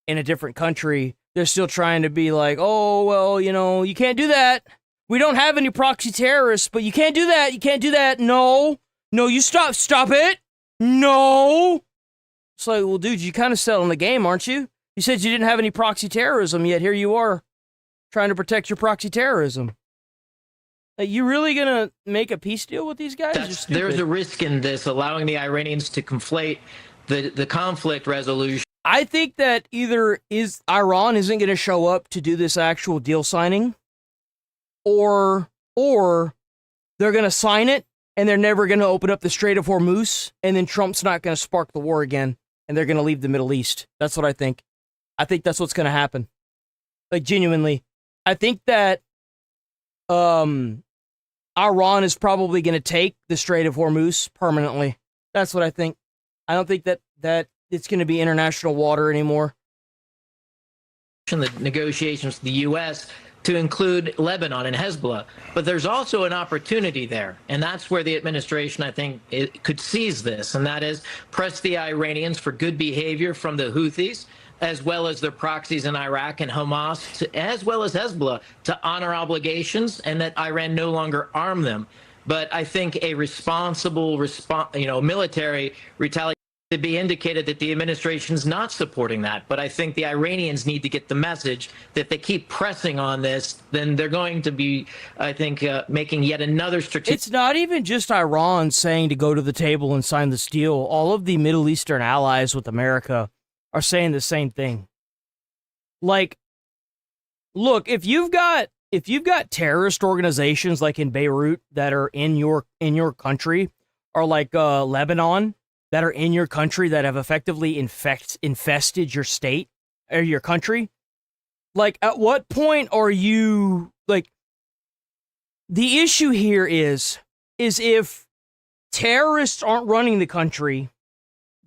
in a different country, they're still trying to be like, oh, well, you can't do that. We don't have any proxy terrorists, but you can't do that. You can't do that. No, you stop it. No. It's like, well, dude, you kind of selling the game, aren't you? You said you didn't have any proxy terrorism, yet here you are trying to protect your proxy terrorism. Are you really going to make a peace deal with these guys? There's a risk in this, allowing the Iranians to conflate the conflict resolution. I think that either Iran isn't going to show up to do this actual deal signing, or they're going to sign it and they're never going to open up the Strait of Hormuz, and then Trump's not going to spark the war again, and they're going to leave the Middle East. That's what I think. I think that's what's going to happen. Like, genuinely. I think that Iran is probably going to take the Strait of Hormuz permanently. That's what I think. I don't think that it's going to be international water anymore. The negotiations with the U.S. to include Lebanon and Hezbollah. But there's also an opportunity there, and that's where the administration, I think, could seize this, and that is press the Iranians for good behavior from the Houthis, as well as their proxies in Iraq and Hamas, as well as Hezbollah, to honor obligations and that Iran no longer arm them. But I think a responsible military retaliation to be indicated that the administration is not supporting that. But I think the Iranians need to get the message that if they keep pressing on this, then they're going to be, I think, making yet another strategic. It's not even just Iran saying to go to the table and sign this deal. All of the Middle Eastern allies with America are saying the same thing. Like, look, if you've got terrorist organizations like in Beirut that are in your country, or like Lebanon that are in your country that have effectively infested your state or your country, like, at what point are you, like, the issue here is if terrorists aren't running the country,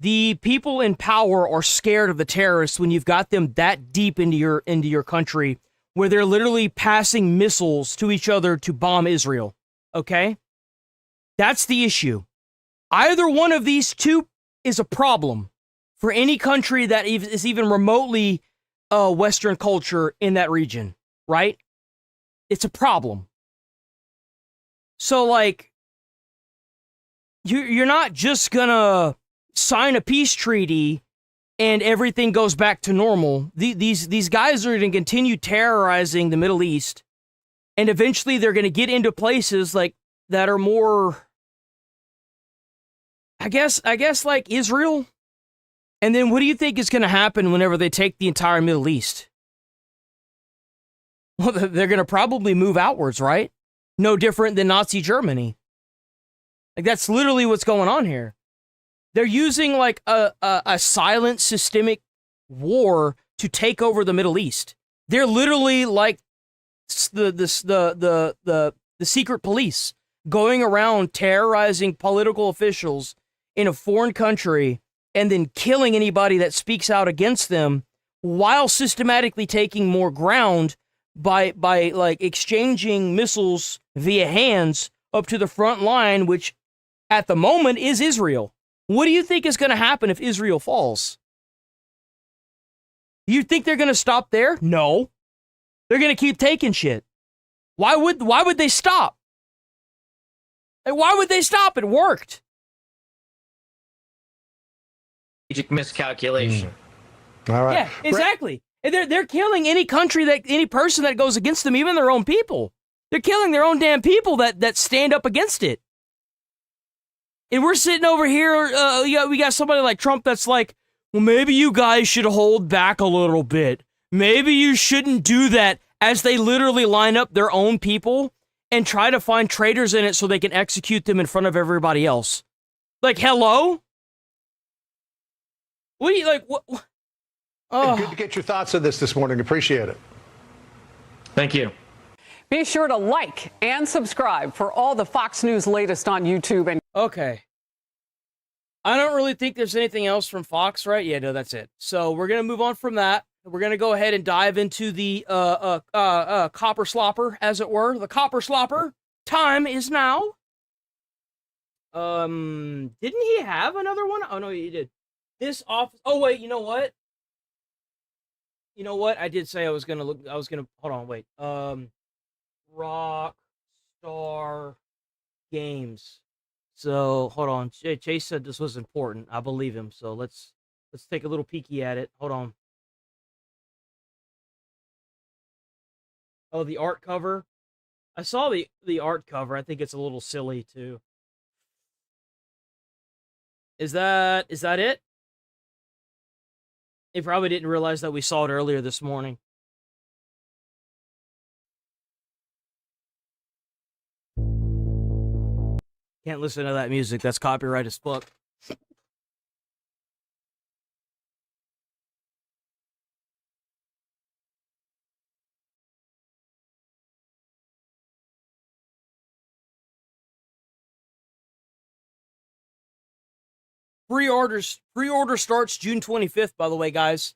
the people in power are scared of the terrorists when you've got them that deep into your country, where they're literally passing missiles to each other to bomb Israel. Okay? That's the issue. Either one of these two is a problem for any country that is even remotely Western culture in that region, right? It's a problem. So, like, you're not just gonna sign a peace treaty and everything goes back to normal. These guys are going to continue terrorizing the Middle East And eventually they're going to get into places like that are more, I guess like Israel. And then what do you think is going to happen whenever they take the entire Middle East? Well, they're going to probably move outwards, right? No different than Nazi Germany. Like, that's literally what's going on here. They're using like a silent systemic war to take over the Middle East. They're literally like the secret police going around terrorizing political officials in a foreign country and then killing anybody that speaks out against them, while systematically taking more ground by like exchanging missiles via hands up to the front line, which at the moment is Israel. What do you think is going to happen if Israel falls? You think they're going to stop there? No. They're going to keep taking shit. Why would they stop? Like, why would they stop? It worked. Strategic miscalculation. All right. Yeah, exactly. And they're killing any person that goes against them, even their own people. They're killing their own damn people that stand up against it. And we're sitting over here, we got somebody like Trump that's like, well, maybe you guys should hold back a little bit. Maybe you shouldn't do that, as they literally line up their own people and try to find traitors in it so they can execute them in front of everybody else. Like, hello? What do you, like, what? Oh. Good to get your thoughts on this morning. Appreciate it. Thank you. Be sure to like and subscribe for all the Fox News latest on YouTube. And okay. I don't really think there's anything else from Fox, right? Yeah, no, that's it. So we're going to move on from that. We're going to go ahead and dive into the copper slopper, as it were. The copper slopper time is now. Didn't he have another one? Oh, no, he did. This office. Oh, wait, you know what? I did say I was going to hold on, wait. Rockstar Games. So, hold on. Chase said this was important. I believe him. So let's take a little peeky at it. Hold on. Oh, the art cover. I saw the art cover. I think it's a little silly too. Is that it? They probably didn't realize that we saw it earlier this morning. Can't listen to that music. That's copyright as fuck. Pre-order starts June 25th, by the way, guys.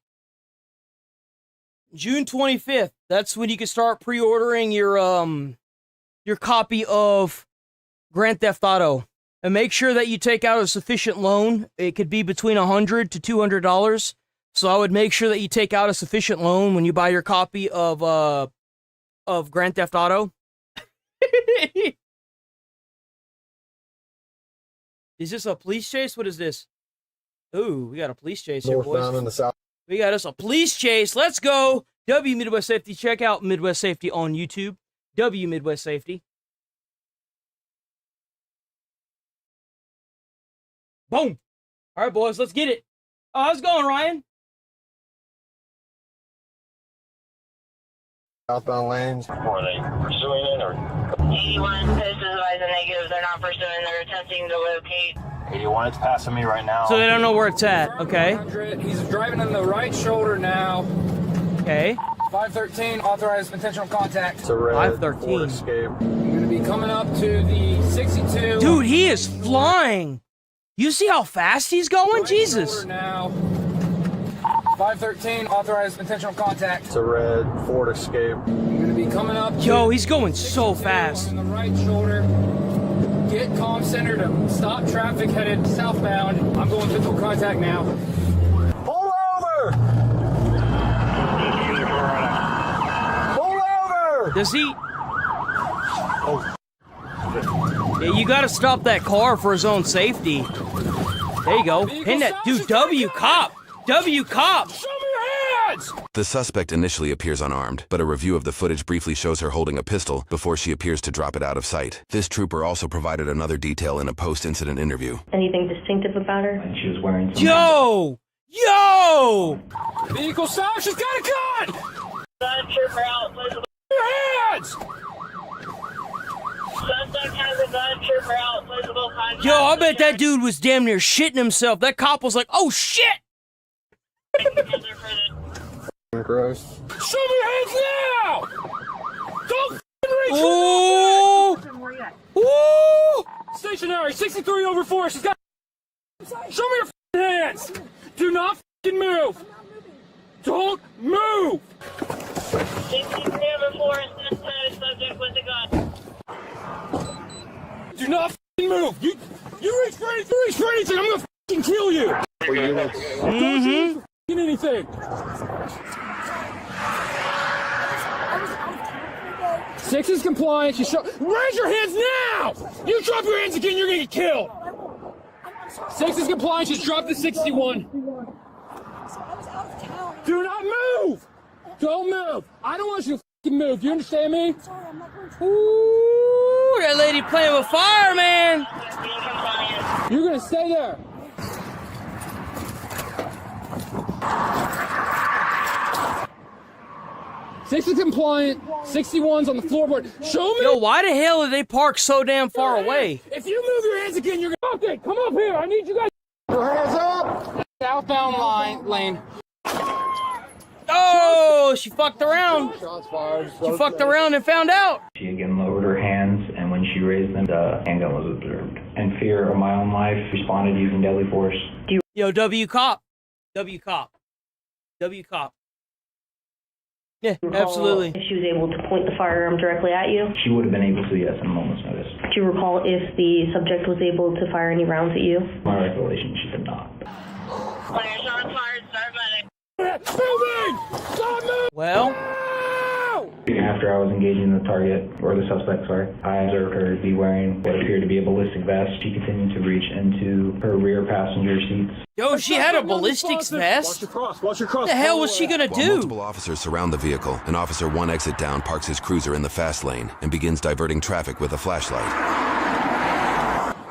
June 25th. That's when you can start pre-ordering your copy of Grand Theft Auto. And make sure that you take out a sufficient loan. It could be between $100 to $200. So I would make sure that you take out a sufficient loan when you buy your copy of Grand Theft Auto. Is this a police chase? What is this? Ooh, we got a police chase here, boys. Northbound in the south. We got us a police chase. Let's go. W Midwest Safety. Check out Midwest Safety on YouTube. W Midwest Safety. Boom. All right, boys, let's get it. Oh, how's it going, Ryan? Southbound lanes. Are they pursuing it or? 81 is advising negative. They're not pursuing. They're attempting to locate. 81, it's passing me right now. So they don't know where it's at. Okay. He's driving on the right shoulder now. Okay. 513, authorized intentional contact. It's a red 513. Ford Escape. I'm going to be coming up to the 62. Dude, he is flying. You see how fast he's going? Right Jesus. Now. 513, authorized intentional contact. It's a red Ford Escape. I'm going to be coming up. Yo, he's going so fast. On the right shoulder. Get comm center to stop traffic headed southbound. I'm going physical contact now. Pull over! Pull over! Does he? Oh. Yeah, you gotta stop that car for his own safety. There you go. Pin that. Dude, W cop. W cop. Show me your hands! The suspect initially appears unarmed, but a review of the footage briefly shows her holding a pistol before she appears to drop it out of sight. This trooper also provided another detail in a post-incident interview. Anything distinctive about her? And she was wearing some... Yo! Yo! Vehicle stop! She's got a gun! Gun trooper out, please. Your hands! Suspect has a gun trooper out, visible contact. Yo, I bet that dude was damn near shitting himself. That cop was like, oh shit! Gross. Show me your hands now! Don't reach! Ooh! Ooh! Stationary, 63 over 4. She's got. Show me your hands! Do not move! Don't move! 63 over 4 is subject with a gun. Do not move! You reach for anything! I'm gonna kill you! Mm-hmm. Anything! 6 is compliant. Raise your hands now! You drop your hands again, you're gonna get killed! 6 is compliant. She's dropped the 61. Do not move! Don't move! I don't want you to move. You understand me? Ooh, that lady playing with fire, man! You're gonna stay there. Six is compliant. 61's on the floorboard. Show me. Yo, why the hell did they park so damn far away? If you move your hands again, you're gonna. Okay, come up here. I need you guys. Your hands up. Southbound lane. Oh, she fucked around. She fucked around and found out. She again lowered her hands, and when she raised them, the handgun was observed. In fear of my own life, responded using deadly force. Yo, W cop. W cop. W cop. Yeah, absolutely. If she was able to point the firearm directly at you? She would have been able to, yes, in a moment's notice. Do you recall if the subject was able to fire any rounds at you? My recollection, she did not. Fire shots fired, start medic. Moving! Stop moving! Well. After I was engaging the target, or the suspect, sorry, I observed her be wearing what appeared to be a ballistic vest. She continued to reach into her rear passenger seats. Yo, she had a ballistics vest? Watch your cross. The hell was she gonna While do? multiple officers surround the vehicle, an officer one exit down parks his cruiser in the fast lane and begins diverting traffic with a flashlight.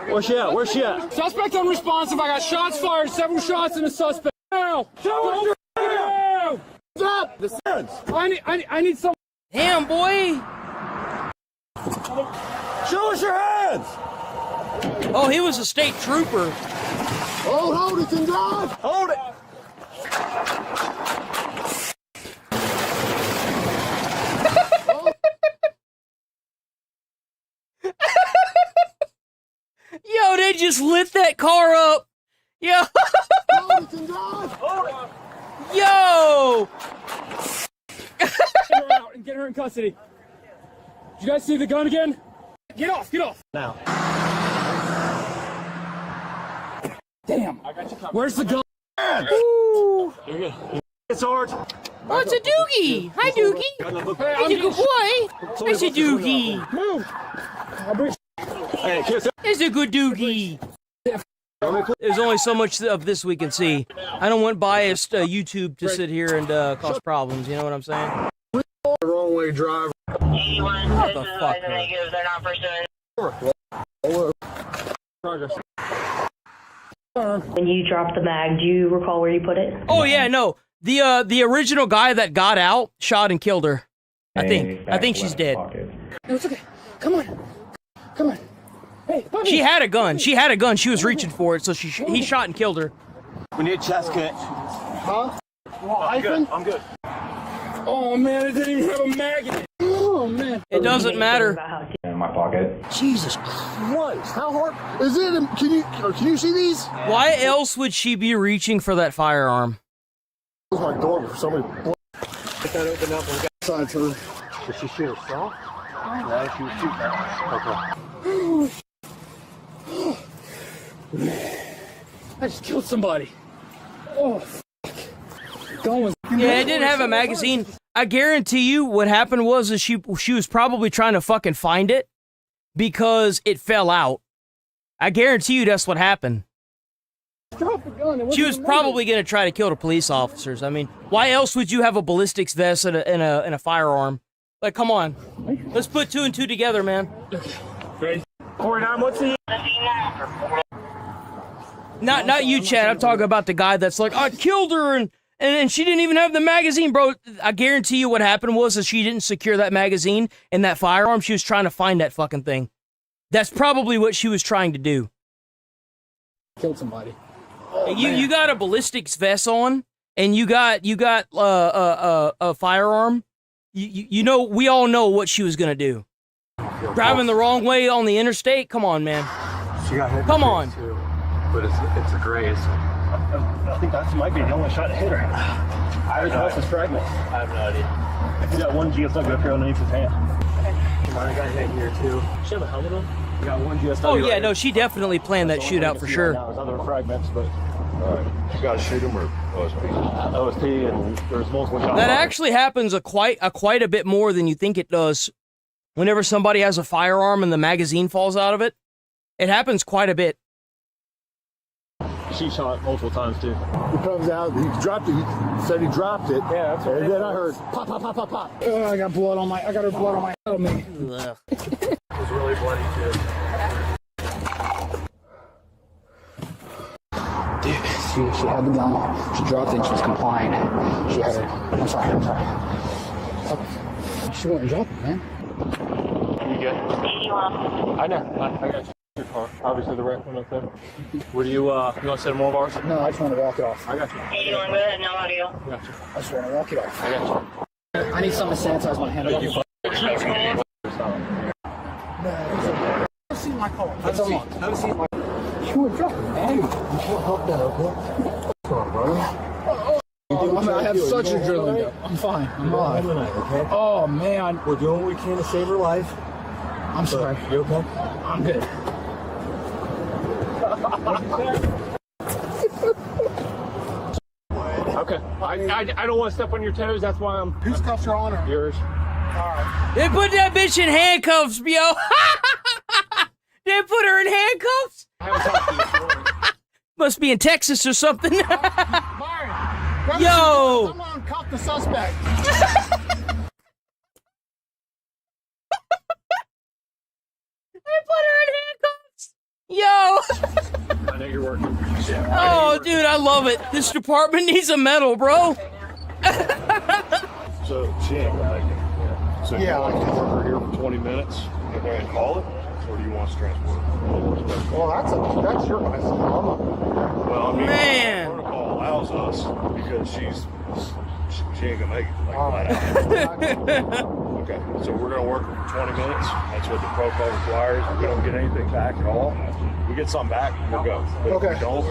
Where's she at? Where's she at? Suspect unresponsive. I got shots fired. Several shots in the suspect. Now! Show us up! The hands! I need some. Damn, boy! Show us your hands! Oh, he was a state trooper. Hold it, and drive! Hold it! Yo, they just lit that car up. Yo. Hold it, and drive! Hold it! Yo! Get her out and get her in custody. Did you guys see the gun again? Get off! Get off! Now. Damn! Where's the gun? Ooh. It's Sarge. Oh, it's a Doogie. Hi, Doogie. Hey, He's a good boy. It's a Doogie. Move. Hey, kiss. It's a good Doogie. There's only so much of this we can see. I don't want biased YouTube to sit here and cause problems. You know what I'm saying? Wrong way driver. 81 What the fuck? negative. They're not pursuing. Progress. When you dropped the mag, do you recall where you put it? Oh yeah, no. The original guy that got out shot and killed her. I think she's dead. No, it's okay. Come on. Come on. Hey, She had a gun. She had a gun. She was reaching for it, so he shot and killed her. We need a chest kit. Huh? I'm good. Oh man, it didn't even have a mag in it. Oh man. It doesn't matter. In my pocket. Jesus Christ. How hard is it? Can you see these? Why else would she be reaching for that firearm? Close my door for somebody. Get that open up and got side to her. Did she shoot herself? Yeah, she was shooting. Okay. I just killed somebody. Oh, going. Yeah, it didn't have a magazine. I guarantee you what happened was she was probably trying to fucking find it because it fell out. I guarantee you that's what happened. dropped the gun. She was probably going to try to kill the police officers. I mean, why else would you have a ballistics vest and a firearm? Like, come on. Let's put 2 and 2 together, man. Crazy. 49, what's the... Not you, Chad. I'm talking about the guy that's like, I killed her and she didn't even have the magazine, bro. I guarantee you what happened was that she didn't secure that magazine and that firearm. She was trying to find that fucking thing. That's probably what she was trying to do. Killed somebody. You got a ballistics vest on, and you got a firearm. You know, we all know what she was gonna do. Driving the wrong way on the interstate. Come on, man. She got hit. Come on. Too, but it's a graze. I think that might be the only shot that hit her. There's the house is fragment. I have no idea. He got one GSW up here underneath his hand. I got hit here too. She have a helmet on? You got one GSW. Oh yeah, no, she definitely planned that shootout for sure. There's other fragments, but you gotta shoot him or OSP. OSP, and there's multiple shots. That actually happens quite a bit more than you think it does. Whenever somebody has a firearm and the magazine falls out of it, it happens quite a bit. She shot multiple times too. He comes out, he dropped it, he said he dropped it. Yeah, that's right. And then I heard pop, pop, pop, pop, pop. Oh, I got her blood on my head on me. It was really bloody too. Dude, she had the gun, she dropped it and she was complying. She had her, I'm sorry. She went and dropped it, man. You good? I know, I got you. Your car. Obviously the wreck went up there. What do you want to send more of ours? No, I just want to walk it off. I got you. Hey, you want to go ahead? No audio. I got you. I just want to walk it off. I got you. I need something to sanitize my hand. I've seen my car. That's all. I've seen my car. You were dropping, man. You can't help that, okay? What's wrong, brother? I have such adrenaline. I'm fine. I'm alive. Okay? Oh, man. We're doing what we can to save her life. I'm sorry. You okay? I'm good. Okay. I don't want to step on your toes. That's why I'm... Whose cuffs are on her? Yours. Alright. They put that bitch in handcuffs, yo. They put her in handcuffs? I haven't talked to you. Must be in Texas or something. Byron, yo. Someone cuff the suspect. They put her in handcuffs. Yo. I know you're working. Oh, dude, I love it. This department needs a medal, bro. So she ain't gonna make it. So Yeah. you want to work her here for 20 minutes and then call it, or do you want us to transport her? Well, that's your guys' problem. Well, I mean, Man. the protocol allows us because she ain't gonna make it. Like, flat out. Okay, so we're gonna work her for 20 minutes. That's what the protocol requires. If we don't get anything back at all, we get something back, we'll go. But if we don't,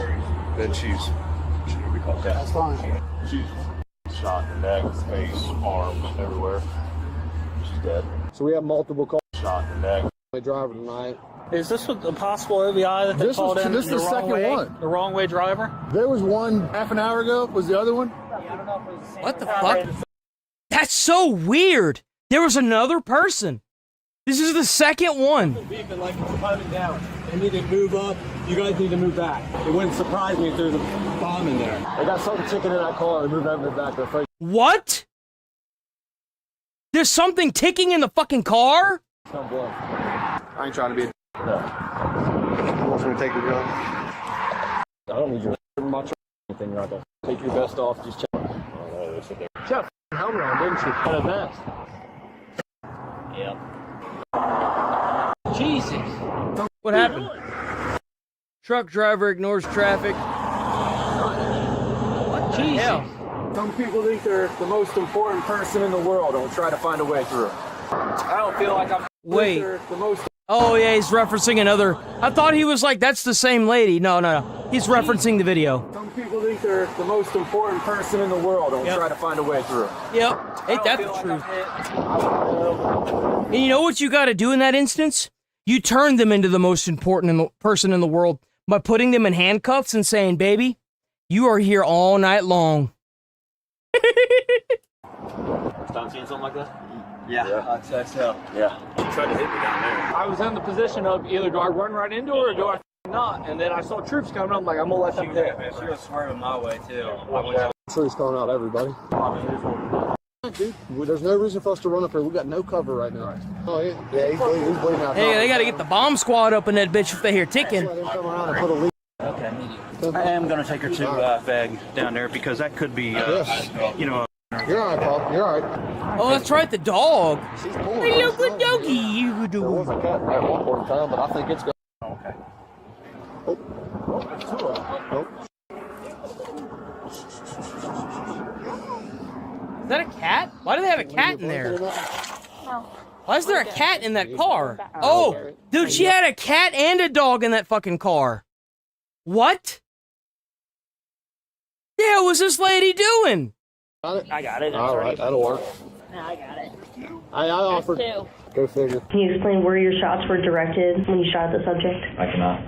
then she's gonna be called dead. That's fine. She's shot in the neck, face, arm, everywhere. She's dead. So we have multiple calls. Shot in the neck. The driver tonight. Is this a possible OVI that they called in? This is the second one. The wrong way driver? There was one half an hour ago. Was the other one? What the fuck? That's so weird. There was another person. This is the second one. Beeping like it's climbing down. They need to move up. You guys need to move back. It wouldn't surprise me if there's a bomb in there. They got something ticking in that car. They moved everything back. They're afraid. What? There's something ticking in the fucking car? I ain't trying to be. No. You want me to take your gun? I don't need your much or anything right there. Take your vest off. Just check. Oh, no, they sit there. She had a helmet on, didn't she? And a vest. Yep. Jesus. What happened? Truck driver ignores traffic. What the hell? Some people think they're the most important person in the world and will try to find a way through. I don't feel like I'm Wait. the most. Oh, yeah, he's referencing another. I thought he was like, that's the same lady. No. He's referencing the video. Some people think they're the most important person in the world and will try to find a way through. Yep. Ain't that the truth? And you know what you got to do in that instance? You turn them into the most important person in the world by putting them in handcuffs and saying, baby, you are here all night long. First time seeing something like that? Yeah. I'd say so. Yeah. You tried to hit me down there. I was in the position of either do I run right into her or do I knock not. And then I saw troops coming. I'm like, I'm gonna let you hit, man. She was swerving my way too. Troops calling out everybody. Dude, there's no reason for us to run up here. We got no cover right now. Oh yeah, he's bleeding out. Hey, they got to get the bomb squad up in that bitch if they hear ticking. Okay. I am gonna take her to Veg down there because that could be, you know. You're all right, Paul. You're all right. Oh, that's right, the dog. She's pulling. Hey, look, good doggy. You There was a cat at one point in time, but I think it's going. Okay. Is that a cat? Why do they have a cat in there? Why is there a cat in that car? Oh, dude, she had a cat and a dog in that fucking car. What? The hell was this lady doing? I got it. All right, that'll work. I got it. I offered. Go figure. Can you explain where your shots were directed when you shot at the subject? I cannot.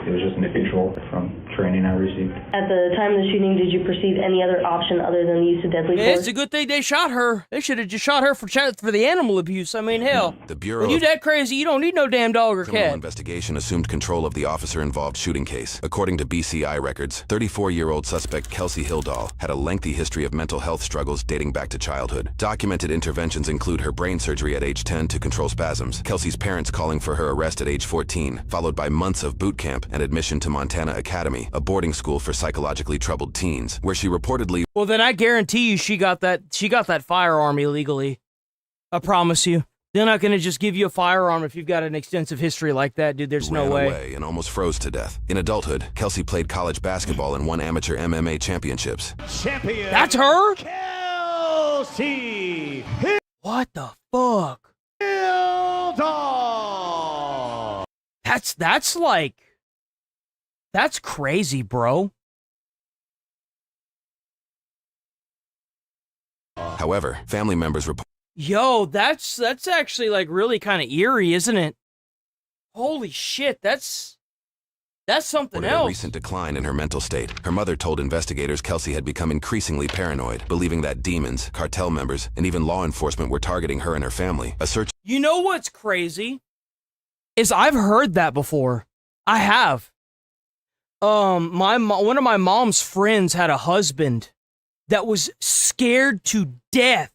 It was just neutral from training I received. At the time of the shooting, did you perceive any other option other than the use of deadly Yeah, force? it's a good thing they shot her. They should have just shot her for the animal abuse. I mean, hell. The Bureau When you of that crazy, you don't need no damn dog or Criminal cat. Investigation assumed control of the officer-involved shooting case. According to BCI records, 34-year-old suspect Kelsey Hildahl had a lengthy history of mental health struggles dating back to childhood. Documented interventions include her brain surgery at age 10 to control spasms, Kelsey's parents calling for her arrest at age 14, followed by months of boot camp and admission to Montana Academy, a boarding school for psychologically troubled teens, where she reportedly... Well, then I guarantee you she got that firearm illegally. I promise you. They're not going to just give you a firearm if you've got an extensive history like that, dude. There's no ran way. away and almost froze to death. In adulthood, Kelsey played college basketball and won amateur MMA championships. Champion. That's her? Kelsey. What the fuck? Hildahl. That's crazy, bro. However, family members report... Yo, that's actually like really kind of eerie, isn't it? Holy shit, that's something A else. recent decline in her mental state. Her mother told investigators Kelsey had become increasingly paranoid, believing that demons, cartel members, and even law enforcement were targeting her and her family. A search... You know what's crazy? Is I've heard that before. I have. One of my mom's friends had a husband that was scared to death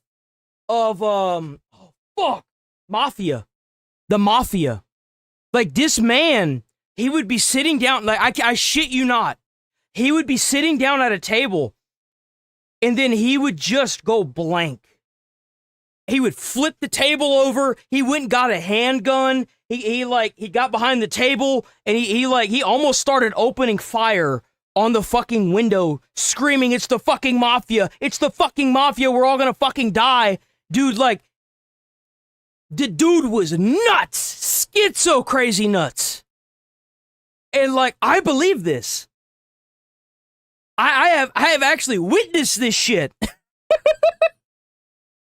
of mafia. The mafia. Like this man, he would be sitting down, like I shit you not. He would be sitting down at a table and then he would just go blank. He would flip the table over. He went and got a handgun. He got behind the table and he almost started opening fire on the fucking window, screaming, "It's the fucking mafia! It's the fucking mafia! We're all gonna fucking die!" Dude, like, the dude was nuts! Schizo crazy nuts. And like, I believe this. I have actually witnessed this shit.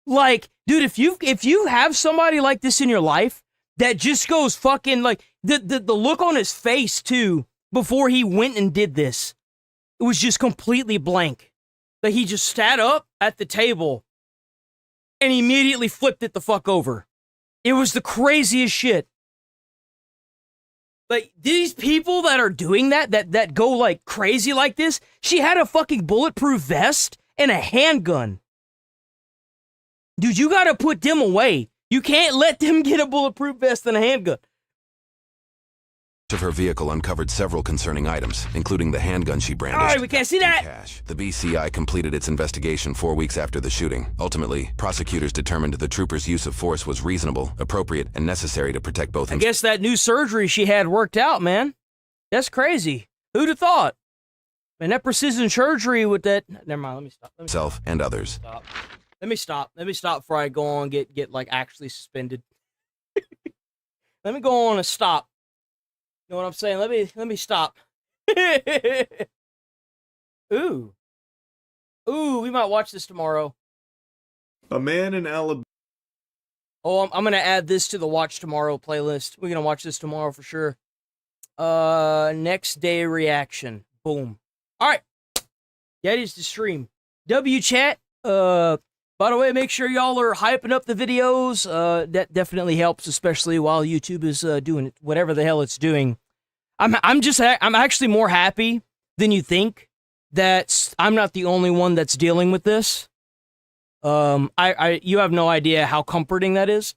Like, dude, if you have somebody like this in your life that just goes fucking like the look on his face too before he went and did this, it was just completely blank. Like he just sat up at the table and immediately flipped it the fuck over. It was the craziest shit. Like these people that are doing that go like crazy like this, she had a fucking bulletproof vest and a handgun. Dude, you gotta put them away. You can't let them get a bulletproof vest and a handgun. Of her vehicle uncovered several concerning items, including the handgun she brandished. All right, we can't see that. Cash. The BCI completed its investigation 4 weeks after the shooting. Ultimately, prosecutors determined the trooper's use of force was reasonable, appropriate, and necessary to protect both I guess that new surgery she had worked out, man. That's crazy. Who'd have thought? Man, that precision surgery with that... Never mind, let me stop. himself and others. Let me stop before I go on and get like actually suspended. Let me go on and stop. You know what I'm saying? Let me stop. Ooh, we might watch this tomorrow. A man in Alabama. Oh, I'm gonna add this to the watch tomorrow playlist. We're gonna watch this tomorrow for sure. Next day reaction. Boom. All right. That is the stream. chat. By the way, make sure y'all are hyping up the videos. That definitely helps, especially while YouTube is doing whatever the hell it's doing. I'm actually more happy than you think that I'm not the only one that's dealing with this. You have no idea how comforting that is.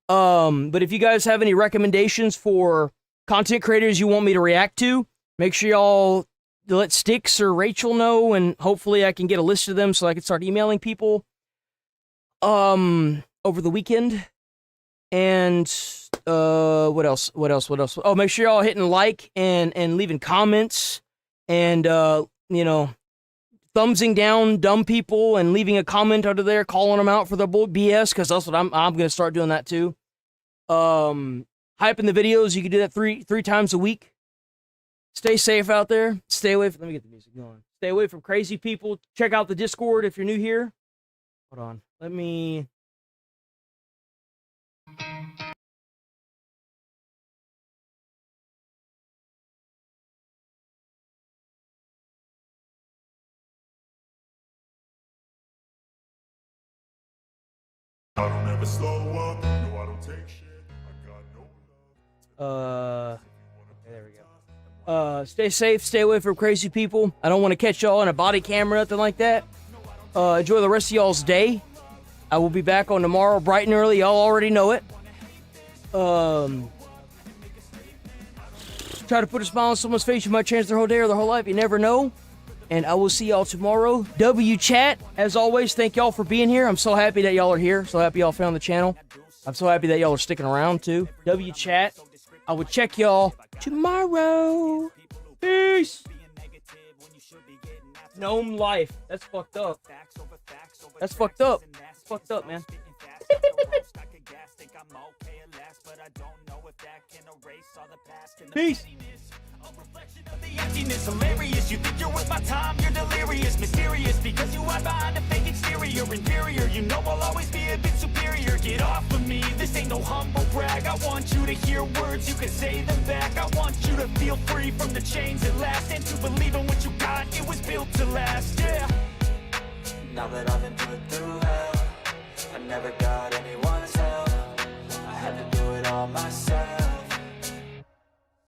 But if you guys have any recommendations for content creators you want me to react to, make sure y'all let Styx or Rachel know, and hopefully I can get a list of them so I can start emailing people over the weekend. And what else? Oh, make sure y'all hitting like and leaving comments, and you know, thumbsing down dumb people and leaving a comment under there calling them out for their BS, because that's what I'm gonna start doing that too. Hyping the videos, you can do that three times a week. Stay safe out there. Stay away from, let me get the music going. Stay away from crazy people. Check out the Discord if you're new here. Hold on. Let me... I don't ever slow up. No, I don't take shit. I got no love. Okay, there we go. Stay safe, stay away from crazy people. I don't want to catch y'all on a body camera or nothing like that. Enjoy the rest of y'all's day. I will be back on tomorrow bright and early. Y'all already know it. Try to put a smile on someone's face. You might change their whole day or their whole life. You never know. And I will see y'all tomorrow. Chat, as always, thank y'all for being here. I'm so happy that y'all are here. So happy y'all found the channel. I'm so happy that y'all are sticking around too. Chat. I will check y'all tomorrow. Peace. Gnome life. That's fucked up. That's fucked up. That's fucked up, man. Peace. The emptiness hilarious. You think you're worth my time, you're delirious, mysterious, because you hide behind a fake exterior. Inferior, you know I'll always be a bit superior. Get off of me, this ain't no humble brag. I want you to hear words, you can say them back. I want you to feel free from the chains that last, and to believe in what you got, it was built to last, yeah. Now that I've been put through hell, I never got anyone